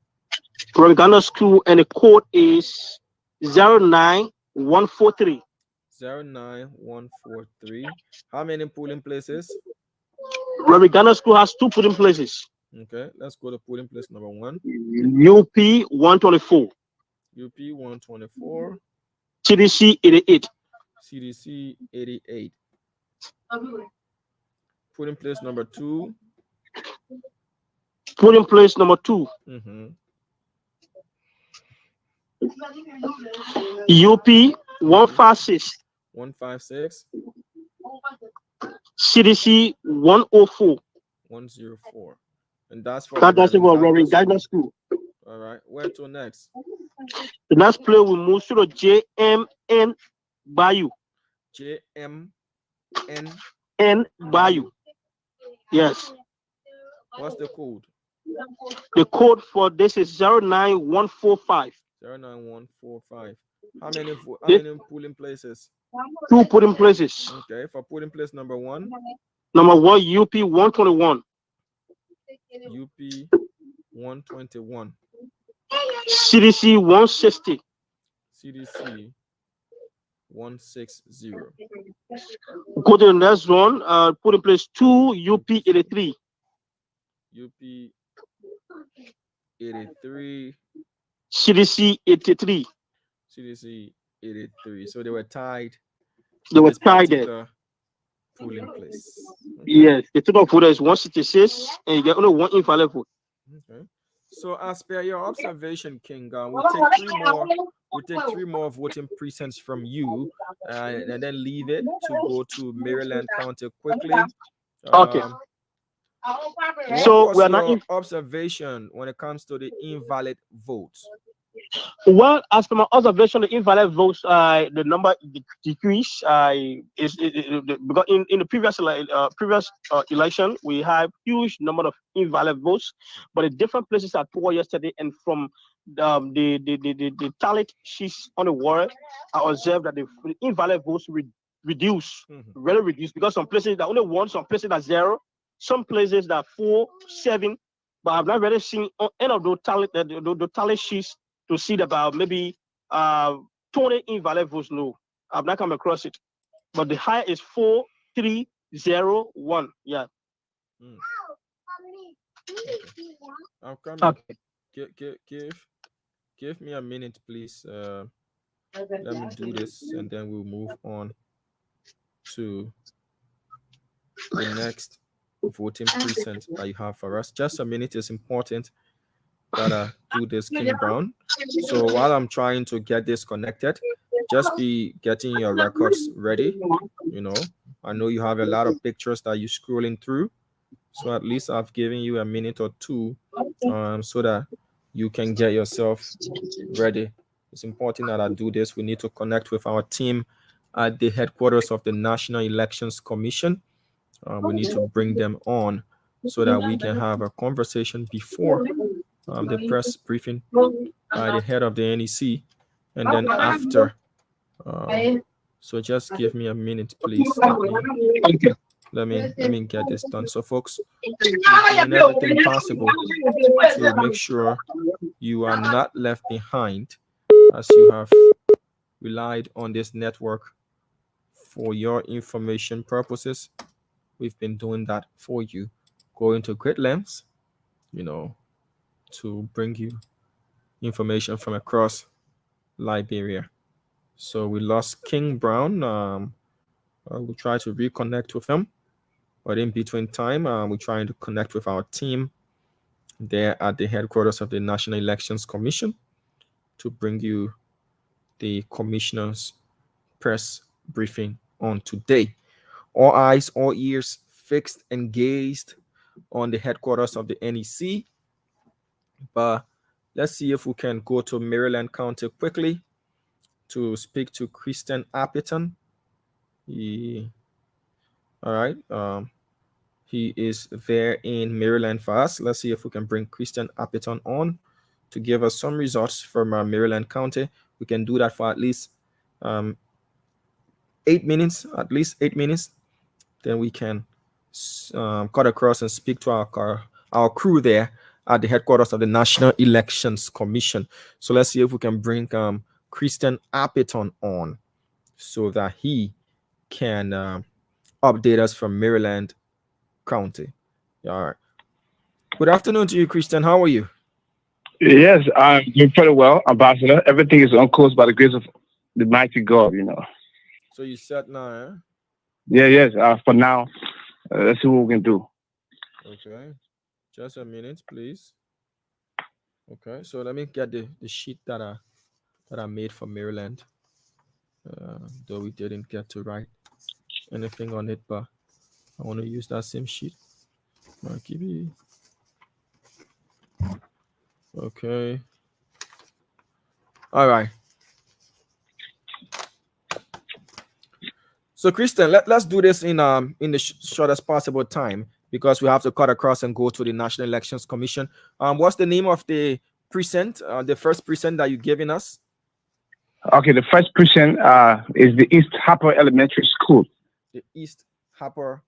[SPEAKER 17] Reverend Gardner School, and the code is 09143.
[SPEAKER 1] 09143. How many polling places?
[SPEAKER 17] Reverend Gardner School has 2 polling places.
[SPEAKER 1] Okay, let's go to polling place number 1.
[SPEAKER 17] UP 124.
[SPEAKER 1] UP 124.
[SPEAKER 17] CDC 88.
[SPEAKER 1] CDC 88. Polling place number 2.
[SPEAKER 17] Polling place number 2. UP 156.
[SPEAKER 1] 156.
[SPEAKER 17] CDC 104.
[SPEAKER 1] 104. And that's for
[SPEAKER 17] that's about Reverend Gardner School.
[SPEAKER 1] All right. Where to next?
[SPEAKER 17] The next play we move to the JMN Bayou.
[SPEAKER 1] JMN
[SPEAKER 17] Bayou. Yes.
[SPEAKER 1] What's the code?
[SPEAKER 17] The code for this is 09145.
[SPEAKER 1] 09145. How many polling places?
[SPEAKER 17] 2 polling places.
[SPEAKER 1] Okay, for polling place number 1.
[SPEAKER 17] Number 1, UP 121.
[SPEAKER 1] UP 121.
[SPEAKER 17] CDC 160.
[SPEAKER 1] CDC 160.
[SPEAKER 17] Go to the next one. Put in place 2, UP 83.
[SPEAKER 1] UP 83.
[SPEAKER 17] CDC 83.
[SPEAKER 1] CDC 83. So they were tied.
[SPEAKER 17] They were tied there.
[SPEAKER 1] Polling place. Okay.
[SPEAKER 17] Yes, the total voter is 166, and you get only 1 invalid vote.
[SPEAKER 1] Okay. So as per your observation, King, we take 3 more. We take 3 more voting precincts from you, and then leave it to go to Maryland County quickly.
[SPEAKER 17] Okay.
[SPEAKER 1] So we are not observation when it comes to the invalid votes.
[SPEAKER 17] Well, as per my observation, the invalid votes, the number decreased. Because in the previous election, we have huge number of invalid votes, but the different places are poor yesterday, and from the tally sheets on the wall, I observed that the invalid votes reduced, really reduced, because some places that only 1, some places that 0, some places that 4, 7, but I've not really seen on any of those tally sheets to see about maybe 20 invalid votes. No, I've not come across it. But the high is 4301. Yeah.
[SPEAKER 1] I'm coming.
[SPEAKER 17] Okay.
[SPEAKER 1] Give me a minute, please. Let me do this, and then we'll move on to the next voting precinct that you have for us. Just a minute is important that I do this, King Brown. So while I'm trying to get this connected, just be getting your records ready. I know you have a lot of pictures that you're scrolling through, so at least I've given you a minute or 2 so that you can get yourself ready. It's important that I do this. We need to connect with our team at the headquarters of the National Elections Commission. We need to bring them on so that we can have a conversation before the press briefing by the head of the NEC, and then after. So just give me a minute, please. Let me get this done. So folks, we're doing everything possible to make sure you are not left behind, as you have relied on this network for your information purposes. We've been doing that for you, going to great lengths, to bring you information from across Liberia. So we lost King Brown. We'll try to reconnect with him. But in between time, we're trying to connect with our team there at the headquarters of the National Elections Commission to bring you the commissioner's press briefing on today. All eyes, all ears fixed and gazed on the headquarters of the NEC. But let's see if we can go to Maryland County quickly to speak to Christian Appiton. All right. He is there in Maryland for us. Let's see if we can bring Christian Appiton on to give us some results from Maryland County. We can do that for at least 8 minutes, Then we can cut across and speak to our crew there at the headquarters of the National Elections Commission. So let's see if we can bring Christian Appiton on so that he can update us from Maryland County. All right. Good afternoon to you, Christian. How are you?
[SPEAKER 18] Yes, I'm doing pretty well, Ambassador. Everything is on course by the grace of the mighty God,
[SPEAKER 1] So you set now, eh?
[SPEAKER 18] Yes. For now, let's see what we can do.
[SPEAKER 1] Okay. Just a minute, please. Okay, so let me get the sheet that I made for Maryland. Though we didn't get to write anything on it, but I want to use that same sheet. Margibi. Okay. All right. So, Christian, let's do this in the shortest possible time because we have to cut across and go to the National Elections Commission. What's the name of the precinct, the first precinct that you're giving us?
[SPEAKER 18] Okay, the first precinct is the East Harper Elementary School.
[SPEAKER 1] The East Harper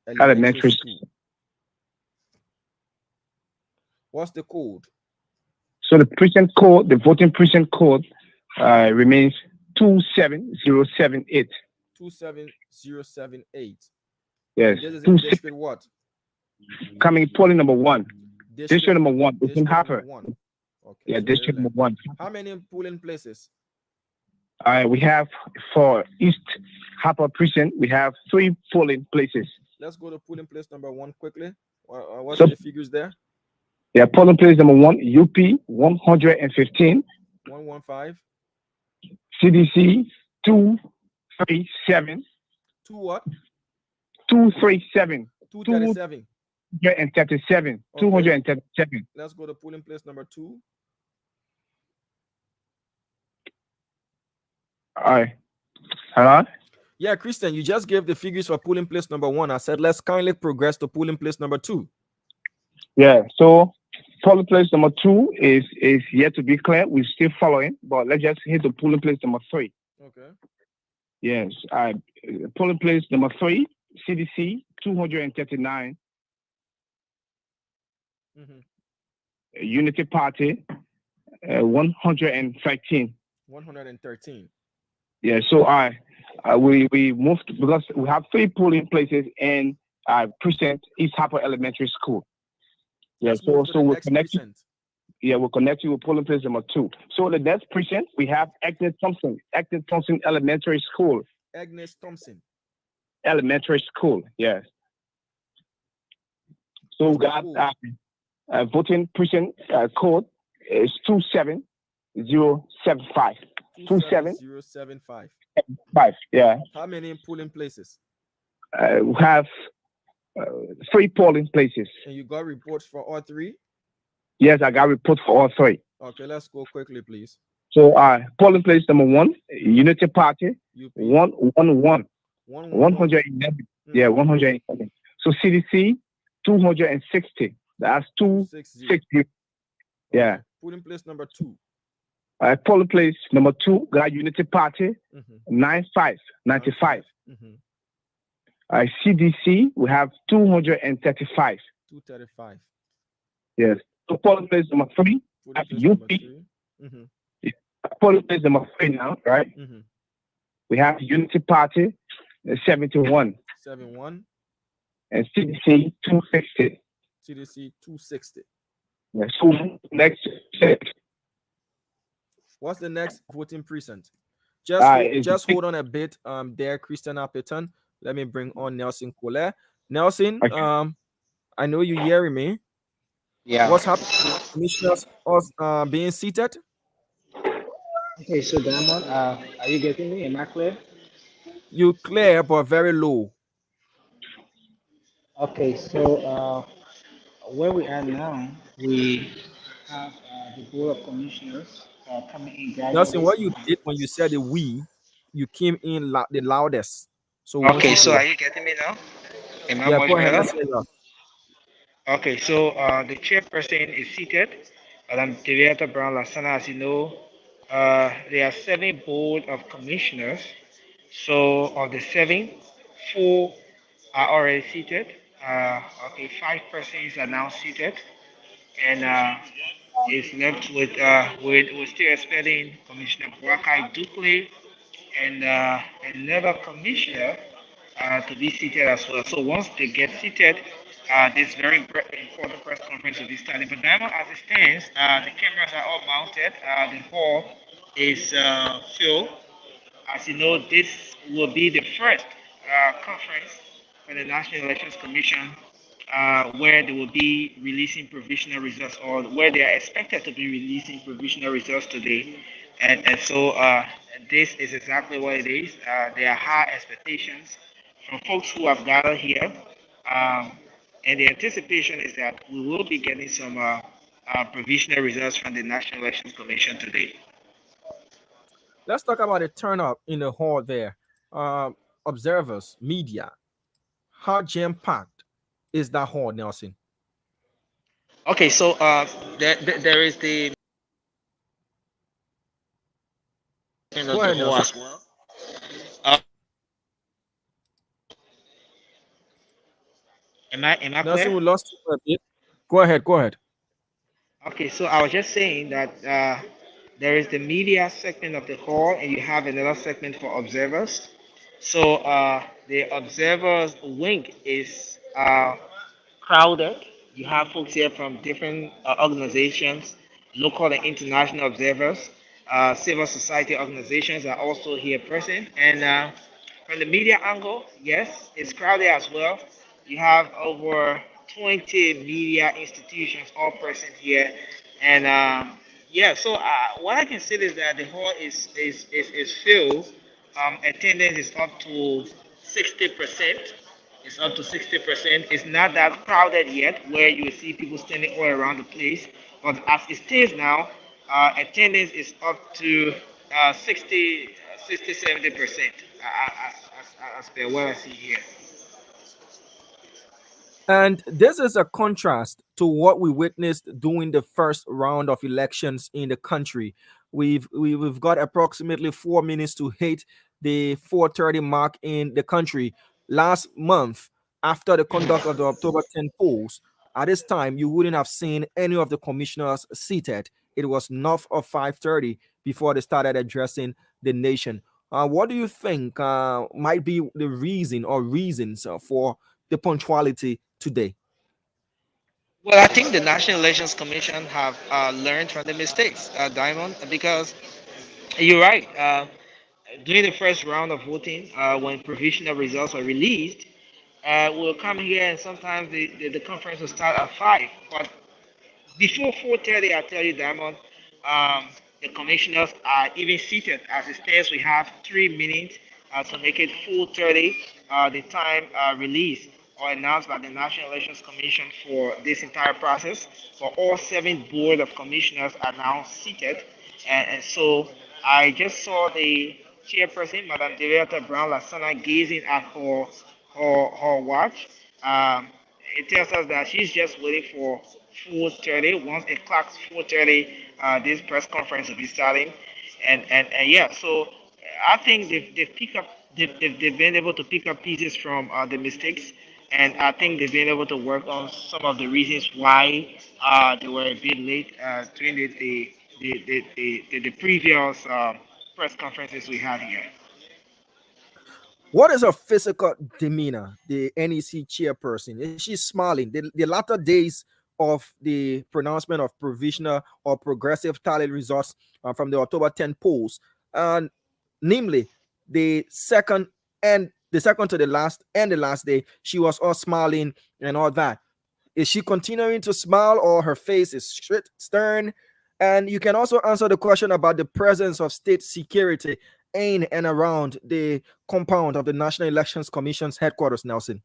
[SPEAKER 18] Elementary School.
[SPEAKER 1] What's the code?
[SPEAKER 18] So the precinct code, the voting precinct code, remains 27078.
[SPEAKER 1] 27078.
[SPEAKER 18] Yes.
[SPEAKER 1] This is in district what?
[SPEAKER 18] Coming polling number 1. District number 1. It's in Harper.
[SPEAKER 1] Okay,
[SPEAKER 18] yeah,
[SPEAKER 1] so
[SPEAKER 18] district number 1.
[SPEAKER 1] How many polling places?
[SPEAKER 18] We have for East Harper precinct, we have 3 polling places.
[SPEAKER 1] Let's go to polling place number 1 quickly. What's the figures there?
[SPEAKER 18] Yeah, polling place number 1, UP 115.
[SPEAKER 1] 115.
[SPEAKER 18] CDC 237.
[SPEAKER 1] 2 what?
[SPEAKER 18] 237.
[SPEAKER 1] 237.
[SPEAKER 18] 237.
[SPEAKER 1] Okay.
[SPEAKER 18] 237.
[SPEAKER 1] Let's go to polling place number 2.
[SPEAKER 18] All right. Hello?
[SPEAKER 1] Yeah, Christian, you just gave the figures for polling place number 1. I said let's kindly progress to polling place number 2.
[SPEAKER 18] Yeah, so polling place number 2 is yet to be clear. We're still following, but let's just hit the polling place number 3.
[SPEAKER 1] Okay.
[SPEAKER 18] Yes, polling place number 3, CDC 239. Unity Party 113.
[SPEAKER 1] 113.
[SPEAKER 18] Yeah, so we moved because we have 3 polling places in precinct East Harper Elementary School. Yeah, so we'll connect you. Yeah, we'll connect you with polling place number 2. So the next precinct we have Agnes Thompson Elementary School.
[SPEAKER 1] Agnes Thompson
[SPEAKER 18] Elementary School. Yes. So we got voting precinct code is 27075.
[SPEAKER 1] 27075.
[SPEAKER 18] Yeah.
[SPEAKER 1] How many polling places?
[SPEAKER 18] We have 3 polling places.
[SPEAKER 1] And you got reports for all 3?
[SPEAKER 18] Yes, I got reports for all 3.
[SPEAKER 1] Okay, let's go quickly, please.
[SPEAKER 18] So polling place number 1, Unity Party 111. 111. Yeah, 111. So CDC 260. That's 260. Yeah.
[SPEAKER 1] Polling place number 2.
[SPEAKER 18] Polling place number 2, got Unity Party 95. CDC, we have 235.
[SPEAKER 1] 235.
[SPEAKER 18] Yes. So polling place number 3, UP. Polling place number 3 now, right? We have Unity Party 71.
[SPEAKER 1] 71.
[SPEAKER 18] And CDC 260.
[SPEAKER 1] CDC 260.
[SPEAKER 18] Yeah. So next.
[SPEAKER 1] What's the next voting precinct? Just hold on a bit, there, Christian Appleton. Let me bring on Nelson Colette. Nelson,
[SPEAKER 19] Okay.
[SPEAKER 1] I know you hearing me.
[SPEAKER 19] Yeah.
[SPEAKER 1] What's happening? Commissioners being seated.
[SPEAKER 19] Okay, so Diamond, are you getting me? Am I clear?
[SPEAKER 1] You clear, but very low.
[SPEAKER 19] Okay, so where we are now, we have the Board of Commissioners coming in
[SPEAKER 1] Nelson,
[SPEAKER 19] gradually.
[SPEAKER 1] what you did when you said the we, you came in the loudest. So we want
[SPEAKER 19] Okay,
[SPEAKER 1] you
[SPEAKER 19] so are
[SPEAKER 1] to.
[SPEAKER 19] you getting me now? Am I
[SPEAKER 1] Yeah,
[SPEAKER 19] much
[SPEAKER 1] go ahead.
[SPEAKER 19] better?
[SPEAKER 1] Let's hear you.
[SPEAKER 19] Okay, so the chairperson is seated, Madam Deviata Brown Lasana. As you know, there are 7 board of commissioners. So of the 7, 4 are already seated. Okay, 5 persons are now seated, and it's left with we're still expecting Commissioner Wakai Dukle and another commissioner to be seated as well. So once they get seated, this very important press conference will be starting. But Diamond, as it stands, the cameras are all mounted. The hall is filled. As you know, this will be the first conference for the National Elections Commission where they will be releasing provisional results, or where they are expected to be releasing provisional results today. And so this is exactly what it is. There are high expectations from folks who have gathered here. And the anticipation is that we will be getting some provisional results from the National Elections Commission today.
[SPEAKER 1] Let's talk about the turnout in the hall there. Observers, media. How jam-packed is that hall, Nelson?
[SPEAKER 19] Okay, so there is the
[SPEAKER 1] Go ahead,
[SPEAKER 19] hall
[SPEAKER 1] Nelson.
[SPEAKER 19] as well. Am I
[SPEAKER 1] Nelson,
[SPEAKER 19] clear?
[SPEAKER 1] we lost you for a bit. Go ahead. Go ahead.
[SPEAKER 19] Okay, so I was just saying that there is the media segment of the hall, and you have another segment for observers. So the observers wing is crowded. You have folks here from different organizations, local and international observers. Civil society organizations are also here present. And from the media angle, yes, it's crowded as well. You have over 20 media institutions all present here. And yeah, so what I can say is that the hall is filled. Attendance is up to 60%. It's up to 60%. It's not that crowded yet where you see people standing all around the place. But as it stands now, attendance is up to 70% as per what I see here.
[SPEAKER 1] And this is a contrast to what we witnessed during the first round of elections in the country. We've got approximately 4 minutes to hit the 4:30 mark in the country. Last month, after the conduct of the October 10 polls, at this time you wouldn't have seen any of the commissioners seated. It was north of 5:30 before they started addressing the nation. What do you think might be the reason or reasons for the punctuality today?
[SPEAKER 19] Well, I think the National Elections Commission have learned from the mistakes, Diamond, because you're right. During the first round of voting, when provisional results are released, we'll come here and sometimes the conference will start at 5. But before 4:30, I tell you, Diamond, the commissioners are even seated. As it stands, we have 3 minutes to make it 4:30, the time released or announced by the National Elections Commission for this entire process. For all 7 board of commissioners are now seated. And so I just saw the chairperson, Madam Deviata Brown Lasana, gazing at her watch. It tells us that she's just waiting for 4:30. Once it clocks 4:30, this press conference will be starting. And yeah, so I think they've picked up they've been able to pick up pieces from the mistakes, and I think they've been able to work on some of the reasons why they were a bit late during the previous press conferences we had here.
[SPEAKER 1] What is her physical demeanor, the NEC chairperson? Is she smiling? The latter days of the pronouncement of provisional or progressive tally results from the October 10 polls, and namely the second to the last and the last day. She was all smiling and all that. Is she continuing to smile, or her face is straight, stern? And you can also answer the question about the presence of state security in and around the compound of the National Elections Commission's headquarters, Nelson.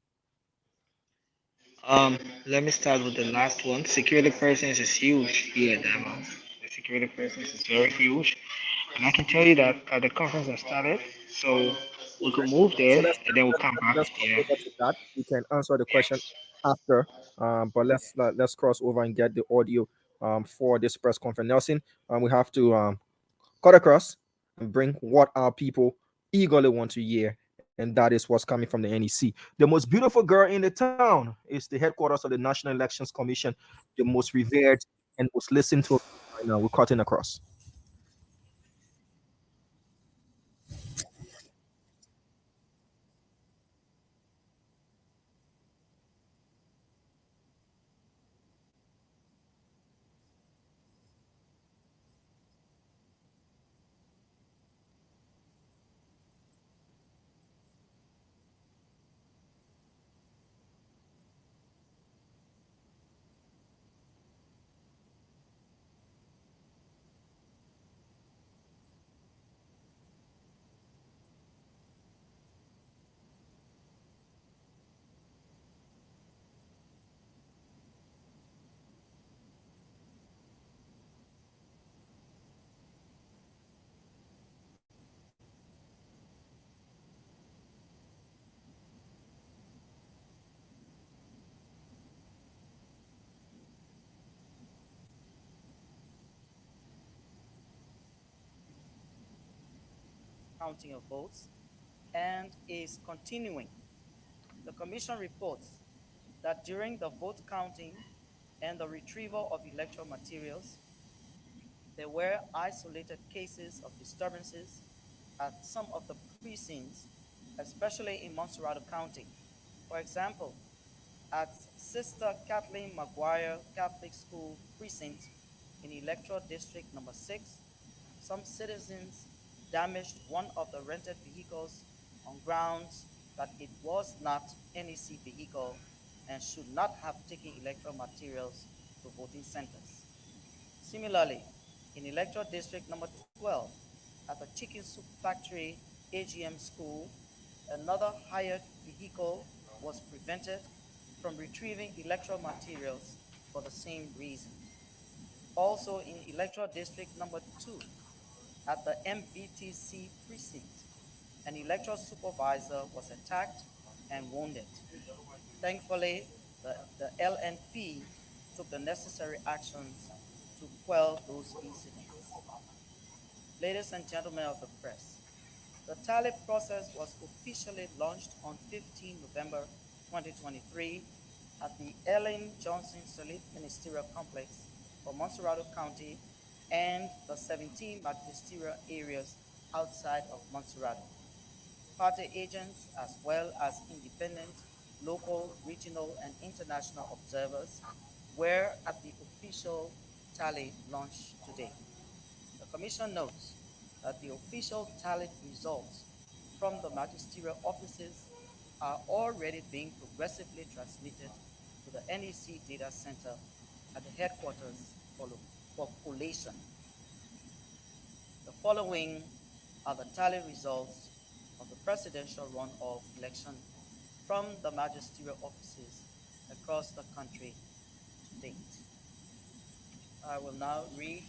[SPEAKER 19] Let me start with the last one. Security presence is huge here, Diamond. The security presence is very huge, and I can tell you that the conference has started, so we could move
[SPEAKER 1] So
[SPEAKER 19] there and then we'll come back.
[SPEAKER 1] let's cross
[SPEAKER 19] Yeah.
[SPEAKER 1] over to that. You can answer the question after, but let's cross over and get the audio for this press conference. Nelson, we have to cut across and bring what our people eagerly want to hear, and that is what's coming from the NEC. The most beautiful girl in the town is the headquarters of the National Elections Commission, the most revered and most listened to. Right now, we're cutting across.
[SPEAKER 20] Counting of votes and is continuing. The Commission reports that during the vote counting and the retrieval of electoral materials, there were isolated cases of disturbances at some of the precincts, especially in Montserrado County. For example, at Sister Kathleen Maguire Catholic School Precinct in Electoral District number 6, some citizens damaged one of the rented vehicles on grounds that it was not NEC vehicle and should not have taken electoral materials to voting centers. Similarly, in Electoral District number 12, at the Chicken Soup Factory AGM School, another hired vehicle was prevented from retrieving electoral materials for the same reason. Also in Electoral District number 2, at the MVTC precinct, an electoral supervisor was attacked and wounded. Thankfully, the LNP took the necessary actions to quell those incidents. Ladies and gentlemen of the press, the tally process was officially launched on 15 November 2023 at the Ellen Johnson Salif Ministerial Complex for Montserrado County and the 17 magisterial areas outside of Montserrado. Party agents, as well as independent, local, regional, and international observers, were at the official tally launch today. The Commission notes that the official tallied results from the magisterial offices are already being progressively transmitted to the NEC Data Center at the headquarters for collation. The following are the tally results of the presidential runoff election from the magisterial offices across the country to date. I will now read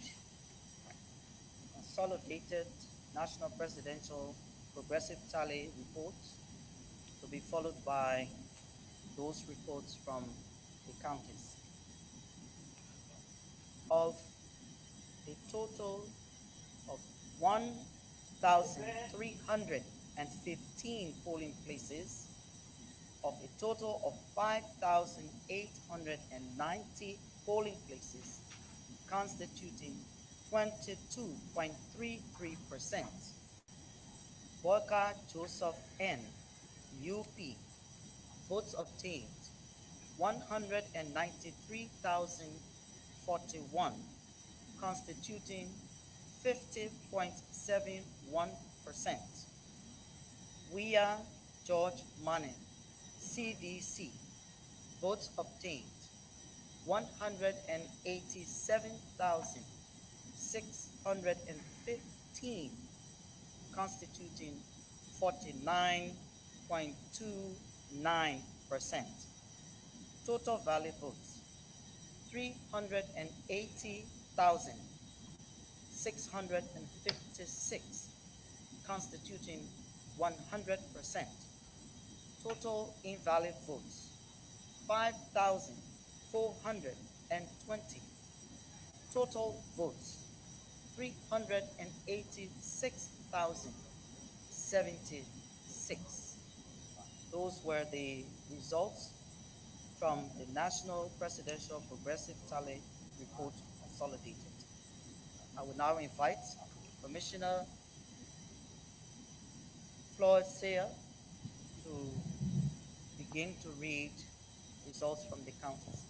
[SPEAKER 20] consolidated national presidential progressive tally reports to be followed by those reports from the counties. Of a total of 1,315 polling places, of a total of 5,890 polling places, constituting 22.33%. Boyka Joseph N., UP, votes obtained 193,041, constituting 50.71% We are George Manning, CDC. Votes obtained 187,615, constituting 49.29%. Total valid votes 380,656, constituting 100%. Total invalid votes 5,420. Total votes 386,076. Those were the results from the National Presidential Progressive Tally Report Consolidated. I will now invite Commissioner Floyd Sear to begin to read results from the counties.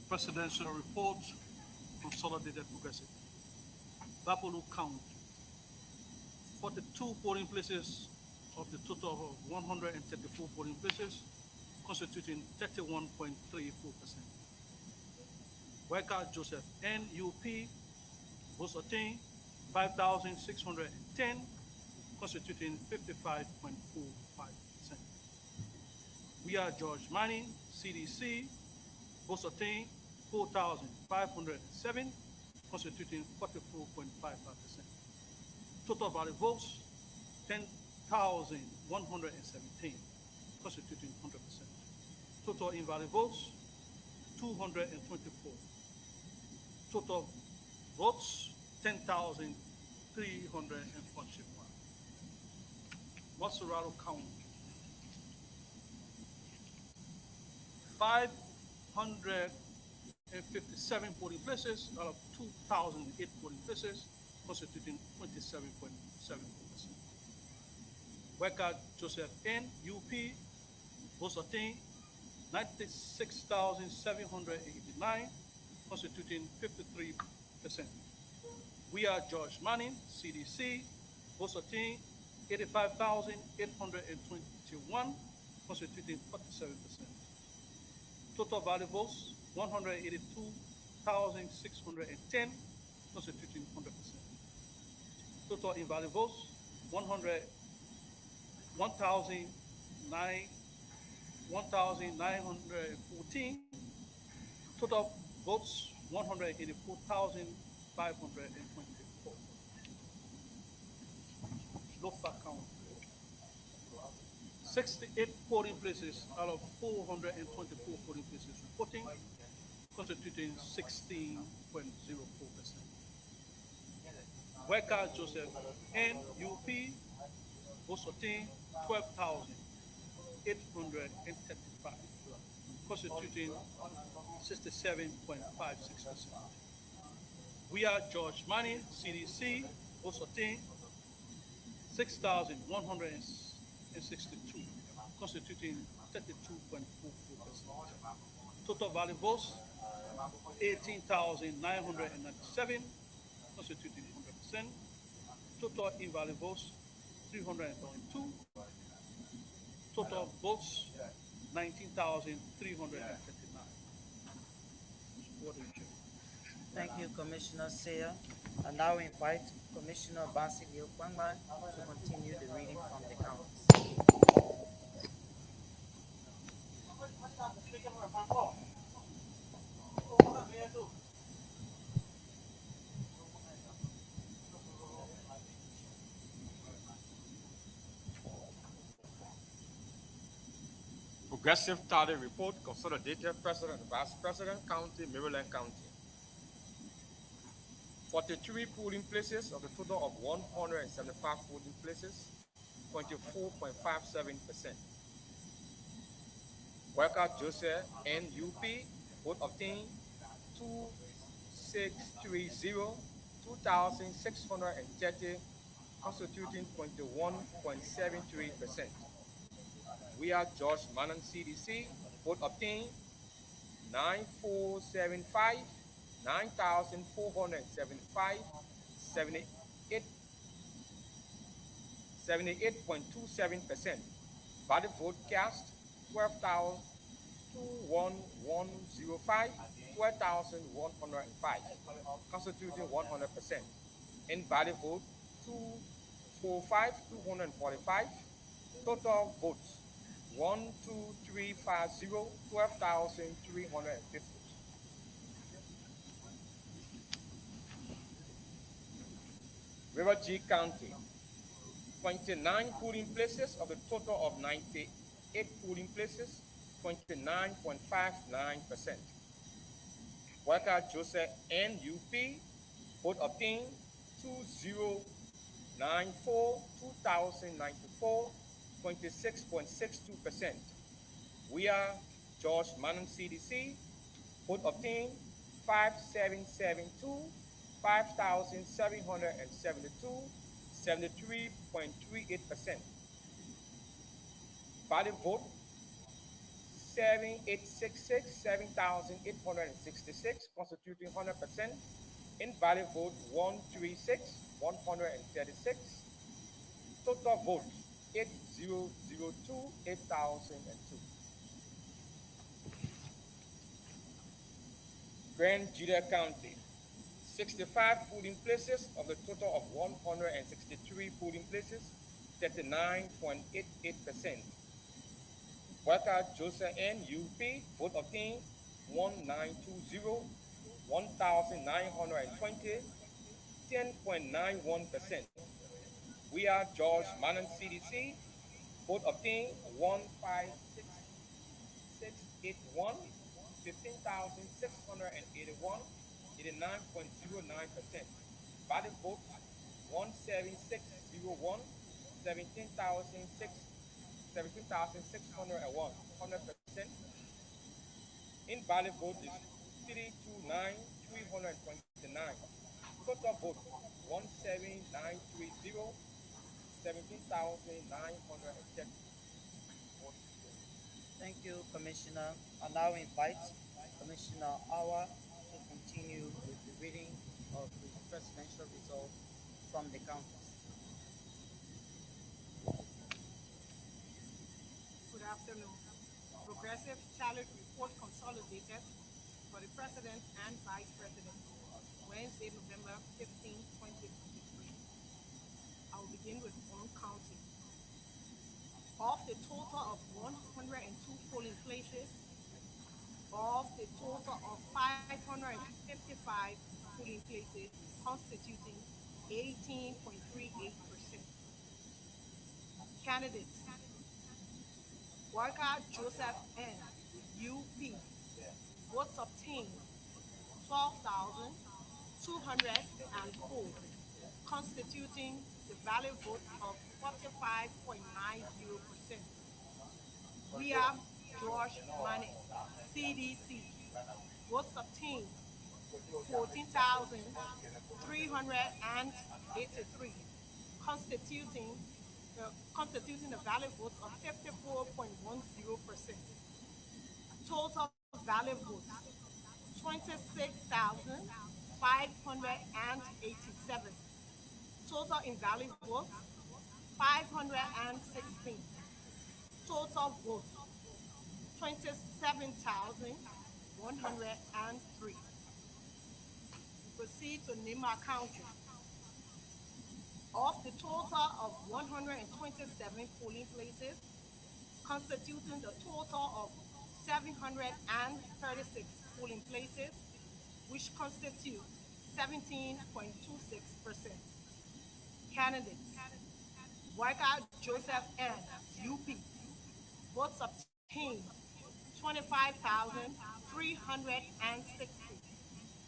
[SPEAKER 21] Presidential Report Consolidated Progressive. Bapolu count 42 polling places of the total of 134 polling places, constituting 31.34%. Weka Joseph NUP, votes obtained 5,610, constituting 55.45%. We are George Manning, CDC, votes obtained 4,507, constituting 44.55%. Total valid votes 10,117, constituting 100%. Total invalid votes 224. Total votes 10,341. Masuraro count 557 polling places out of 2,008 polling places, constituting 27.74%. Weka Joseph N. UP, votes obtained 96,789, constituting 53%. We are George Manning, CDC, votes obtained 85,821, constituting 47%. Total valid votes 182,610, constituting 100%. Total invalid votes 1,914. Total votes 184,524. Lofa count 68 polling places out of 424 polling places reporting, constituting 16.04%. Weka Joseph NUP, votes obtained 12,835, constituting 67.56%. We are George Manning, CDC, votes obtained 6,162, constituting 32.44%. Total valid votes 18,997, constituting 100%. Total invalid votes 332. Total votes 19,339.
[SPEAKER 20] Thank you, Commissioner Sear. I now invite Commissioner Bassa to continue the reading from the counties.
[SPEAKER 22] Progressive Tally Report, Consolidated President, Vice President, County, Maryland County. 43 polling places of the total of 175 polling places, 24.57%. Weka Joseph NUP, vote obtained 2,630, constituting 21.73%. We are George Manning, CDC, vote obtained 9,475, 78.27%. Valid vote cast 12,105, 12,105, constituting 100%. Invalid vote 245,245. Total votes 12350, 12,350. River G County, 29 polling places of the total of 98 polling places, 29.59%. Worker Joseph NUP, vote obtained 2094, 2094, 26.62%. We are George Manon CDC, vote obtained 5772, 5,772, 73.38%. Valid vote 7866, 7,866, constituting 100%. Invalid vote 136, 136. Total votes 8002, 8002. Grand Gedeh County, 65 polling places of the total of 163 polling places, 39.88%. Worker Joseph NUP, vote obtained 1920, 1,920, 10.91%. We are George Manon CDC, vote obtained 156,681, 15,681, 89.09%. Valid vote 17601, 17,601, 100%. Invalid vote is 329,329. Total vote 17930, 17,910.
[SPEAKER 20] Thank you, Commissioner. I now invite Commissioner Awa to continue with the reading of the presidential results from the counties.
[SPEAKER 2] Good afternoon. Progressive Tally Report Consolidated for the President and Vice President, Wednesday, November 15, 2023. I will begin with Bong County. Of the total of 102 polling places, of the total of 555 polling places, constituting 18.38%. Candidates: Worker Joseph N. UP. Votes obtained 12,204, constituting the valid votes of 45.90%. We are George Mane, CDC. Votes obtained 14,383, constituting the valid votes of 54.10%. Total valid votes 26,587. Total invalid votes 516. Total votes 27,103. Proceed to Nimba County. Of the total of 127 polling places, constituting the total of 736 polling places, which constitute 17.26%. Candidates: Worker Joseph N. UP. Votes obtained 25,360,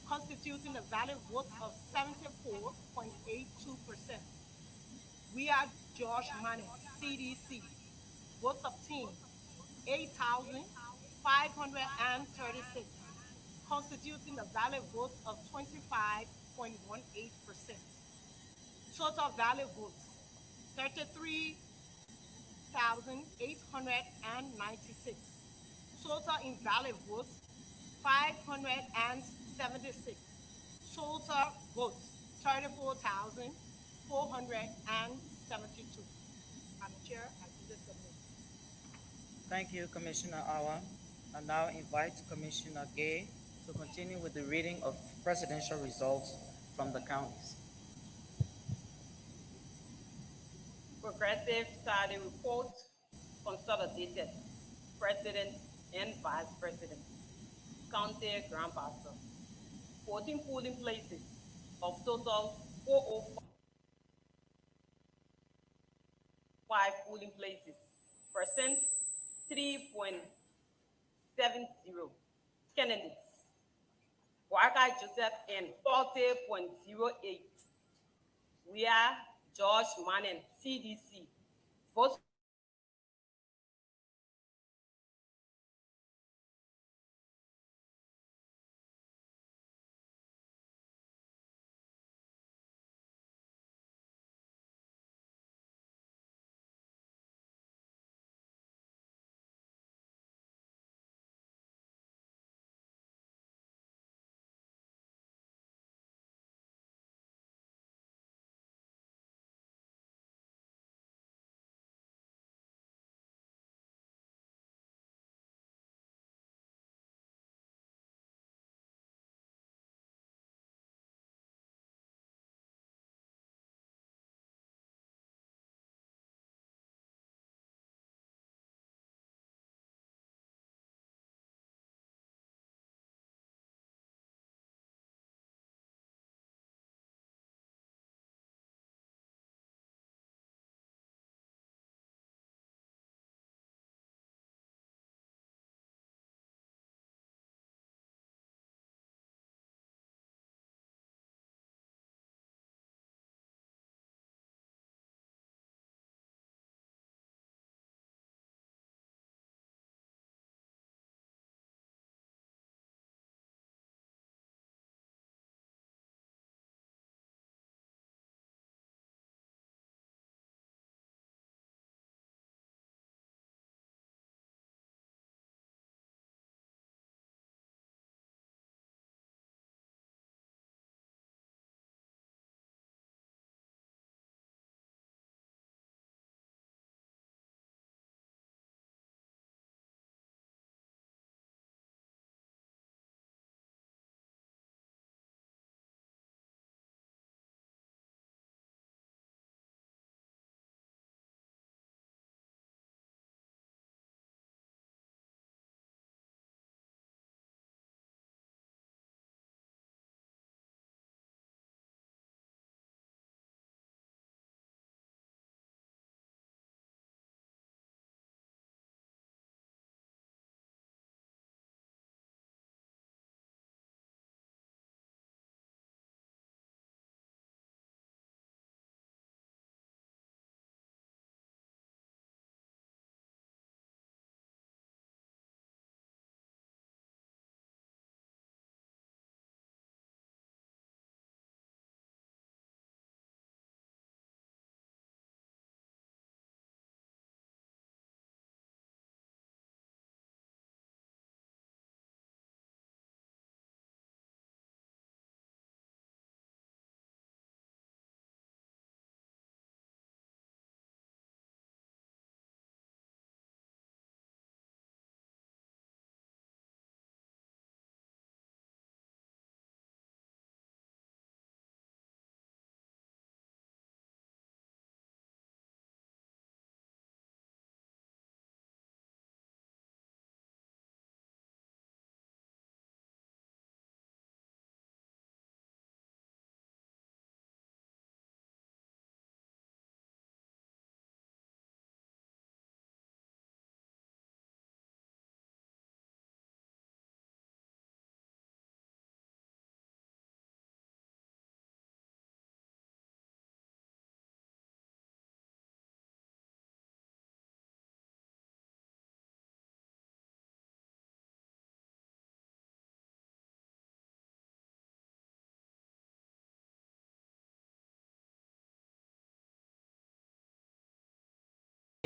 [SPEAKER 2] constituting a valid vote of 74.82%. We are George Mane, CDC. Votes obtained 8,536, constituting a valid vote of 25.18%. Total valid votes 33,896. Total invalid votes 576. Total votes 34,472. Madam Chair, I do this submit.
[SPEAKER 20] Thank you, Commissioner Awa. I now invite Commissioner Gay to continue with the reading of presidential results from the counties.
[SPEAKER 3] Progressive Tally report, consolidated, President and Vice President. County Grand Bassa, 14 polling places of total 405 polling places, percent 3.70. Candidates, Waka Joseph and 40.08. We are George Manning, CDC. Vote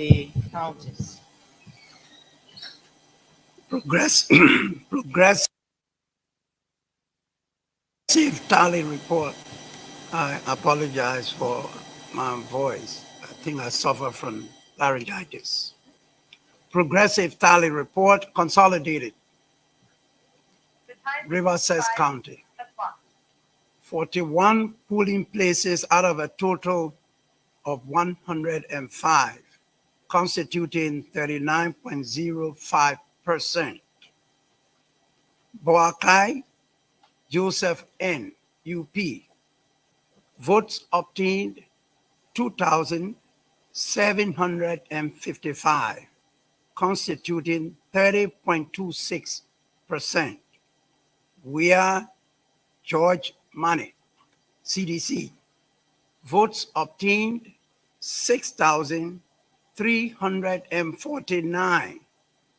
[SPEAKER 20] the counties.
[SPEAKER 4] Progressive Tally report, I apologize for my voice. I think I suffer from laryngitis. Progressive Tally Report, Consolidated. Riverside County. 41 polling places out of a total of 105, constituting 39.05%. Boakai, Joseph N., UP. Votes obtained 2,755, constituting 30.26%. We are George Money, CDC. Votes obtained 6,349,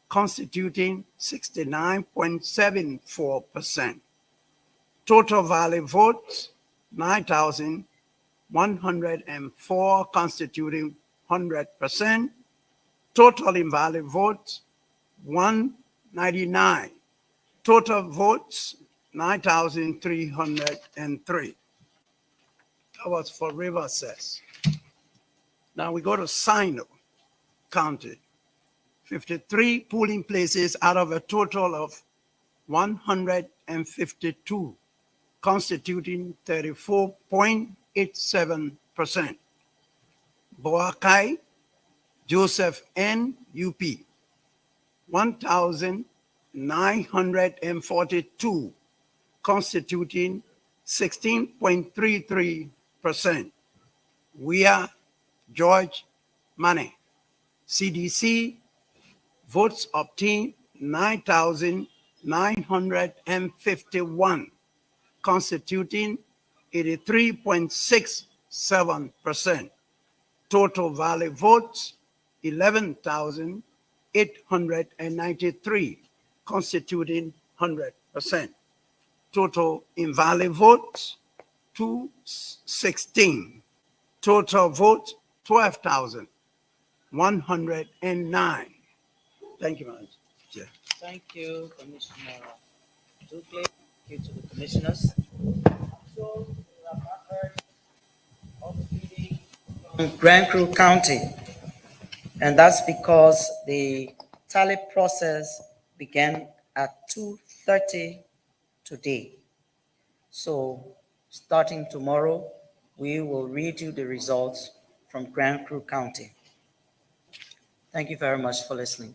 [SPEAKER 4] constituting 69.74%. Total valid votes 9,104, constituting 100%. Total invalid votes 199. Total votes 9,303. That was for Riverside. Now we go to Sinoe County. 53 polling places out of a total of 152, constituting 34.87%. Boakai, Joseph N., UP. 1,942, constituting 16.33%. We are George Money, CDC. Votes obtained 9,951, constituting 83.67%. Total valid votes 11,893, constituting 100%. Total invalid votes 216. Total votes 12,109. Thank you, Madam Chair.
[SPEAKER 20] Thank you, Commissioner Dukley. Thank you to the commissioners. So, we have not heard of the meeting from Grand Crew County, and that's because the tally process began at 2:30 today. So, starting tomorrow, we will read you the results from Grand Crew County. Thank you very much for listening.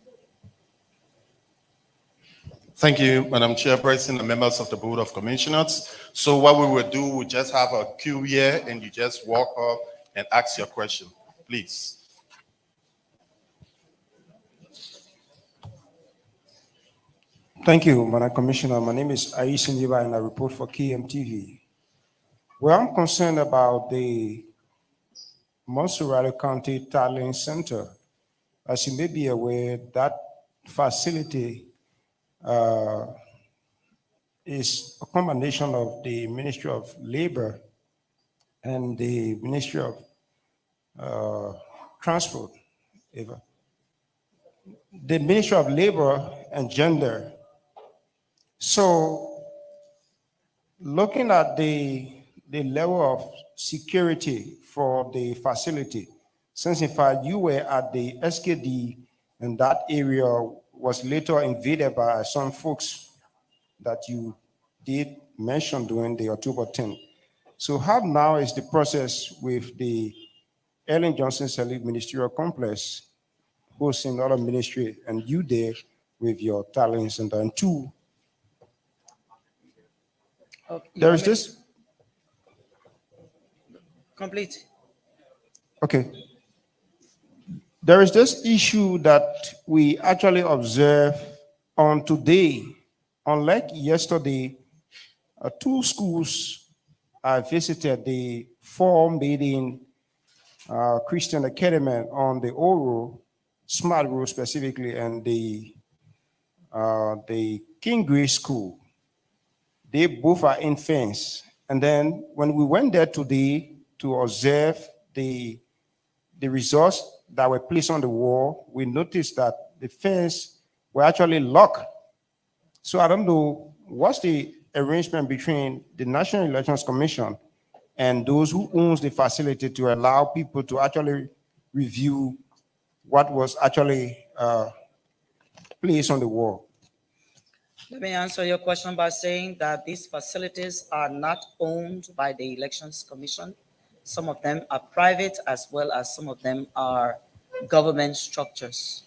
[SPEAKER 6] Thank you, Madam Chairperson and members of the Board of Commissioners. So what we will do, we just have a queue here and you just walk up and ask your question, please.
[SPEAKER 11] Thank you, Madam Commissioner. My name is Nimba and I report for KMTV. Well, I'm concerned about the Monserrate County Tallying Center. As you may be aware, that facility is a combination of the Ministry of Labor and the Ministry of Transport. The Ministry of Labor and Gender. So looking at the level of security for the facility, since in fact you were at the SKD and that area was later invaded by some folks that you did mention during the October 10th. So how now is the process with the Ellen Johnson Sirleaf Ministerial Complex hosting other ministry and you there with your talent center? And two, there is this.
[SPEAKER 20] Complete.
[SPEAKER 11] Okay. There is this issue that we actually observe on today. Unlike yesterday, two schools I visited, the four meeting Christian Academy on the Oro, Smart Road specifically, and the King Grace School. They both are in fence. And then when we went there today to observe the results that were placed on the wall, we noticed that the fence were actually locked. So I don't know what's the arrangement between the National Elections Commission
[SPEAKER 8] and those who owns the facility to allow people to actually review what was actually placed on the wall?
[SPEAKER 20] Let me answer your question by saying that these facilities are not owned by the Elections Commission. Some of them are private, as well as some of them are government structures.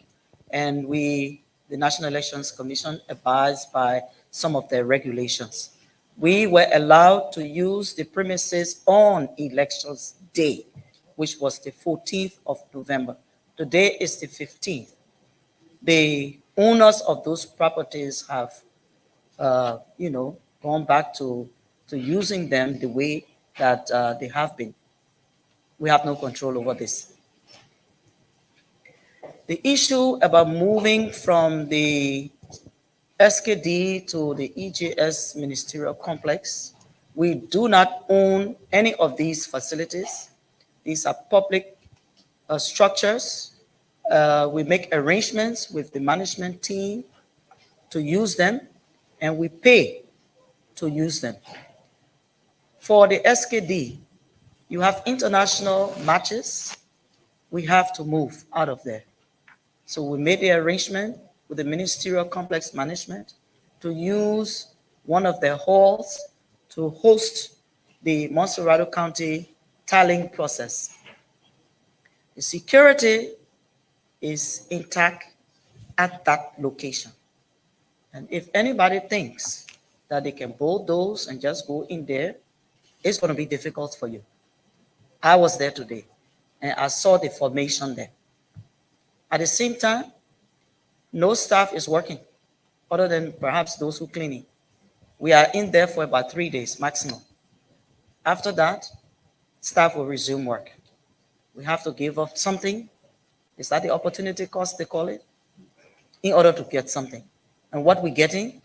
[SPEAKER 20] And we, the National Elections Commission, abides by some of their regulations. We were allowed to use the premises on Elections Day, which was the 14th of November. Today is the 15th. The owners of those properties have gone back to using them the way that they have been. We have no control over this. The issue about moving from the SKD to the EJS ministerial complex, we do not own any of these facilities. These are public structures. We make arrangements with the management team to use them, and we pay to use them. For the SKD, you have international matches. We have to move out of there. So we made the arrangement with the ministerial complex management to use one of their halls to host the Montserrado County tallying process. The security is intact at that location. And if anybody thinks that they can bulldoze and just go in there, it's going to be difficult for you. I was there today, and I saw the formation there. At the same time, no staff is working, other than perhaps those who cleaning. We are in there for about 3 days maximum. After that, staff will resume work. We have to give up something. Is that the opportunity cost, they call it? In order to get something. And what we're getting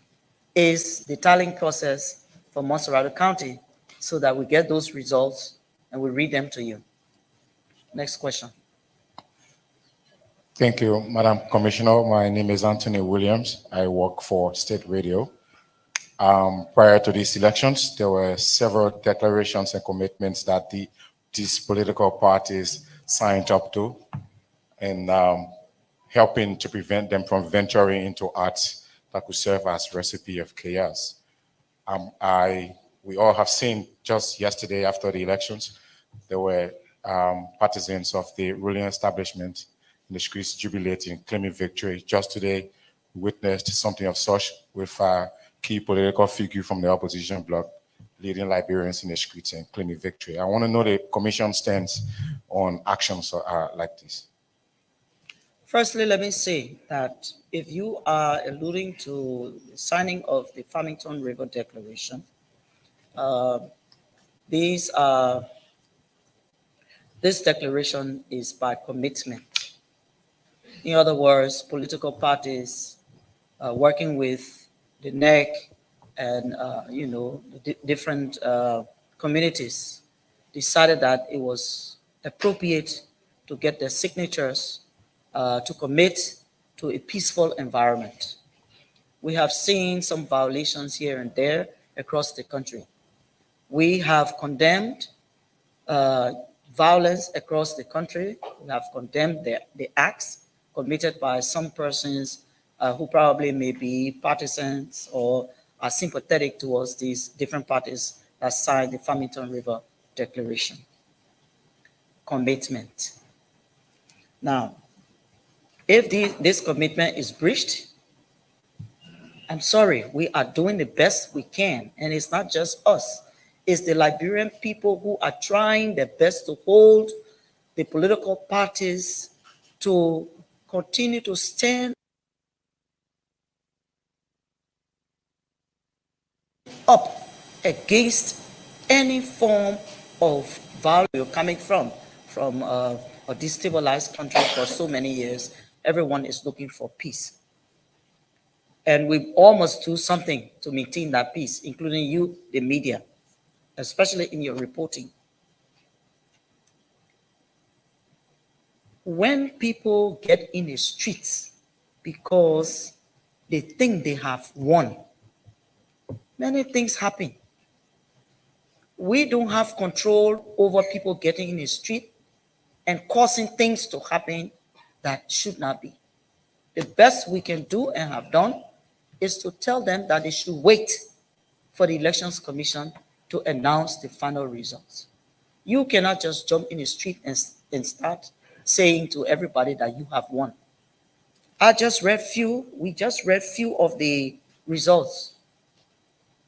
[SPEAKER 20] is the tallying process for Montserrado County, so that we get those results and we read them to you. Next question.
[SPEAKER 12] Thank you, Madam Commissioner. My name is Anthony Williams. I work for State Radio. Prior to these elections, there were several declarations and commitments that these political parties signed up to, and helping to prevent them from venturing into acts that could serve as recipe of chaos. We all have seen just yesterday after the elections, there were partisans of the ruling establishment in the streets jubilating, claiming victory. Just today, we witnessed something of such with a key political figure from the opposition bloc leading Liberians in the streets and claiming victory. I want to know the Commission stance on actions like this.
[SPEAKER 20] Firstly, let me say that if you are alluding to the signing of the Farmington River Declaration, this declaration is by commitment. In other words, political parties working with the NEC and the different communities decided that it was appropriate to get their signatures to commit to a peaceful environment. We have seen some violations here and there across the country. We have condemned violence across the country. We have condemned the acts committed by some persons who probably may be partisans or are sympathetic towards these different parties that signed the Farmington River Declaration. Commitment. Now, if this commitment is breached, I'm sorry, we are doing the best we can. And it's not just us. It's the Liberian people who are trying their best to hold the political parties to continue to stand up against any form of value coming from a destabilized country for so many years. Everyone is looking for peace. And we all must do something to maintain that peace, including you, the media, especially in your reporting. When people get in the streets because they think they have won, many things happen. We don't have control over people getting in the street and causing things to happen that should not be. The best we can do and have done is to tell them that they should wait for the Elections Commission to announce the final results. You cannot just jump in the street and start saying to everybody that you have won. We just read few of the results.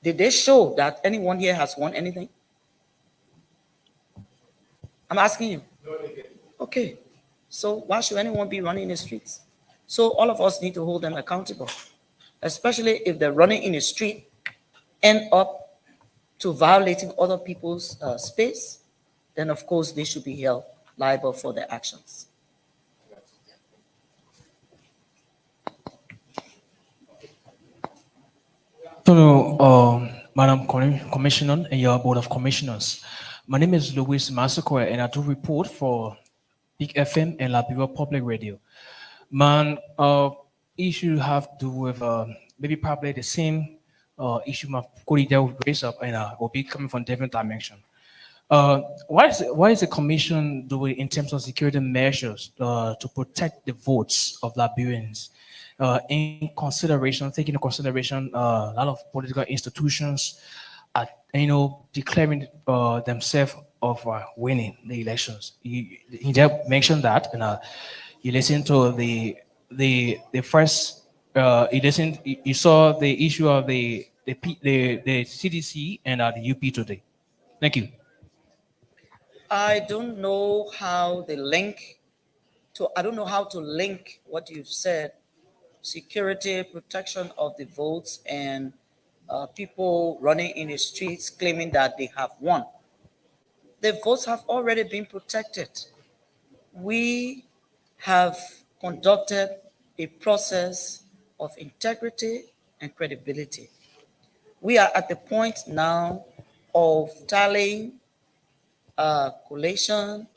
[SPEAKER 20] Did they show that anyone here has won anything? I'm asking you. Okay. So why should anyone be running in the streets? So all of us need to hold them accountable, especially if they're running in the street, end up to violating other people's space, then of course they should be held liable for their actions.
[SPEAKER 9] So, Madam Commissioner and your Board of Commissioners, my name is Louis Massacre and I do report for Big FM and Liberia Public Radio. Man, issue have to do with maybe probably the same issue my colleague will raise up and will be coming from different dimension. Why is the Commission doing in terms of security measures to protect the votes of Liberians? In consideration, taking into consideration a lot of political institutions are, declaring themselves of winning the elections. You just mentioned that, and you listened to the first. You saw the issue of the CDC and the UP today. Thank you.
[SPEAKER 20] I don't know how to link what you've said, security, protection of the votes, and people running in the streets claiming that they have won. The votes have already been protected. We have conducted a process of integrity and credibility. We are at the point now of tallying, collation,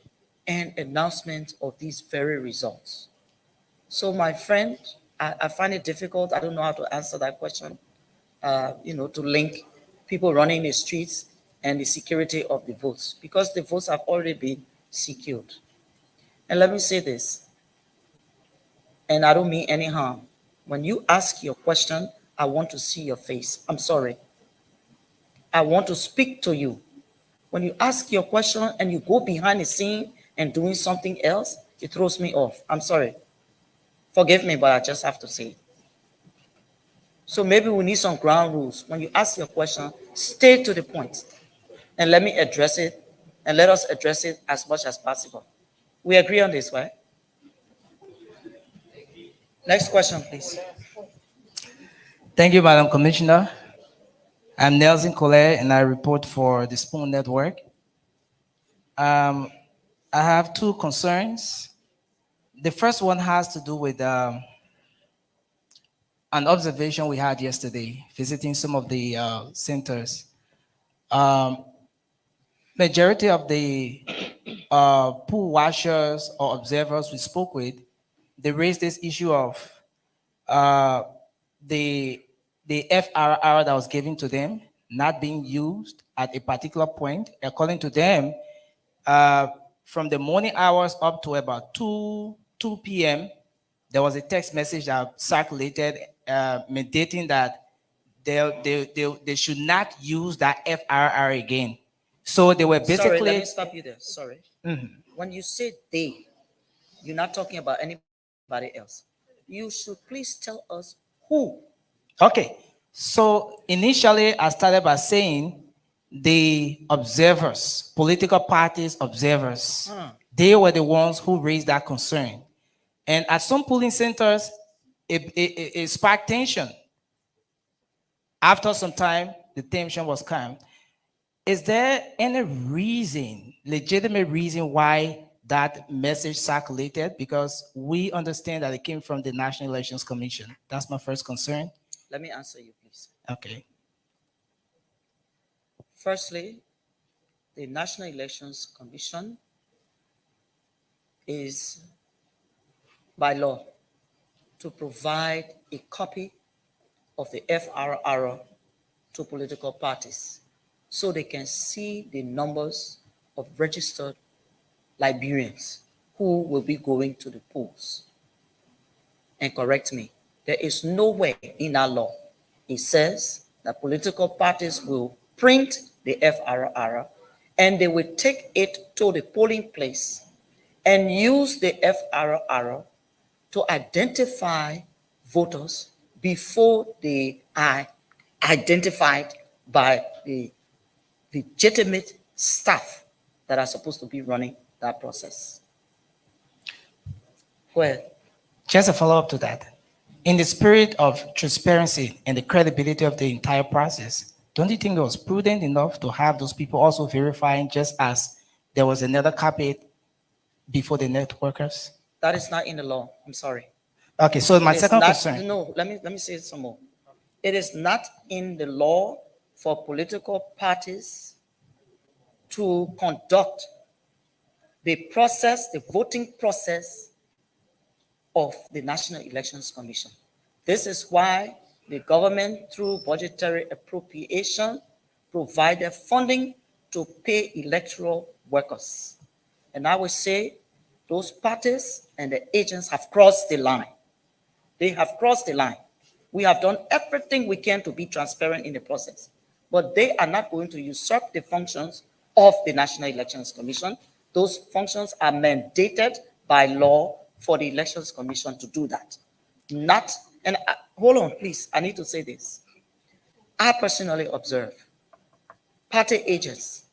[SPEAKER 20] and announcement of these very results. So my friend, I find it difficult. I don't know how to answer that question, to link people running in the streets and the security of the votes, because the votes have already been secured. And let me say this, and I don't mean any harm. When you ask your question, I want to see your face. I'm sorry. I want to speak to you. When you ask your question and you go behind the scene and doing something else, it throws me off. I'm sorry. Forgive me, but I just have to say it. So maybe we need some ground rules. When you ask your question, stay to the point and let me address it, and let us address it as much as possible. We agree on this, right? Next question, please.
[SPEAKER 13] Thank you, Madam Commissioner. I'm Nelson Collet, and I report for the Spoon Network. I have two concerns. The first one has to do with an observation we had yesterday, visiting some of the centers. Majority of the pool washers or observers we spoke with, they raised this issue of the FRR that was given to them not being used at a particular point. According to them, from the morning hours up to about 2 p.m., there was a text message that circulated mandating that they should not use that FRR again. So they were basically—
[SPEAKER 20] Sorry, let me stop you there. Sorry.
[SPEAKER 13] Mm-hmm.
[SPEAKER 20] When you say they, you're not talking about anybody else. You should please tell us who.
[SPEAKER 13] Okay. So initially, I started by saying the observers, political parties observers, they were the ones who raised that concern. And at some polling centers, it sparked tension. After some time, the tension was calmed. Is there any reason, legitimate reason why that message circulated? Because we understand that it came from the National Elections Commission. That's my first concern.
[SPEAKER 20] Let me answer you, please.
[SPEAKER 13] Okay.
[SPEAKER 20] Firstly, the National Elections Commission is by law to provide a copy of the FRR to political parties. so they can see the numbers of registered Liberians who will be going to the polls. And correct me, there is nowhere in our law it says that political parties will print the FRR and they will take it to the polling place and use the FRR to identify voters before they are identified by the legitimate staff that are supposed to be running that process. Go ahead.
[SPEAKER 13] Just a follow-up to that. In the spirit of transparency and the credibility of the entire process, don't you think it was prudent enough to have those people also verifying, just as there was another copy before the networkers?
[SPEAKER 20] That is not in the law. I'm sorry.
[SPEAKER 13] Okay, so my second concern.
[SPEAKER 20] No, let me say some more. It is not in the law for political parties to conduct the process, the voting process of the National Elections Commission. This is why the government, through budgetary appropriation, provided funding to pay electoral workers. And I would say those parties and the agents have crossed the line. They have crossed the line. We have done everything we can to be transparent in the process, but they are not going to usurp the functions of the National Elections Commission. Those functions are mandated by law for the Elections Commission to do that. Hold on, please, I need to say this. I personally observe party agents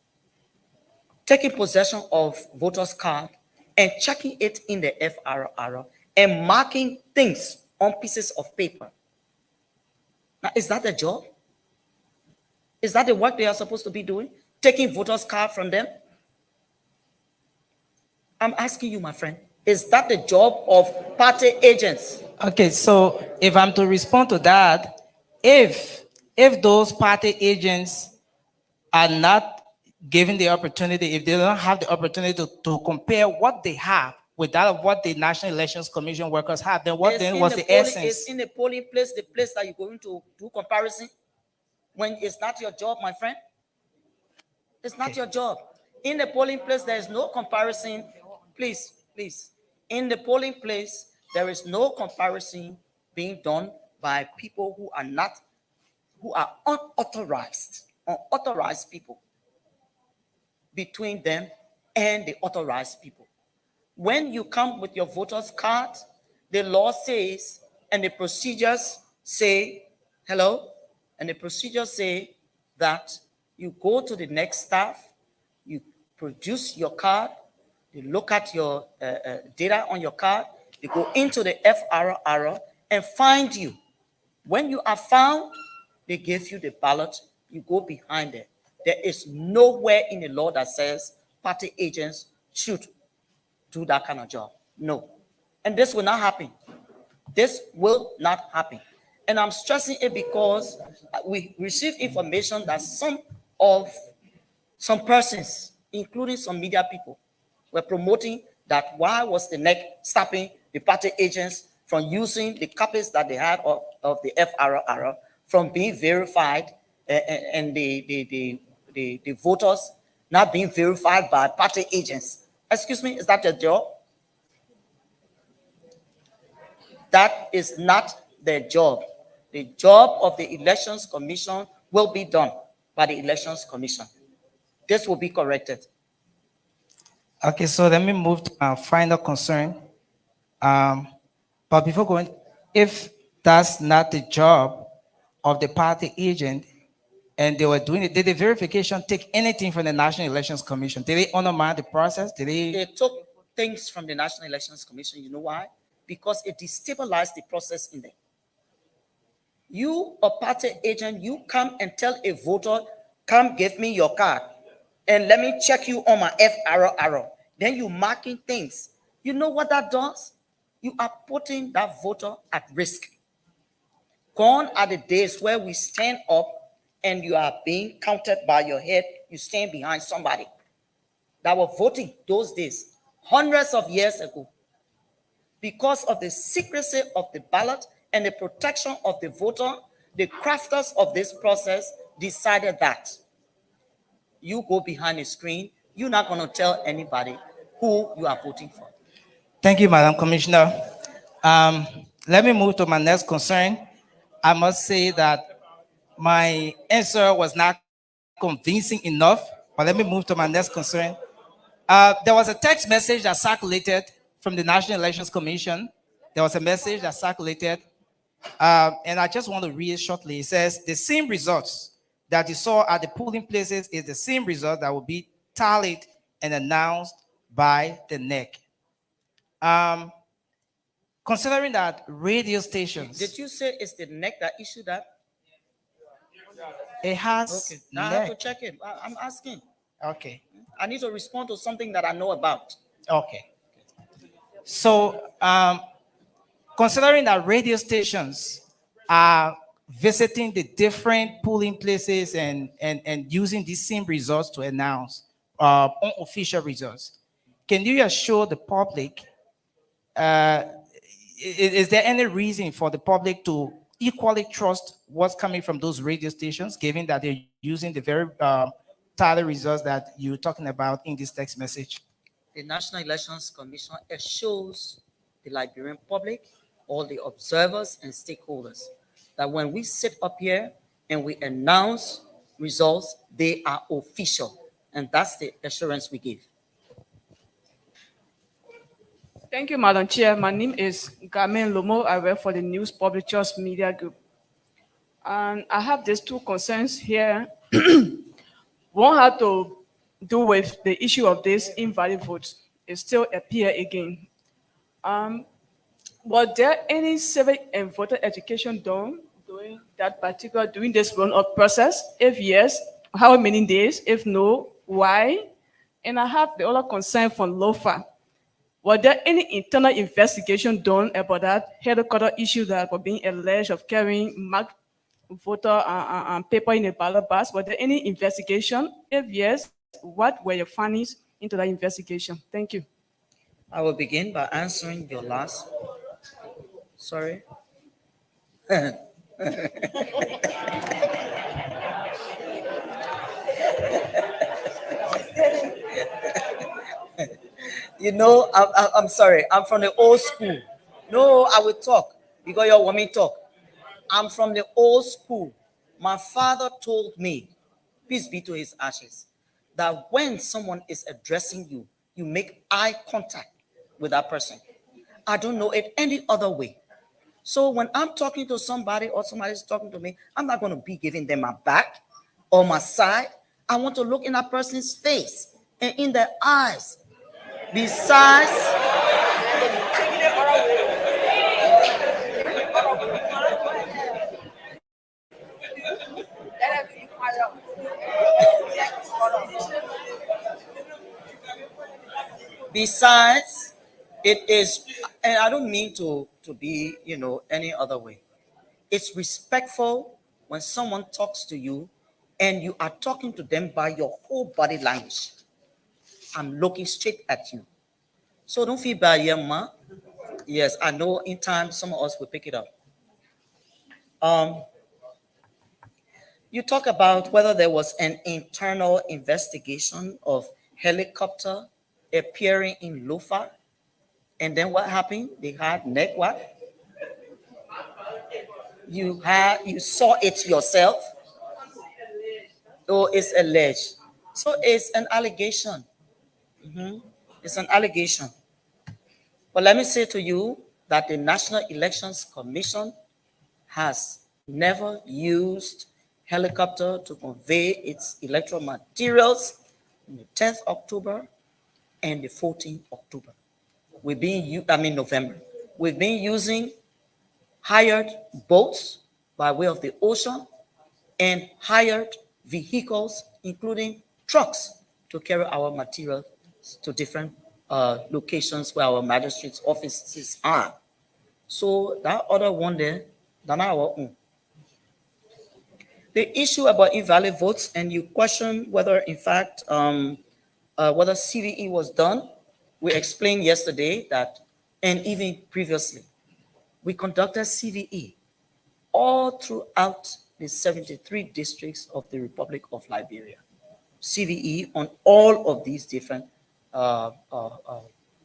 [SPEAKER 20] taking possession of voters' card and checking it in the FRR and marking things on pieces of paper. Now, is that the job? Is that the work they are supposed to be doing? Taking voters' card from them? I'm asking you, my friend, is that the job of party agents?
[SPEAKER 13] Okay, so if I'm to respond to that, if those party agents are not given the opportunity, if they don't have the opportunity to compare what they have with that of what the National Elections Commission workers have, then what then was the essence?
[SPEAKER 20] Is in the polling place the place that you're going to do comparison when it's not your job, my friend? It's not your job. In the polling place, there is no comparison. Please. In the polling place, there is no comparison being done by people who are unauthorized people between them and the authorized people. When you come with your voter's card, the law says, and the procedures say, hello, and the procedures say that you go to the next staff, you produce your card, you look at your data on your card, you go into the FRR and find you. When you are found, they give you the ballot, you go behind it. There is nowhere in the law that says party agents should do that kind of job. No. And this will not happen. This will not happen. And I'm stressing it because we receive information that some persons, including some media people, were promoting that why was the NEC stopping the party agents from using the copies that they had of the FRR from being verified and the voters not being verified by party agents. Excuse me, is that your job? That is not their job. The job of the Elections Commission will be done by the Elections Commission. This will be corrected.
[SPEAKER 13] Okay, so let me move to our final concern. But before going, if that's not the job of the party agent and they were doing it, did the verification take anything from the National Elections Commission? Did they undermine the process?
[SPEAKER 20] They took things from the National Elections Commission. You know why? Because it destabilized the process in there. You, a party agent, you come and tell a voter, come give me your card and let me check you on my FRR. Then you marking things. You know what that does? You are putting that voter at risk. Gone are the days where we stand up and you are being counted by your head. You stand behind somebody that were voting those days, hundreds of years ago. Because of the secrecy of the ballot and the protection of the voter, the crafters of this process decided that you go behind a screen, you're not going to tell anybody who you are voting for.
[SPEAKER 13] Thank you, Madam Commissioner. Let me move to my next concern. I must say that my answer was not convincing enough, but let me move to my next concern. There was a text message that circulated from the National Elections Commission. There was a message that circulated, and I just want to read it shortly. It says, the same results that you saw at the polling places is the same result that will be tallied and announced by the NEC. Considering that radio stations...
[SPEAKER 20] Did you say it's the NEC that issued that?
[SPEAKER 13] It has...
[SPEAKER 20] Okay, now I have to check it. I'm asking.
[SPEAKER 13] Okay.
[SPEAKER 20] I need to respond to something that I know about.
[SPEAKER 13] Okay. So, considering that radio stations are visiting the different polling places and using these same results to announce unofficial results, can you assure the public, is there any reason for the public to equally trust what's coming from those radio stations, given that they're using the very tally results that you're talking about in this text message?
[SPEAKER 20] The National Elections Commission assures the Liberian public, all the observers and stakeholders, that when we sit up here and we announce results, they are official. And that's the assurance we give.
[SPEAKER 10] Thank you, Madam Chair. My name is Gamen Lomo. I work for the News Publishers Media Group. And I have these two concerns here. One had to do with the issue of this invalid votes. It still appears again. Was there any civic and voter education done during this run-up process? If yes, how many days? If no, why? And I have the other concern from Lofa. Was there any internal investigation done about that headquarter issue that were being alleged of carrying marked voter paper in a ballot box? Was there any investigation? If yes, what were your findings into that investigation? Thank you.
[SPEAKER 20] I will begin by answering your last. Sorry. You know, I'm sorry. I'm from the old school. No, I will talk because you want me to talk. I'm from the old school. My father told me, peace be to his ashes, that when someone is addressing you, you make eye contact with that person. I don't know it any other way. So when I'm talking to somebody or somebody's talking to me, I'm not going to be giving them my back or my side. I want to look in that person's face and in their eyes. Besides, it is, and I don't mean to be, any other way. It's respectful when someone talks to you and you are talking to them by your whole body language. I'm looking straight at you. So don't feel bad, young man. Yes, I know in time some of us will pick it up. You talk about whether there was an internal investigation of helicopter appearing in Lofa. And then what happened? They had NEC what? You saw it yourself? Or it's alleged? So it's an allegation. It's an allegation. But let me say to you that the National Elections Commission has never used helicopter to convey its electoral materials on the 10th October and the 14th October. November. We've been using hired boats by way of the ocean and hired vehicles, including trucks, to carry our material to different locations where our magistrates' offices are. So that other one there, than our own. The issue about invalid votes, and you question whether, in fact, whether CVE was done. We explained yesterday that, and even previously, we conducted CVE all throughout the 73 districts of the Republic of Liberia. CVE on all of these different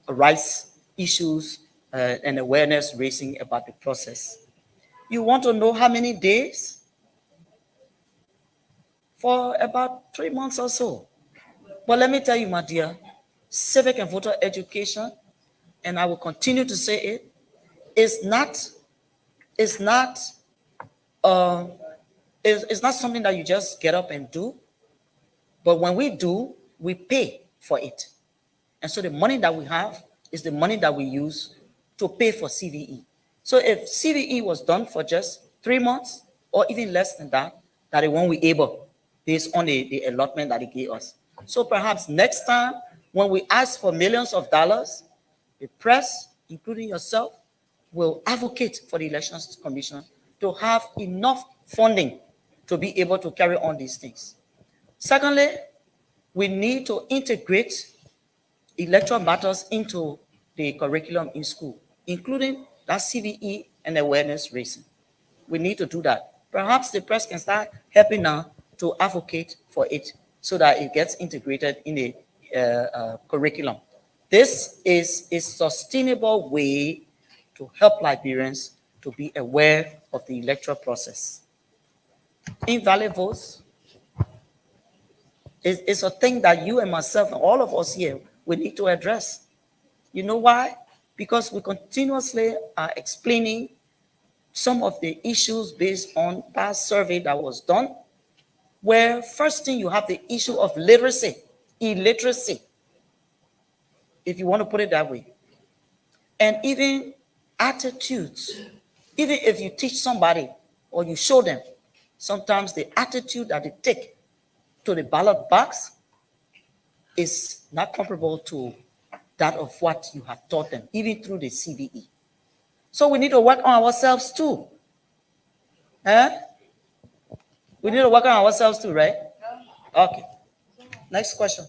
[SPEAKER 20] rights issues and awareness raising about the process. You want to know how many days? For about 3 months or so. But let me tell you, my dear, civic and voter education, and I will continue to say it, is not something that you just get up and do. But when we do, we pay for it. And so the money that we have is the money that we use to pay for CVE. So if CVE was done for just 3 months or even less than that, that it won't be able based on the allotment that it gave us. So perhaps next time when we ask for millions of dollars, the press, including yourself, will advocate for the Elections Commission to have enough funding to be able to carry on these things. Secondly, we need to integrate electoral matters into the curriculum in school, including that CVE and awareness raising. We need to do that. Perhaps the press can start helping now to advocate for it so that it gets integrated in the curriculum. This is a sustainable way to help Liberians to be aware of the electoral process. Invalid votes is a thing that you and myself and all of us here, we need to address. You know why? Because we continuously are explaining some of the issues based on past survey that was done, where first thing you have the issue of literacy, illiteracy, if you want to put it that way. And even attitudes, even if you teach somebody or you show them, sometimes the attitude that they take to the ballot box is not comparable to that of what you have taught them, even through the CVE. So we need to work on ourselves too. We need to work on ourselves too, right? Okay. Next question.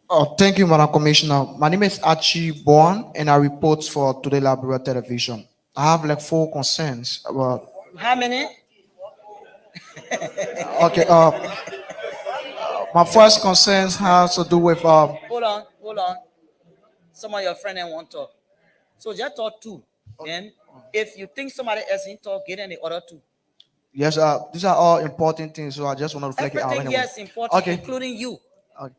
[SPEAKER 14] Oh, thank you, Madam Commissioner. My name is Archie Bong, and I report for Today Liberia Television. I have like 4 concerns about.
[SPEAKER 20] How many?
[SPEAKER 14] Okay. My first concern has to do with.
[SPEAKER 20] Hold on. Some of your friends want to talk. So just talk 2. Then, if you think somebody else didn't talk, get in the other 2.
[SPEAKER 14] Yes, these are all important things, so I just want to reflect it out.
[SPEAKER 20] Everything,
[SPEAKER 14] Anyway.
[SPEAKER 20] yes, important,
[SPEAKER 14] okay.
[SPEAKER 20] Including you.
[SPEAKER 14] Okay.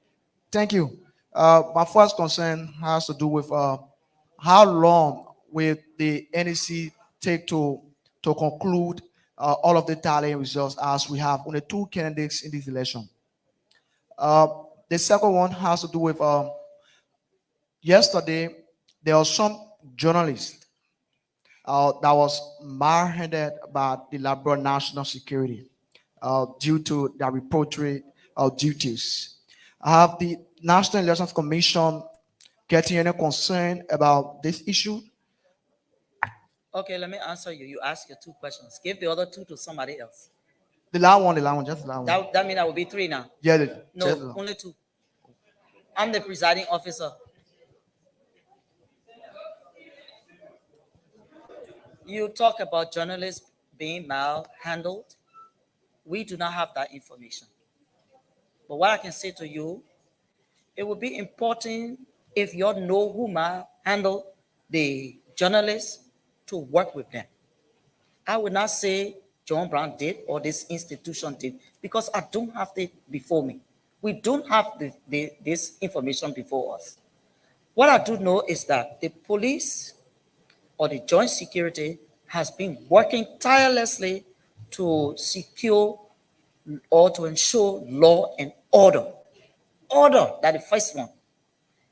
[SPEAKER 14] Thank you. My first concern has to do with how long will the NEC take to conclude all of the tallying results, as we have only 2 candidates in this election. The second one has to do with yesterday there was some journalist that was marheaded by the Liberia National Security due to their reportory duties. Have the National Elections Commission getting any concern about this issue?
[SPEAKER 20] Okay, let me answer you. You ask your 2 questions. Give the other 2 to somebody else.
[SPEAKER 14] The last one, just the last one.
[SPEAKER 20] That means that will be 3 now.
[SPEAKER 14] Yeah.
[SPEAKER 20] No, only 2. I'm the presiding officer. You talk about journalists being malhandled. We do not have that information. But what I can say to you, it would be important if you know who handle the journalists to work with them. I would not say John Brown did or this institution did, because I don't have it before me. We don't have this information before us. What I do know is that the police or the joint security has been working tirelessly to secure or to ensure law and order. Order, that is the first one.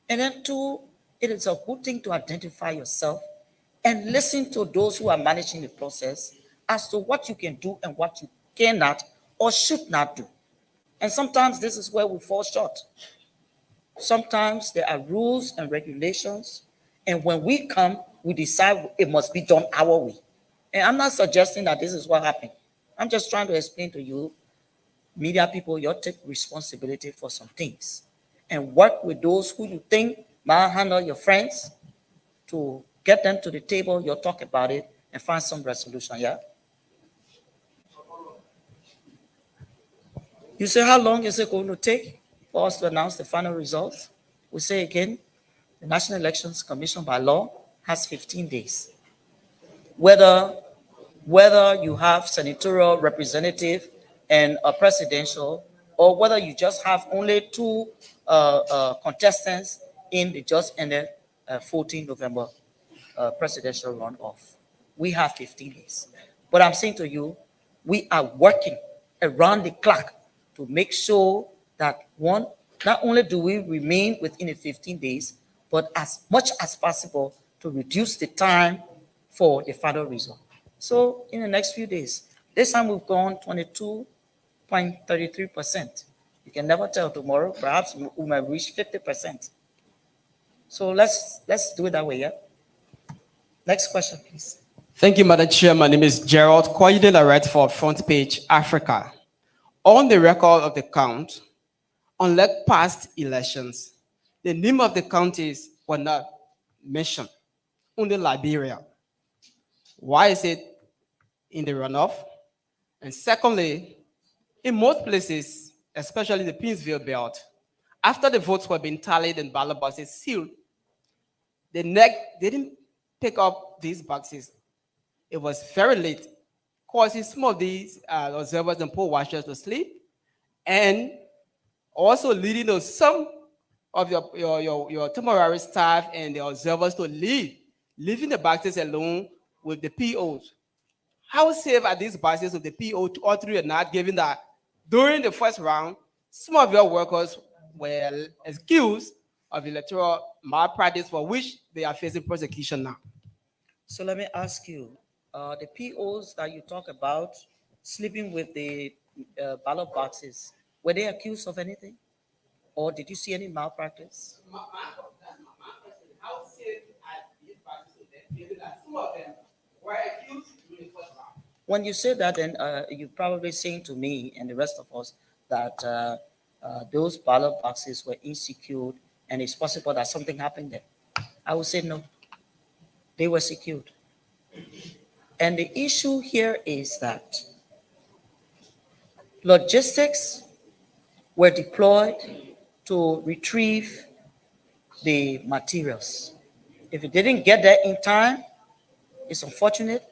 [SPEAKER 20] And then 2, it is a good thing to identify yourself and listen to those who are managing the process as to what you can do and what you cannot or should not do. And sometimes this is where we fall short. Sometimes there are rules and regulations, and when we come, we decide it must be done our way. And I'm not suggesting that this is what happened. I'm just trying to explain to you, media people, you take responsibility for some things and work with those who you think might handle your friends to get them to the table, you'll talk about it and find some resolution, yeah? You say, how long is it going to take? for us to announce the final results. We say again, the National Elections Commission by law has 15 days. Whether you have senatorial representative and a presidential, or whether you just have only two contestants in the just ended 14 November presidential runoff. We have 15 days. But I'm saying to you, we are working around the clock to make sure that one, not only do we remain within the 15 days, but as much as possible to reduce the time for the final result. So in the next few days, this time we've gone 22.33%. You can never tell tomorrow, perhaps we might reach 50%. So let's do it that way, yeah? Next question, please.
[SPEAKER 7] Thank you, Madam Chair. My name is Gerald, coordinating director for Front Page Africa. On the record of the count, unlike past elections, the name of the counties were not mentioned, only Liberia. Why is it in the runoff? And secondly, in most places, especially the Pinsville belt, after the votes were being tallied and ballot boxes sealed, the NEC didn't pick up these boxes. It was very late, causing some of these observers and poll watchers to sleep, and also leading to some of your temporary staff and the observers to leave, leaving the boxes alone with the POs. How safe are these boxes with the PO 2 or 3 or not, given that during the first round, some of your workers were accused of electoral malpractice for which they are facing prosecution now?
[SPEAKER 20] So let me ask you, the POs that you talk about sleeping with the ballot boxes, were they accused of anything? Or did you see any malpractice?
[SPEAKER 7] How safe are these boxes with them, given that some of them were accused during the first round?
[SPEAKER 20] When you say that, then you're probably saying to me and the rest of us that those ballot boxes were insecure and it's possible that something happened there. I would say no. They were secured. And the issue here is that logistics were deployed to retrieve the materials. If it didn't get there in time, it's unfortunate,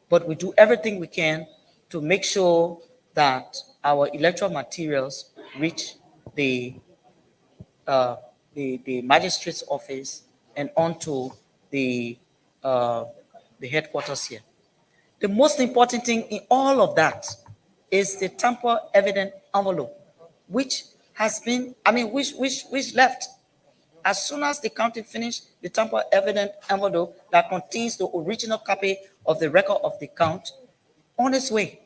[SPEAKER 20] but we do everything we can to make sure that our electoral materials reach the magistrate's office and onto the headquarters here. The most important thing in all of that is the tamper evident envelope, which has been, which left. As soon as the counting finished, the tamper evident envelope that contains the original copy of the record of the count on its way.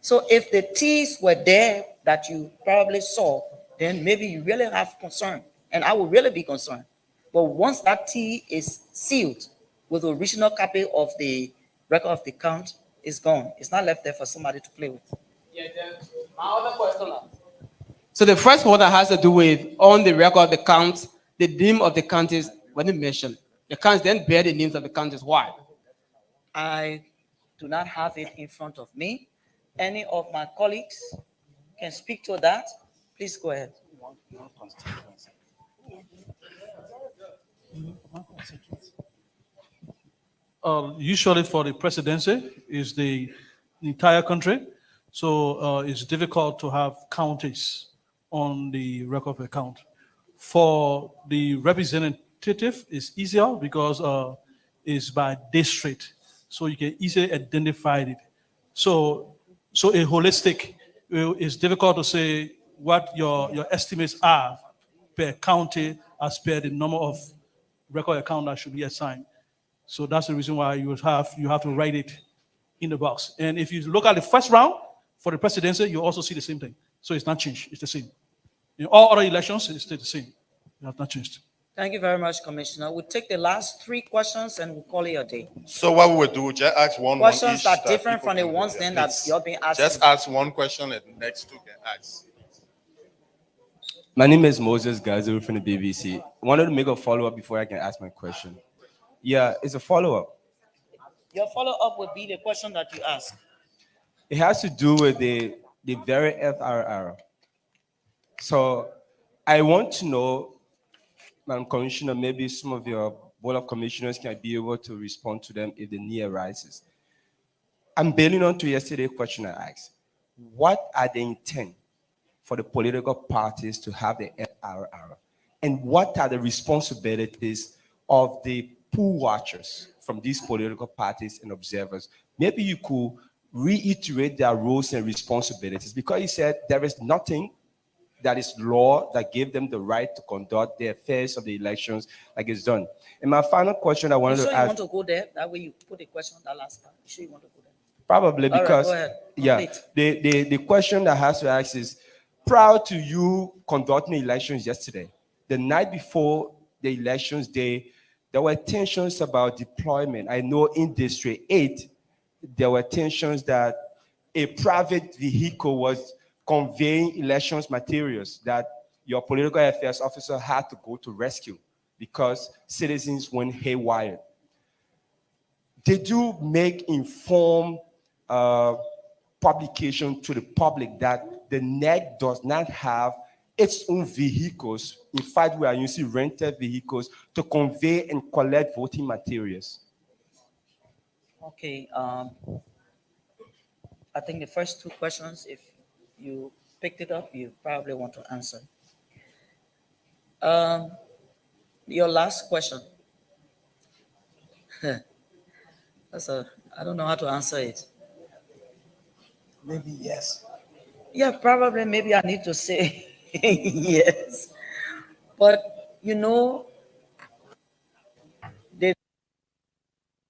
[SPEAKER 20] So if the T's were there that you probably saw, then maybe you really have concern, and I will really be concerned. But once that T is sealed with the original copy of the record of the count, it's gone. It's not left there for somebody to play with.
[SPEAKER 7] Yeah, my other question. So the first one that has to do with on the record of the counts, the name of the counties when you mentioned. The counts then bear the names of the counties. Why?
[SPEAKER 20] I do not have it in front of me. Any of my colleagues can speak to that. Please go ahead.
[SPEAKER 21] Usually for the presidency is the entire country. So it's difficult to have counties on the record of account. For the representative, it's easier because it's by district. So you can easily identify it. So a holistic, it's difficult to say what your estimates are per county as per the number of record account that should be assigned. So that's the reason why you have to write it in the box. And if you look at the first round for the presidency, you also see the same thing. So it's not changed, it's the same. In all other elections, it's still the same. It has not changed.
[SPEAKER 20] Thank you very much, Commissioner. We'll take the last 3 questions and we'll call it a day.
[SPEAKER 6] So what we will do, just ask one
[SPEAKER 20] questions
[SPEAKER 6] one
[SPEAKER 20] that are different from the ones then that you're being asked.
[SPEAKER 6] Just ask one question and the next 2 can ask.
[SPEAKER 15] My name is Moses Gazu from the BBC. I wanted to make a follow-up before I can ask my question. Yeah, it's a follow-up.
[SPEAKER 20] Your follow-up would be the question that you asked.
[SPEAKER 15] It has to do with the very FRR. So I want to know, Madam Commissioner, maybe some of your Board of Commissioners can be able to respond to them if the need arises. I'm building on to yesterday's question I asked. What are the intent for the political parties to have the FRR? And what are the responsibilities of the poll watchers from these political parties and observers? Maybe you could reiterate their roles and responsibilities, because you said there is nothing that is law that gave them the right to conduct the affairs of the elections like it's done. And my final question I wanted
[SPEAKER 20] You sure
[SPEAKER 15] to
[SPEAKER 20] you
[SPEAKER 15] ask.
[SPEAKER 20] want to go there? That way you put a question on that last part. You sure you want to go there?
[SPEAKER 15] Probably
[SPEAKER 20] All right,
[SPEAKER 15] because,
[SPEAKER 20] go ahead.
[SPEAKER 15] yeah,
[SPEAKER 20] Complete.
[SPEAKER 15] the question that has to ask is, prior to you conducting elections yesterday, the night before the elections day, there were tensions about deployment. I know in District 8, there were tensions that a private vehicle was conveying elections materials that your political affairs officer had to go to rescue because citizens went haywire. Did you make informed publication to the public that the NEC does not have its own vehicles? In fact, we are using rented vehicles to convey and collect voting materials.
[SPEAKER 20] Okay. I think the first two questions, if you picked it up, you probably want to answer. Your last question. I don't know how to answer it.
[SPEAKER 4] Maybe yes.
[SPEAKER 20] Yeah, probably maybe I need to say yes. But you know, the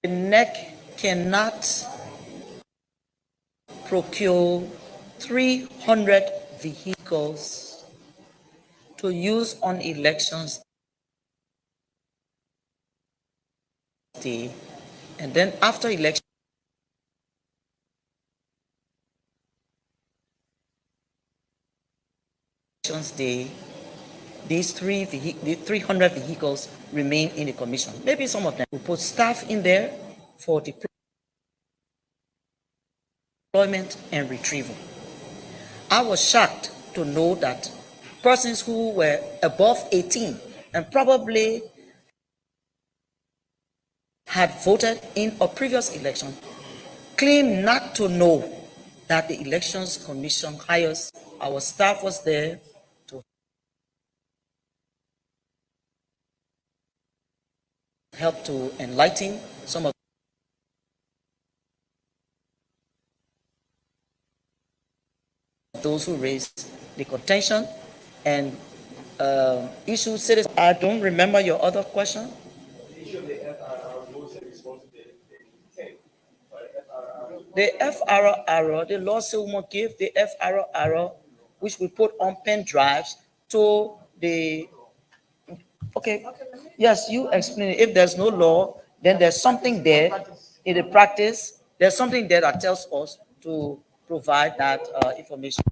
[SPEAKER 20] NEC cannot procure 300 vehicles to use on elections day, and then after election day, these 300 vehicles remain in the commission. Maybe some of them will put staff in there for deployment and retrieval. I was shocked to know that persons who were above 18 and probably had voted in a previous election claim not to know that the Elections Commission hires, our staff was there to help to enlighten some of those who raised the contention and issued citizens. I don't remember your other question. The FRR, the law says we must give the FRR, which we put on pen drives to the, okay, yes, you explain it. If there's no law, then there's something there in the practice, there's something there that tells us to provide that information.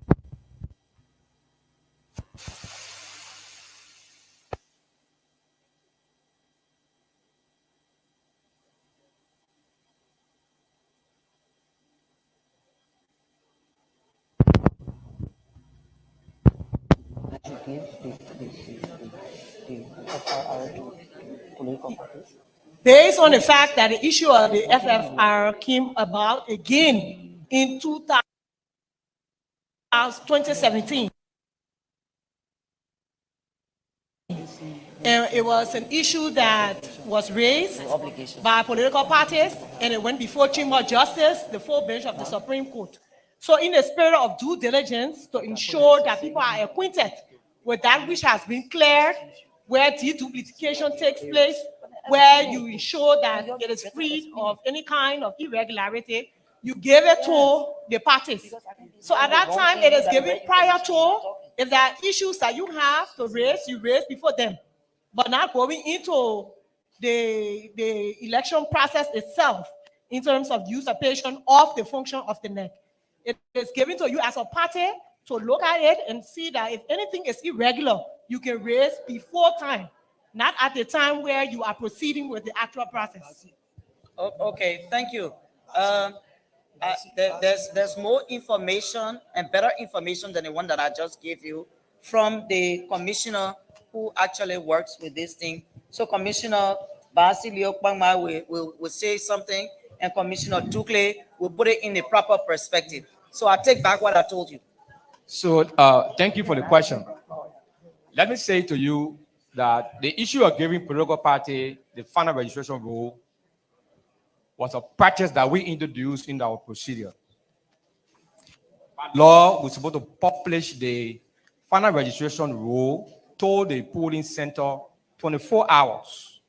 [SPEAKER 2] Based on the fact that the issue of the FFR came about again in 2017. And it was an issue that was raised by political parties, and it went before Chamber of Justice, the full bench of the Supreme Court. So in the spirit of due diligence to ensure that people are acquainted with that which has been cleared, where deduplication takes place, where you ensure that it is free of any kind of irregularity, you give it to the parties. So at that time, it is given prior to, if there are issues that you have to raise, you raise before them. But not going into the election process itself in terms of usurpation of the function of the NEC. It is given to you as a party to look at it and see that if anything is irregular, you can raise before time, not at the time where you are proceeding with the actual process.
[SPEAKER 20] Okay, thank you. There's more information and better information than the one that I just gave you from the commissioner who actually works with this thing. So Commissioner Bassa will say something, and Commissioner Dukle will put it in a proper perspective. So I take back what I told you.
[SPEAKER 15] So thank you for the question. Let me say to you that the issue of giving political party the final registration rule was a practice that we introduced in our procedure. Law was supposed to publish the final registration rule to the polling center 24 hours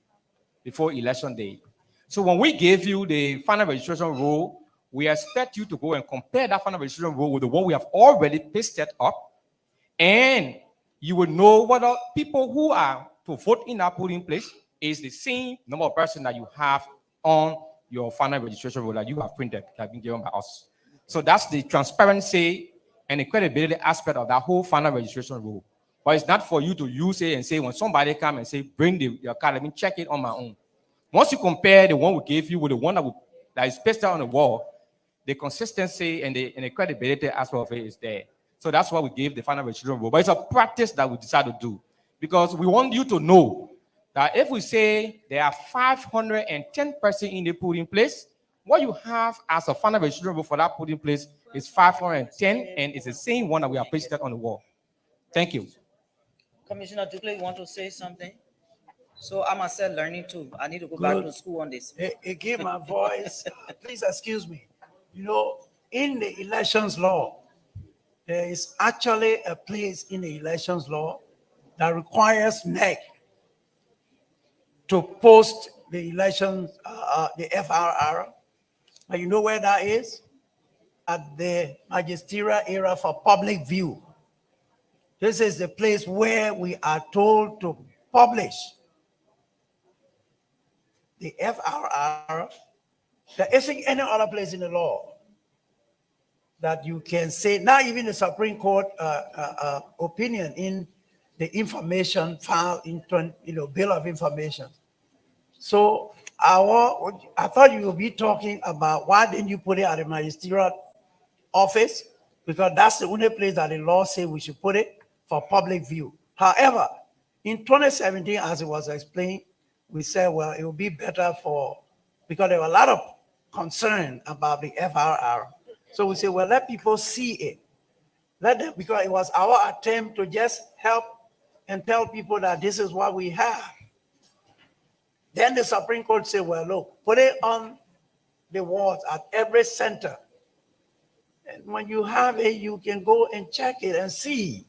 [SPEAKER 15] before election day. So when we gave you the final registration rule, we expect you to go and compare that final registration rule with the one we have already pasted up, and you will know whether people who are to vote in that polling place is the same number of persons that you have on your final registration rule that you have printed, that have been given by us. So that's the transparency and the credibility aspect of that whole final registration rule. But it's not for you to use it and say, when somebody come and say, bring your card, let me check it on my own. Once you compare the one we gave you with the one that is pasted on the wall, the consistency and the credibility aspect of it is there. So that's why we gave the final registration rule. But it's a practice that we decided to do, because we want you to know that if we say there are 510 persons in the polling place, what you have as a final registration rule for that polling place is 510, and it's the same one that we have pasted on the wall. Thank you.
[SPEAKER 20] Commissioner Dukle, you want to say something? So I'm myself learning too. I need to go back to school on this.
[SPEAKER 4] Again, my voice, please excuse me. You know, in the elections law, there is actually a place in the elections law that requires NEC to post the elections, the FRR. And you know where that is? At the magisterial area for public view. This is the place where we are told to publish the FRR. There isn't any other place in the law that you can say, not even the Supreme Court opinion in the information file in, Bill of Information. So I thought you would be talking about why didn't you put it at the magisterial office? Because that's the only place that the law says we should put it for public view. However, in 2017, as it was explained, we said, well, it would be better because there were a lot of concern about the FRR. So we said, well, let people see it. Let them, because it was our attempt to just help and tell people that this is what we have. Then the Supreme Court said, well, look, put it on the walls at every center. And when you have it, you can go and check it and see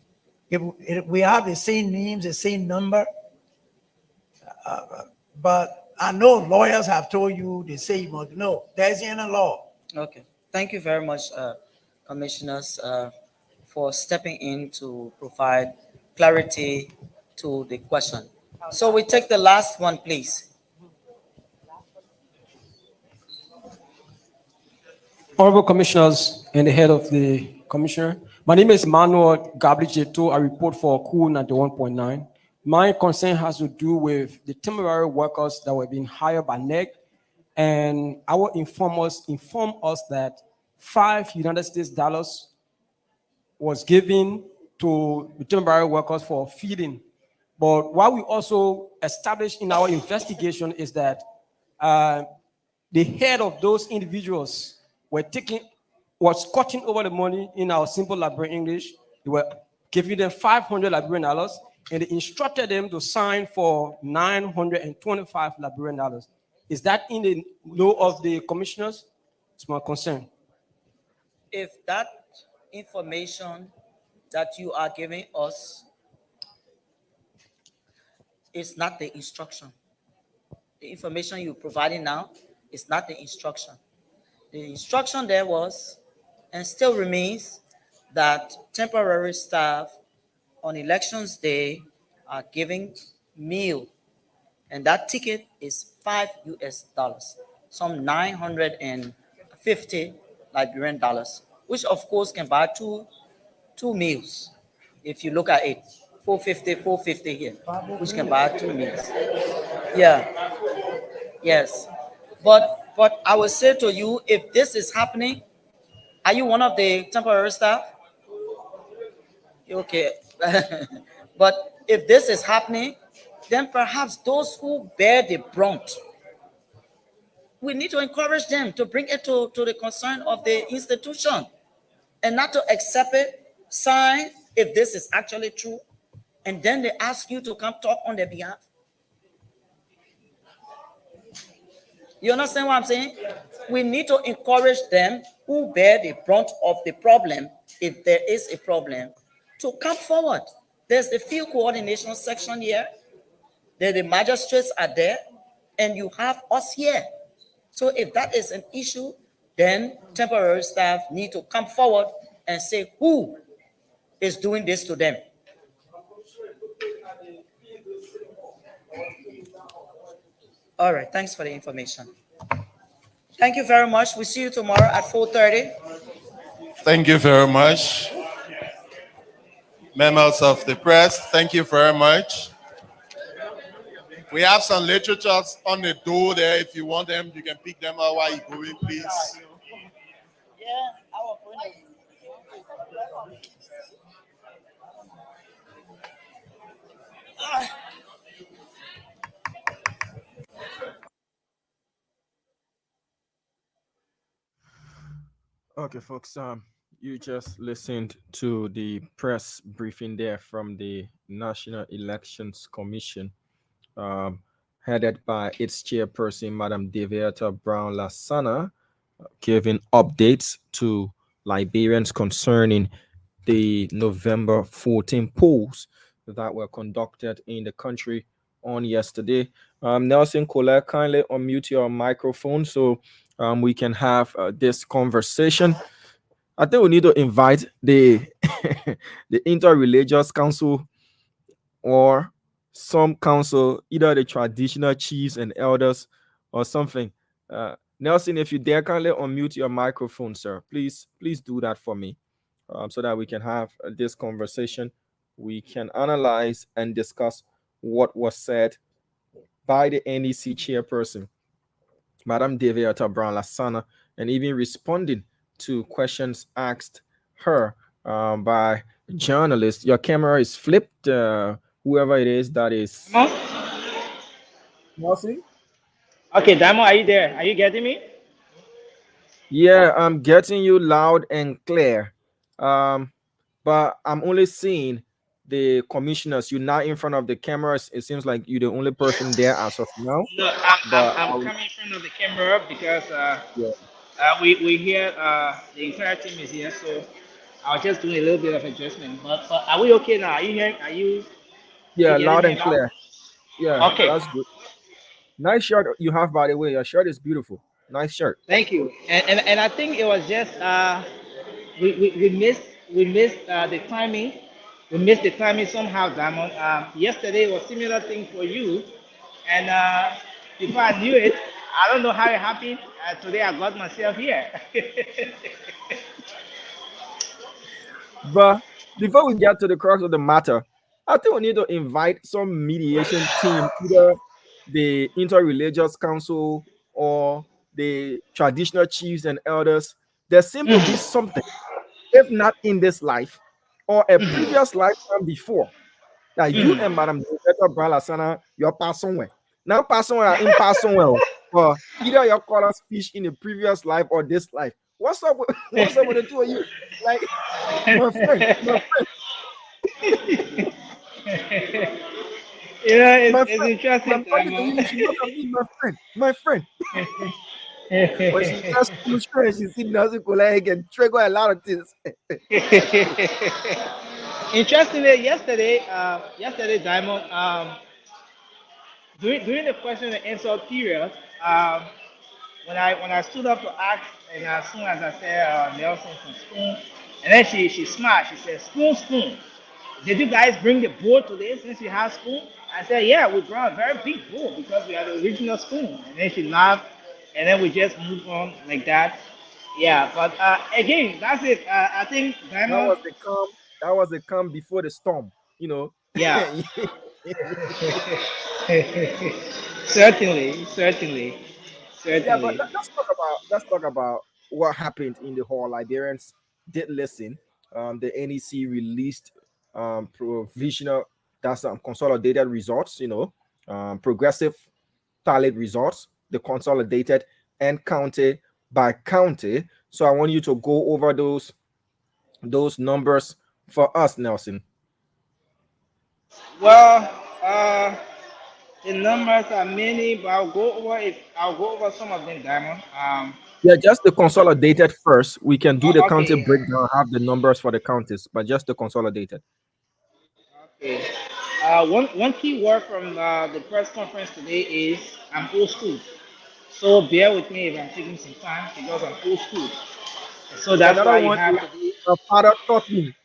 [SPEAKER 4] if we have the same names, the same number. But I know lawyers have told you the same, but no, there's in a law.
[SPEAKER 20] Okay. Thank you very much, commissioners, for stepping in to provide clarity to the question. So we take the last one, please.
[SPEAKER 5] Honorable Commissioners and the head of the Commissioner, my name is Manuel Gabriel. I report for Cool 91.9. My concern has to do with the temporary workers that were being hired by NEC, and our informers informed us that $5 United States was given to the temporary workers for feeding. But what we also established in our investigation is that the head of those individuals was cutting over the money in our simple Liberian English. They were giving them $500 Liberian, and they instructed them to sign for $925 Liberian. Is that in the law of the commissioners? It's my concern.
[SPEAKER 20] If that information that you are giving us is not the instruction, the information you're providing now is not the instruction. The instruction there was, and still remains, that temporary staff on elections day are giving meal, and that ticket is $5 US, some 950 Liberian dollars, which of course can buy two meals. If you look at it, 450 here, which can buy 2 meals. Yeah, yes. But I will say to you, if this is happening, are you one of the temporary staff? Okay, But if this is happening, then perhaps those who bear the brunt, we need to encourage them to bring it to the concern of the institution and not to accept it, sign if this is actually true, and then they ask you to come talk on their behalf. You understand what I'm saying? We need to encourage them who bear the brunt of the problem, if there is a problem, to come forward. There's the field coordination section here. The magistrates are there, and you have us here. So if that is an issue, then temporary staff need to come forward and say who is doing this to them. All right, thanks for the information. Thank you very much. We'll see you tomorrow at 4:30.
[SPEAKER 6] Thank you very much. Members of the press, thank you very much. We have some literatures on the door there. If you want them, you can pick them up while you're going, please.
[SPEAKER 1] Okay, folks. You just listened to the press briefing there from the National Elections Commission, headed by its chairperson, Madam Deviata Brown Lasana, giving updates to Liberians concerning the November 14 polls that were conducted in the country on yesterday. Nelson Colette, kindly unmute your microphone so we can have this conversation. I think we need to invite the the interreligious council or some council, either the traditional chiefs and elders or something. Nelson, if you dare, kindly unmute your microphone, sir. Please do that for me, so that we can have this conversation. We can analyze and discuss what was said by the NEC chairperson, Madam Deviata Brown Lasana, and even responding to questions asked her by journalists. Your camera is flipped. Whoever it is that is. Nelson?
[SPEAKER 19] Okay, Damo, are you there? Are you getting me?
[SPEAKER 1] Yeah, I'm getting you loud and clear. But I'm only seeing the commissioners. You're not in front of the cameras. It seems like you're the only person there as of now.
[SPEAKER 19] No,
[SPEAKER 1] But
[SPEAKER 19] I'm coming in front of the camera because
[SPEAKER 1] yeah.
[SPEAKER 19] we hear the entire team is here, so I'll just do a little bit of adjustment. But are we okay now? Are you hearing? Are you
[SPEAKER 1] Yeah,
[SPEAKER 19] getting
[SPEAKER 1] loud
[SPEAKER 19] me
[SPEAKER 1] and
[SPEAKER 19] now?
[SPEAKER 1] clear. Yeah,
[SPEAKER 19] Okay.
[SPEAKER 1] that's good. Nice shirt you have, by the way. Your shirt is beautiful. Nice shirt.
[SPEAKER 19] Thank you. And I think it was just we missed the timing. We missed the timing somehow, Diamond. Yesterday was similar thing for you, and before I knew it, I don't know how it happened. Today I got myself here.
[SPEAKER 1] But before we get to the crux of the matter, I think we need to invite some mediation team, either the interreligious council or the traditional chiefs and elders. There seems to be something, if not in this life or a previous lifetime before, that you and Madam Director Bralasana, you're passing somewhere. Now pass somewhere in pass somewhere. Or either your colors fish in the previous life or this life. What's up with the two of you? Like, my friend.
[SPEAKER 19] You know,
[SPEAKER 1] My
[SPEAKER 19] it's
[SPEAKER 1] friend,
[SPEAKER 19] interesting,
[SPEAKER 1] I'm talking to you. You should look at me, my friend. But she just too straight. She see nothing like and trigger a lot of things.
[SPEAKER 19] Interestingly, yesterday, Diamond, during the question and answer period, when I stood up to ask, and as soon as I said Nelson from Spoon, and then she smiled. She said, "Spoon. Did you guys bring the board today since you have Spoon?" I said, "Yeah, we brought a very big board because we are the original Spoon." And then she laughed, and then we just moved on like that. Yeah, but again, that's it. I think Diamond.
[SPEAKER 1] That was the calm before the storm. You know.
[SPEAKER 19] Yeah. Certainly.
[SPEAKER 1] Yeah, but let's talk about what happened in the hall. Liberians did listen. The NEC released provisional, that's consolidated results, progressive tallied results, the consolidated, and county by county. So I want you to go over those numbers for us, Nelson.
[SPEAKER 19] Well, the numbers are many, but I'll go over some of them, Diamond.
[SPEAKER 1] Yeah, just the consolidated first. We can do the county
[SPEAKER 19] Okay.
[SPEAKER 1] breakdown, have the numbers for the counties, but just the consolidated.
[SPEAKER 19] Okay. One key word from the press conference today is I'm old school. So bear with me if I'm taking some time because I'm old school. So that's
[SPEAKER 1] Another
[SPEAKER 19] why you
[SPEAKER 1] one
[SPEAKER 19] have
[SPEAKER 1] is
[SPEAKER 19] today.
[SPEAKER 1] my father taught me.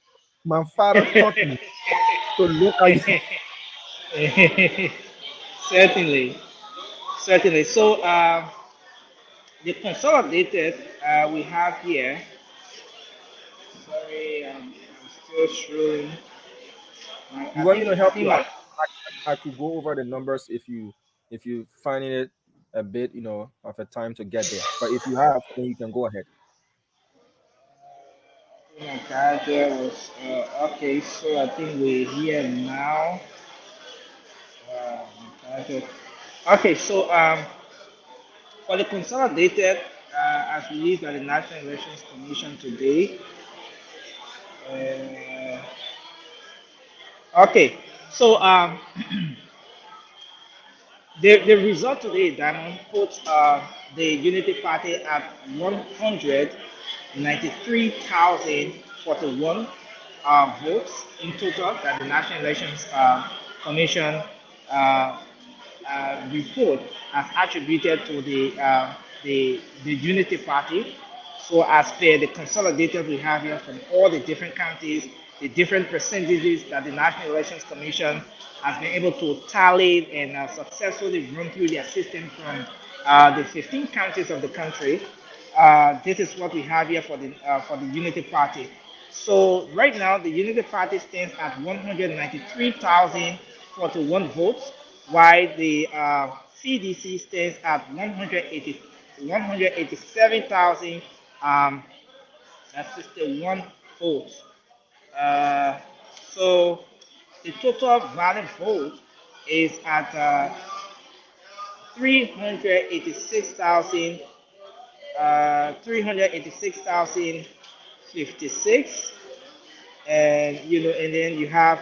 [SPEAKER 1] My father taught me to look at you.
[SPEAKER 19] Certainly, certainly. So the consolidated we have here. Sorry, I'm still showing.
[SPEAKER 1] You
[SPEAKER 19] I
[SPEAKER 1] want me
[SPEAKER 19] think
[SPEAKER 1] to
[SPEAKER 19] I
[SPEAKER 1] help
[SPEAKER 19] think
[SPEAKER 1] you?
[SPEAKER 19] my
[SPEAKER 1] I could go over the numbers if you finding it a bit, of a time to get there. But if you have, then you can go ahead.
[SPEAKER 19] my character was okay. So I think we're here now. Okay. Okay, so for the consolidated, as released by the National Elections Commission today, okay, so the result today, Diamond, puts the Unity Party at 193,041 votes in total that the National Elections Commission uh, report as attributed to the Unity Party. So as per the consolidated we have here from all the different counties, the different percentages that the National Elections Commission has been able to tally and successfully run through their system from the 15 counties of the country. This is what we have here for the Unity Party. So right now, the Unity Party stands at 193,041 votes, while the CDC stands at 187,061 votes. Uh, so the total valid vote is at 386,000. 386,056, and and then you have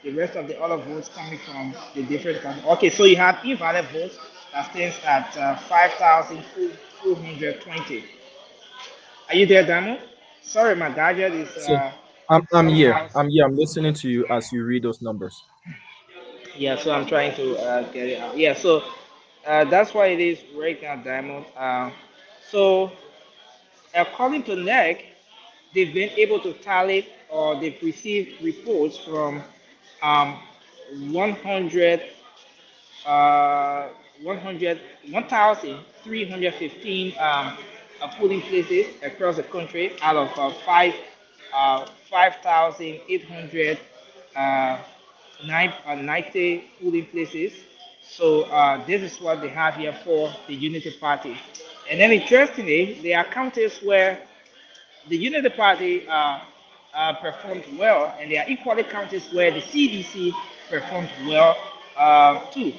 [SPEAKER 19] the rest of the other votes coming from the different countries. Okay, so you have invalid votes that stands at 5,220. Are you there, Daniel? Sorry, my gadget is
[SPEAKER 1] So I'm here.
[SPEAKER 19] somehow.
[SPEAKER 1] I'm here. I'm listening to you as you read those numbers.
[SPEAKER 19] Yeah, so I'm trying to get it out. Yeah, so that's why it is right now, Diamond. So according to NEC, they've been able to tally or they've received reports from um, 100, 1,315 polling places across the country out of 5,800 90 polling places. So this is what they have here for the Unity Party. And then interestingly, there are counties where the Unity Party performed well, and there are equally counties where the CDC performed well too.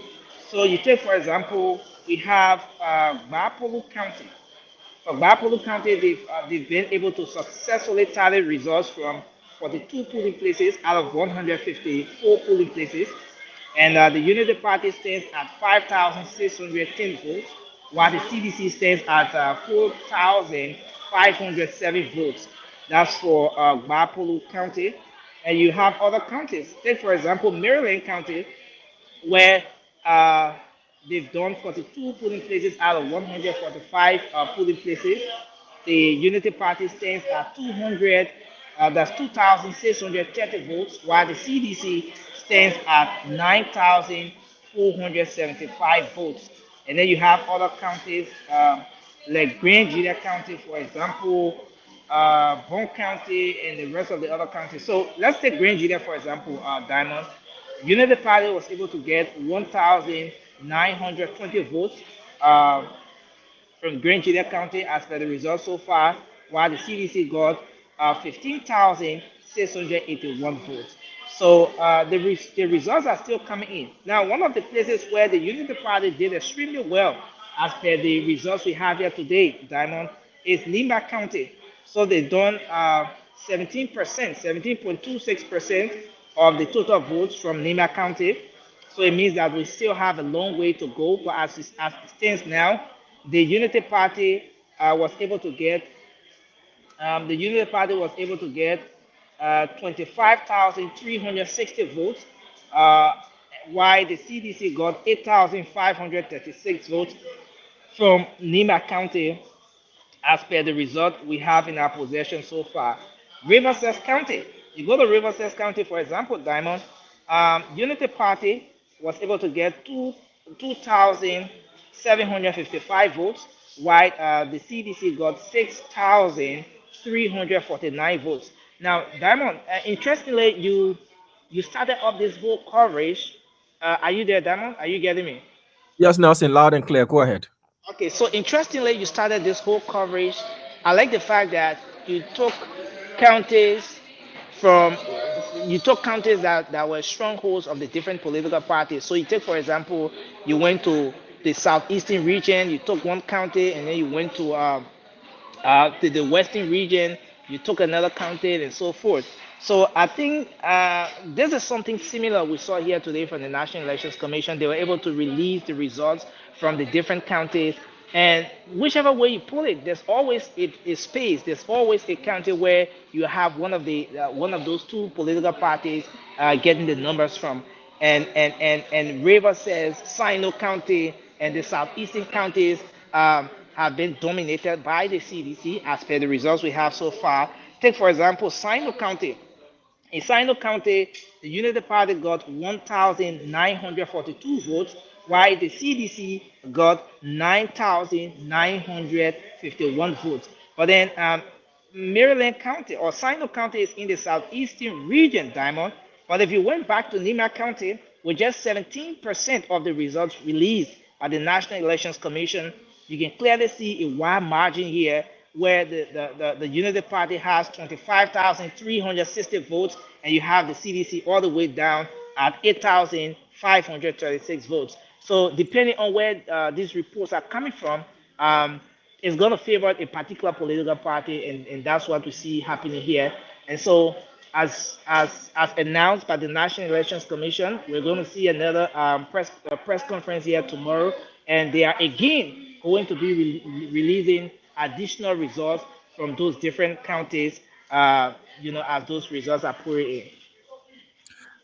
[SPEAKER 19] So you take, for example, we have Bapolu County. For Bapolu County, they've been able to successfully tally results from 42 polling places out of 154 polling places. And the Unity Party stands at 5,610 votes, while the CDC stands at 4,507 votes. That's for Bapolu County. And you have other counties. Take, for example, Maryland County, where they've done 42 polling places out of 145 polling places. The Unity Party stands at 200, that's 2,630 votes, while the CDC stands at 9,475 votes. And then you have other counties like Gedeh County, for example, Bong County, and the rest of the other counties. So let's take Gedeh, for example, Diamond. Unity Party was able to get 1,920 votes from Gedeh County as per the results so far, while the CDC got 15,681 votes. So the results are still coming in. Now, one of the places where the Unity Party did extremely well, as per the results we have here today, Diamond, is Nimba County. So they've done 17%, 17.26% of the total votes from Nimba County. So it means that we still have a long way to go. But as it stands now, the Unity Party was able to get the Unity Party was able to get 25,360 votes, while the CDC got 8,536 votes from Nimba County, as per the result we have in our possession so far. Riverside County, you go to Riverside County, for example, Diamond, Unity Party was able to get 2,755 votes, while the CDC got 6,349 votes. Now, Diamond, interestingly, you started up this whole coverage. Are you there, Diamond? Are you getting me?
[SPEAKER 1] Yes, Nelson, loud and clear. Go ahead.
[SPEAKER 19] Okay, so interestingly, you started this whole coverage. I like the fact that you took counties from that were strongholds of the different political parties. So you take, for example, you went to the southeastern region, you took one county, and then you went to the western region, you took another county, and so forth. So I think this is something similar we saw here today from the National Elections Commission. They were able to release the results from the different counties, and whichever way you put it, there's always a space. There's always a county where you have one of those two political parties getting the numbers from. And River says Sinoe County and the southeastern counties have been dominated by the CDC as per the results we have so far. Take, for example, Sinoe County. In Sinoe County, the Unity Party got 1,942 votes, while the CDC got 9,951 votes. But then Maryland County or Sinoe County is in the southeastern region, Diamond. But if you went back to Nimba County, with just 17% of the results released by the National Elections Commission, you can clearly see a wide margin here where the Unity Party has 25,360 votes, and you have the CDC all the way down at 8,536 votes. So depending on where these reports are coming from, it's going to favor a particular political party, and that's what we see happening here. And so as announced by the National Elections Commission, we're going to see another press conference here tomorrow, and they are again going to be releasing additional results from those different counties, as those results are pouring in.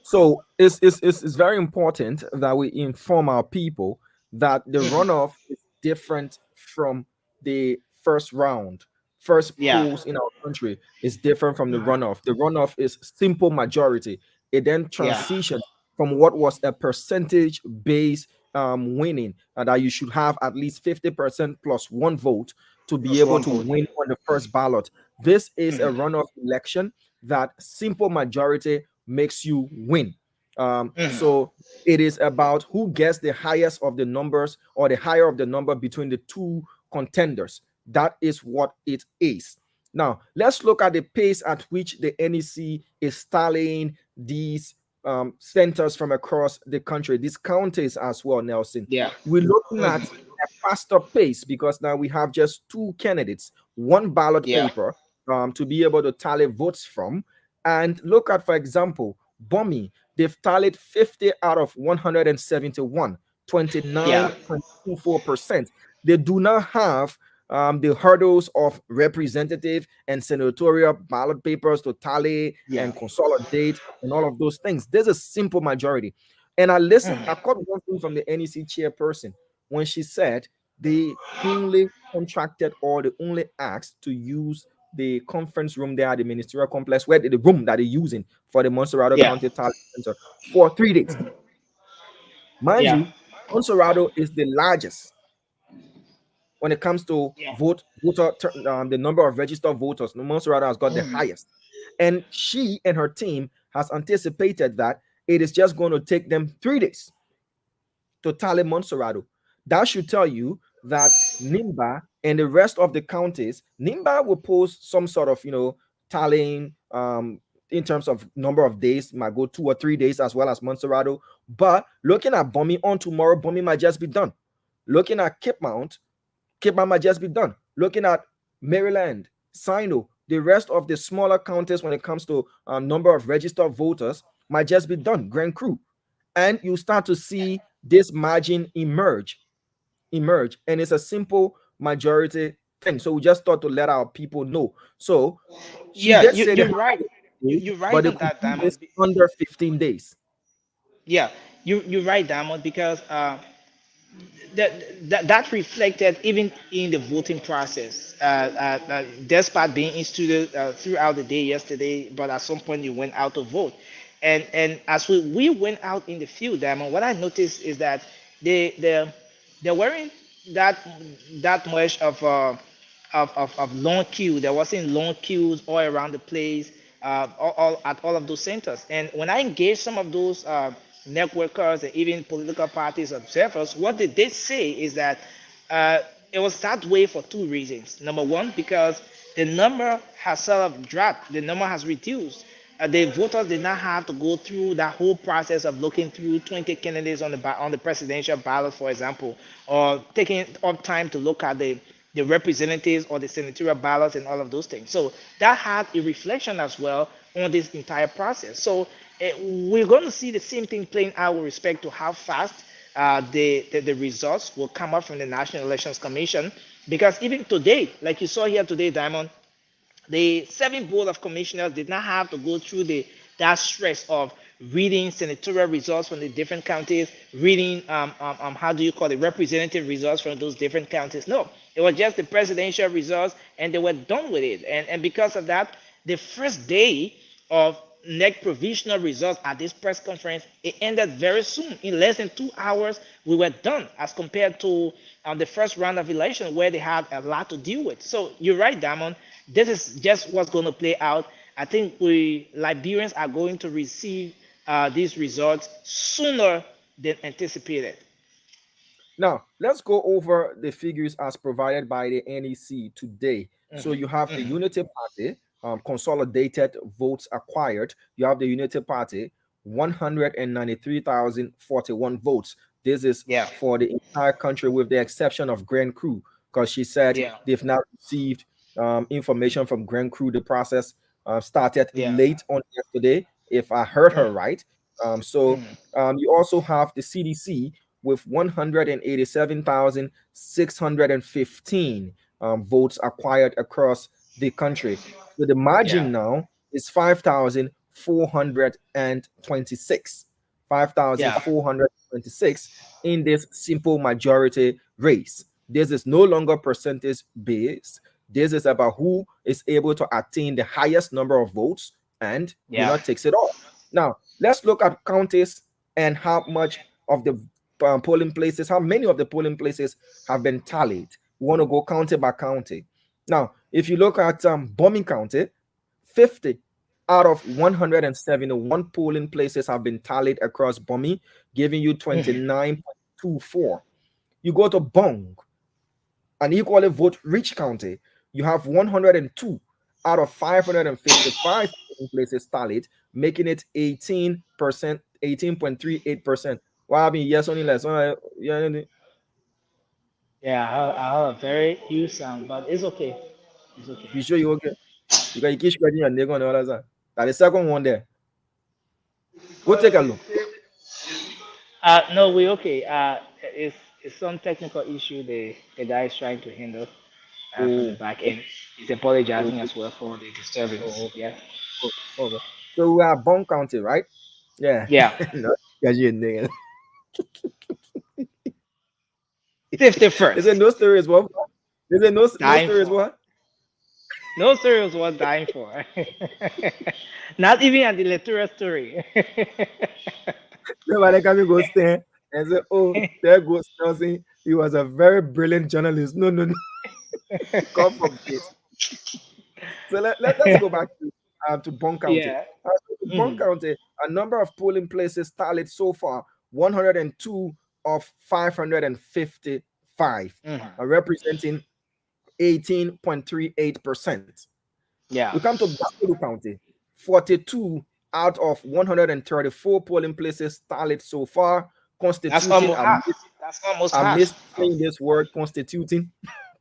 [SPEAKER 1] So it's very important that we inform our people that the runoff is different from the first round. First polls in our country is different from the runoff. The runoff is simple majority. It then transitions from what was a percentage based winning, and that you should have at least 50% plus one vote to be able to win on the first ballot. This is a runoff election that simple majority makes you win. So it is about who gets the highest of the numbers or the higher of the number between the two contenders. That is what it is. Now, let's look at the pace at which the NEC is tallying these centers from across the country, these counties as well, Nelson.
[SPEAKER 19] Yeah.
[SPEAKER 1] We're looking at a faster pace because now we have just two candidates, one ballot paper to be able to tally votes from. And look at, for example, Bong, they've tallied 50 out of 171, 29.24%. They do not have the hurdles of representative and senatorial ballot papers to tally and consolidate and all of those things. There's a simple majority. And I caught one thing from the NEC chairperson when she said they only contracted or they only asked to use the conference room there at the ministerial complex, where the room that they're using for the Montserrado County Tally Center for 3 days. Mind you, Montserrado is the largest when it comes to the number of registered voters. Montserrado has got the highest, and she and her team has anticipated that it is just going to take them 3 days to tally Montserrado. That should tell you that Nimba and the rest of the counties, Nimba will pose some sort of tallying in terms of number of days, might go 2 or 3 days, as well as Montserrado. But looking at Bomi on tomorrow, Bomi might just be done. Looking at Cape Mount might just be done. Looking at Maryland, Sinoe, the rest of the smaller counties when it comes to number of registered voters might just be done. Grand Cru. And you start to see this margin emerge. And it's a simple majority thing. So we just thought to let our people know. So she
[SPEAKER 19] Yeah,
[SPEAKER 1] did say
[SPEAKER 19] you're right. You're right
[SPEAKER 1] but the
[SPEAKER 19] on that,
[SPEAKER 1] conclusion is
[SPEAKER 19] Diamond.
[SPEAKER 1] under 15 days.
[SPEAKER 19] Yeah, you're right, Diamond, because that reflected even in the voting process. Despite being instituted throughout the day yesterday, but at some point you went out to vote, and as we went out in the field, Diamond, what I noticed is that they weren't that much of long queue. There wasn't long queues all around the place, all at all of those centers. And when I engaged some of those networkers and even political parties observers, what they did say is that it was that way for two reasons. Number one, because the number has sort of dropped, the number has reduced. The voters did not have to go through that whole process of looking through 20 candidates on the presidential ballot, for example, or taking up time to look at the representatives or the senatorial ballots and all of those things. So that had a reflection as well on this entire process. So we're going to see the same thing playing out with respect to how fast the results will come up from the National Elections Commission. Because even today, like you saw here today, Diamond, the 7 board of commissioners did not have to go through that stress of reading senatorial results from the different counties, reading how do you call it, representative results from those different counties. No, it was just the presidential results, and they were done with it. And because of that, the first day of NEC provisional results at this press conference, it ended very soon. In less than 2 hours, we were done, as compared to the first round of election where they had a lot to deal with. So you're right, Damon. This is just what's going to play out. I think we Liberians are going to receive these results sooner than anticipated.
[SPEAKER 1] Now, let's go over the figures as provided by the NEC today. So you have the Unity Party, consolidated votes acquired. You have the Unity Party, 193,041 votes. This is for the entire country with the exception of Grand Cru, because she said they've not received information from Grand Cru. The process started late on yesterday, if I heard her right. You also have the CDC with 187,615 votes acquired across the country. So the margin now is 5,426. 5,426 in this simple majority race. This is no longer percentage based. This is about who is able to attain the highest number of votes and takes it all. Now, let's look at counties and how much of the polling places, how many of the polling places have been tallied. We want to go county by county. Now, if you look at Bombing County, 50 out of 171 polling places have been tallied across Bombing, giving you 29.24. You go to Bong, an equally vote-rich county, you have 102 out of 555 places tallied, making it 18%, 18.38%. What happened? Yes, only less.
[SPEAKER 19] Yeah, I have a very huge sound, but it's okay. It's okay.
[SPEAKER 1] You sure you okay? You can keep spreading your name on the other side. That the second one there. Go take a look.
[SPEAKER 19] No, we're okay. It's some technical issue the guy is trying to handle from the back end. He's apologizing as well for the disturbance. Yeah.
[SPEAKER 1] Okay. So we are Bong County, right? Yeah.
[SPEAKER 19] Yeah.
[SPEAKER 1] No, you nigga.
[SPEAKER 19] 51st.
[SPEAKER 1] Is it no story as well? Is it no story as well?
[SPEAKER 19] No story was worth dying for. Not even an electoral story.
[SPEAKER 1] Nobody can go stand and say, "Oh, there goes Nelson. He was a very brilliant journalist." No. God forbid. So let's go back to Bong County.
[SPEAKER 19] Yeah.
[SPEAKER 1] Bong County, a number of polling places tallied so far, 102 of 555, representing 18.38%.
[SPEAKER 19] Yeah.
[SPEAKER 1] We come to Bassa County, 42 out of 134 polling places tallied so far,
[SPEAKER 19] That's
[SPEAKER 1] constituting
[SPEAKER 19] almost half. That's almost
[SPEAKER 1] I
[SPEAKER 19] half.
[SPEAKER 1] missed saying this word constituting,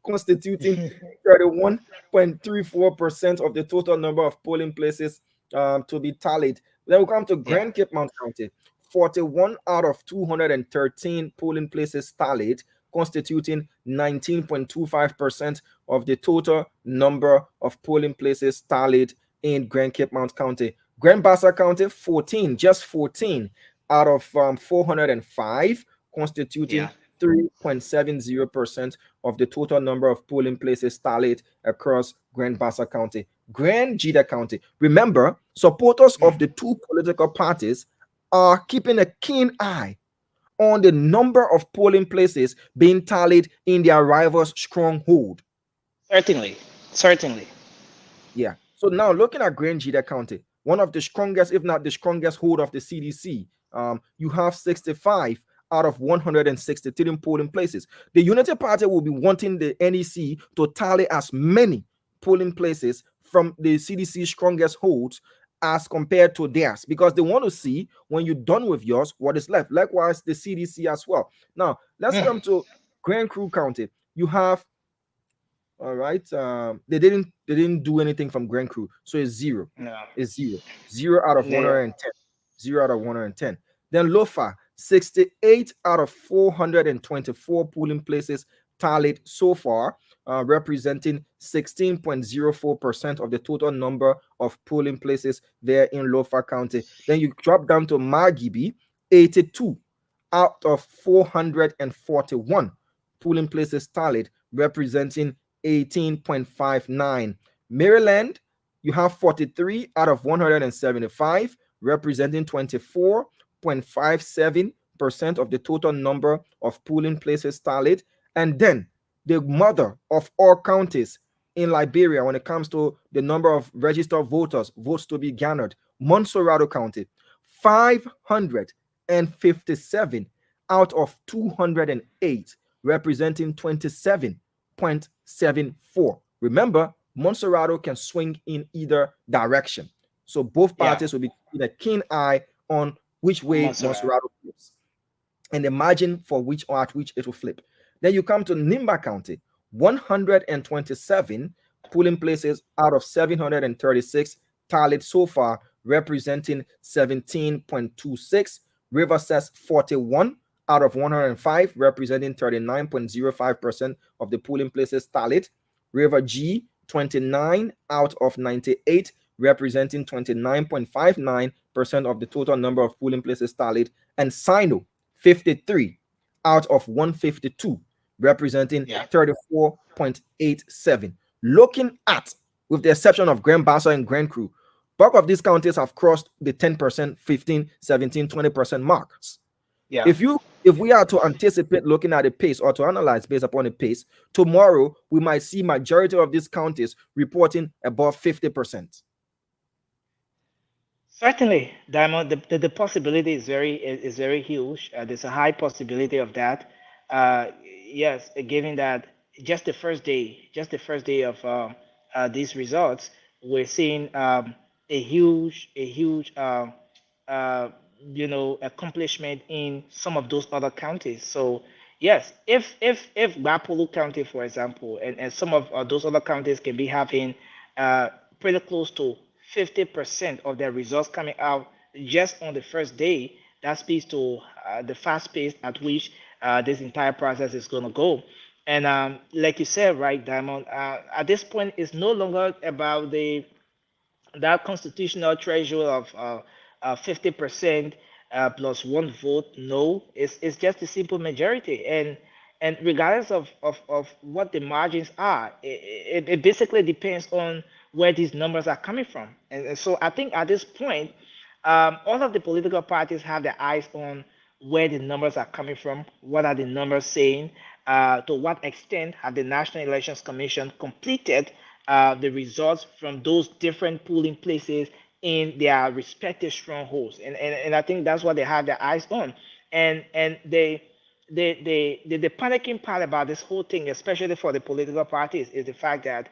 [SPEAKER 1] constituting 31.34% of the total number of polling places to be tallied. Then we come to
[SPEAKER 19] Yeah.
[SPEAKER 1] Grand Cape Mount County, 41 out of 213 polling places tallied, constituting 19.25% of the total number of polling places tallied in Grand Cape Mount County. Grand Bassa County, 14, just 14 out of 405, constituting
[SPEAKER 19] Yeah.
[SPEAKER 1] 3.70% of the total number of polling places tallied across Grand Bassa County. Grand Gedeh County. Remember, supporters of the two political parties are keeping a keen eye on the number of polling places being tallied in their rivals' stronghold.
[SPEAKER 19] Certainly. Certainly.
[SPEAKER 1] Yeah. So now looking at Grand Gedeh County, one of the strongest, if not the strongest hold of the CDC, you have 65 out of 163 polling places. The Unity Party will be wanting the NEC to tally as many polling places from the CDC's strongest holds as compared to theirs, because they want to see when you're done with yours what is left. Likewise, the CDC as well. Now, let's come to Grand Crew County. You have all right. They didn't do anything from Grand Crew. So it's zero.
[SPEAKER 19] No.
[SPEAKER 1] It's zero. Zero out of
[SPEAKER 19] Yeah.
[SPEAKER 1] 110. Zero out of 110. Then Lofa, 68 out of 424 polling places tallied so far, representing 16.04% of the total number of polling places there in Lofa County. Then you drop down to Margibi, 82 out of 441 polling places tallied, representing 18.59. Maryland, you have 43 out of 175, representing 24.57% of the total number of polling places tallied. And then the mother of all counties in Liberia, when it comes to the number of registered voters, votes to be garnered, Montserrado County, 557 out of 208, representing 27.74. Remember, Montserrado can swing in either direction. So both parties will be keeping a keen eye on which way Montserrado flips and the margin for which or at which it will flip. Then you come to Nimba County, 127 polling places out of 736 tallied so far, representing 17.26. River says 41 out of 105, representing 39.05% of the polling places tallied. River G, 29 out of 98, representing 29.59% of the total number of polling places tallied. And Sinoe, 53 out of 152, representing 34.87. Looking at, with the exception of Grand Bassa and Grand Crew, bulk of these counties have crossed the 10%, 15, 17, 20% marks.
[SPEAKER 19] Yeah.
[SPEAKER 1] If we are to anticipate looking at the pace or to analyze based upon the pace, tomorrow we might see majority of these counties reporting above 50%.
[SPEAKER 19] Certainly, Diamond. The possibility is very huge. There's a high possibility of that. Yes, given that just the first day of these results, we're seeing a huge accomplishment in some of those other counties. So yes, if Bapolu County, for example, and some of those other counties can be having pretty close to 50% of their results coming out just on the first day, that speaks to the fast pace at which this entire process is going to go. And like you said, right, Diamond, at this point, it's no longer about that constitutional threshold of 50% plus one vote. No, it's just a simple majority. And regardless of what the margins are, it basically depends on where these numbers are coming from. And so I think at this point, all of the political parties have their eyes on where the numbers are coming from. What are the numbers saying? To what extent have the National Elections Commission completed the results from those different polling places in their respective strongholds? And I think that's what they have their eyes on. And the panicking part about this whole thing, especially for the political parties, is the fact that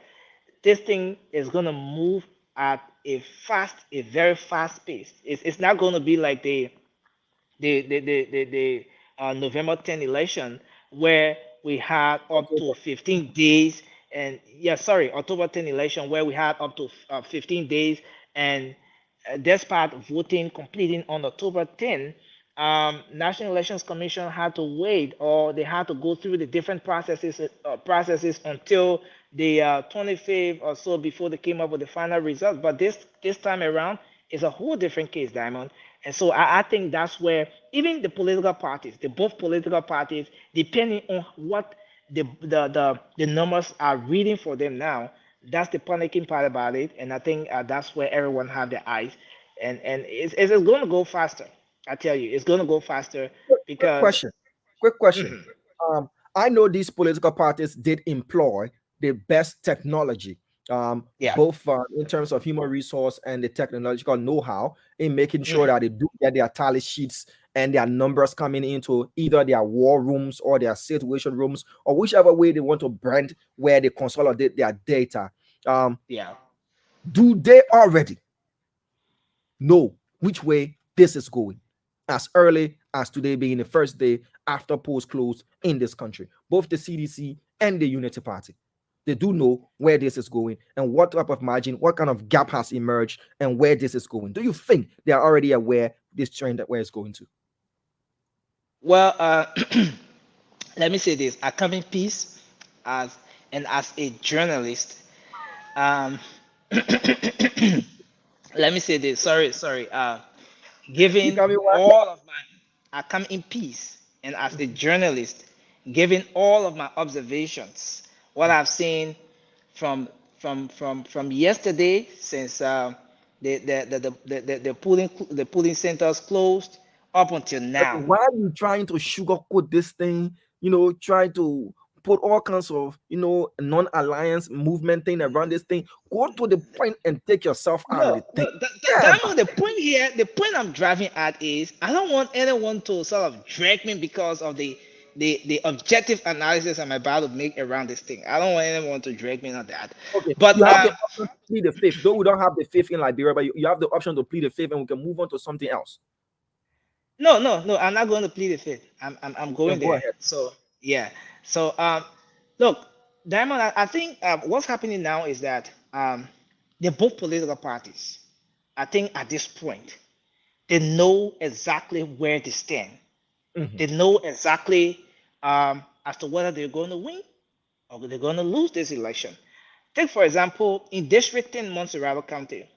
[SPEAKER 19] this thing is going to move at a very fast pace. It's not going to be like the November 10 election where we had up to 15 days, and yeah, sorry, October 10 election where we had up to 15 days, and despite voting completing on October 10, National Elections Commission had to wait, or they had to go through the different processes until the 25th or so before they came up with the final result. But this time around is a whole different case, Diamond. And so I think that's where even the political parties, both political parties, depending on what the numbers are reading for them now, that's the panicking part about it. And I think that's where everyone have their eyes, and it's going to go faster. I tell you, it's going to go faster because.
[SPEAKER 1] Quick question. I know these political parties did employ the best technology, both in terms of human resource and the technological know-how in making sure that they do get their tally sheets and their numbers coming into either their war rooms or their situation rooms, or whichever way they want to brand where they consolidate their data. Do they already know which way this is going as early as today being the first day after polls close in this country? Both the CDC and the Unity Party, they do know where this is going and what type of margin, what kind of gap has emerged and where this is going. Do you think they are already aware this trend that where it's going to?
[SPEAKER 19] Well, let me say this: I come in peace as a journalist. Let me say this. Sorry. Giving all of my, I come in peace, and as a journalist, giving all of my observations, what I've seen from yesterday, since the polling centers closed up until now.
[SPEAKER 1] Why are you trying to sugarcoat this thing? Try to put all kinds of non-alliance movement thing around this thing. Go to the point and take yourself out of the thing.
[SPEAKER 19] The point here, the point I'm driving at is I don't want anyone to sort of drag me because of the objective analysis I'm about to make around this thing. I don't want anyone to drag me on that.
[SPEAKER 1] Okay,
[SPEAKER 19] but
[SPEAKER 1] you have the option to plead the fifth. Though we don't have the fifth in Liberia, but you have the option to plead the fifth, and we can move on to something else.
[SPEAKER 19] No, I'm not going to plead the fifth. I'm going
[SPEAKER 1] Go
[SPEAKER 19] there.
[SPEAKER 1] ahead.
[SPEAKER 19] So yeah. So look, Diamond, I think what's happening now is that they're both political parties. I think at this point, they know exactly where they stand. They know exactly as to whether they're going to win or they're going to lose this election. Take, for example, in District 10, Montserrat County,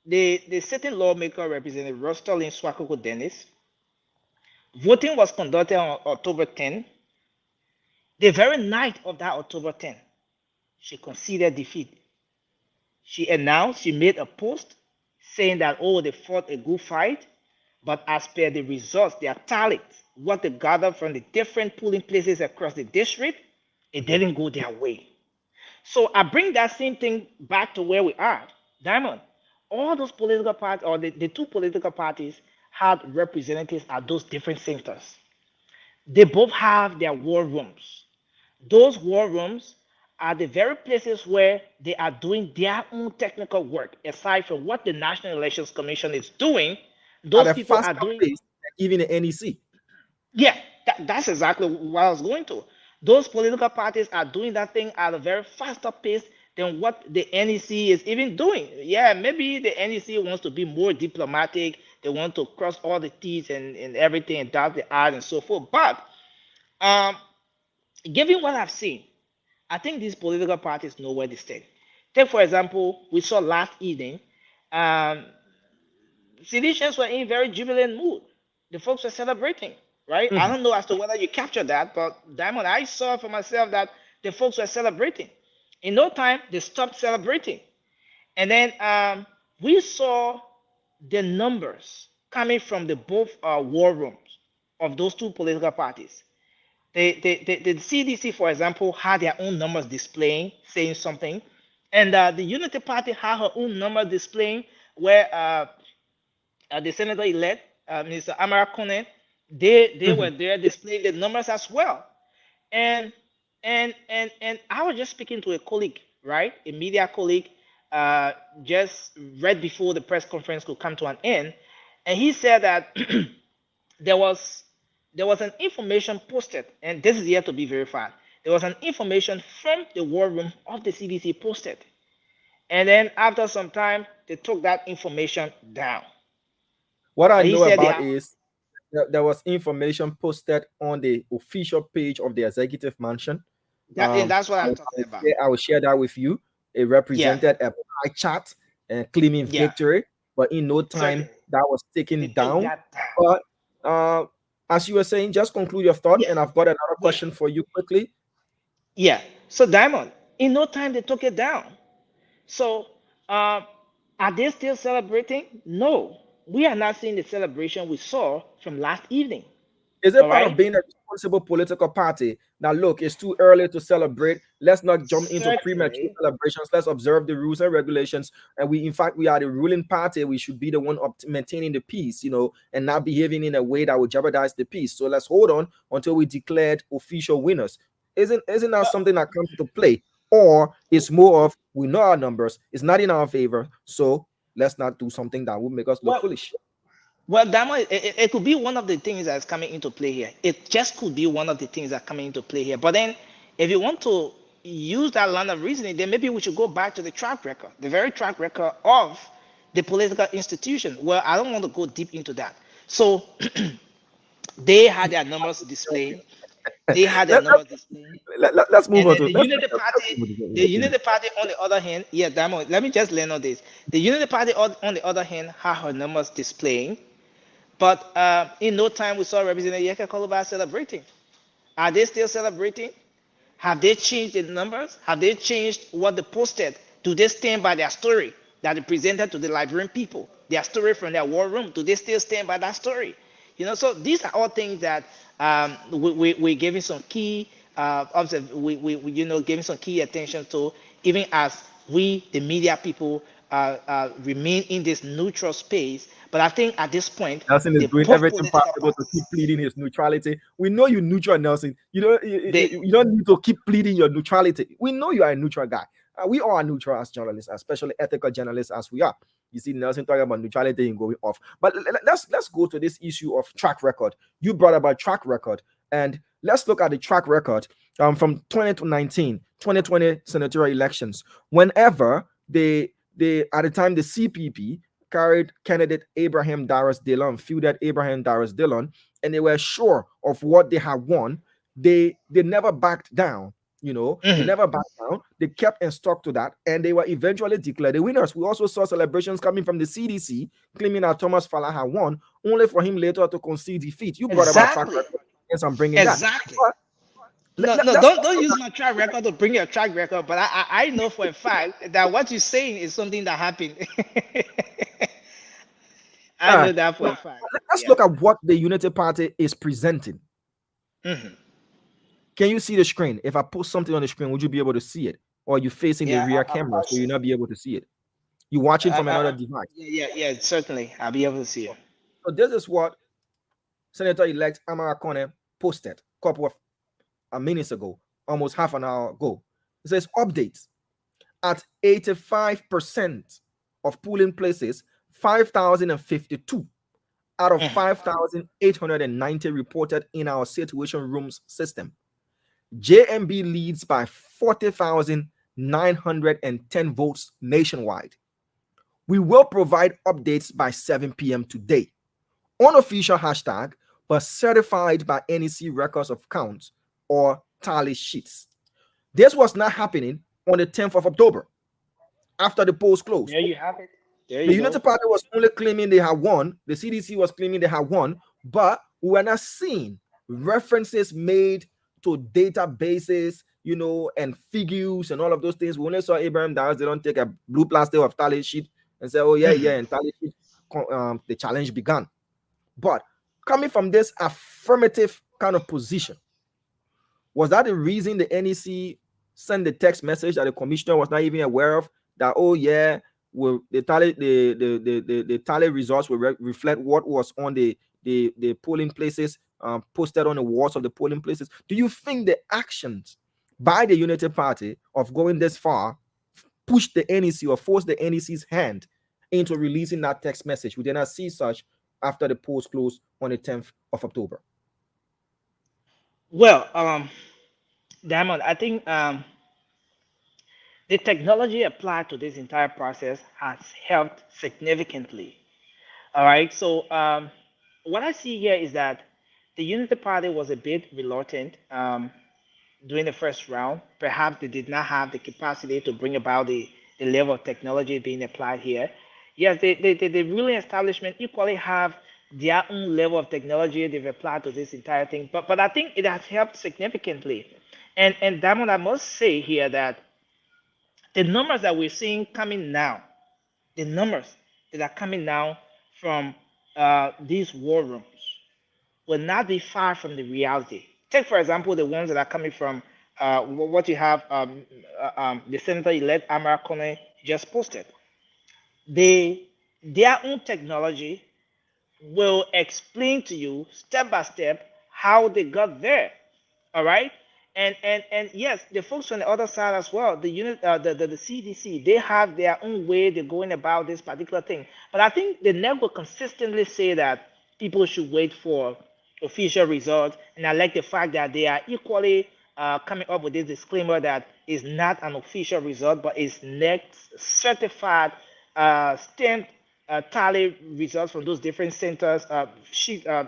[SPEAKER 19] the sitting lawmaker Representative Rostalin Swakoko Dennis, voting was conducted on October 10. The very night of that October 10, she conceded defeat. She announced, she made a post saying that, oh, they fought a good fight, but as per the results, they are tallied, what they gathered from the different polling places across the district, it didn't go their way. So I bring that same thing back to where we are. Diamond, all those political parties, or the two political parties, had representatives at those different centers. They both have their war rooms. Those war rooms are the very places where they are doing their own technical work. Aside from what the National Elections Commission is doing, those people are doing
[SPEAKER 1] even the NEC.
[SPEAKER 19] Yeah, that's exactly what I was going to. Those political parties are doing that thing at a very faster pace than what the NEC is even doing. Yeah, maybe the NEC wants to be more diplomatic. They want to cross all the T's and everything and dot the I's and so forth. But given what I've seen, I think these political parties know where they stand. Take, for example, we saw last evening, Citizens were in very jubilant mood. The folks were celebrating, right? I don't know as to whether you captured that, but Diamond, I saw for myself that the folks were celebrating. In no time, they stopped celebrating. And then we saw the numbers coming from the both war rooms of those two political parties. The CDC, for example, had their own numbers displaying, saying something. And the Unity Party had her own number displaying where the senator-elect, Mr. Amara Kone, they were there displaying the numbers as well. And And I was just speaking to a colleague, right? A media colleague, just right before the press conference could come to an end. And he said that there was an information posted, and this is yet to be verified. There was an information from the war room of the CDC posted. And then after some time, they took that information down.
[SPEAKER 1] What I
[SPEAKER 19] And he
[SPEAKER 1] know
[SPEAKER 19] said they
[SPEAKER 1] about
[SPEAKER 19] have,
[SPEAKER 1] is that there was information posted on the official page of the executive mansion.
[SPEAKER 19] and that's what I'm talking about.
[SPEAKER 1] I will share that with you. It represented a pie chart and claiming
[SPEAKER 19] Yeah.
[SPEAKER 1] victory, but in no time
[SPEAKER 19] Certainly.
[SPEAKER 1] that was taken
[SPEAKER 19] They took
[SPEAKER 1] down.
[SPEAKER 19] that down.
[SPEAKER 1] But as you were saying, just conclude your thought,
[SPEAKER 19] Yeah.
[SPEAKER 1] and I've got another question for you quickly.
[SPEAKER 19] Yeah. So Diamond, in no time they took it down. So are they still celebrating? No, we are not seeing the celebration we saw from last evening.
[SPEAKER 1] Is it
[SPEAKER 19] All
[SPEAKER 1] part
[SPEAKER 19] right?
[SPEAKER 1] of being a responsible political party? Now, look, it's too early to celebrate. Let's not jump into premature
[SPEAKER 19] Certainly.
[SPEAKER 1] celebrations. Let's observe the rules and regulations. And we are the ruling party. We should be the one maintaining the peace, and not behaving in a way that would jeopardize the peace. So let's hold on until we declared official winners. Isn't that something that comes to play? Or it's more of, we know our numbers, it's not in our favor, so let's not do something that would make us look foolish.
[SPEAKER 19] Well, Diamond, it could be one of the things that's coming into play here. It just could be one of the things that are coming into play here. But then, if you want to use that line of reasoning, then maybe we should go back to the track record, the very track record of the political institution. Well, I don't want to go deep into that. So, they had their numbers displaying. They had their numbers displaying.
[SPEAKER 1] Let's move on
[SPEAKER 19] And
[SPEAKER 1] to
[SPEAKER 19] then the Unity Party. The Unity Party, on the other hand, yeah, Diamond. Let me just learn on this. The Unity Party, on the other hand, had her numbers displaying. But in no time, we saw Representative Yeka Koluba celebrating. Are they still celebrating? Have they changed the numbers? Have they changed what they posted? Do they stand by their story that they presented to the Liberian people? Their story from their war room? Do they still stand by that story? So these are all things that we're giving some key, giving some key attention to, even as we, the media people, remain in this neutral space. But I think at this point,
[SPEAKER 1] Nelson is doing everything possible to keep pleading his neutrality. We know you're neutral, Nelson. You don't need to keep pleading your neutrality. We know you are a neutral guy. We all are neutral as journalists, especially ethical journalists as we are. You see Nelson talking about neutrality and going off. But let's go to this issue of track record. You brought about track record, and let's look at the track record from 2019, 2020 senatorial elections. Whenever at the time the CPP carried candidate Abraham Darius Dillon, fielded Abraham Darius Dillon, and they were sure of what they had won, they never backed down. They never backed down. They kept and stuck to that, and they were eventually declared the winners. We also saw celebrations coming from the CDC claiming that Thomas Fala had won, only for him later to concede defeat. You brought about track record. Yes, I'm bringing that.
[SPEAKER 19] Don't use my track record to bring your track record, but I know for a fact that what you're saying is something that happened. I know that for a fact.
[SPEAKER 1] Let's look at what the Unity Party is presenting. Can you see the screen? If I put something on the screen, would you be able to see it? Or are you facing the rear camera, so you'll not be able to see it? You watching from another device?
[SPEAKER 19] Yeah, certainly. I'll be able to see it.
[SPEAKER 1] So this is what Senator-elect Amara Kone posted a couple of minutes ago, almost half an hour ago. It says, updates. At 85% of polling places, 5,052 out of 5,890 reported in our situation rooms system. JMB leads by 40,910 votes nationwide. We will provide updates by 7 p.m. today. Unofficial hashtag, but certified by NEC records of counts or tally sheets. This was not happening on the 10th of October after the polls closed.
[SPEAKER 19] There you have it.
[SPEAKER 1] The Unity Party was only claiming they had won. The CDC was claiming they had won, but we were not seeing references made to databases, and figures and all of those things. We only saw Abraham Darius. They don't take a blue plastic of tally sheet and say, oh, yeah, and tally sheet, the challenge began. But coming from this affirmative kind of position, was that the reason the NEC sent the text message that the commissioner was not even aware of, that, oh, yeah, the tally results will reflect what was on the polling places posted on the walls of the polling places? Do you think the actions by the Unity Party of going this far, push the NEC or force the NEC's hand into releasing that text message. We did not see such after the polls closed on the 10th of October.
[SPEAKER 19] Well, Diamond, I think the technology applied to this entire process has helped significantly. All right. So what I see here is that the Unity Party was a bit reluctant during the first round. Perhaps they did not have the capacity to bring about the level of technology being applied here. Yes, the ruling establishment equally have their own level of technology they've applied to this entire thing. But I think it has helped significantly. And Diamond, I must say here that the numbers that we're seeing coming now, the numbers that are coming now from these war rooms will not be far from the reality. Take, for example, the ones that are coming from what you have the Senator-elect Amara Kone just posted. Their own technology will explain to you step by step how they got there. All right. And yes, the folks on the other side as well, the CDC, they have their own way they're going about this particular thing. But I think the NEC will consistently say that people should wait for official results. And I like the fact that they are equally coming up with this disclaimer that is not an official result, but is NEC certified, stamped tally results from those different centers,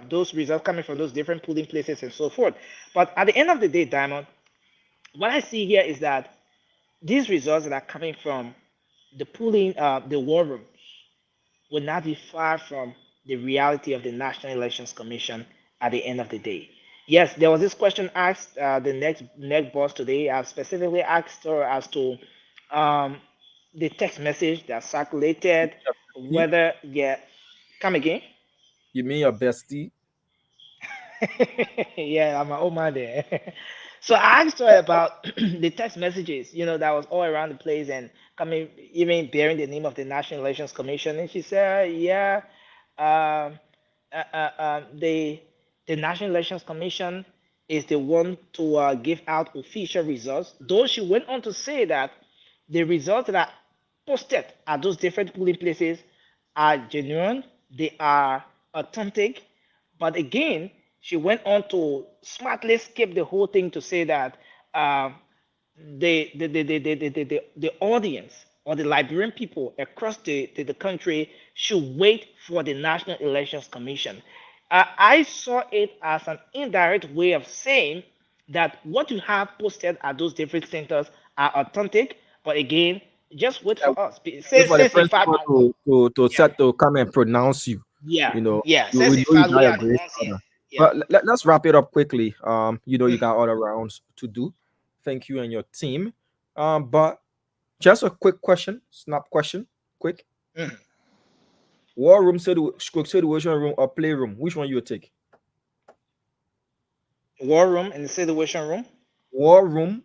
[SPEAKER 19] those results coming from those different polling places and so forth. But at the end of the day, Diamond, what I see here is that these results that are coming from the polling, the war rooms, will not be far from the reality of the National Elections Commission at the end of the day. Yes, there was this question asked the NEC boss today. I specifically asked her as to the text message that circulated, whether, come again?
[SPEAKER 1] You mean your bestie?
[SPEAKER 19] Yeah, I'm an old man there. So I asked her about the text messages, that was all around the place and coming, even bearing the name of the National Elections Commission. And she said, yeah, the National Elections Commission is the one to give out official results. Though she went on to say that the results that are posted at those different polling places are genuine, they are authentic. But again, she went on to smartly skip the whole thing to say that the audience or the Liberian people across the country should wait for the National Elections Commission. I saw it as an indirect way of saying that what you have posted at those different centers are authentic, but again, just wait for us.
[SPEAKER 1] Wait for the principal to come and pronounce you.
[SPEAKER 19] Yeah,
[SPEAKER 1] You know,
[SPEAKER 19] yeah.
[SPEAKER 1] we
[SPEAKER 19] Since
[SPEAKER 1] know
[SPEAKER 19] in
[SPEAKER 1] you
[SPEAKER 19] fact
[SPEAKER 1] got
[SPEAKER 19] we
[SPEAKER 1] a
[SPEAKER 19] are the
[SPEAKER 1] great
[SPEAKER 19] ones here.
[SPEAKER 1] father.
[SPEAKER 19] Yeah.
[SPEAKER 1] But let's wrap it up quickly. You got other rounds to do. Thank you and your team. But just a quick question, snap question, quick. War room, situation room, or playroom? Which one you take?
[SPEAKER 19] War room and the situation room.
[SPEAKER 1] War room,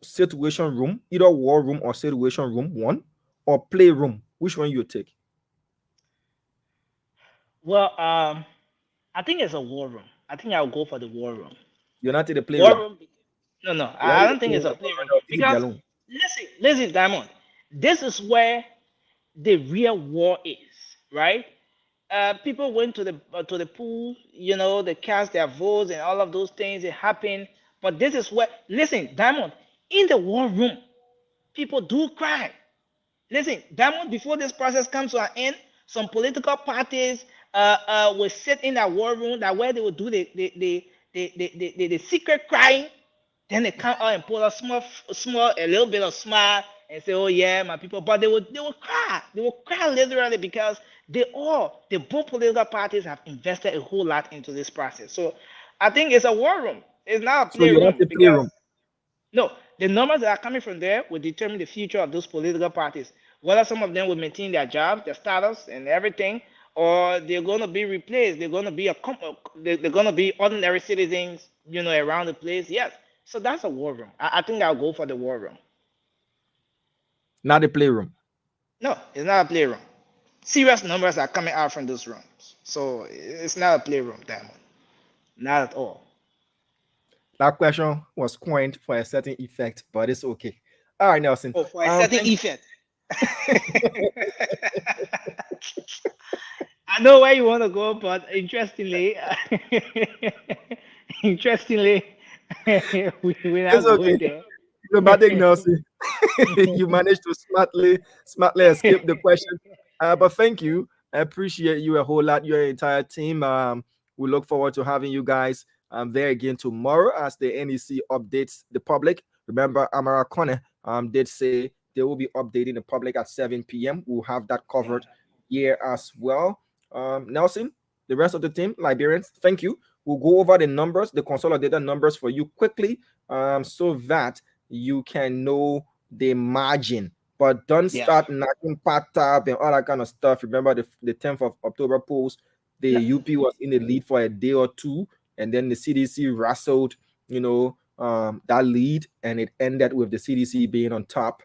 [SPEAKER 1] situation room, either war room or situation room one, or playroom. Which one you take?
[SPEAKER 19] Well, I think it's a war room. I think I'll go for the war room.
[SPEAKER 1] You're not in the
[SPEAKER 19] War
[SPEAKER 1] playroom.
[SPEAKER 19] room. No,
[SPEAKER 1] You're not
[SPEAKER 19] I
[SPEAKER 1] in
[SPEAKER 19] don't
[SPEAKER 1] the
[SPEAKER 19] think it's a
[SPEAKER 1] playroom.
[SPEAKER 19] playroom
[SPEAKER 1] Leave it
[SPEAKER 19] because
[SPEAKER 1] alone.
[SPEAKER 19] listen, Diamond. This is where the real war is, right? People went to the pool, they cast their votes and all of those things. It happened, but this is where. Listen, Diamond. In the war room, people do cry. Listen, Diamond, before this process comes to an end, some political parties will sit in that war room that where they will do the secret crying. Then they come out and pull a a little bit of smile and say, "Oh yeah, my people." But they will cry. They will cry literally because the both political parties have invested a whole lot into this process. So I think it's a war room. It's not a
[SPEAKER 1] So you're not
[SPEAKER 19] playroom
[SPEAKER 1] the
[SPEAKER 19] because
[SPEAKER 1] playroom.
[SPEAKER 19] no, the numbers that are coming from there will determine the future of those political parties. Whether some of them will maintain their jobs, their status, and everything, or they're going to be replaced. They're going to be they're going to be ordinary citizens, around the place. Yes. So that's a war room. I think I'll go for the war room.
[SPEAKER 1] Not the playroom.
[SPEAKER 19] No, it's not a playroom. Serious numbers are coming out from those rooms. So it's not a playroom, Diamond. Not at all.
[SPEAKER 1] That question was coined for a certain effect, but it's okay. All right, Nelson.
[SPEAKER 19] Oh, for a certain
[SPEAKER 1] thank-
[SPEAKER 19] effect. I know where you want to go, but interestingly, interestingly, we're not
[SPEAKER 1] It's okay.
[SPEAKER 19] going there.
[SPEAKER 1] Diplomatic Nelson. You managed to smartly escape the question. But thank you. I appreciate you a whole lot, your entire team. We look forward to having you guys there again tomorrow as the NEC updates the public. Remember, Amara Kone did say they will be updating the public at 7 p.m. We'll have that covered here as well. Nelson, the rest of the team, Liberians, thank you. We'll go over the numbers, the consolidated numbers for you quickly, so that you can know the margin. But don't start knocking part tab and all that kind of stuff. Remember the 10th of October polls, the UP was in the lead for a day or two, and then the CDC wrestled, that lead, and it ended with the CDC being on top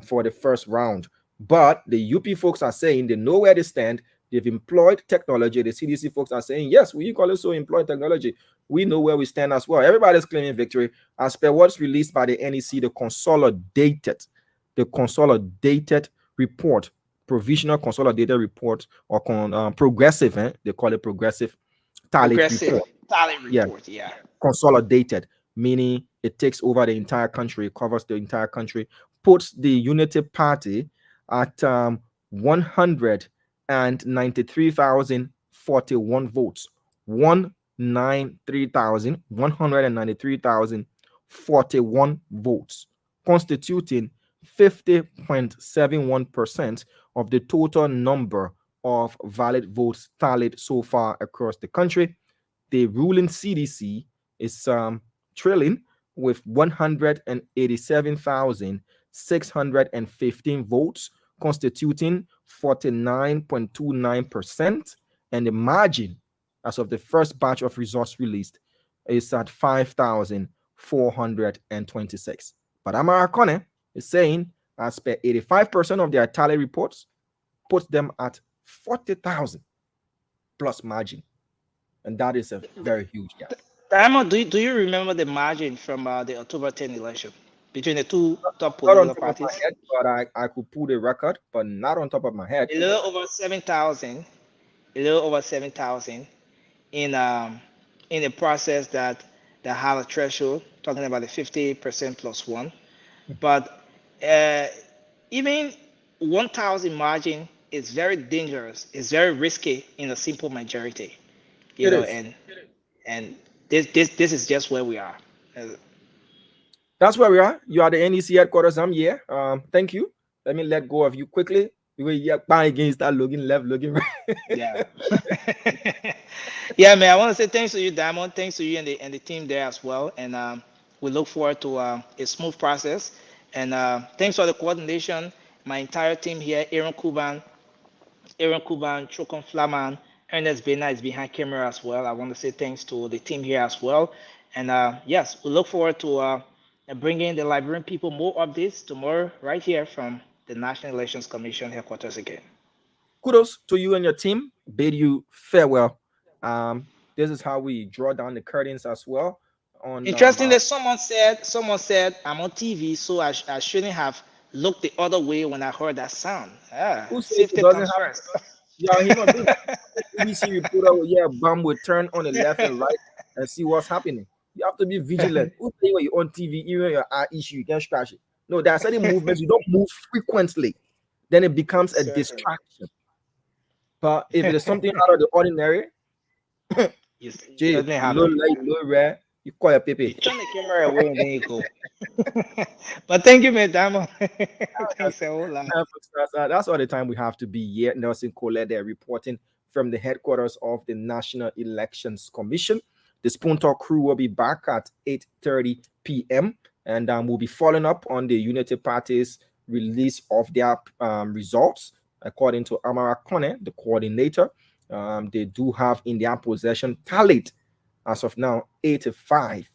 [SPEAKER 1] for the first round. But the UP folks are saying they know where they stand. They've employed technology. The CDC folks are saying, yes, we also employ technology. We know where we stand as well. Everybody's claiming victory. As per what's released by the NEC, the consolidated report, provisional consolidated report, or progressive, they call it progressive tally report.
[SPEAKER 19] Yeah.
[SPEAKER 1] Consolidated, meaning it takes over the entire country, it covers the entire country, puts the Unity Party at 193,041 votes. 193,193,041 votes, constituting 50.71% of the total number of valid votes tallied so far across the country. The ruling CDC is trailing with 187,615 votes, constituting 49.29%, and the margin as of the first batch of results released is at 5,426. But Amara Kone is saying, as per 85% of their tally reports, puts them at 40,000 plus margin. And that is a very huge gap.
[SPEAKER 19] Diamond, do you remember the margin from the October 10 election between the two top
[SPEAKER 1] Not on
[SPEAKER 19] political
[SPEAKER 1] top of my
[SPEAKER 19] parties?
[SPEAKER 1] head, but I could pull the record, but not on top of my head.
[SPEAKER 19] A little over 7,000. A little over 7,000 in a process that have a threshold, talking about the 50% plus one. But even 1,000 margin is very dangerous. It's very risky in a simple majority, and this is just where we are.
[SPEAKER 1] That's where we are. You are the NEC headquarters. I'm here. Thank you. Let me let go of you quickly. You bang again, start looking left, looking right.
[SPEAKER 19] Yeah. Yeah, man. I want to say thanks to you, Diamond. Thanks to you and the team there as well. And we look forward to a smooth process. And thanks for the coordination. My entire team here, Aaron Kuban, Chokon Flaman, Ernest Bena is behind camera as well. I want to say thanks to the team here as well. And yes, we look forward to bringing the Liberian people more updates tomorrow right here from the National Elections Commission headquarters again.
[SPEAKER 1] Kudos to you and your team. Bid you farewell. This is how we draw down the curtains as well.
[SPEAKER 19] Interestingly, someone said I'm on TV, so I shouldn't have looked the other way when I heard that sound.
[SPEAKER 1] Who says
[SPEAKER 19] Safety
[SPEAKER 1] it doesn't
[SPEAKER 19] comes
[SPEAKER 1] have?
[SPEAKER 19] first.
[SPEAKER 1] Yeah, he gonna do that. BBC reporter, Bong will turn on the left and right and see what's happening. You have to be vigilant. Who tell you when you're on TV, even your eye issue, you can scratch it. No, there are certain movements you don't move frequently, then it becomes a distraction. But if it is something out of the ordinary, low light, low rare, you call your PP.
[SPEAKER 19] Turn the camera away and then you go. But thank you, Madam. Thanks a whole lot.
[SPEAKER 1] That's all the time we have to be here. Nelson Colette there reporting from the headquarters of the National Elections Commission. The Spoon Talk crew will be back at 8:30 p.m. and we'll be following up on the Unity Party's release of their results. According to Amara Kone, the coordinator, they do have in their possession tallied as of now 85%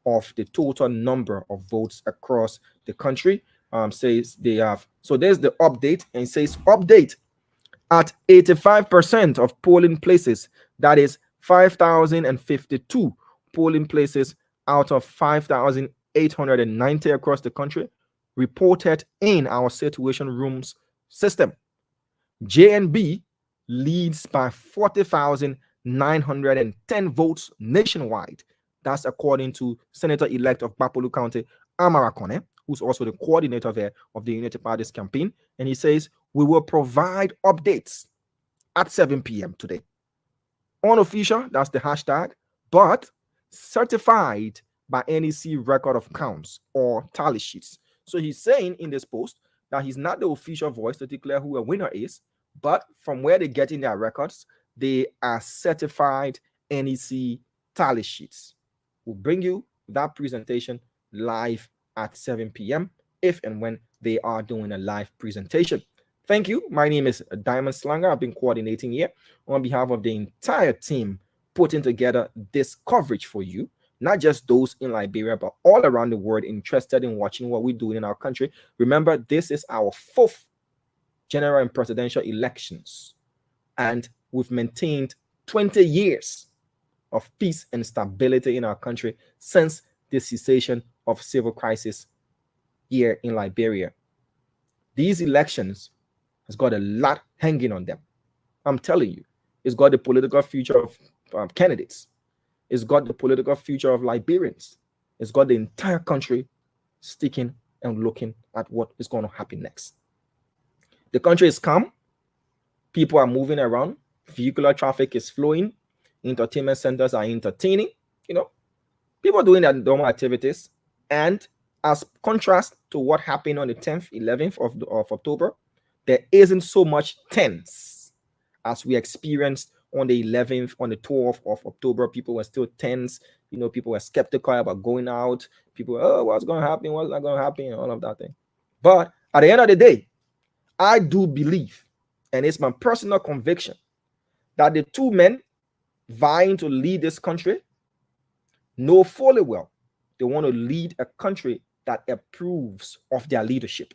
[SPEAKER 1] of the total number of votes across the country. Says they have. So there's the update, and it says update at 85% of polling places. That is 5,052 polling places out of 5,890 across the country reported in our situation rooms system. JNB leads by 40,910 votes nationwide. That's according to Senator-elect of Bapolu County, Amara Kone, who's also the coordinator there of the United Parties campaign. And he says, we will provide updates at 7 p.m. today. Unofficial, that's the hashtag, but certified by NEC record of counts or tally sheets. So he's saying in this post that he's not the official voice to declare who a winner is, but from where they get in their records, they are certified NEC tally sheets. We'll bring you that presentation live at 7 p.m. if and when they are doing a live presentation. Thank you. My name is Diamond Slanger. I've been coordinating here on behalf of the entire team putting together this coverage for you, not just those in Liberia, but all around the world interested in watching what we're doing in our country. Remember, this is our 4th general and presidential elections, and we've maintained 20 years of peace and stability in our country since the cessation of civil crisis here in Liberia. These elections has got a lot hanging on them. I'm telling you, it's got the political future of candidates. It's got the political future of Liberians. It's got the entire country sticking and looking at what is going to happen next. The country is calm. People are moving around. Vehicular traffic is flowing. Entertainment centers are entertaining. You know, people are doing their normal activities. And as contrast to what happened on the 10th, 11th of October, there isn't so much tense as we experienced on the 11th, on the 12th of October. People were still tense. You know, people were skeptical about going out. People were, oh, what's going to happen? What's not going to happen? And all of that thing. But at the end of the day, I do believe, and it's my personal conviction, that the two men vying to lead this country know fully well they want to lead a country that approves of their leadership.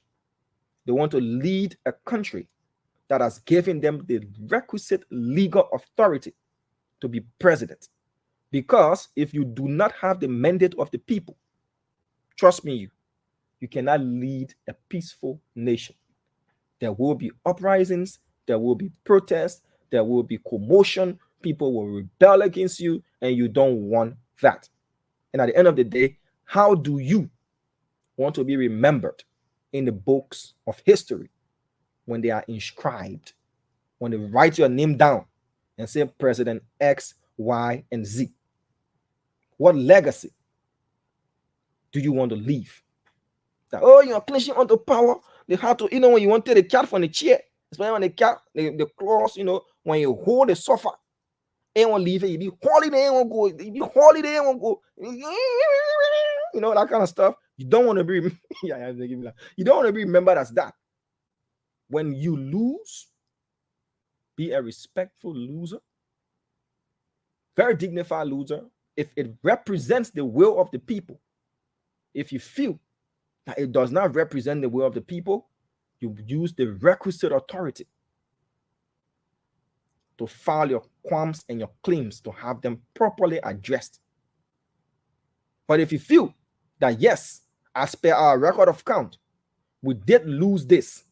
[SPEAKER 1] They want to lead a country that has given them the requisite legal authority to be president. Because if you do not have the mandate of the people, trust me, you cannot lead a peaceful nation. There will be uprisings, there will be protests, there will be commotion, people will rebel against you, and you don't want that. And at the end of the day, how do you want to be remembered in the books of history when they are inscribed, when they write your name down and say President X, Y, and Z? What legacy do you want to leave? That, oh, you're clinching onto power. They have to, when you want to take the cat from the chair, especially when the cat, the claws, when you hold the sofa, they won't leave it. You be holiday, won't go. You be holiday, won't go. That kind of stuff. You don't want to be, you don't want to be remembered as that. When you lose, be a respectful loser, very dignified loser. If it represents the will of the people, if you feel that it does not represent the will of the people, you use the requisite authority to file your qualms and your claims to have them properly addressed. But if you feel that, yes, as per our record of count, we did lose this,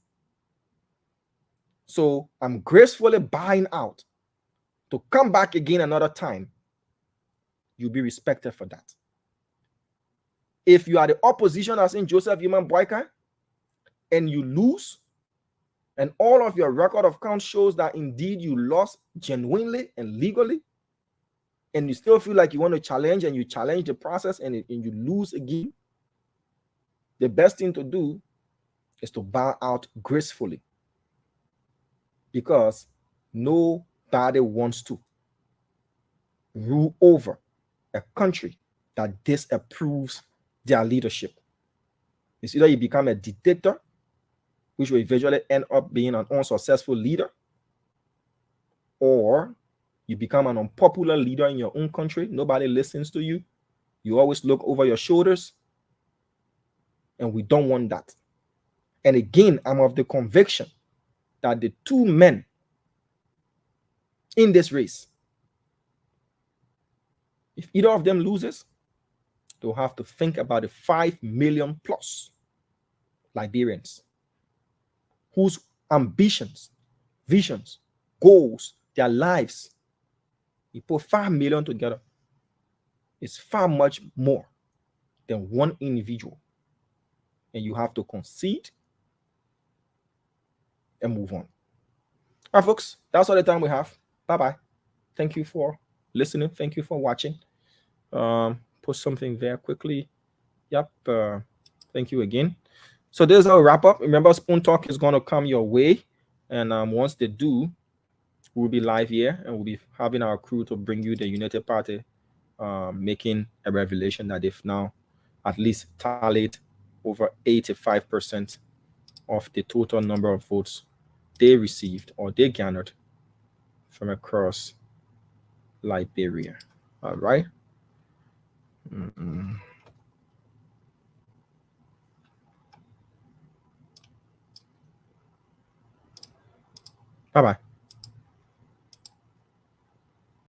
[SPEAKER 1] so I'm gracefully buying out to come back again another time, you'll be respected for that. If you are the opposition as in Joseph Human Boyka and you lose, and all of your record of count shows that indeed you lost genuinely and legally, and you still feel like you want to challenge and you challenge the process and you lose again, the best thing to do is to bow out gracefully, because nobody wants to rule over a country that disapproves their leadership. It's either you become a dictator, which will eventually end up being an unsuccessful leader, or you become an unpopular leader in your own country. Nobody listens to you. You always look over your shoulders, and we don't want that. And again, I'm of the conviction that the two men in this race If either of them loses, they'll have to think about the 5 million plus Liberians whose ambitions, visions, goals, their lives, you put 5 million together, it's far much more than one individual. And you have to concede and move on. All right, folks, that's all the time we have. Bye-bye. Thank you for listening. Thank you for watching. Put something there quickly. Yep. Thank you again. So there's our wrap up. Remember, Spoon Talk is going to come your way. And once they do, we'll be live here and we'll be having our crew to bring you the United Party making a revelation that they've now at least tallied over 85% of the total number of votes they received or they garnered from across Liberia. All right. Bye-bye.